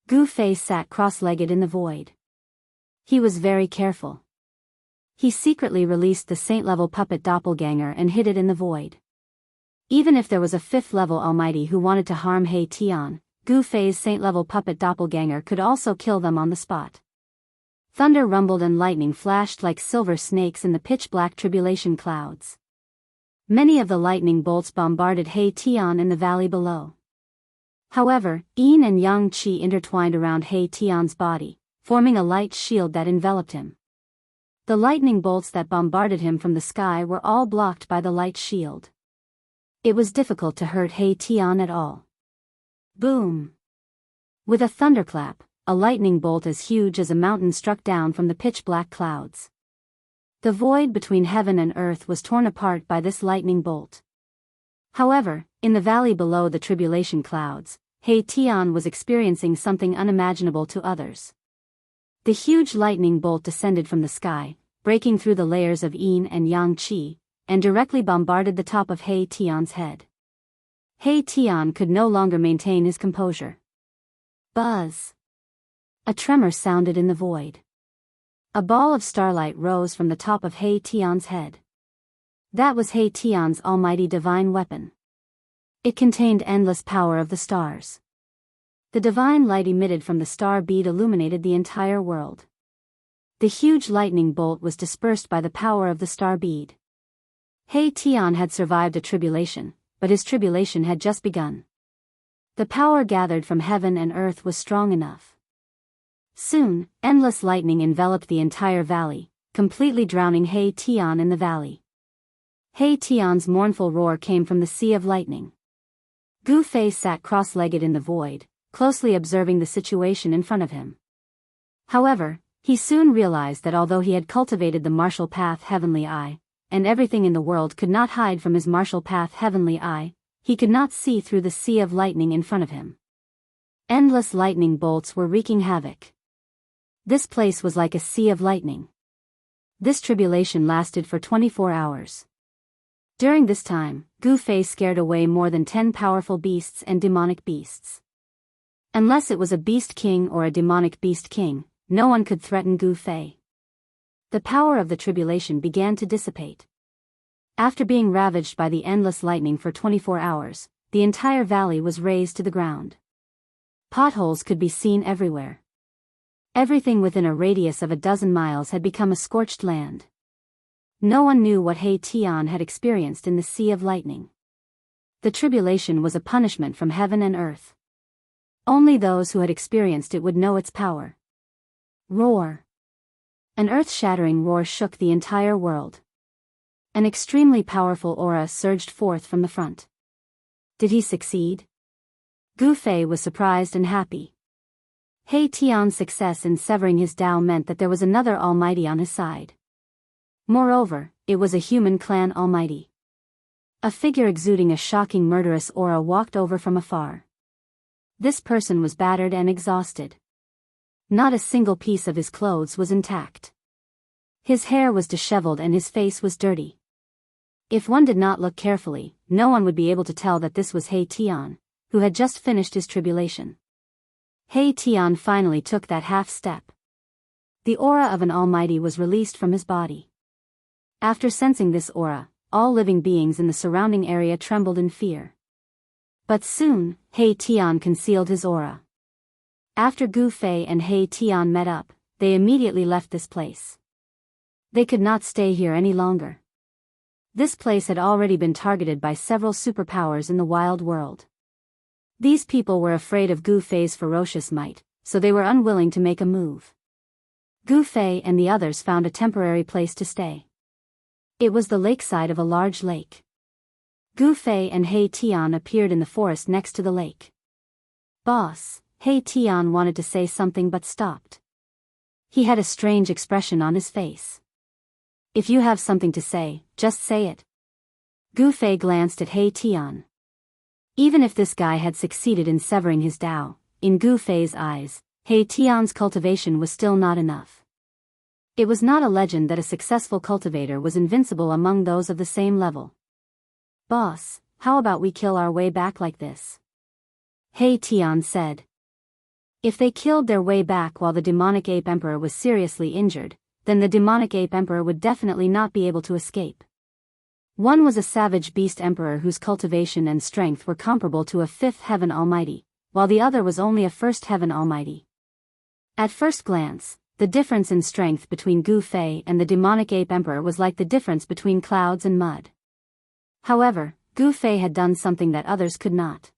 Speaker 1: Gu Fei sat cross-legged in the void. He was very careful. He secretly released the saint-level puppet doppelganger and hid it in the void. Even if there was a fifth-level almighty who wanted to harm He-Tion, Gu Fei's saint-level puppet doppelganger could also kill them on the spot. Thunder rumbled and lightning flashed like silver snakes in the pitch-black tribulation clouds. Many of the lightning bolts bombarded He-Tion in the valley below. However, yin and yang qi intertwined around He-Tion's body, forming a light shield that enveloped him. The lightning bolts that bombarded him from the sky were all blocked by the light shield. It was difficult to hurt He-Tion at all. Boom! With a thunderclap, a lightning bolt as huge as a mountain struck down from the pitch-black clouds. The void between heaven and earth was torn apart by this lightning bolt. However, in the valley below the tribulation clouds, He-Tion was experiencing something unimaginable to others. The huge lightning bolt descended from the sky, breaking through the layers of yin and yang qi, and directly bombarded the top of He-Tion's head. He-Tion could no longer maintain his composure. Buzz! A tremor sounded in the void. A ball of starlight rose from the top of He-Tion's head. That was He-Tion's almighty divine weapon. It contained endless power of the stars. The divine light emitted from the star bead illuminated the entire world. The huge lightning bolt was dispersed by the power of the star bead. He-Tion had survived a tribulation, but his tribulation had just begun. The power gathered from heaven and earth was strong enough. Soon, endless lightning enveloped the entire valley, completely drowning He-Tion in the valley. He-Tion's mournful roar came from the sea of lightning. Gu Fei sat cross-legged in the void, closely observing the situation in front of him. However, he soon realized that although he had cultivated the martial path heavenly eye, and everything in the world could not hide from his martial path heavenly eye, he could not see through the sea of lightning in front of him. Endless lightning bolts were wreaking havoc. This place was like a sea of lightning. This tribulation lasted for 24 hours. During this time, Gu Fei scared away more than 10 powerful beasts and demonic beasts. Unless it was a beast king or a demonic beast king, no one could threaten Gu Fei. The power of the tribulation began to dissipate. After being ravaged by the endless lightning for 24 hours, the entire valley was razed to the ground. Potholes could be seen everywhere. Everything within a radius of a dozen miles had become a scorched land. No one knew what He Tian had experienced in the Sea of Lightning. The tribulation was a punishment from heaven and earth. Only those who had experienced it would know its power. Roar. An earth-shattering roar shook the entire world. An extremely powerful aura surged forth from the front. Did he succeed? Gu Fei was surprised and happy. He Tian's success in severing his Tao meant that there was another almighty on his side. Moreover, it was a human clan almighty. A figure exuding a shocking murderous aura walked over from afar. This person was battered and exhausted. Not a single piece of his clothes was intact. His hair was disheveled and his face was dirty. If one did not look carefully, no one would be able to tell that this was He Tian, who had just finished his tribulation. He Tian finally took that half step. The aura of an almighty was released from his body. After sensing this aura, all living beings in the surrounding area trembled in fear. But soon, He Tian concealed his aura. After Gu Fei and He Tian met up, they immediately left this place. They could not stay here any longer. This place had already been targeted by several superpowers in the wild world. These people were afraid of Gu Fei's ferocious might, so they were unwilling to make a move. Gu Fei and the others found a temporary place to stay. It was the lakeside of a large lake. Gu Fei and He Tian appeared in the forest next to the lake. Boss, He Tian wanted to say something but stopped. He had a strange expression on his face. If you have something to say, just say it. Gu Fei glanced at He Tian. Even if this guy had succeeded in severing his Tao, in Gu Fei's eyes, He Tian's cultivation was still not enough. It was not a legend that a successful cultivator was invincible among those of the same level. Boss, how about we kill our way back like this? He Tian said. If they killed their way back while the demonic ape emperor was seriously injured, then the demonic ape emperor would definitely not be able to escape. One was a savage beast emperor whose cultivation and strength were comparable to a fifth heaven almighty, while the other was only a first heaven almighty. At first glance, the difference in strength between Gu Fei and the demonic ape emperor was like the difference between clouds and mud. However, Gu Fei had done something that others could not.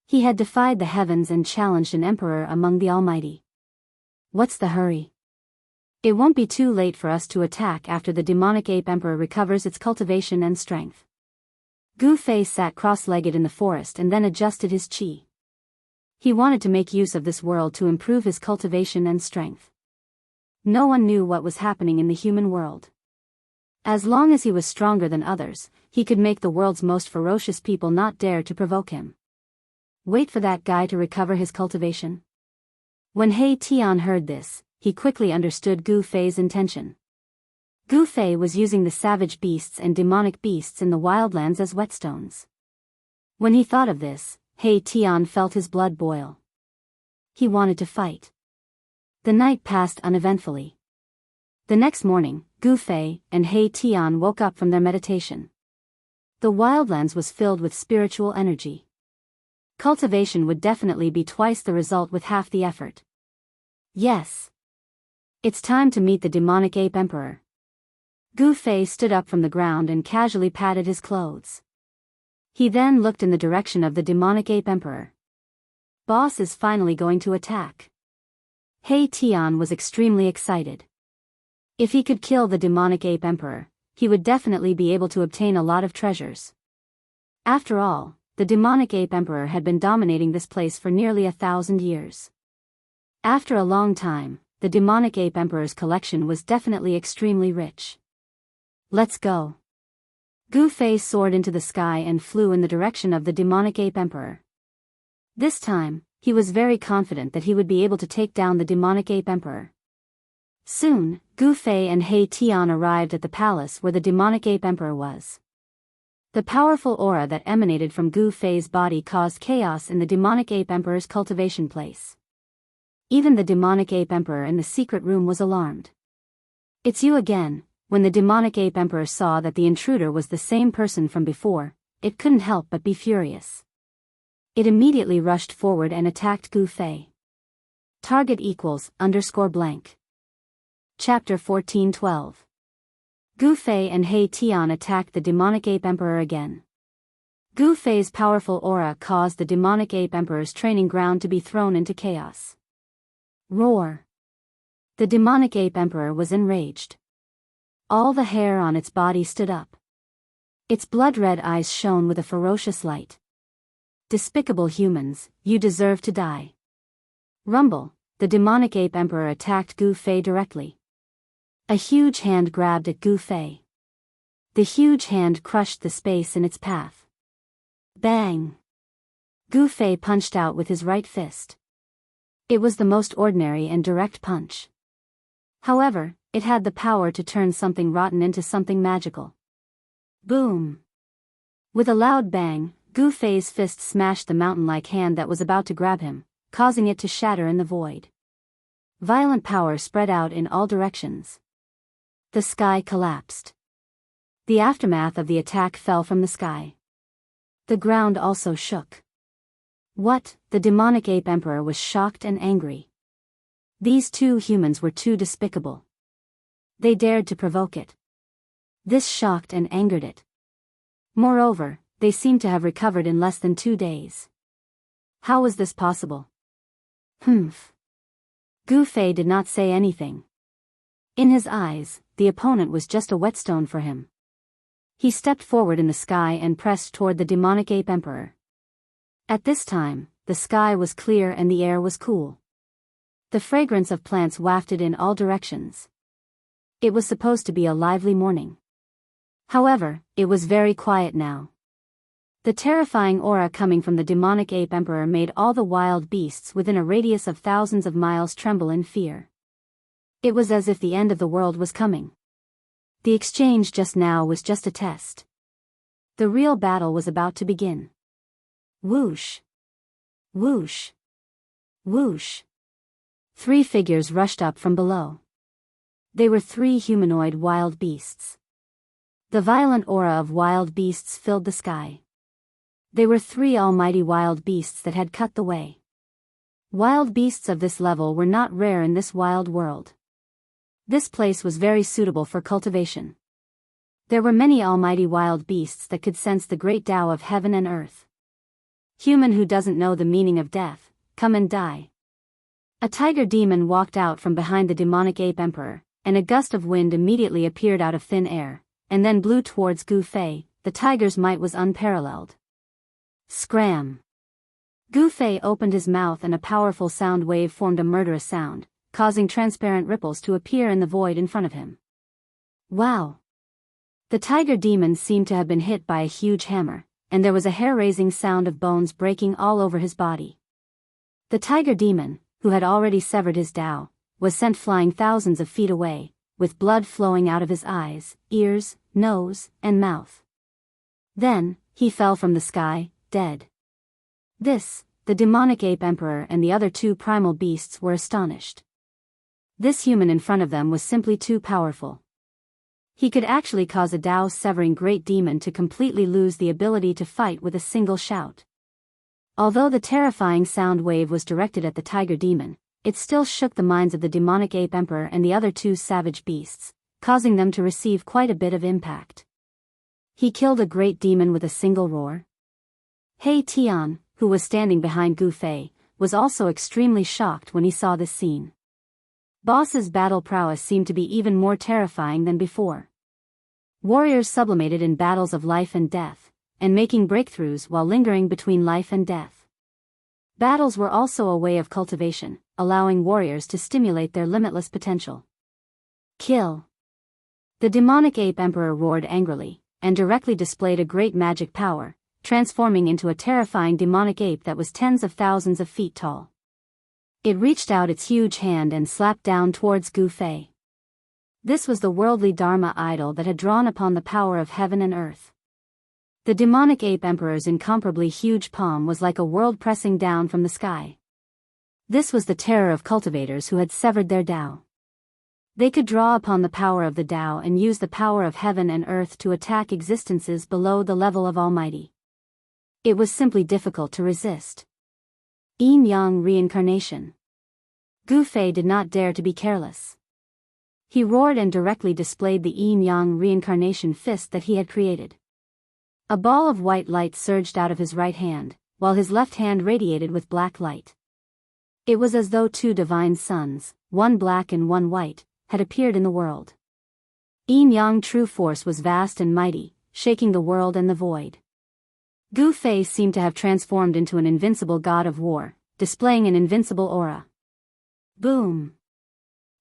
Speaker 1: He had defied the heavens and challenged an emperor among the almighty. What's the hurry? It won't be too late for us to attack after the demonic ape emperor recovers its cultivation and strength. Gu Fei sat cross-legged in the forest and then adjusted his qi. He wanted to make use of this world to improve his cultivation and strength. No one knew what was happening in the human world. As long as he was stronger than others, he could make the world's most ferocious people not dare to provoke him. Wait for that guy to recover his cultivation? When He Tian heard this, he quickly understood Gu Fei's intention. Gu Fei was using the savage beasts and demonic beasts in the wildlands as whetstones. When he thought of this, He Tian felt his blood boil. He wanted to fight. The night passed uneventfully. The next morning, Gu Fei and He Tian woke up from their meditation. The wildlands was filled with spiritual energy. Cultivation would definitely be twice the result with half the effort. Yes. It's time to meet the demonic ape emperor. Gu Fei stood up from the ground and casually patted his clothes. He then looked in the direction of the demonic ape emperor. Boss is finally going to attack. He Tian was extremely excited. If he could kill the demonic ape emperor, he would definitely be able to obtain a lot of treasures. After all, the demonic ape emperor had been dominating this place for nearly 1,000 years. After a long time, the demonic ape emperor's collection was definitely extremely rich. Let's go. Gu Fei soared into the sky and flew in the direction of the demonic ape emperor. This time, he was very confident that he would be able to take down the demonic ape emperor. Soon, Gu Fei and He Tian arrived at the palace where the demonic ape emperor was. The powerful aura that emanated from Gu Fei's body caused chaos in the demonic ape emperor's cultivation place. Even the demonic ape emperor in the secret room was alarmed. "It's you again." When the demonic ape emperor saw that the intruder was the same person from before, it couldn't help but be furious. It immediately rushed forward and attacked Gu Fei. Target =_blank. Chapter 14:12. Gu Fei and He Tian attacked the demonic ape emperor again. Gu Fei's powerful aura caused the demonic ape emperor's training ground to be thrown into chaos. Roar! The demonic ape emperor was enraged. All the hair on its body stood up. Its blood-red eyes shone with a ferocious light. "Despicable humans, you deserve to die." Rumble! The demonic ape emperor attacked Gu Fei directly. A huge hand grabbed at Gu Fei. The huge hand crushed the space in its path. Bang! Gu Fei punched out with his right fist. It was the most ordinary and direct punch. However, it had the power to turn something rotten into something magical. Boom! With a loud bang, Gu Fei's fist smashed the mountain-like hand that was about to grab him, causing it to shatter in the void. Violent power spread out in all directions. The sky collapsed. The aftermath of the attack fell from the sky. The ground also shook. What? The demonic ape emperor was shocked and angry. These two humans were too despicable. They dared to provoke it. This shocked and angered it. Moreover, they seemed to have recovered in less than 2 days. How was this possible? Humph. Gu Fei did not say anything. In his eyes, the opponent was just a whetstone for him. He stepped forward in the sky and pressed toward the demonic ape emperor. At this time, the sky was clear and the air was cool. The fragrance of plants wafted in all directions. It was supposed to be a lively morning. However, it was very quiet now. The terrifying aura coming from the demonic ape emperor made all the wild beasts within a radius of thousands of miles tremble in fear. It was as if the end of the world was coming. The exchange just now was just a test. The real battle was about to begin. Whoosh! Whoosh! Whoosh! 3 figures rushed up from below. They were 3 humanoid wild beasts. The violent aura of wild beasts filled the sky. They were 3 almighty wild beasts that had cut the way. Wild beasts of this level were not rare in this wild world. This place was very suitable for cultivation. There were many almighty wild beasts that could sense the great Tao of heaven and earth. Human who doesn't know the meaning of death, come and die. A tiger demon walked out from behind the demonic ape emperor, and a gust of wind immediately appeared out of thin air, and then blew towards Gu Fei. The tiger's might was unparalleled. Scram! Gu Fei opened his mouth and a powerful sound wave formed a murderous sound, causing transparent ripples to appear in the void in front of him. Wow! The tiger demon seemed to have been hit by a huge hammer, and there was a hair-raising sound of bones breaking all over his body. The tiger demon, who had already severed his Tao, was sent flying thousands of feet away, with blood flowing out of his eyes, ears, nose, and mouth. Then, he fell from the sky, dead. The demonic ape emperor and the other 2 primal beasts were astonished. This human in front of them was simply too powerful. He could actually cause a Tao-severing great demon to completely lose the ability to fight with a single shout. Although the terrifying sound wave was directed at the tiger demon, it still shook the minds of the demonic ape emperor and the other 2 savage beasts, causing them to receive quite a bit of impact. He killed a great demon with a single roar. He Tian, who was standing behind Gu Fei, was also extremely shocked when he saw this scene. Boss's battle prowess seemed to be even more terrifying than before. Warriors sublimated in battles of life and death, and making breakthroughs while lingering between life and death. Battles were also a way of cultivation, allowing warriors to stimulate their limitless potential. Kill! The demonic ape emperor roared angrily, and directly displayed a great magic power, transforming into a terrifying demonic ape that was tens of thousands of feet tall. It reached out its huge hand and slapped down towards Gu Fei. This was the worldly Dharma idol that had drawn upon the power of heaven and earth. The demonic ape emperor's incomparably huge palm was like a world pressing down from the sky. This was the terror of cultivators who had severed their Tao. They could draw upon the power of the Tao and use the power of heaven and earth to attack existences below the level of Almighty. It was simply difficult to resist. Yin-Yang reincarnation. Gu Fei did not dare to be careless. He roared and directly displayed the Yin-Yang reincarnation fist that he had created. A ball of white light surged out of his right hand, while his left hand radiated with black light. It was as though two divine suns, one black and one white, had appeared in the world. Yin-Yang true force was vast and mighty, shaking the world and the void. Gu Fei seemed to have transformed into an invincible god of war, displaying an invincible aura. Boom!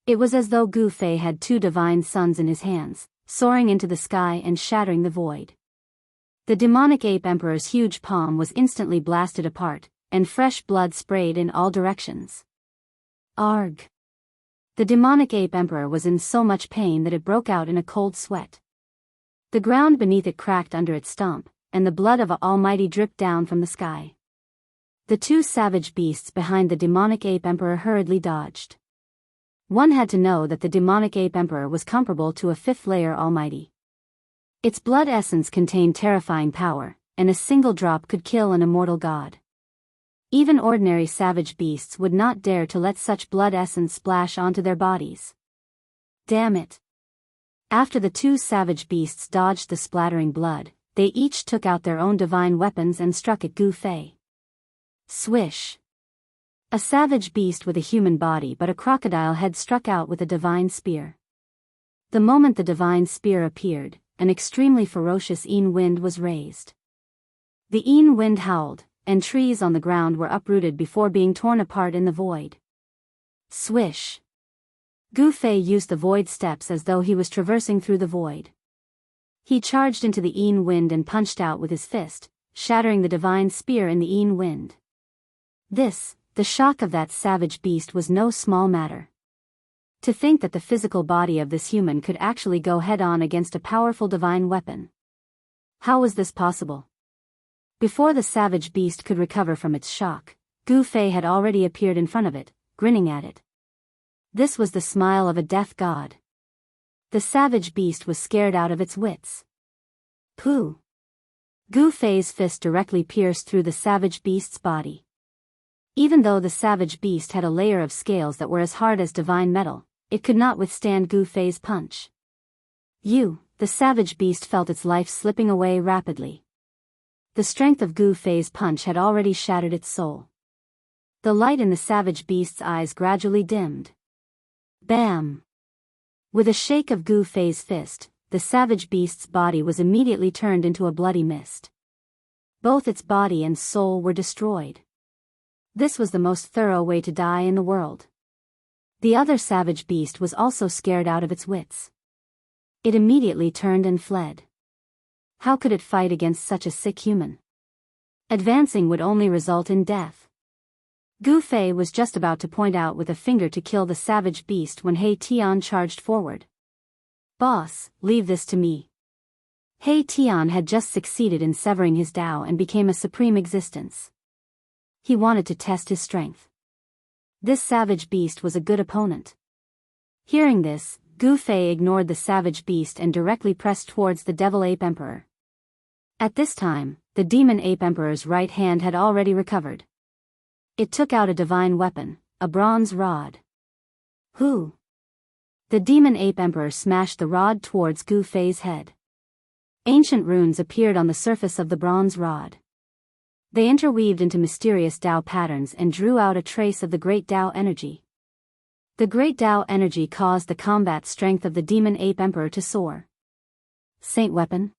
Speaker 1: It was as though Gu Fei had two divine suns in his hands, soaring into the sky and shattering the void. The demonic ape emperor's huge palm was instantly blasted apart, and fresh blood sprayed in all directions. Arg! The demonic ape emperor was in so much pain that it broke out in a cold sweat. The ground beneath it cracked under its stomp, and the blood of Almighty dripped down from the sky. The two savage beasts behind the demonic ape emperor hurriedly dodged. One had to know that the demonic ape emperor was comparable to a fifth-layer Almighty. Its blood essence contained terrifying power, and a single drop could kill an immortal god. Even ordinary savage beasts would not dare to let such blood essence splash onto their bodies. Damn it! After the two savage beasts dodged the splattering blood, they each took out their own divine weapons and struck at Gu Fei. Swish! A savage beast with a human body but a crocodile head struck out with a divine spear. The moment the divine spear appeared, an extremely ferocious Yin wind was raised. The Yin wind howled, and trees on the ground were uprooted before being torn apart in the void. Swish! Gu Fei used the void steps as though he was traversing through the void. He charged into the Yin wind and punched out with his fist, shattering the divine spear in the Yin wind. The shock of that savage beast was no small matter. To think that the physical body of this human could actually go head-on against a powerful divine weapon. How was this possible? Before the savage beast could recover from its shock, Gu Fei had already appeared in front of it, grinning at it. This was the smile of a death god. The savage beast was scared out of its wits. Pooh! Gu Fei's fist directly pierced through the savage beast's body. Even though the savage beast had a layer of scales that were as hard as divine metal, it could not withstand Gu Fei's punch. The savage beast felt its life slipping away rapidly. The strength of Gu Fei's punch had already shattered its soul. The light in the savage beast's eyes gradually dimmed. Bam! With a shake of Gu Fei's fist, the savage beast's body was immediately turned into a bloody mist. Both its body and soul were destroyed. This was the most thorough way to die in the world. The other savage beast was also scared out of its wits. It immediately turned and fled. How could it fight against such a sick human? Advancing would only result in death. Gu Fei was just about to point out with a finger to kill the savage beast when He Tian charged forward. Boss, leave this to me. He Tian had just succeeded in severing his Tao and became a supreme existence. He wanted to test his strength. This savage beast was a good opponent. Hearing this, Gu Fei ignored the savage beast and directly pressed towards the Devil Ape Emperor. At this time, the Demon Ape Emperor's right hand had already recovered. It took out a divine weapon, a bronze rod. Who? The Demon Ape Emperor smashed the rod towards Gu Fei's head. Ancient runes appeared on the surface of the bronze rod. They interweaved into mysterious Tao patterns and drew out a trace of the great Tao energy. The great Tao energy caused the combat strength of the Demon Ape Emperor to soar. Saint weapon?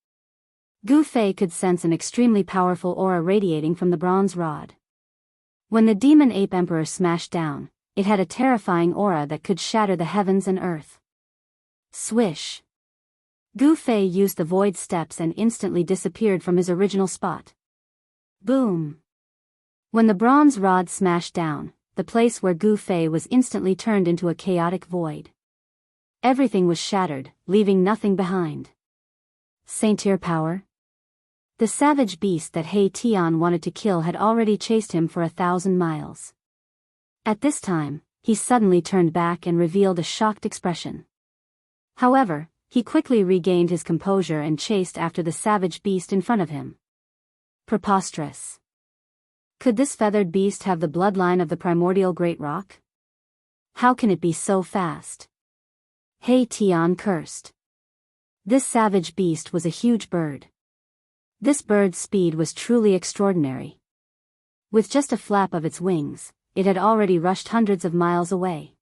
Speaker 1: Gu Fei could sense an extremely powerful aura radiating from the bronze rod. When the Demon Ape Emperor smashed down, it had a terrifying aura that could shatter the heavens and earth. Swish! Gu Fei used the void steps and instantly disappeared from his original spot. Boom! When the bronze rod smashed down, the place where Gu Fei was instantly turned into a chaotic void. Everything was shattered, leaving nothing behind. Saintier power? The savage beast that He Tian wanted to kill had already chased him for 1,000 miles. At this time, he suddenly turned back and revealed a shocked expression. However, he quickly regained his composure and chased after the savage beast in front of him. Preposterous. Could this feathered beast have the bloodline of the primordial great rock? How can it be so fast? He Tian cursed. This savage beast was a huge bird. This bird's speed was truly extraordinary. With just a flap of its wings, it had already rushed hundreds of miles away.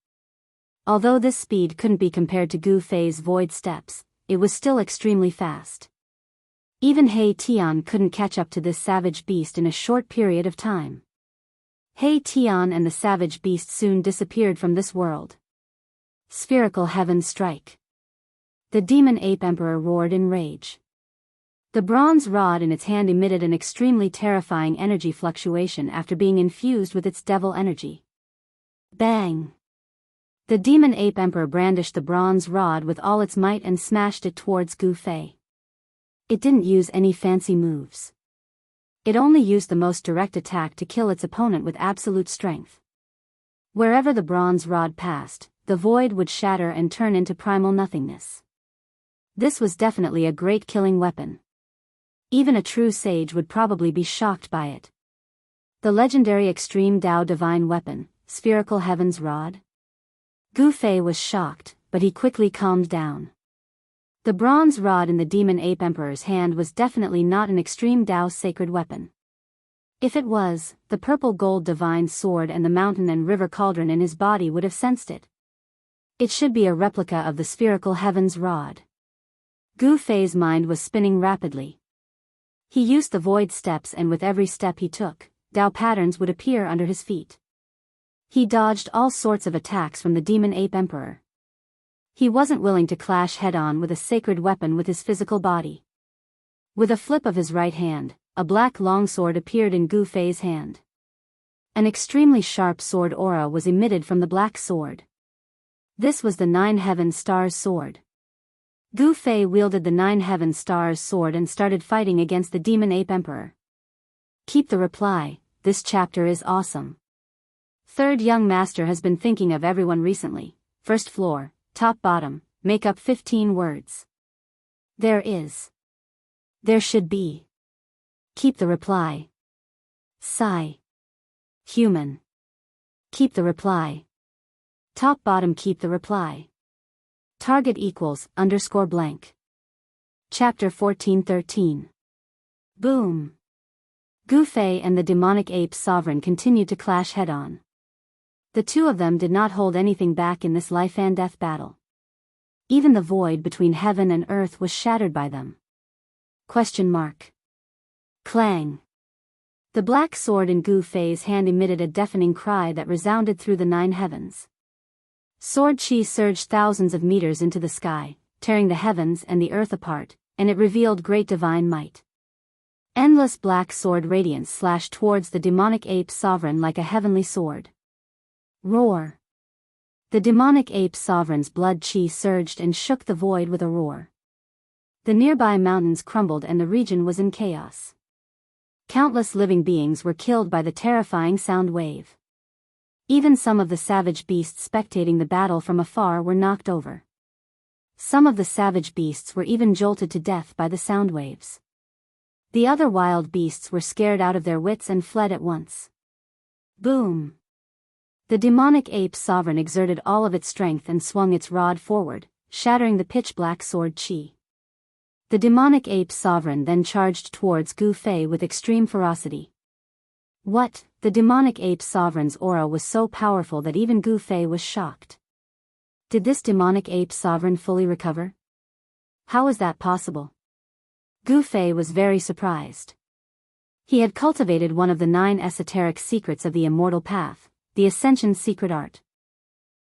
Speaker 1: Although this speed couldn't be compared to Gu Fei's void steps, it was still extremely fast. Even He Tian couldn't catch up to this savage beast in a short period of time. He Tian and the savage beast soon disappeared from this world. Spherical heaven strike. The demon ape emperor roared in rage. The bronze rod in its hand emitted an extremely terrifying energy fluctuation after being infused with its devil energy. Bang! The demon ape emperor brandished the bronze rod with all its might and smashed it towards Gu Fei. It didn't use any fancy moves. It only used the most direct attack to kill its opponent with absolute strength. Wherever the bronze rod passed, the void would shatter and turn into primal nothingness. This was definitely a great killing weapon. Even a true sage would probably be shocked by it. The legendary extreme Dao divine weapon, spherical heaven's rod? Gu Fei was shocked, but he quickly calmed down. The bronze rod in the demon ape emperor's hand was definitely not an extreme Dao sacred weapon. If it was, the purple gold divine sword and the mountain and river cauldron in his body would have sensed it. It should be a replica of the spherical heaven's rod. Gu Fei's mind was spinning rapidly. He used the void steps, and with every step he took, Dao patterns would appear under his feet. He dodged all sorts of attacks from the demon ape emperor. He wasn't willing to clash head-on with a sacred weapon with his physical body. With a flip of his right hand, a black longsword appeared in Gu Fei's hand. An extremely sharp sword aura was emitted from the black sword. This was the Nine Heaven Stars sword. Gu Fei wielded the Nine Heaven Stars sword and started fighting against the demon ape emperor. Keep the reply, this chapter is awesome. Third young master has been thinking of everyone recently. First floor, top bottom, make up 15 words. There is. There should be. Keep the reply. Sigh. Human. Keep the reply. Top bottom keep the reply. Target equals _blank. Chapter 14:13. Boom. Gu Fei and the demonic ape sovereign continued to clash head-on. The two of them did not hold anything back in this life and death battle. Even the void between heaven and earth was shattered by them. Clang. The black sword in Gu Fei's hand emitted a deafening cry that resounded through the 9 heavens. Sword chi surged thousands of meters into the sky, tearing the heavens and the earth apart, and it revealed great divine might. Endless black sword radiance slashed towards the demonic ape sovereign like a heavenly sword. Roar. The demonic ape sovereign's blood chi surged and shook the void with a roar. The nearby mountains crumbled and the region was in chaos. Countless living beings were killed by the terrifying sound wave. Even some of the savage beasts spectating the battle from afar were knocked over. Some of the savage beasts were even jolted to death by the sound waves. The other wild beasts were scared out of their wits and fled at once. Boom! The demonic ape sovereign exerted all of its strength and swung its rod forward, shattering the pitch-black sword chi. The demonic ape sovereign then charged towards Gu Fei with extreme ferocity. What? The demonic ape sovereign's aura was so powerful that even Gu Fei was shocked. Did this demonic ape sovereign fully recover? How is that possible? Gu Fei was very surprised. He had cultivated one of the 9 esoteric secrets of the immortal path, the Ascension secret art.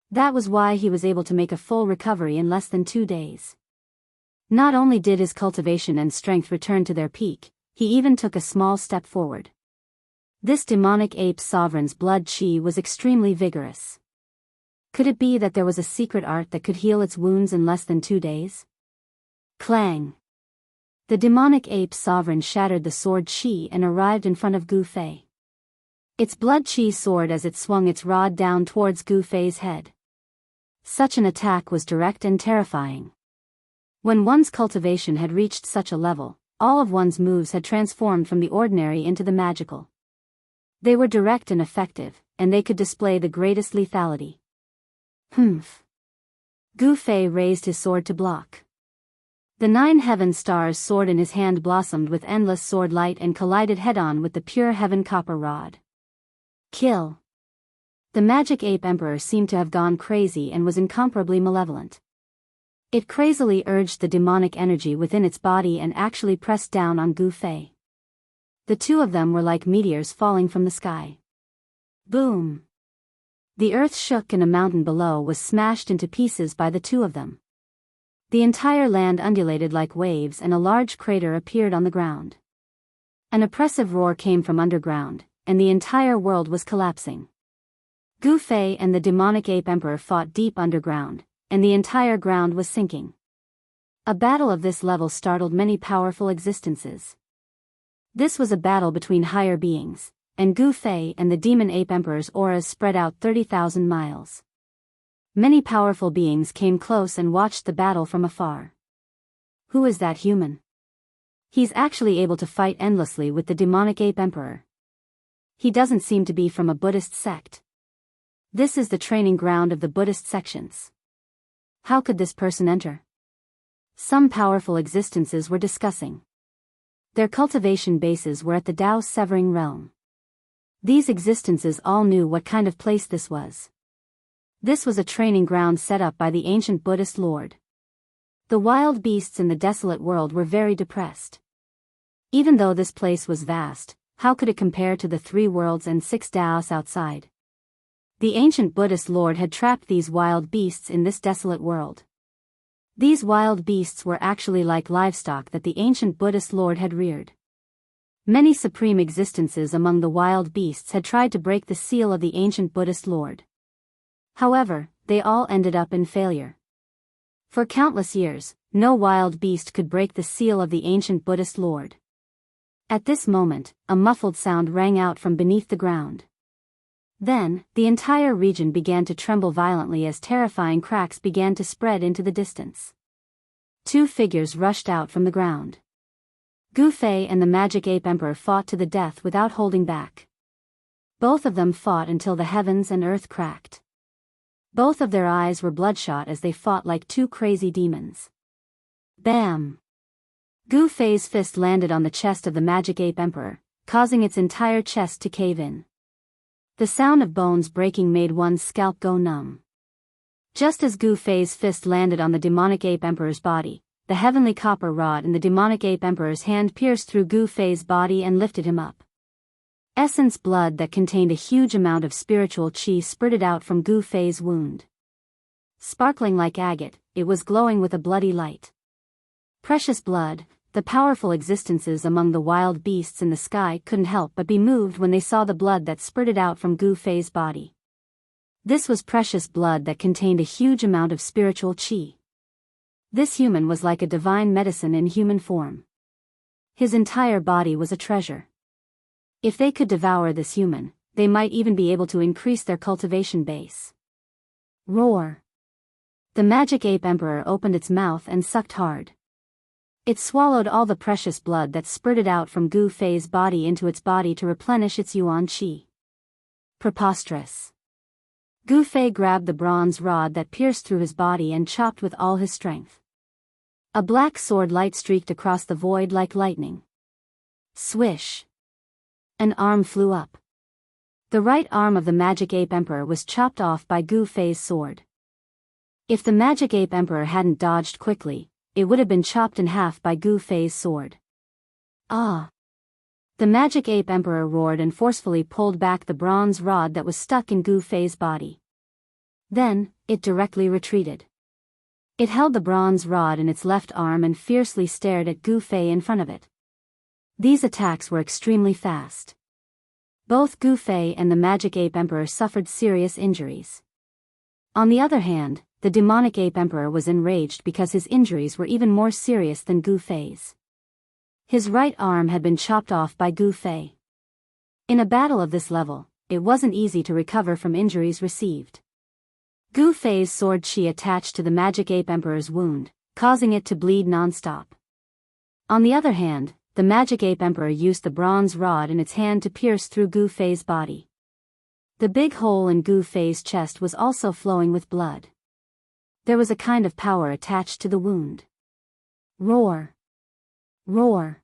Speaker 1: That was why he was able to make a full recovery in less than 2 days. Not only did his cultivation and strength return to their peak, he even took a small step forward. This demonic ape sovereign's blood chi was extremely vigorous. Could it be that there was a secret art that could heal its wounds in less than 2 days? Clang! The demonic ape sovereign shattered the sword chi and arrived in front of Gu Fei. Its blood chi soared as it swung its rod down towards Gu Fei's head. Such an attack was direct and terrifying. When one's cultivation had reached such a level, all of one's moves had transformed from the ordinary into the magical. They were direct and effective, and they could display the greatest lethality. Humph! Gu Fei raised his sword to block. The 9 heaven stars sword in his hand blossomed with endless sword light and collided head-on with the pure heaven copper rod. Kill! The magic ape emperor seemed to have gone crazy and was incomparably malevolent. It crazily urged the demonic energy within its body and actually pressed down on Gu Fei. The two of them were like meteors falling from the sky. Boom! The earth shook and a mountain below was smashed into pieces by the two of them. The entire land undulated like waves and a large crater appeared on the ground. An oppressive roar came from underground, and the entire world was collapsing. Gu Fei and the demonic ape emperor fought deep underground, and the entire ground was sinking. A battle of this level startled many powerful existences. This was a battle between higher beings, and Gu Fei and the demon ape emperor's auras spread out 30,000 miles. Many powerful beings came close and watched the battle from afar. Who is that human? He's actually able to fight endlessly with the demonic ape emperor. He doesn't seem to be from a Buddhist sect. This is the training ground of the Buddhist sections. How could this person enter? Some powerful existences were discussing. Their cultivation bases were at the Tao's severing realm. These existences all knew what kind of place this was. This was a training ground set up by the ancient Buddhist lord. The wild beasts in the desolate world were very depressed. Even though this place was vast, how could it compare to the 3 worlds and 6 Taos outside? The ancient Buddhist lord had trapped these wild beasts in this desolate world. These wild beasts were actually like livestock that the ancient Buddhist lord had reared. Many supreme existences among the wild beasts had tried to break the seal of the ancient Buddhist lord. However, they all ended up in failure. For countless years, no wild beast could break the seal of the ancient Buddhist lord. At this moment, a muffled sound rang out from beneath the ground. Then, the entire region began to tremble violently as terrifying cracks began to spread into the distance. 2 figures rushed out from the ground. Gu Fei and the magic ape emperor fought to the death without holding back. Both of them fought until the heavens and earth cracked. Both of their eyes were bloodshot as they fought like 2 crazy demons. Bam! Gu Fei's fist landed on the chest of the magic ape emperor, causing its entire chest to cave in. The sound of bones breaking made one's scalp go numb. Just as Gu Fei's fist landed on the demonic ape emperor's body, the heavenly copper rod in the demonic ape emperor's hand pierced through Gu Fei's body and lifted him up. Essence blood that contained a huge amount of spiritual chi spurted out from Gu Fei's wound. Sparkling like agate, it was glowing with a bloody light. Precious blood. The powerful existences among the wild beasts in the sky couldn't help but be moved when they saw the blood that spurted out from Gu Fei's body. This was precious blood that contained a huge amount of spiritual chi. This human was like a divine medicine in human form. His entire body was a treasure. If they could devour this human, they might even be able to increase their cultivation base. Roar! The magic ape emperor opened its mouth and sucked hard. It swallowed all the precious blood that spurted out from Gu Fei's body into its body to replenish its yuan qi. Preposterous. Gu Fei grabbed the bronze rod that pierced through his body and chopped with all his strength. A black sword light streaked across the void like lightning. Swish! An arm flew up. The right arm of the magic ape emperor was chopped off by Gu Fei's sword. If the magic ape emperor hadn't dodged quickly, it would have been chopped in half by Gu Fei's sword. Ah! The magic ape emperor roared and forcefully pulled back the bronze rod that was stuck in Gu Fei's body. Then, it directly retreated. It held the bronze rod in its left arm and fiercely stared at Gu Fei in front of it. These attacks were extremely fast. Both Gu Fei and the magic ape emperor suffered serious injuries. On the other hand, the demonic ape emperor was enraged because his injuries were even more serious than Gu Fei's. His right arm had been chopped off by Gu Fei. In a battle of this level, it wasn't easy to recover from injuries received. Gu Fei's sword chi attached to the magic ape emperor's wound, causing it to bleed non-stop. On the other hand, the magic ape emperor used the bronze rod in its hand to pierce through Gu Fei's body. The big hole in Gu Fei's chest was also flowing with blood. There was a kind of power attached to the wound. Roar! Roar!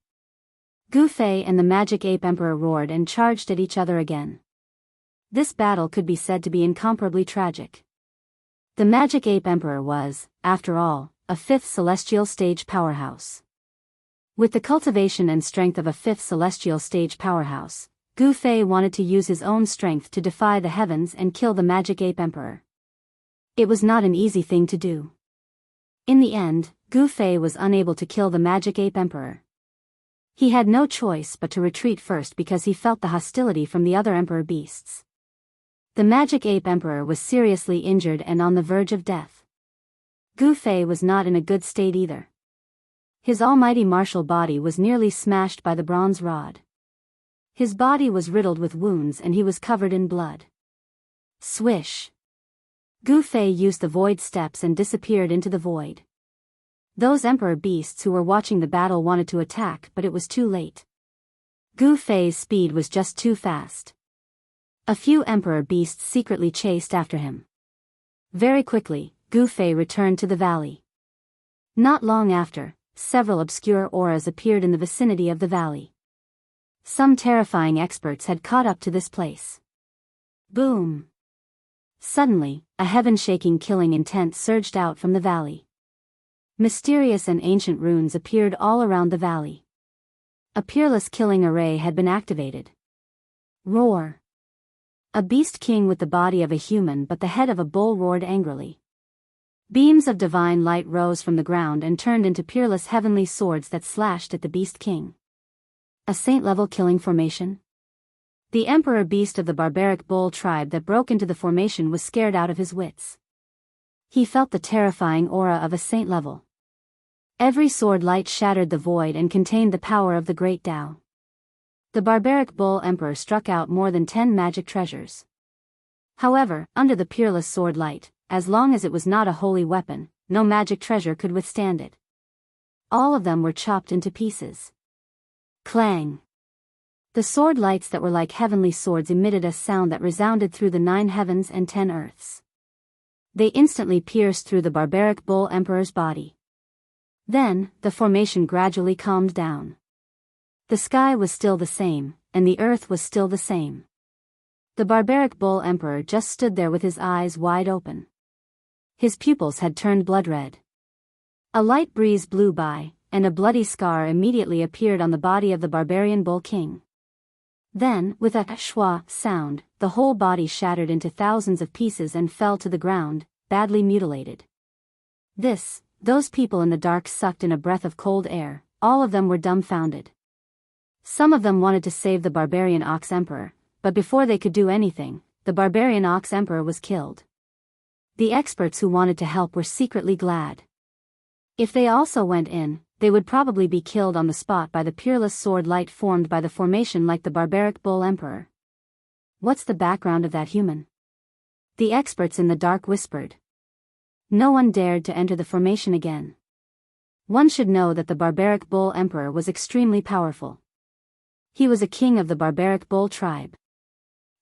Speaker 1: Gu Fei and the magic ape emperor roared and charged at each other again. This battle could be said to be incomparably tragic. The magic ape emperor was, after all, a fifth celestial stage powerhouse. With the cultivation and strength of a fifth celestial stage powerhouse, Gu Fei wanted to use his own strength to defy the heavens and kill the magic ape emperor. It was not an easy thing to do. In the end, Gu Fei was unable to kill the magic ape emperor. He had no choice but to retreat first because he felt the hostility from the other emperor beasts. The magic ape emperor was seriously injured and on the verge of death. Gu Fei was not in a good state either. His almighty martial body was nearly smashed by the bronze rod. His body was riddled with wounds and he was covered in blood. Swish! Gu Fei used the void steps and disappeared into the void. Those emperor beasts who were watching the battle wanted to attack, but it was too late. Gu Fei's speed was just too fast. A few emperor beasts secretly chased after him. Very quickly, Gu Fei returned to the valley. Not long after, several obscure auras appeared in the vicinity of the valley. Some terrifying experts had caught up to this place. Boom! Suddenly, a heaven-shaking killing intent surged out from the valley. Mysterious and ancient runes appeared all around the valley. A peerless killing array had been activated. Roar! A beast king with the body of a human but the head of a bull roared angrily. Beams of divine light rose from the ground and turned into peerless heavenly swords that slashed at the beast king. A saint-level killing formation? The emperor beast of the barbaric bull tribe that broke into the formation was scared out of his wits. He felt the terrifying aura of a saint level. Every sword light shattered the void and contained the power of the great Tao. The barbaric bull emperor struck out more than 10 magic treasures. However, under the peerless sword light, as long as it was not a holy weapon, no magic treasure could withstand it. All of them were chopped into pieces. Clang! The sword lights that were like heavenly swords emitted a sound that resounded through the 9 heavens and 10 earths. They instantly pierced through the barbaric bull emperor's body. Then, the formation gradually calmed down. The sky was still the same, and the earth was still the same. The barbaric bull emperor just stood there with his eyes wide open. His pupils had turned blood red. A light breeze blew by, and a bloody scar immediately appeared on the body of the barbarian bull king. Then, with a schwa sound, the whole body shattered into thousands of pieces and fell to the ground, badly mutilated. Those people in the dark sucked in a breath of cold air. All of them were dumbfounded. Some of them wanted to save the barbarian ox emperor, but before they could do anything, the barbarian ox emperor was killed. The experts who wanted to help were secretly glad. If they also went in, they would probably be killed on the spot by the peerless sword light formed by the formation like the barbaric bull emperor. What's the background of that human? The experts in the dark whispered. No one dared to enter the formation again. One should know that the barbaric bull emperor was extremely powerful. He was a king of the barbaric bull tribe.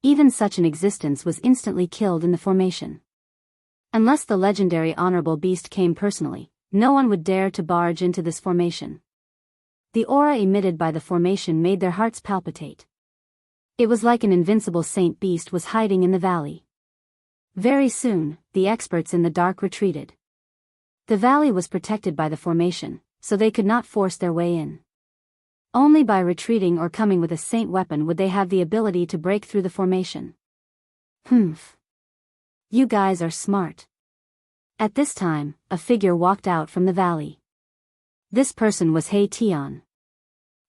Speaker 1: Even such an existence was instantly killed in the formation. Unless the legendary honorable beast came personally, no one would dare to barge into this formation. The aura emitted by the formation made their hearts palpitate. It was like an invincible saint beast was hiding in the valley. Very soon, the experts in the dark retreated. The valley was protected by the formation, so they could not force their way in. Only by retreating or coming with a saint weapon would they have the ability to break through the formation. Humph. You guys are smart. At this time, a figure walked out from the valley. This person was He Tian.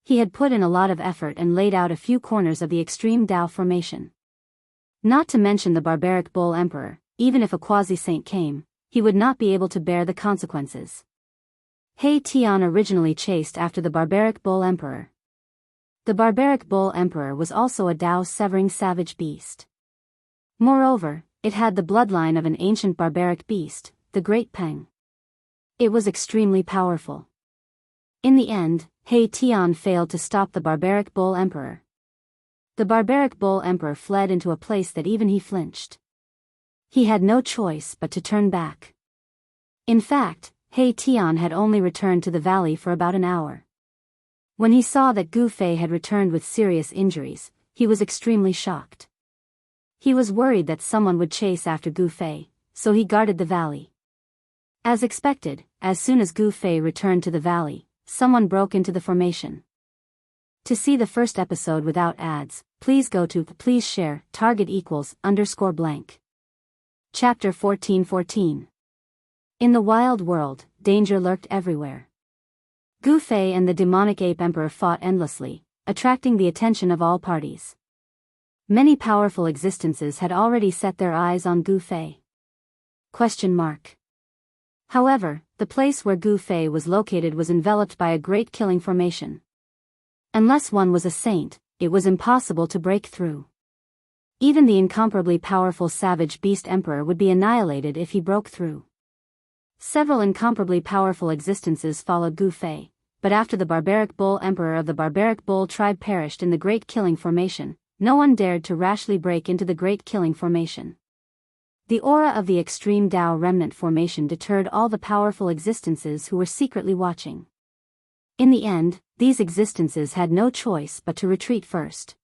Speaker 1: He had put in a lot of effort and laid out a few corners of the extreme Tao formation. Not to mention the barbaric bull emperor, even if a quasi-saint came, he would not be able to bear the consequences. He Tian originally chased after the barbaric bull emperor. The barbaric bull emperor was also a Tao-severing savage beast. Moreover, it had the bloodline of an ancient barbaric beast, the Great Peng. It was extremely powerful. In the end, He Tian failed to stop the barbaric bull emperor. The barbaric bull emperor fled into a place that even he flinched. He had no choice but to turn back. In fact, He Tian had only returned to the valley for about an hour. When he saw that Gu Fei had returned with serious injuries, he was extremely shocked. He was worried that someone would chase after Gu Fei, so he guarded the valley. As expected, as soon as Gu Fei returned to the valley, someone broke into the formation. To see the first episode without ads, please go to please share target =_blank. Chapter 14:14. In the wild world, danger lurked everywhere. Gu Fei and the demonic ape emperor fought endlessly, attracting the attention of all parties. Many powerful existences had already set their eyes on Gu Fei. However, the place where Gu Fei was located was enveloped by a great killing formation. Unless one was a saint, it was impossible to break through. Even the incomparably powerful savage beast emperor would be annihilated if he broke through. Several incomparably powerful existences followed Gu Fei, but after the barbaric bull emperor of the barbaric bull tribe perished in the Great Killing Formation, no one dared to rashly break into the Great Killing Formation. The aura of the extreme Tao remnant formation deterred all the powerful existences who were secretly watching. In the end, these existences had no choice but to retreat first.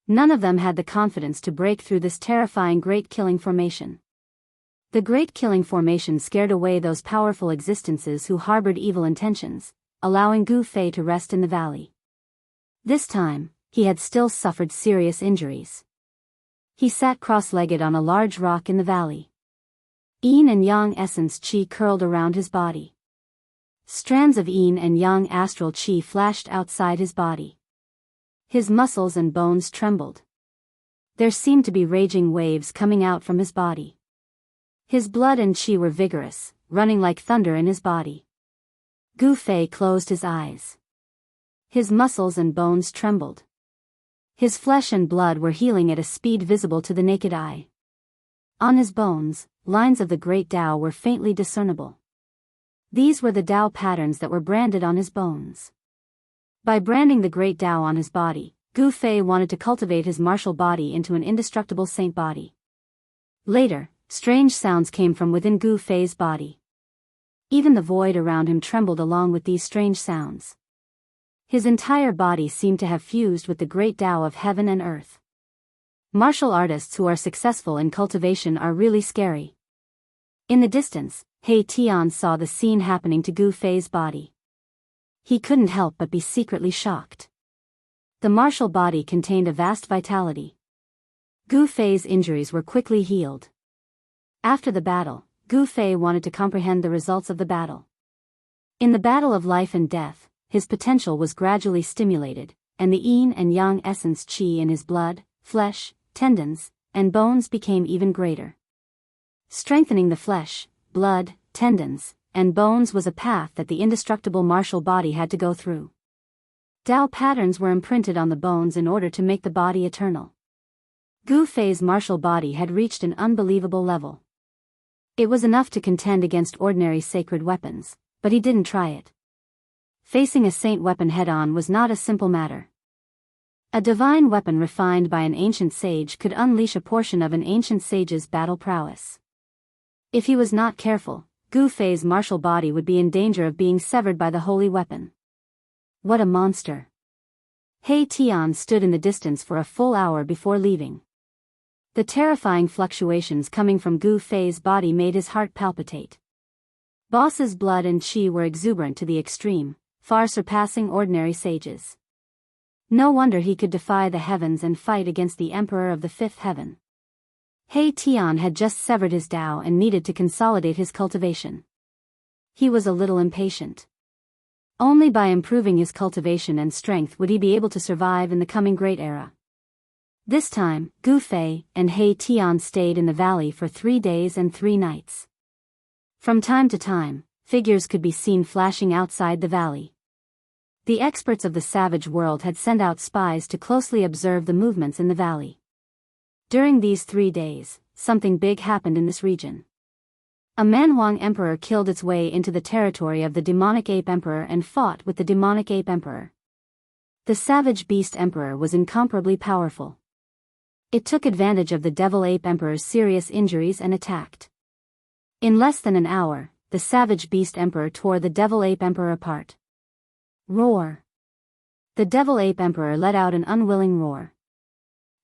Speaker 1: None of them had the confidence to break through this terrifying Great Killing Formation. The Great Killing Formation scared away those powerful existences who harbored evil intentions, allowing Gu Fei to rest in the valley. This time, he had still suffered serious injuries. He sat cross-legged on a large rock in the valley. Yin and Yang essence qi curled around his body. Strands of Yin and Yang astral qi flashed outside his body. His muscles and bones trembled. There seemed to be raging waves coming out from his body. His blood and qi were vigorous, running like thunder in his body. Gu Fei closed his eyes. His muscles and bones trembled. His flesh and blood were healing at a speed visible to the naked eye. On his bones, lines of the great Tao were faintly discernible. These were the Tao patterns that were branded on his bones. By branding the great Tao on his body, Gu Fei wanted to cultivate his martial body into an indestructible saint body. Later, strange sounds came from within Gu Fei's body. Even the void around him trembled along with these strange sounds. His entire body seemed to have fused with the great Tao of heaven and earth. Martial artists who are successful in cultivation are really scary. In the distance, He Tian saw the scene happening to Gu Fei's body. He couldn't help but be secretly shocked. The martial body contained a vast vitality. Gu Fei's injuries were quickly healed. After the battle, Gu Fei wanted to comprehend the results of the battle. In the battle of life and death, his potential was gradually stimulated, and the Yin and Yang essence qi in his blood, flesh, tendons, and bones became even greater. Strengthening the flesh, blood, tendons, and bones was a path that the indestructible martial body had to go through. Tao patterns were imprinted on the bones in order to make the body eternal. Gu Fei's martial body had reached an unbelievable level. It was enough to contend against ordinary sacred weapons, but he didn't try it. Facing a saint weapon head-on was not a simple matter. A divine weapon refined by an ancient sage could unleash a portion of an ancient sage's battle prowess. If he was not careful, Gu Fei's martial body would be in danger of being severed by the holy weapon. What a monster! He Tian stood in the distance for a full hour before leaving. The terrifying fluctuations coming from Gu Fei's body made his heart palpitate. Boss's blood and qi were exuberant to the extreme, far surpassing ordinary sages. No wonder he could defy the heavens and fight against the Emperor of the Fifth Heaven. He Tian had just severed his Tao and needed to consolidate his cultivation. He was a little impatient. Only by improving his cultivation and strength would he be able to survive in the coming great era. This time, Gu Fei and He Tian stayed in the valley for 3 days and 3 nights. From time to time, figures could be seen flashing outside the valley. The experts of the savage world had sent out spies to closely observe the movements in the valley. During these 3 days, something big happened in this region. A Man-Huang emperor killed its way into the territory of the demonic ape emperor and fought with the demonic ape emperor. The savage beast emperor was incomparably powerful. It took advantage of the devil ape emperor's serious injuries and attacked. In less than an hour, the savage beast emperor tore the devil ape emperor apart. Roar! The devil ape emperor let out an unwilling roar.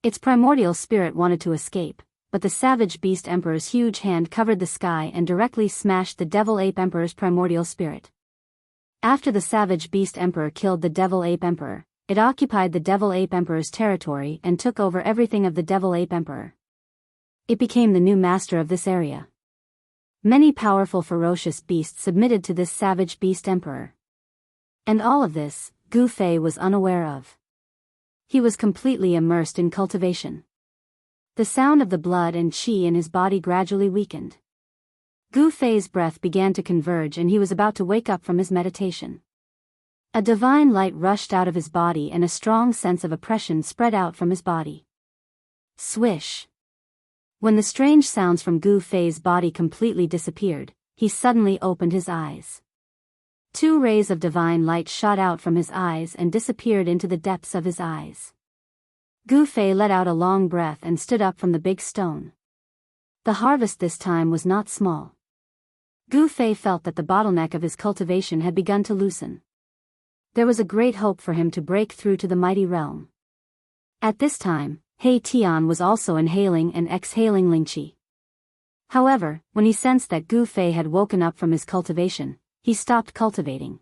Speaker 1: Its primordial spirit wanted to escape, but the savage beast emperor's huge hand covered the sky and directly smashed the devil ape emperor's primordial spirit. After the savage beast emperor killed the devil ape emperor, it occupied the devil ape emperor's territory and took over everything of the devil ape emperor. It became the new master of this area. Many powerful ferocious beasts submitted to this savage beast emperor. And all of this, Gu Fei was unaware of. He was completely immersed in cultivation. The sound of the blood and qi in his body gradually weakened. Gu Fei's breath began to converge and he was about to wake up from his meditation. A divine light rushed out of his body and a strong sense of oppression spread out from his body. Swish! When the strange sounds from Gu Fei's body completely disappeared, he suddenly opened his eyes. 2 rays of divine light shot out from his eyes and disappeared into the depths of his eyes. Gu Fei let out a long breath and stood up from the big stone. The harvest this time was not small. Gu Fei felt that the bottleneck of his cultivation had begun to loosen. There was a great hope for him to break through to the mighty realm. At this time, He Tian was also inhaling and exhaling Lingqi. However, when he sensed that Gu Fei had woken up from his cultivation, he stopped cultivating.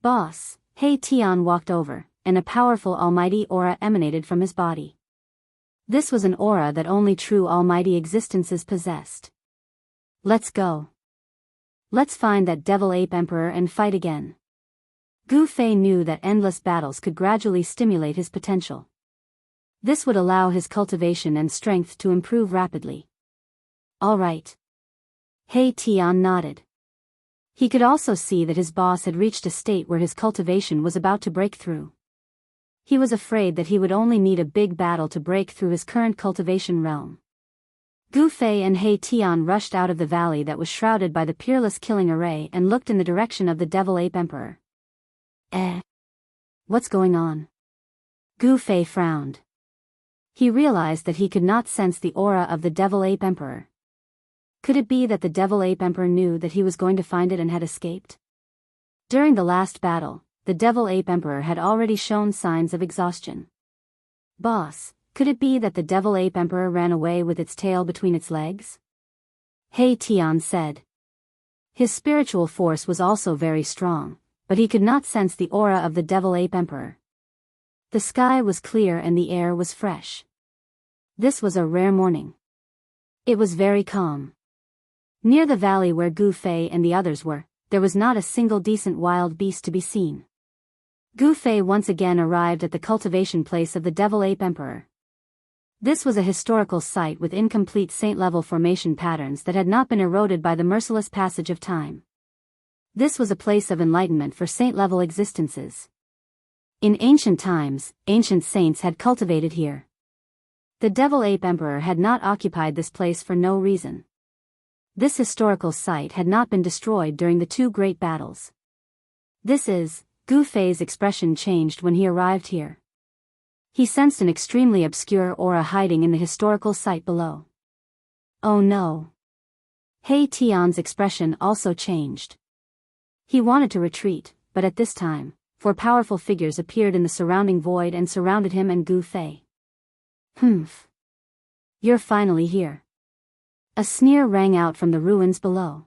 Speaker 1: Boss, He Tian walked over, and a powerful almighty aura emanated from his body. This was an aura that only true almighty existences possessed. Let's go. Let's find that devil ape emperor and fight again. Gu Fei knew that endless battles could gradually stimulate his potential. This would allow his cultivation and strength to improve rapidly. All right. He Tian nodded. He could also see that his boss had reached a state where his cultivation was about to break through. He was afraid that he would only need a big battle to break through his current cultivation realm. Gu Fei and He Tian rushed out of the valley that was shrouded by the peerless killing array and looked in the direction of the devil ape emperor. What's going on? Gu Fei frowned. He realized that he could not sense the aura of the devil ape emperor. Could it be that the devil ape emperor knew that he was going to find it and had escaped? During the last battle, the devil ape emperor had already shown signs of exhaustion. Boss, could it be that the devil ape emperor ran away with its tail between its legs? He Tian said. His spiritual force was also very strong, but he could not sense the aura of the devil ape emperor. The sky was clear and the air was fresh. This was a rare morning. It was very calm. Near the valley where Gu Fei and the others were, there was not a single decent wild beast to be seen. Gu Fei once again arrived at the cultivation place of the devil ape emperor. This was a historical site with incomplete saint-level formation patterns that had not been eroded by the merciless passage of time. This was a place of enlightenment for saint-level existences. In ancient times, ancient saints had cultivated here. The devil ape emperor had not occupied this place for no reason. This historical site had not been destroyed during the 2 great battles. Gu Fei's expression changed when he arrived here. He sensed an extremely obscure aura hiding in the historical site below. Oh no. He Tian's expression also changed. He wanted to retreat, but at this time, 4 powerful figures appeared in the surrounding void and surrounded him and Gu Fei. Humph. You're finally here. A sneer rang out from the ruins below.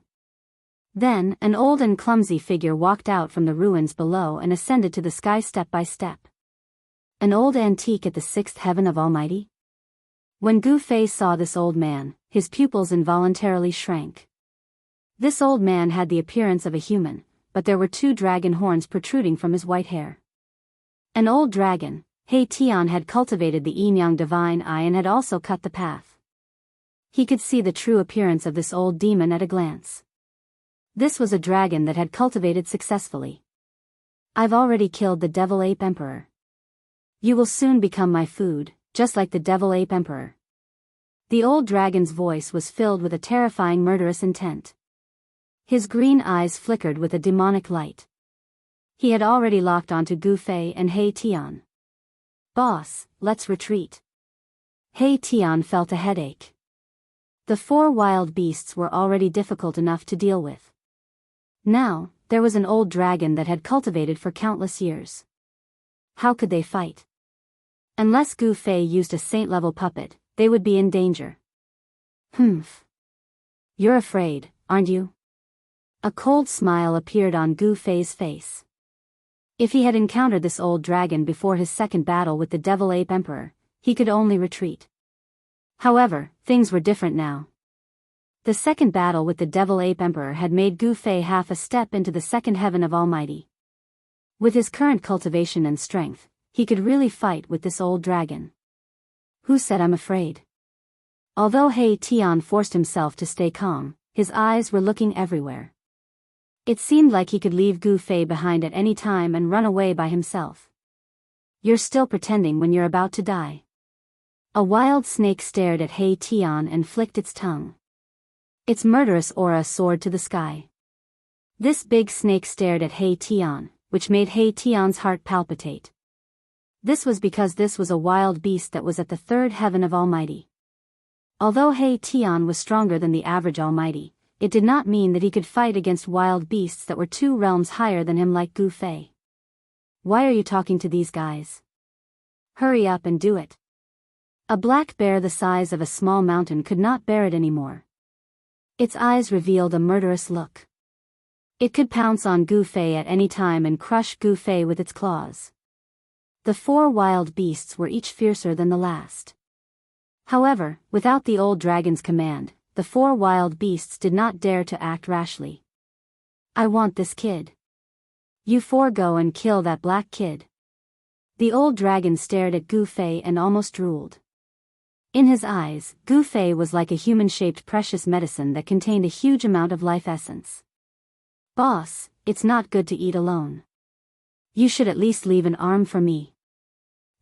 Speaker 1: Then, an old and clumsy figure walked out from the ruins below and ascended to the sky step by step. An old antique at the 6th heaven of Almighty? When Gu Fei saw this old man, his pupils involuntarily shrank. This old man had the appearance of a human, but there were 2 dragon horns protruding from his white hair. An old dragon, He Tian had cultivated the yin-yang divine eye and had also cut the path. He could see the true appearance of this old demon at a glance. This was a dragon that had cultivated successfully. I've already killed the Devil Ape Emperor. You will soon become my food, just like the Devil Ape Emperor. The old dragon's voice was filled with a terrifying murderous intent. His green eyes flickered with a demonic light. He had already locked onto Gu Fei and He Tian. Boss, let's retreat. He Tian felt a headache. The 4 wild beasts were already difficult enough to deal with. Now, there was an old dragon that had cultivated for countless years. How could they fight? Unless Gu Fei used a saint-level puppet, they would be in danger. Humph. You're afraid, aren't you? A cold smile appeared on Gu Fei's face. If he had encountered this old dragon before his second battle with the Devil Ape Emperor, he could only retreat. However, things were different now. The second battle with the Devil Ape Emperor had made Gu Fei half a step into the second heaven of Almighty. With his current cultivation and strength, he could really fight with this old dragon. Who said I'm afraid? Although He Tian forced himself to stay calm, his eyes were looking everywhere. It seemed like he could leave Gu Fei behind at any time and run away by himself. You're still pretending when you're about to die. A wild snake stared at He Tian and flicked its tongue. Its murderous aura soared to the sky. This big snake stared at He Tian, which made He Tian's heart palpitate. This was because this was a wild beast that was at the third heaven of Almighty. Although He Tian was stronger than the average Almighty, it did not mean that he could fight against wild beasts that were 2 realms higher than him like Gu Fei. Why are you talking to these guys? Hurry up and do it. A black bear the size of a small mountain could not bear it anymore. Its eyes revealed a murderous look. It could pounce on Gu Fei at any time and crush Gu Fei with its claws. The 4 wild beasts were each fiercer than the last. However, without the old dragon's command, the 4 wild beasts did not dare to act rashly. I want this kid. You 4 go and kill that black kid. The old dragon stared at Gu Fei and almost drooled. In his eyes, Gu Fei was like a human-shaped precious medicine that contained a huge amount of life essence. Boss, it's not good to eat alone. You should at least leave an arm for me.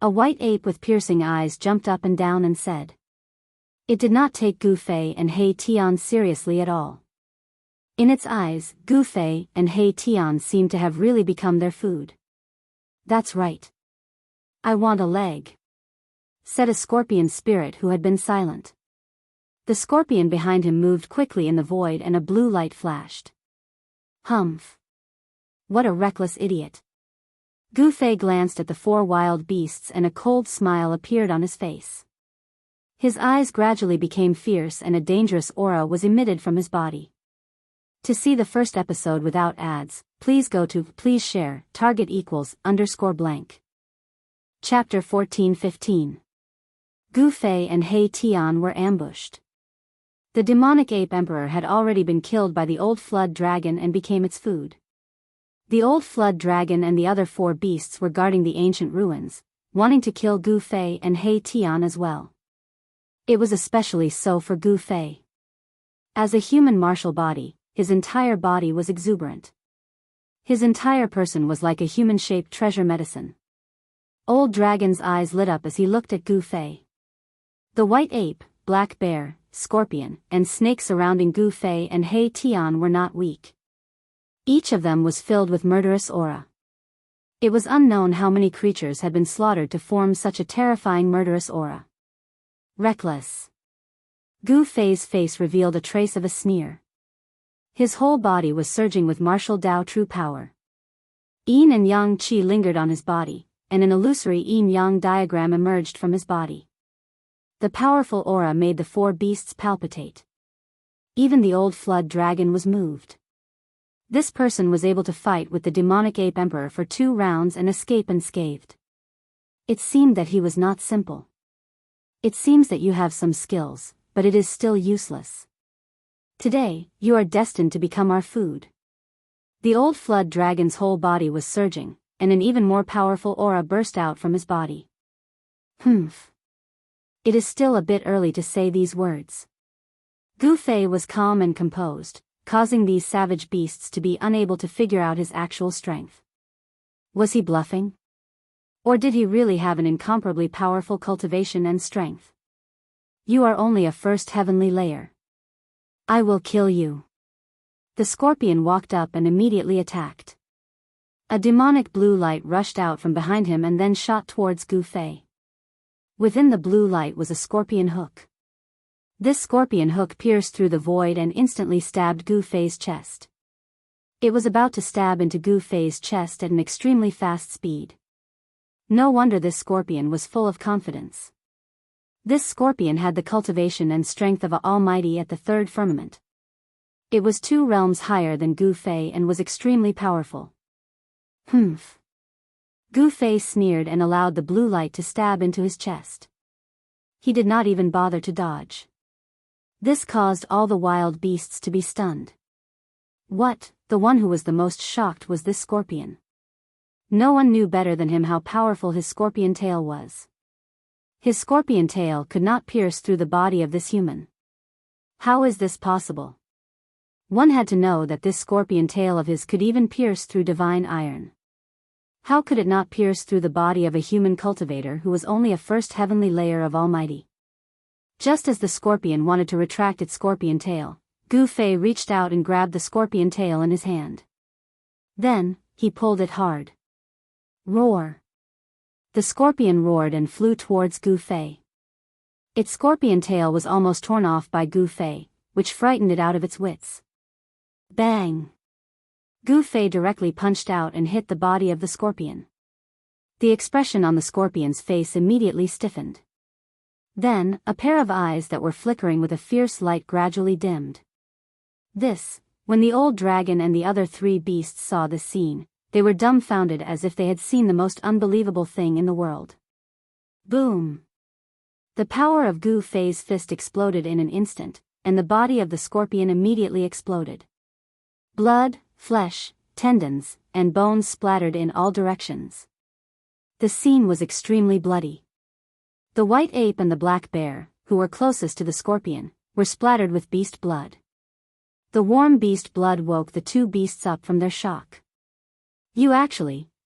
Speaker 1: A white ape with piercing eyes jumped up and down and said. It did not take Gu Fei and He Tian seriously at all. In its eyes, Gu Fei and He Tian seemed to have really become their food. That's right. I want a leg, said a scorpion spirit who had been silent. The scorpion behind him moved quickly in the void and a blue light flashed. Humph. What a reckless idiot. Gu Fei glanced at the 4 wild beasts and a cold smile appeared on his face. His eyes gradually became fierce and a dangerous aura was emitted from his body. To see the first episode without ads, please go to please share target =_blank. Chapter 14-15. Gu Fei and He Tian were ambushed. The demonic ape emperor had already been killed by the old flood dragon and became its food. The old flood dragon and the other 4 beasts were guarding the ancient ruins, wanting to kill Gu Fei and He Tian as well. It was especially so for Gu Fei. As a human martial body, his entire body was exuberant. His entire person was like a human-shaped treasure medicine. Old Dragon's eyes lit up as he looked at Gu Fei. The white ape, black bear, scorpion, and snake surrounding Gu Fei and He Tian were not weak. Each of them was filled with murderous aura. It was unknown how many creatures had been slaughtered to form such a terrifying murderous aura. Reckless. Gu Fei's face revealed a trace of a sneer. His whole body was surging with martial Dao true power. Yin and Yang Qi lingered on his body, and an illusory yin-yang diagram emerged from his body. The powerful aura made the 4 beasts palpitate. Even the old flood dragon was moved. This person was able to fight with the demonic ape emperor for 2 rounds and escape unscathed. It seemed that he was not simple. It seems that you have some skills, but it is still useless. Today, you are destined to become our food. The old flood dragon's whole body was surging, and an even more powerful aura burst out from his body. Humph. It is still a bit early to say these words. Gu Fei was calm and composed, causing these savage beasts to be unable to figure out his actual strength. Was he bluffing? Or did he really have an incomparably powerful cultivation and strength? You are only a first heavenly layer. I will kill you. The scorpion walked up and immediately attacked. A demonic blue light rushed out from behind him and then shot towards Gu Fei. Within the blue light was a scorpion hook. This scorpion hook pierced through the void and instantly stabbed Gu Fei's chest. It was about to stab into Gu Fei's chest at an extremely fast speed. No wonder this scorpion was full of confidence. This scorpion had the cultivation and strength of an almighty at the third firmament. It was 2 realms higher than Gu Fei and was extremely powerful. Humph. Gu Fei sneered and allowed the blue light to stab into his chest. He did not even bother to dodge. This caused all the wild beasts to be stunned. What? The one who was the most shocked was this scorpion. No one knew better than him how powerful his scorpion tail was. His scorpion tail could not pierce through the body of this human. How is this possible? One had to know that this scorpion tail of his could even pierce through divine iron. How could it not pierce through the body of a human cultivator who was only a first heavenly layer of Almighty? Just as the scorpion wanted to retract its scorpion tail, Gu Fei reached out and grabbed the scorpion tail in his hand. Then, he pulled it hard. Roar! The scorpion roared and flew towards Gu Fei. Its scorpion tail was almost torn off by Gu Fei, which frightened it out of its wits. Bang! Gu Fei directly punched out and hit the body of the scorpion. The expression on the scorpion's face immediately stiffened. Then, a pair of eyes that were flickering with a fierce light gradually dimmed. When the old dragon and the other 3 beasts saw this scene, they were dumbfounded as if they had seen the most unbelievable thing in the world. Boom! The power of Gu Fei's fist exploded in an instant, and the body of the scorpion immediately exploded. Blood, flesh, tendons, and bones splattered in all directions. The scene was extremely bloody. The white ape and the black bear, who were closest to the scorpion, were splattered with beast blood. The warm beast blood woke the 2 beasts up from their shock.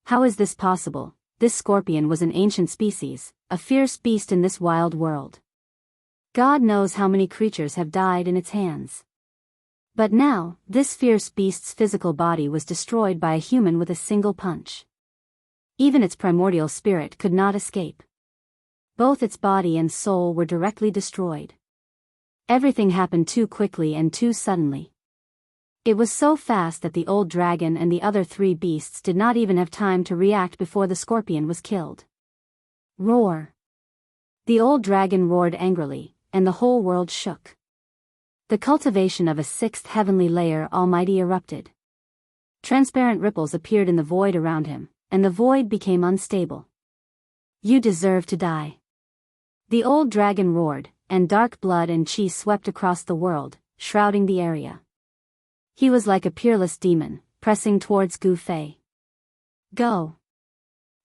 Speaker 1: How is this possible? This scorpion was an ancient species, a fierce beast in this wild world. God knows how many creatures have died in its hands. But now, this fierce beast's physical body was destroyed by a human with a single punch. Even its primordial spirit could not escape. Both its body and soul were directly destroyed. Everything happened too quickly and too suddenly. It was so fast that the old dragon and the other 3 beasts did not even have time to react before the scorpion was killed. Roar! The old dragon roared angrily, and the whole world shook. The cultivation of a 6th heavenly layer Almighty erupted. Transparent ripples appeared in the void around him, and the void became unstable. You deserve to die. The old dragon roared, and dark blood and chi swept across the world, shrouding the area. He was like a peerless demon, pressing towards Gu Fei. Go!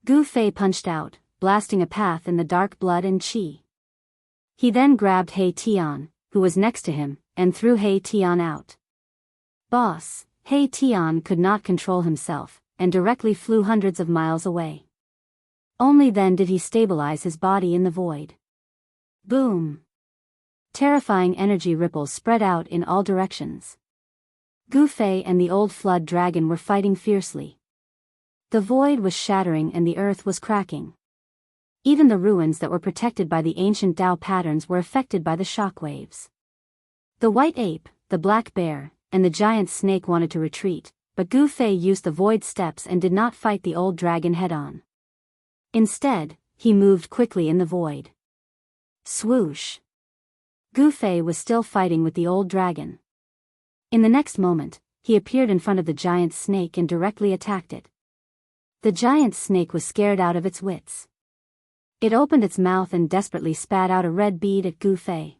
Speaker 1: Gu Fei punched out, blasting a path in the dark blood and chi. He then grabbed He Tian, who was next to him, and threw He Tian out. Boss, He Tian could not control himself, and directly flew hundreds of miles away. Only then did he stabilize his body in the void. Boom! Terrifying energy ripples spread out in all directions. Gu Fei and the old flood dragon were fighting fiercely. The void was shattering and the earth was cracking. Even the ruins that were protected by the ancient Tao patterns were affected by the shock waves. The white ape, the black bear, and the giant snake wanted to retreat, but Gu Fei used the void steps and did not fight the old dragon head-on. Instead, he moved quickly in the void. Swoosh! Gu Fei was still fighting with the old dragon. In the next moment, he appeared in front of the giant snake and directly attacked it. The giant snake was scared out of its wits. It opened its mouth and desperately spat out a red bead at Gu Fei.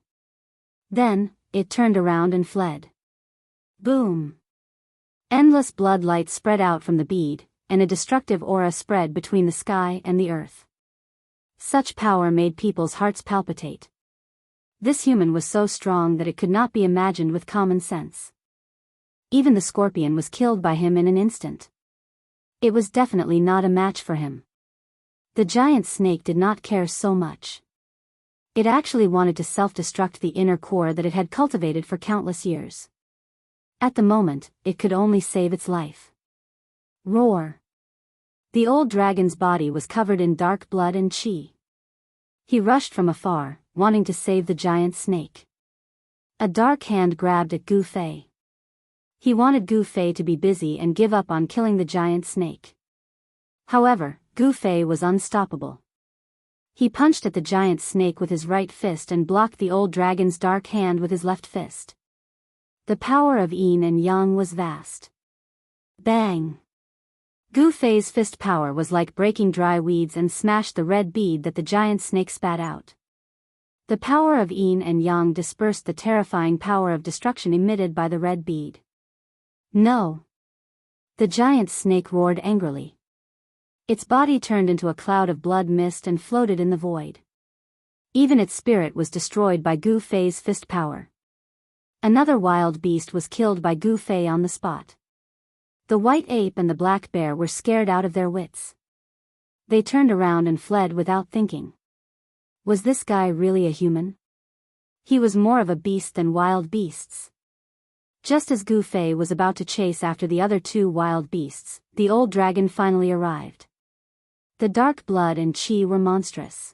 Speaker 1: Then, it turned around and fled. Boom! Endless blood light spread out from the bead, and a destructive aura spread between the sky and the earth. Such power made people's hearts palpitate. This human was so strong that it could not be imagined with common sense. Even the scorpion was killed by him in an instant. It was definitely not a match for him. The giant snake did not care so much. It actually wanted to self-destruct the inner core that it had cultivated for countless years. At the moment, it could only save its life. Roar! The old dragon's body was covered in dark blood and chi. He rushed from afar, wanting to save the giant snake. A dark hand grabbed at Gu Fei. He wanted Gu Fei to be busy and give up on killing the giant snake. However, Gu Fei was unstoppable. He punched at the giant snake with his right fist and blocked the old dragon's dark hand with his left fist. The power of yin and yang was vast. Bang! Gu Fei's fist power was like breaking dry weeds and smashed the red bead that the giant snake spat out. The power of yin and yang dispersed the terrifying power of destruction emitted by the red bead. No! The giant snake roared angrily. Its body turned into a cloud of blood mist and floated in the void. Even its spirit was destroyed by Gu Fei's fist power. Another wild beast was killed by Gu Fei on the spot. The white ape and the black bear were scared out of their wits. They turned around and fled without thinking. Was this guy really a human? He was more of a beast than wild beasts. Just as Gu Fei was about to chase after the other two wild beasts, the old dragon finally arrived. The dark blood and chi were monstrous.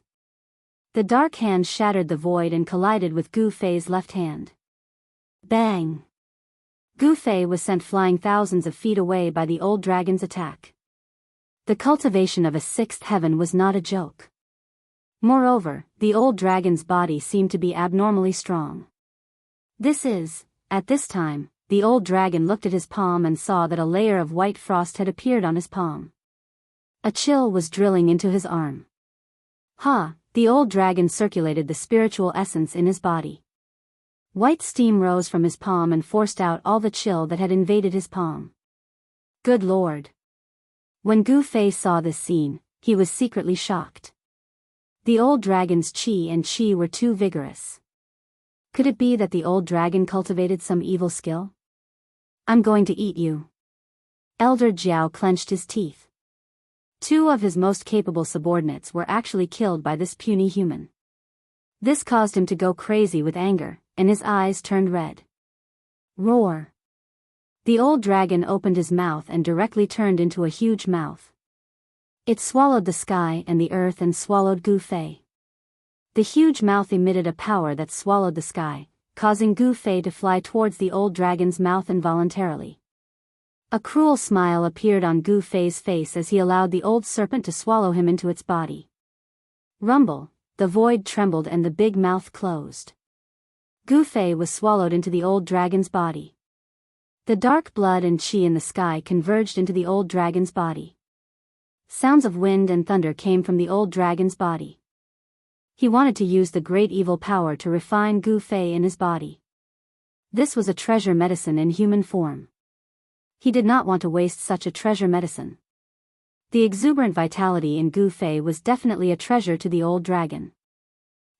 Speaker 1: The dark hand shattered the void and collided with Gu Fei's left hand. Bang! Gu Fei was sent flying thousands of feet away by the old dragon's attack. The cultivation of a sixth heaven was not a joke. Moreover, the old dragon's body seemed to be abnormally strong. At this time, the old dragon looked at his palm and saw that a layer of white frost had appeared on his palm. A chill was drilling into his arm. The old dragon circulated the spiritual essence in his body. White steam rose from his palm and forced out all the chill that had invaded his palm. Good Lord! When Gu Fei saw this scene, he was secretly shocked. The old dragon's chi and chi were too vigorous. Could it be that the old dragon cultivated some evil skill? I'm going to eat you. Elder Jiao clenched his teeth. Two of his most capable subordinates were actually killed by this puny human. This caused him to go crazy with anger, and his eyes turned red. Roar! The old dragon opened his mouth and directly turned into a huge mouth. It swallowed the sky and the earth and swallowed Gu Fei. The huge mouth emitted a power that swallowed the sky, causing Gu Fei to fly towards the old dragon's mouth involuntarily. A cruel smile appeared on Gu Fei's face as he allowed the old serpent to swallow him into its body. Rumble, the void trembled and the big mouth closed. Gu Fei was swallowed into the old dragon's body. The dark blood and chi in the sky converged into the old dragon's body. Sounds of wind and thunder came from the old dragon's body. He wanted to use the great evil power to refine Gu Fei in his body. This was a treasure medicine in human form. He did not want to waste such a treasure medicine. The exuberant vitality in Gu Fei was definitely a treasure to the old dragon.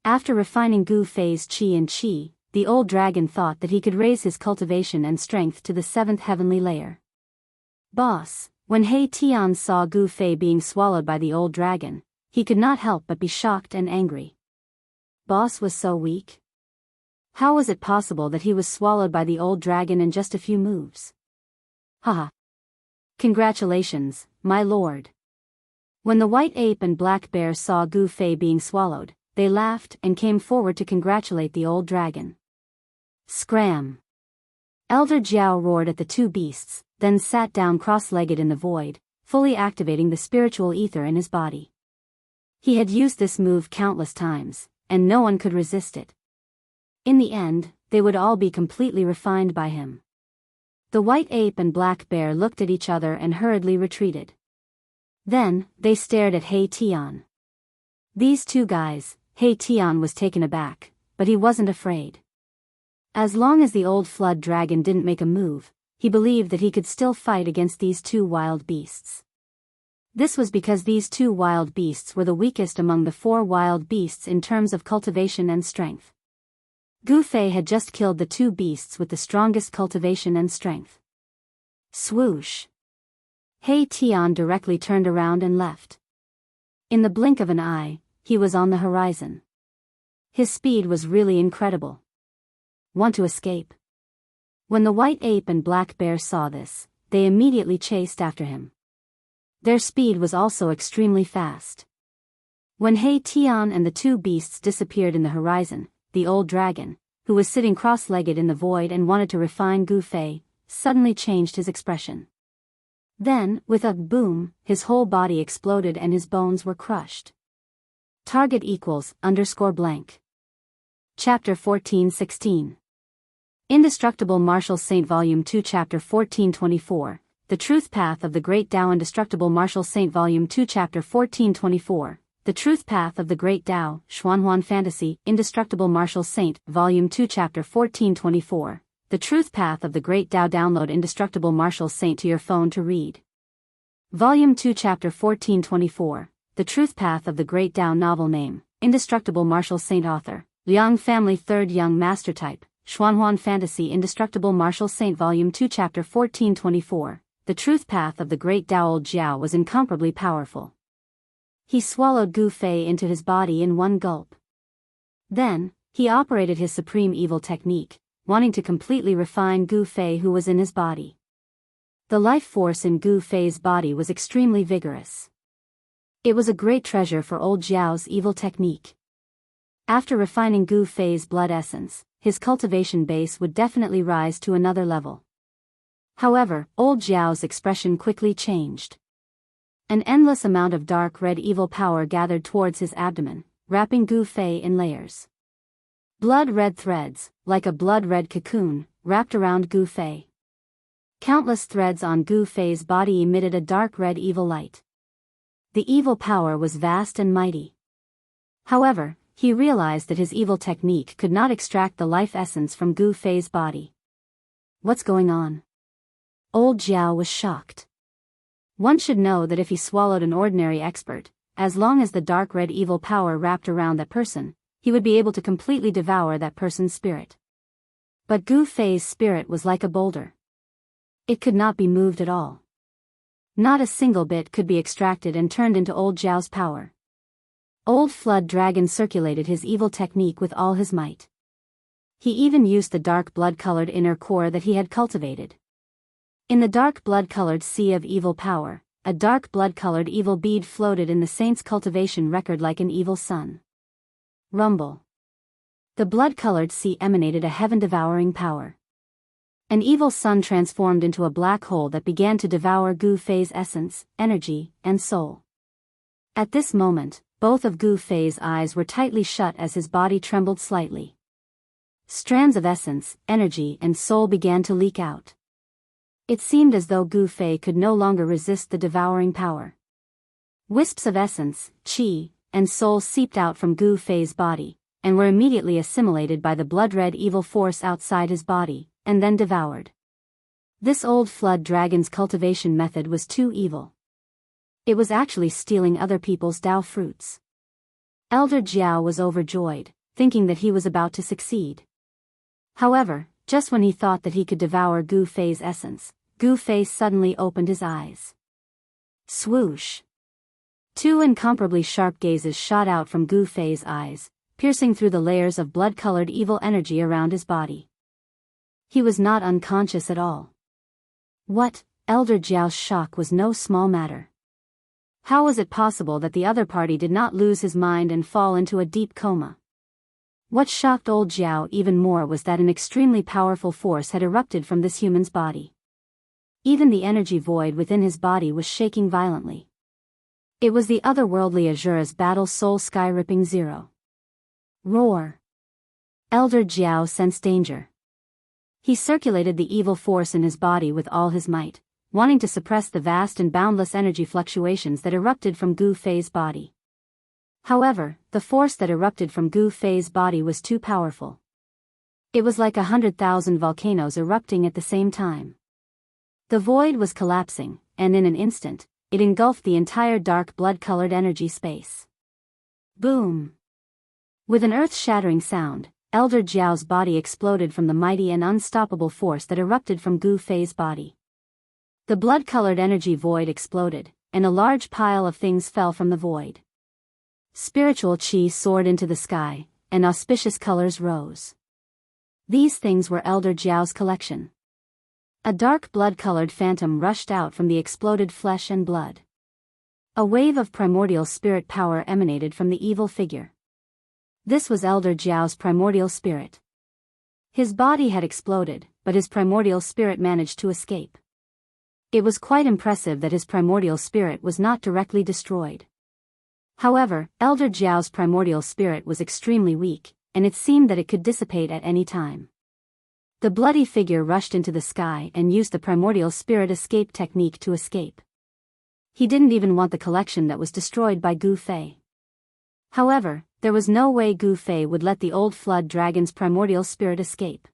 Speaker 1: After refining Gu Fei's chi and chi, the old dragon thought that he could raise his cultivation and strength to the seventh heavenly layer. Boss, when He Tian saw Gu Fei being swallowed by the old dragon, he could not help but be shocked and angry. Boss was so weak. How was it possible that he was swallowed by the old dragon in just a few moves? Haha. Congratulations, my lord. When the white ape and black bear saw Gu Fei being swallowed, they laughed and came forward to congratulate the old dragon. Scram! Elder Jiao roared at the two beasts, then sat down cross-legged in the void, fully activating the spiritual ether in his body. He had used this move countless times, and no one could resist it. In the end, they would all be completely refined by him. The white ape and black bear looked at each other and hurriedly retreated. Then, they stared at He Tian. These two guys, He Tian was taken aback, but he wasn't afraid. As long as the old flood dragon didn't make a move, he believed that he could still fight against these two wild beasts. This was because these two wild beasts were the weakest among the 4 wild beasts in terms of cultivation and strength. Gu Fei had just killed the 2 beasts with the strongest cultivation and strength. Swoosh! He Tian directly turned around and left. In the blink of an eye, he was on the horizon. His speed was really incredible. Want to escape? When the white ape and black bear saw this, they immediately chased after him. Their speed was also extremely fast. When He Tian and the 2 beasts disappeared in the horizon, the old dragon, who was sitting cross-legged in the void and wanted to refine Gu Fei, suddenly changed his expression. Then, with a boom, his whole body exploded and his bones were crushed. Target =_ blank. Chapter 14:16. Indestructible Martial Saint Volume 2 Chapter 14:24, The Truth Path of the Great Tao. Indestructible Martial Saint Volume 2 Chapter 14:24, The Truth Path of the Great Tao. Xuanhuan Fantasy. Indestructible Martial Saint, Volume 2 Chapter 14:24, The Truth Path of the Great Tao. Download Indestructible Martial Saint to your phone to read. Volume 2 Chapter 14:24, The Truth Path of the Great Tao. Novel name, Indestructible Martial Saint. Author, Liang Family. 3rd Young Master Type, Xuanhuan Fantasy. Indestructible Martial Saint Volume 2 Chapter 14:24, The Truth Path of the Great Tao. Old Jiao was incomparably powerful. He swallowed Gu Fei into his body in one gulp. Then, he operated his supreme evil technique, wanting to completely refine Gu Fei who was in his body. The life force in Gu Fei's body was extremely vigorous. It was a great treasure for old Jiao's evil technique. After refining Gu Fei's blood essence, his cultivation base would definitely rise to another level. However, old Jiao's expression quickly changed. An endless amount of dark red evil power gathered towards his abdomen, wrapping Gu Fei in layers. Blood-red threads, like a blood-red cocoon, wrapped around Gu Fei. Countless threads on Gu Fei's body emitted a dark red evil light. The evil power was vast and mighty. However, he realized that his evil technique could not extract the life essence from Gu Fei's body. What's going on? Old Jiao was shocked. One should know that if he swallowed an ordinary expert, as long as the dark red evil power wrapped around that person, he would be able to completely devour that person's spirit. But Gu Fei's spirit was like a boulder. It could not be moved at all. Not a single bit could be extracted and turned into old Jiao's power. Old Flood Dragon circulated his evil technique with all his might. He even used the dark blood-colored inner core that he had cultivated. In the dark blood-colored sea of evil power, a dark blood-colored evil bead floated in the saint's cultivation record like an evil sun. Rumble. The blood-colored sea emanated a heaven-devouring power. An evil sun transformed into a black hole that began to devour Gu Fei's essence, energy, and soul. At this moment, both of Gu Fei's eyes were tightly shut as his body trembled slightly. Strands of essence, energy, and soul began to leak out. It seemed as though Gu Fei could no longer resist the devouring power. Wisps of essence, qi, and soul seeped out from Gu Fei's body, and were immediately assimilated by the blood-red evil force outside his body, and then devoured. This old flood dragon's cultivation method was too evil. It was actually stealing other people's Tao fruits. Elder Jiao was overjoyed, thinking that he was about to succeed. However, just when he thought that he could devour Gu Fei's essence, Gu Fei suddenly opened his eyes. Swoosh! 2 incomparably sharp gazes shot out from Gu Fei's eyes, piercing through the layers of blood-colored evil energy around his body. He was not unconscious at all. What? Elder Jiao's shock was no small matter. How was it possible that the other party did not lose his mind and fall into a deep coma? What shocked old Jiao even more was that an extremely powerful force had erupted from this human's body. Even the energy void within his body was shaking violently. It was the otherworldly Azura's battle soul sky-ripping zero. Roar! Elder Jiao sensed danger. He circulated the evil force in his body with all his might, wanting to suppress the vast and boundless energy fluctuations that erupted from Gu Fei's body. However, the force that erupted from Gu Fei's body was too powerful. It was like 100,000 volcanoes erupting at the same time. The void was collapsing, and in an instant, it engulfed the entire dark blood-colored energy space. Boom! With an earth-shattering sound, Elder Jiao's body exploded from the mighty and unstoppable force that erupted from Gu Fei's body. The blood-colored energy void exploded, and a large pile of things fell from the void. Spiritual qi soared into the sky, and auspicious colors rose. These things were Elder Jiao's collection. A dark blood-colored phantom rushed out from the exploded flesh and blood. A wave of primordial spirit power emanated from the evil figure. This was Elder Jiao's primordial spirit. His body had exploded, but his primordial spirit managed to escape. It was quite impressive that his primordial spirit was not directly destroyed. However, Elder Jiao's primordial spirit was extremely weak, and it seemed that it could dissipate at any time. The bloody figure rushed into the sky and used the primordial spirit escape technique to escape. He didn't even want the collection that was destroyed by Gu Fei. However, there was no way Gu Fei would let the old flood dragon's primordial spirit escape.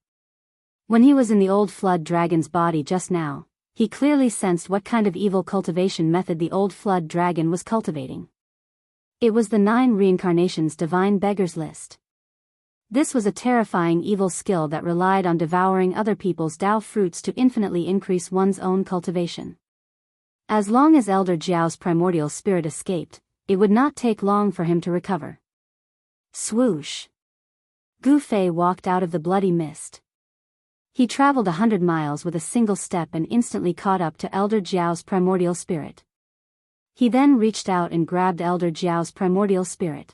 Speaker 1: When he was in the old flood dragon's body just now, he clearly sensed what kind of evil cultivation method the old flood dragon was cultivating. It was the 9 reincarnations divine beggars list. This was a terrifying evil skill that relied on devouring other people's Dao fruits to infinitely increase one's own cultivation. As long as Elder Jiao's primordial spirit escaped, it would not take long for him to recover. Swoosh! Gu Fei walked out of the bloody mist. He traveled 100 miles with a single step and instantly caught up to Elder Jiao's primordial spirit. He then reached out and grabbed Elder Jiao's primordial spirit.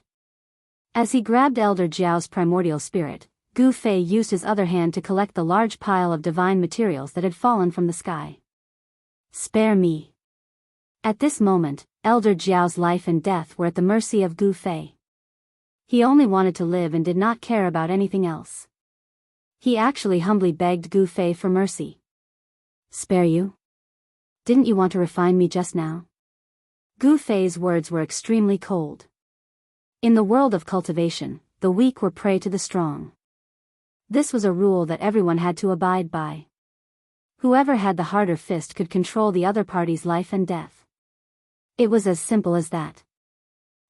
Speaker 1: As he grabbed Elder Jiao's primordial spirit, Gu Fei used his other hand to collect the large pile of divine materials that had fallen from the sky. Spare me! At this moment, Elder Jiao's life and death were at the mercy of Gu Fei. He only wanted to live and did not care about anything else. He actually humbly begged Gu Fei for mercy. Spare you? Didn't you want to refine me just now? Gu Fei's words were extremely cold. In the world of cultivation, the weak were prey to the strong. This was a rule that everyone had to abide by. Whoever had the harder fist could control the other party's life and death. It was as simple as that.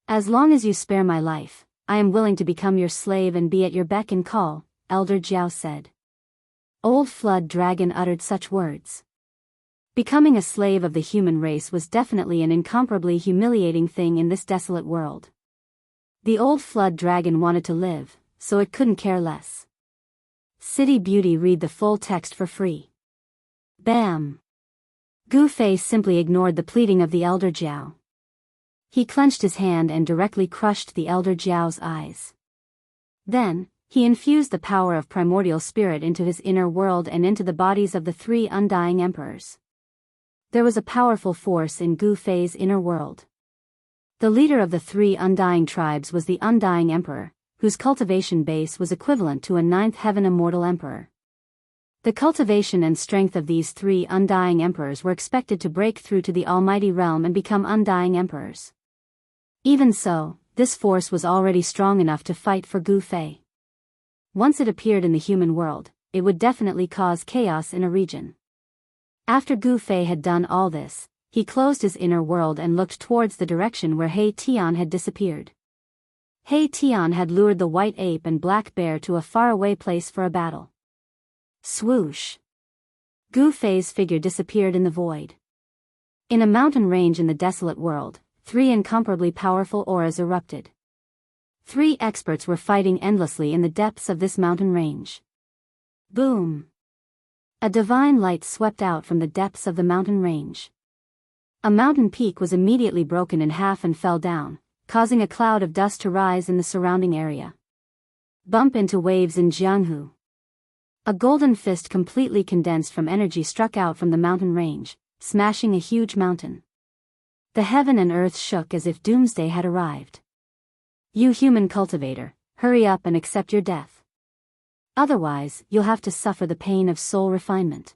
Speaker 1: As long as you spare my life, I am willing to become your slave and be at your beck and call, Elder Jiao said. Old Flood Dragon uttered such words. Becoming a slave of the human race was definitely an incomparably humiliating thing in this desolate world. The old Flood Dragon wanted to live, so it couldn't care less. City Beauty read the full text for free. Bam! Gu Fei simply ignored the pleading of the Elder Jiao. He clenched his hand and directly crushed the Elder Jiao's eyes. Then, he infused the power of primordial spirit into his inner world and into the bodies of the 3 undying emperors. There was a powerful force in Gu Fei's inner world. The leader of the 3 undying tribes was the Undying Emperor, whose cultivation base was equivalent to a 9th heaven immortal emperor. The cultivation and strength of these 3 undying emperors were expected to break through to the almighty realm and become undying emperors. Even so, this force was already strong enough to fight for Gu Fei. Once it appeared in the human world, it would definitely cause chaos in a region. After Gu Fei had done all this, he closed his inner world and looked towards the direction where He Tian had disappeared. He Tian had lured the white ape and black bear to a faraway place for a battle. Swoosh! Gu Fei's figure disappeared in the void. In a mountain range in the desolate world, 3 incomparably powerful auras erupted. 3 experts were fighting endlessly in the depths of this mountain range. Boom! A divine light swept out from the depths of the mountain range. A mountain peak was immediately broken in half and fell down, causing a cloud of dust to rise in the surrounding area. Bump into waves in Jianghu. A golden fist completely condensed from energy struck out from the mountain range, smashing a huge mountain. The heaven and earth shook as if doomsday had arrived. You human cultivator, hurry up and accept your death. Otherwise, you'll have to suffer the pain of soul refinement.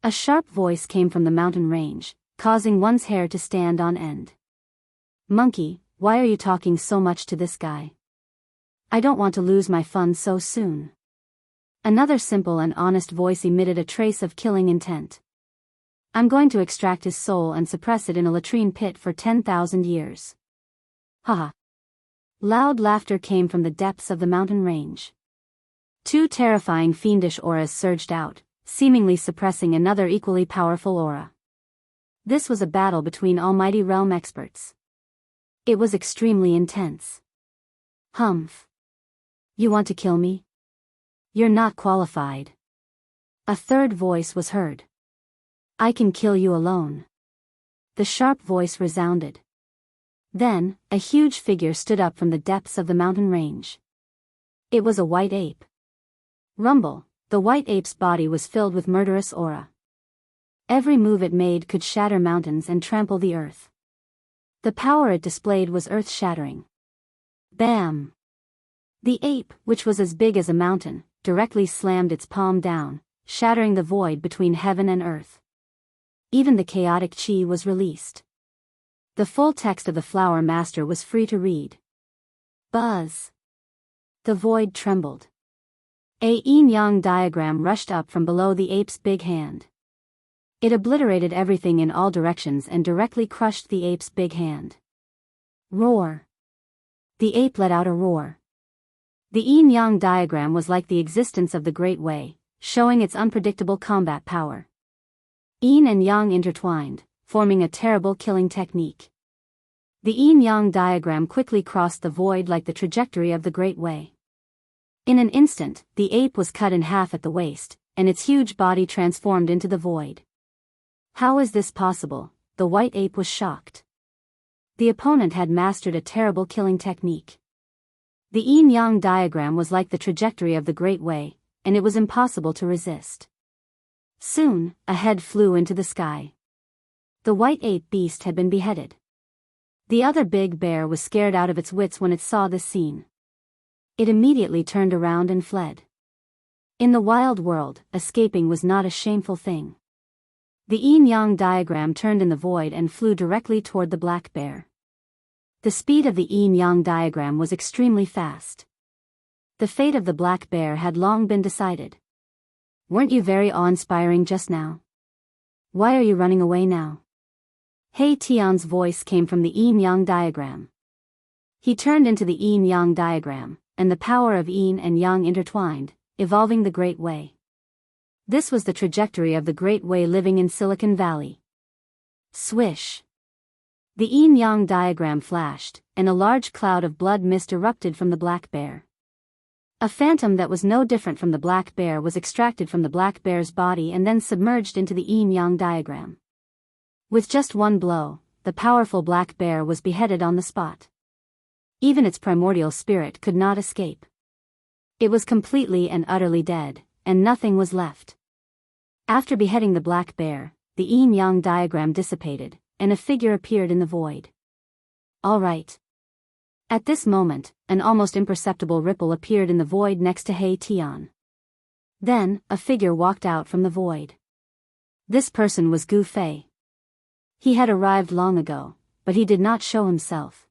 Speaker 1: A sharp voice came from the mountain range, causing one's hair to stand on end. Monkey, why are you talking so much to this guy? I don't want to lose my fun so soon. Another simple and honest voice emitted a trace of killing intent. I'm going to extract his soul and suppress it in a latrine pit for 10,000 years. Haha. Loud laughter came from the depths of the mountain range. Two terrifying fiendish auras surged out, seemingly suppressing another equally powerful aura. This was a battle between almighty realm experts. It was extremely intense. Humph. You want to kill me? You're not qualified. A third voice was heard. I can kill you alone. The sharp voice resounded. Then, a huge figure stood up from the depths of the mountain range. It was a white ape. Rumble, the white ape's body was filled with murderous aura. Every move it made could shatter mountains and trample the earth. The power it displayed was earth-shattering. Bam! The ape, which was as big as a mountain, directly slammed its palm down, shattering the void between heaven and earth. Even the chaotic chi was released. The full text of the Flower Master was free to read. Buzz! The void trembled. A yin-yang diagram rushed up from below the ape's big hand. It obliterated everything in all directions and directly crushed the ape's big hand. Roar! The ape let out a roar. The yin-yang diagram was like the existence of the Great Way, showing its unpredictable combat power. Yin and yang intertwined, forming a terrible killing technique. The yin-yang diagram quickly crossed the void like the trajectory of the Great Way. In an instant, the ape was cut in half at the waist, and its huge body transformed into the void. How is this possible? The white ape was shocked. The opponent had mastered a terrible killing technique. The yin-yang diagram was like the trajectory of the Great Way, and it was impossible to resist. Soon, a head flew into the sky. The white ape beast had been beheaded. The other big bear was scared out of its wits when it saw this scene. It immediately turned around and fled. In the wild world, escaping was not a shameful thing. The yin-yang diagram turned in the void and flew directly toward the black bear. The speed of the yin-yang diagram was extremely fast. The fate of the black bear had long been decided. Weren't you very awe-inspiring just now? Why are you running away now? Hei Tian's voice came from the yin-yang diagram. He turned into the yin-yang diagram, and the power of yin and yang intertwined, evolving the Great Way. This was the trajectory of the Great Way living in Silicon Valley. Swish! The yin-yang diagram flashed, and a large cloud of blood mist erupted from the black bear. A phantom that was no different from the black bear was extracted from the black bear's body and then submerged into the yin-yang diagram. With just one blow, the powerful black bear was beheaded on the spot. Even its primordial spirit could not escape. It was completely and utterly dead, and nothing was left. After beheading the black bear, the yin-yang diagram dissipated, and a figure appeared in the void. All right. At this moment, an almost imperceptible ripple appeared in the void next to Hei Tian. Then, a figure walked out from the void. This person was Gu Fei. He had arrived long ago, but he did not show himself.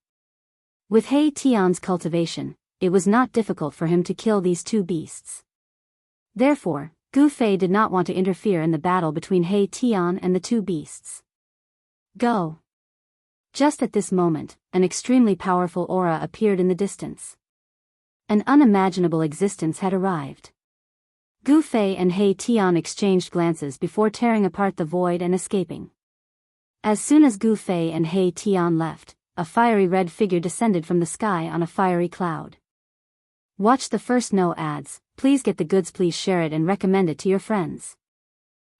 Speaker 1: With Hei Tian's cultivation, it was not difficult for him to kill these two beasts. Therefore, Gu Fei did not want to interfere in the battle between Hei Tian and the two beasts. Go! Just at this moment, an extremely powerful aura appeared in the distance. An unimaginable existence had arrived. Gu Fei and Hei Tian exchanged glances before tearing apart the void and escaping. As soon as Gu Fei and Hei Tian left, a fiery red figure descended from the sky on a fiery cloud. Watch the first no ads, please get the goods, please share it and recommend it to your friends.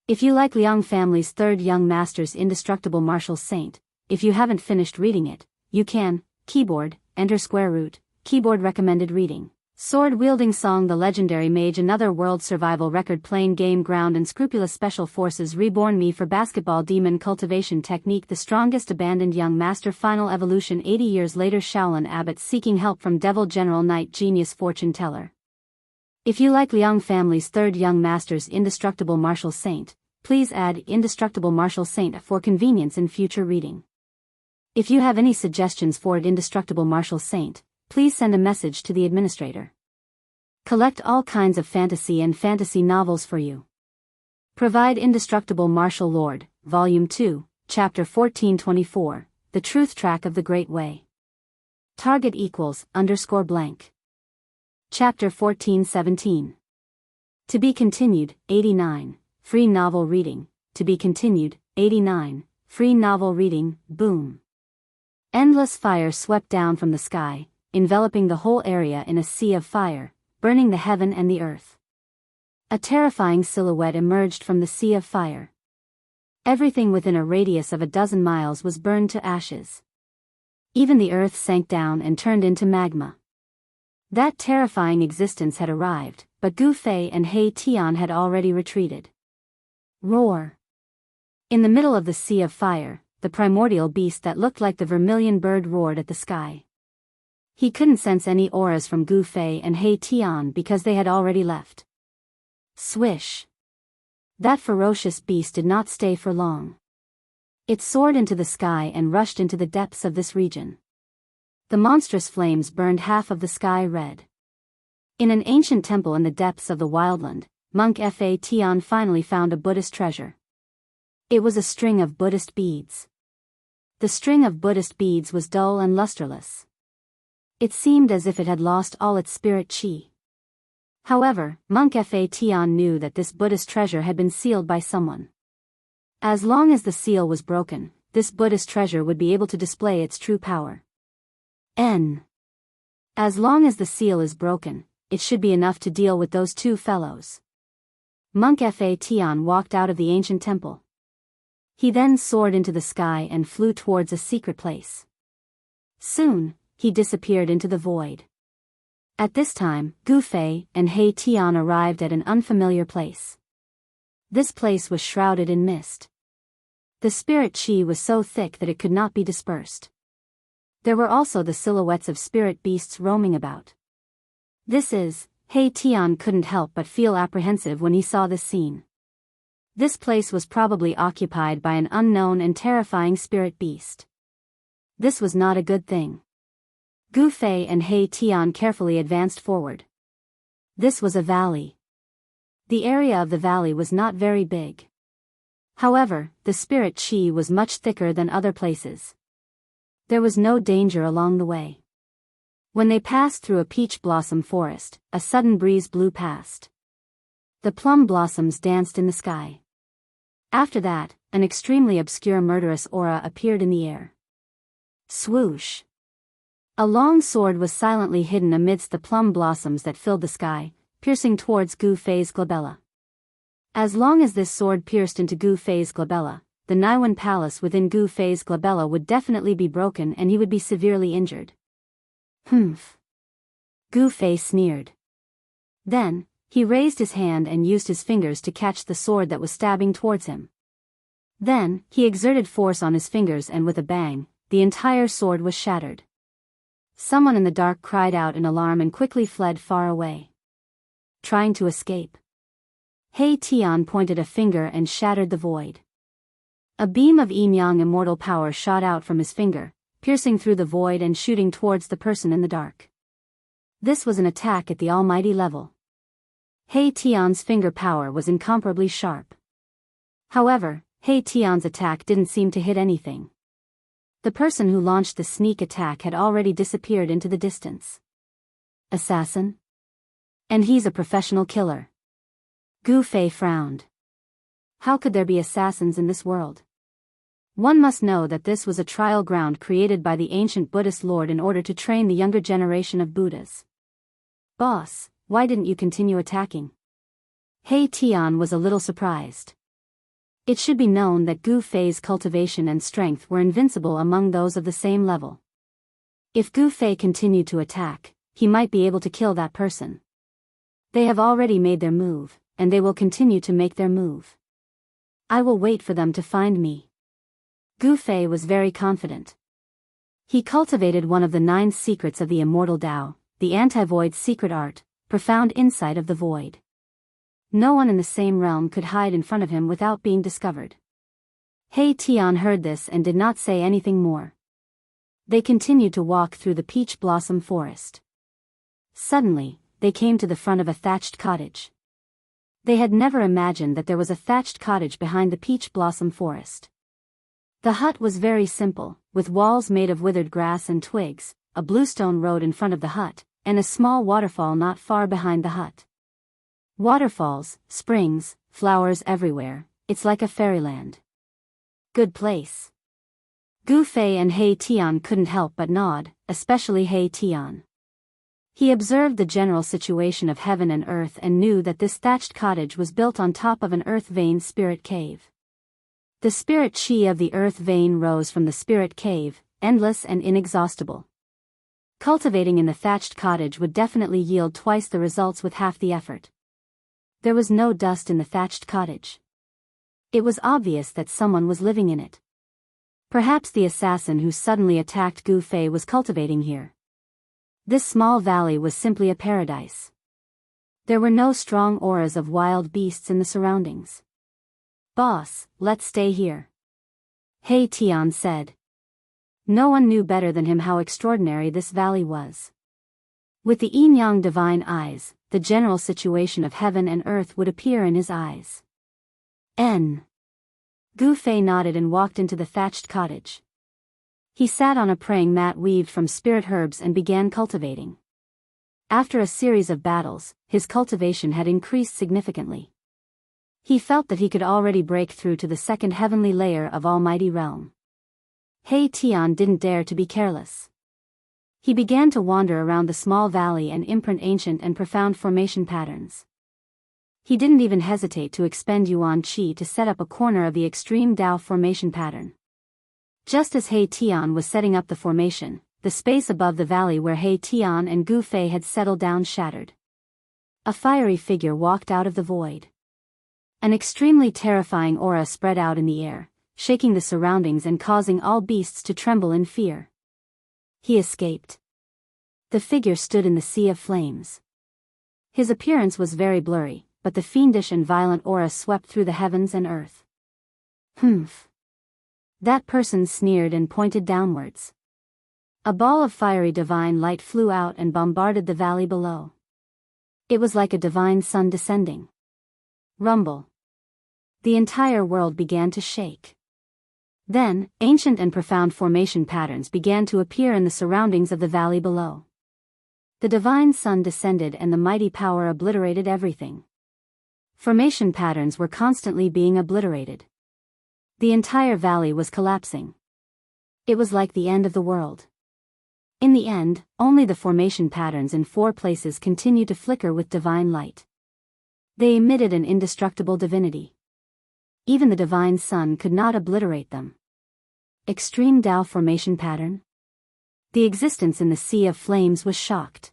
Speaker 1: If you like Liang family's third Young Master's Indestructible Martial Saint, if you haven't finished reading it, you can, keyboard, enter square root, keyboard recommended reading. Sword-wielding song, the legendary mage, another world survival record, playing game, ground and scrupulous special forces, reborn me for basketball, demon cultivation technique, the strongest abandoned young master, final evolution, 80 years later, Shaolin abbot seeking help from devil, general knight, genius, fortune teller. If you like Liang family's third Young Master's Indestructible Martial Saint, please add Indestructible Martial Saint for convenience in future reading. If you have any suggestions for Indestructible Martial Saint, please send a message to the administrator. Collect all kinds of fantasy and fantasy novels for you. Provide Indestructible Martial Lord, Volume 2, Chapter 1424, The Truth Track of the Great Way. Target equals _blank. Chapter 1417. To be continued, 89, free novel reading, to be continued, 89, free novel reading, boom. Endless fire swept down from the sky, enveloping the whole area in a sea of fire, burning the heaven and the earth. A terrifying silhouette emerged from the sea of fire. Everything within a radius of 12 miles was burned to ashes. Even the earth sank down and turned into magma. That terrifying existence had arrived, but Gu Fei and He Tian had already retreated. Roar! In the middle of the sea of fire, the primordial beast that looked like the vermilion bird roared at the sky. He couldn't sense any auras from Gu Fei and He Tian because they had already left. Swish! That ferocious beast did not stay for long. It soared into the sky and rushed into the depths of this region. The monstrous flames burned half of the sky red. In an ancient temple in the depths of the wildland, monk Fa Tian finally found a Buddhist treasure. It was a string of Buddhist beads. The string of Buddhist beads was dull and lusterless. It seemed as if it had lost all its spirit chi. However, monk Fa Tian knew that this Buddhist treasure had been sealed by someone. As long as the seal was broken, this Buddhist treasure would be able to display its true power. As long as the seal is broken, it should be enough to deal with those two fellows. Monk Fa Tian walked out of the ancient temple. He then soared into the sky and flew towards a secret place. Soon, he disappeared into the void. At this time, Gu Fei and He Tian arrived at an unfamiliar place. This place was shrouded in mist. The spirit chi was so thick that it could not be dispersed. There were also the silhouettes of spirit beasts roaming about. He Tian couldn't help but feel apprehensive when he saw this scene. This place was probably occupied by an unknown and terrifying spirit beast. This was not a good thing. Gu Fei and He Tian carefully advanced forward. This was a valley. The area of the valley was not very big. However, the spirit chi was much thicker than other places. There was no danger along the way. When they passed through a peach blossom forest, a sudden breeze blew past. The plum blossoms danced in the sky. After that, an extremely obscure murderous aura appeared in the air. Swoosh! A long sword was silently hidden amidst the plum blossoms that filled the sky, piercing towards Gu Fei's glabella. As long as this sword pierced into Gu Fei's glabella, the Naiwan palace within Gu Fei's glabella would definitely be broken and he would be severely injured. Humph! Gu Fei sneered. Then, he raised his hand and used his fingers to catch the sword that was stabbing towards him. Then, he exerted force on his fingers and with a bang, the entire sword was shattered. Someone in the dark cried out in alarm and quickly fled far away. Trying to escape. He Tian pointed a finger and shattered the void. A beam of yin-yang immortal power shot out from his finger, piercing through the void and shooting towards the person in the dark. This was an attack at the almighty level. He Tian's finger power was incomparably sharp. However, He Tian's attack didn't seem to hit anything. The person who launched the sneak attack had already disappeared into the distance. Assassin? And he's a professional killer. Gu Fei frowned. How could there be assassins in this world? One must know that this was a trial ground created by the ancient Buddhist lord in order to train the younger generation of Buddhas. Boss, why didn't you continue attacking? He Tian was a little surprised. It should be known that Gu Fei's cultivation and strength were invincible among those of the same level. If Gu Fei continued to attack, he might be able to kill that person. They have already made their move, and they will continue to make their move. I will wait for them to find me. Gu Fei was very confident. He cultivated one of the 9 secrets of the immortal Tao, the anti-void secret art, profound insight of the void. No one in the same realm could hide in front of him without being discovered. He Tian heard this and did not say anything more. They continued to walk through the peach blossom forest. Suddenly, they came to the front of a thatched cottage. They had never imagined that there was a thatched cottage behind the peach blossom forest. The hut was very simple, with walls made of withered grass and twigs, a bluestone road in front of the hut, and a small waterfall not far behind the hut. Waterfalls, springs, flowers everywhere, it's like a fairyland. Good place. Gu Fei and He Tian couldn't help but nod, especially He Tian. He observed the general situation of heaven and earth and knew that this thatched cottage was built on top of an earth vein spirit cave. The spirit chi of the earth vein rose from the spirit cave, endless and inexhaustible. Cultivating in the thatched cottage would definitely yield twice the results with half the effort. There was no dust in the thatched cottage. It was obvious that someone was living in it. Perhaps the assassin who suddenly attacked Gu Fei was cultivating here. This small valley was simply a paradise. There were no strong auras of wild beasts in the surroundings. "Boss, let's stay here," He Tian said. No one knew better than him how extraordinary this valley was. With the yin-yang divine eyes, the general situation of heaven and earth would appear in his eyes. Gu Fei nodded and walked into the thatched cottage. He sat on a praying mat weaved from spirit herbs and began cultivating. After a series of battles, his cultivation had increased significantly. He felt that he could already break through to the second heavenly layer of Almighty Realm. He Tian didn't dare to be careless. He began to wander around the small valley and imprint ancient and profound formation patterns. He didn't even hesitate to expend Yuan Qi to set up a corner of the extreme Dao formation pattern. Just as He Tian was setting up the formation, the space above the valley where He Tian and Gu Fei had settled down shattered. A fiery figure walked out of the void. An extremely terrifying aura spread out in the air, shaking the surroundings and causing all beasts to tremble in fear. He escaped. The figure stood in the sea of flames. His appearance was very blurry, but the fiendish and violent aura swept through the heavens and earth. "Humph." That person sneered and pointed downwards. A ball of fiery divine light flew out and bombarded the valley below. It was like a divine sun descending. Rumble. The entire world began to shake. Then, ancient and profound formation patterns began to appear in the surroundings of the valley below. The divine sun descended and the mighty power obliterated everything. Formation patterns were constantly being obliterated. The entire valley was collapsing. It was like the end of the world. In the end, only the formation patterns in 4 places continued to flicker with divine light. They emitted an indestructible divinity. Even the divine sun could not obliterate them. Extreme Dao formation pattern? The existence in the sea of flames was shocked.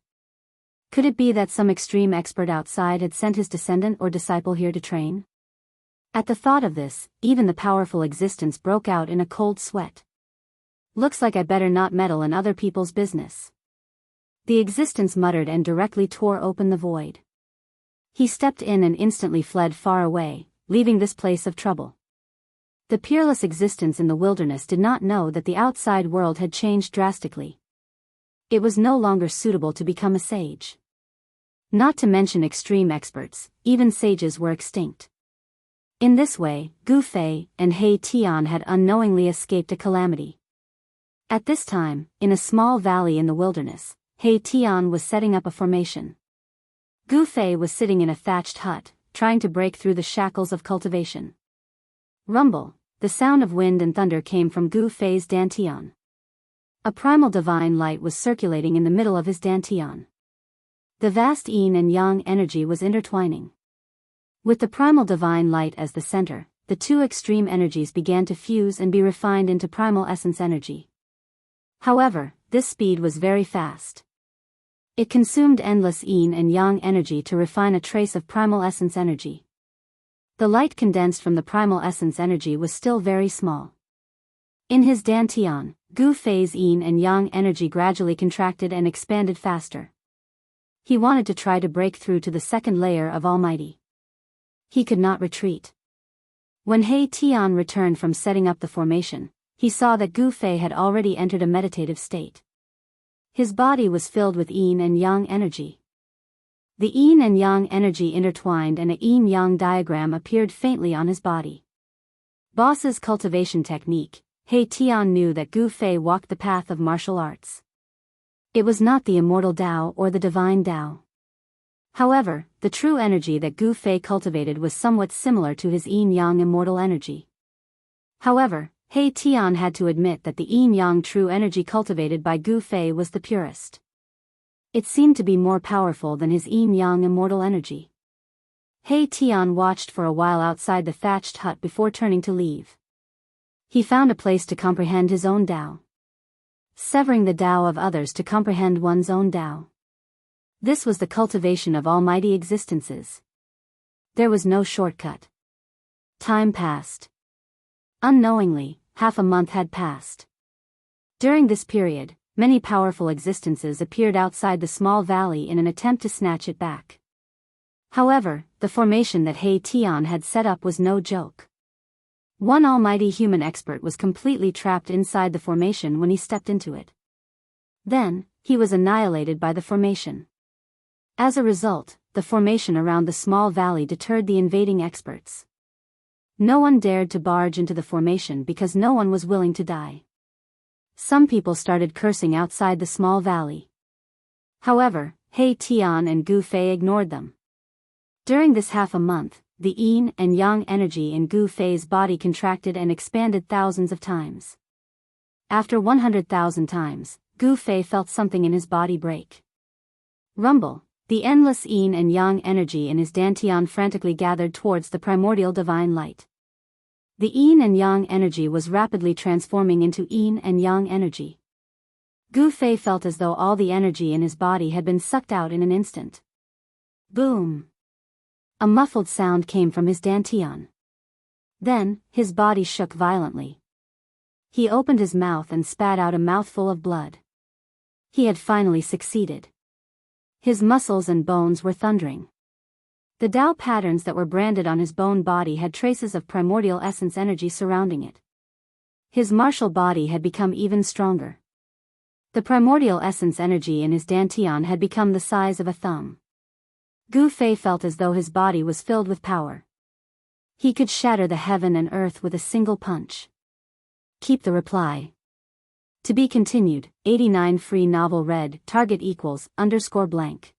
Speaker 1: Could it be that some extreme expert outside had sent his descendant or disciple here to train? At the thought of this, even the powerful existence broke out in a cold sweat. "Looks like I better not meddle in other people's business." The existence muttered and directly tore open the void. He stepped in and instantly fled far away, leaving this place of trouble. The peerless existence in the wilderness did not know that the outside world had changed drastically. It was no longer suitable to become a sage. Not to mention extreme experts, even sages were extinct. In this way, Gu Fei and He Tian had unknowingly escaped a calamity. At this time, in a small valley in the wilderness, He Tian was setting up a formation. Gu Fei was sitting in a thatched hut, trying to break through the shackles of cultivation. Rumble, the sound of wind and thunder came from Gu Fei's dantian. A primal divine light was circulating in the middle of his dantian. The vast yin and yang energy was intertwining. With the primal divine light as the center, the 2 extreme energies began to fuse and be refined into primal essence energy. However, this speed was very fast. It consumed endless yin and yang energy to refine a trace of primal essence energy. The light condensed from the primal essence energy was still very small. In his dantian, Gu Fei's yin and yang energy gradually contracted and expanded faster. He wanted to try to break through to the second layer of Almighty. He could not retreat. When He Tian returned from setting up the formation, he saw that Gu Fei had already entered a meditative state. His body was filled with yin and yang energy. The yin and yang energy intertwined and a yin-yang diagram appeared faintly on his body. Boss's cultivation technique. He Tian knew that Gu Fei walked the path of martial arts. It was not the immortal Tao or the divine Tao. However, the true energy that Gu Fei cultivated was somewhat similar to his yin-yang immortal energy. However, He Tian had to admit that the yin-yang true energy cultivated by Gu Fei was the purest. It seemed to be more powerful than his yin-yang immortal energy. He Tian watched for a while outside the thatched hut before turning to leave. He found a place to comprehend his own Tao. Severing the Tao of others to comprehend one's own Tao. This was the cultivation of almighty existences. There was no shortcut. Time passed. Unknowingly, half a month had passed. During this period, many powerful existences appeared outside the small valley in an attempt to snatch it back. However, the formation that He Tian had set up was no joke. One almighty human expert was completely trapped inside the formation when he stepped into it. Then, he was annihilated by the formation. As a result, the formation around the small valley deterred the invading experts. No one dared to barge into the formation because no one was willing to die. Some people started cursing outside the small valley. However, He Tian and Gu Fei ignored them. During this half a month, the yin and yang energy in Gu Fei's body contracted and expanded thousands of times. After 100,000 times, Gu Fei felt something in his body break. Rumble. The endless yin and yang energy in his dantian frantically gathered towards the primordial divine light. The yin and yang energy was rapidly transforming into yin and yang energy. Gu Fei felt as though all the energy in his body had been sucked out in an instant. Boom! A muffled sound came from his dantian. Then, his body shook violently. He opened his mouth and spat out a mouthful of blood. He had finally succeeded. His muscles and bones were thundering. The Tao patterns that were branded on his bone body had traces of primordial essence energy surrounding it. His martial body had become even stronger. The primordial essence energy in his dantian had become the size of a thumb. Gu Fei felt as though his body was filled with power. He could shatter the heaven and earth with a single punch. Keep the reply. To be continued. 89 free novel read *_blank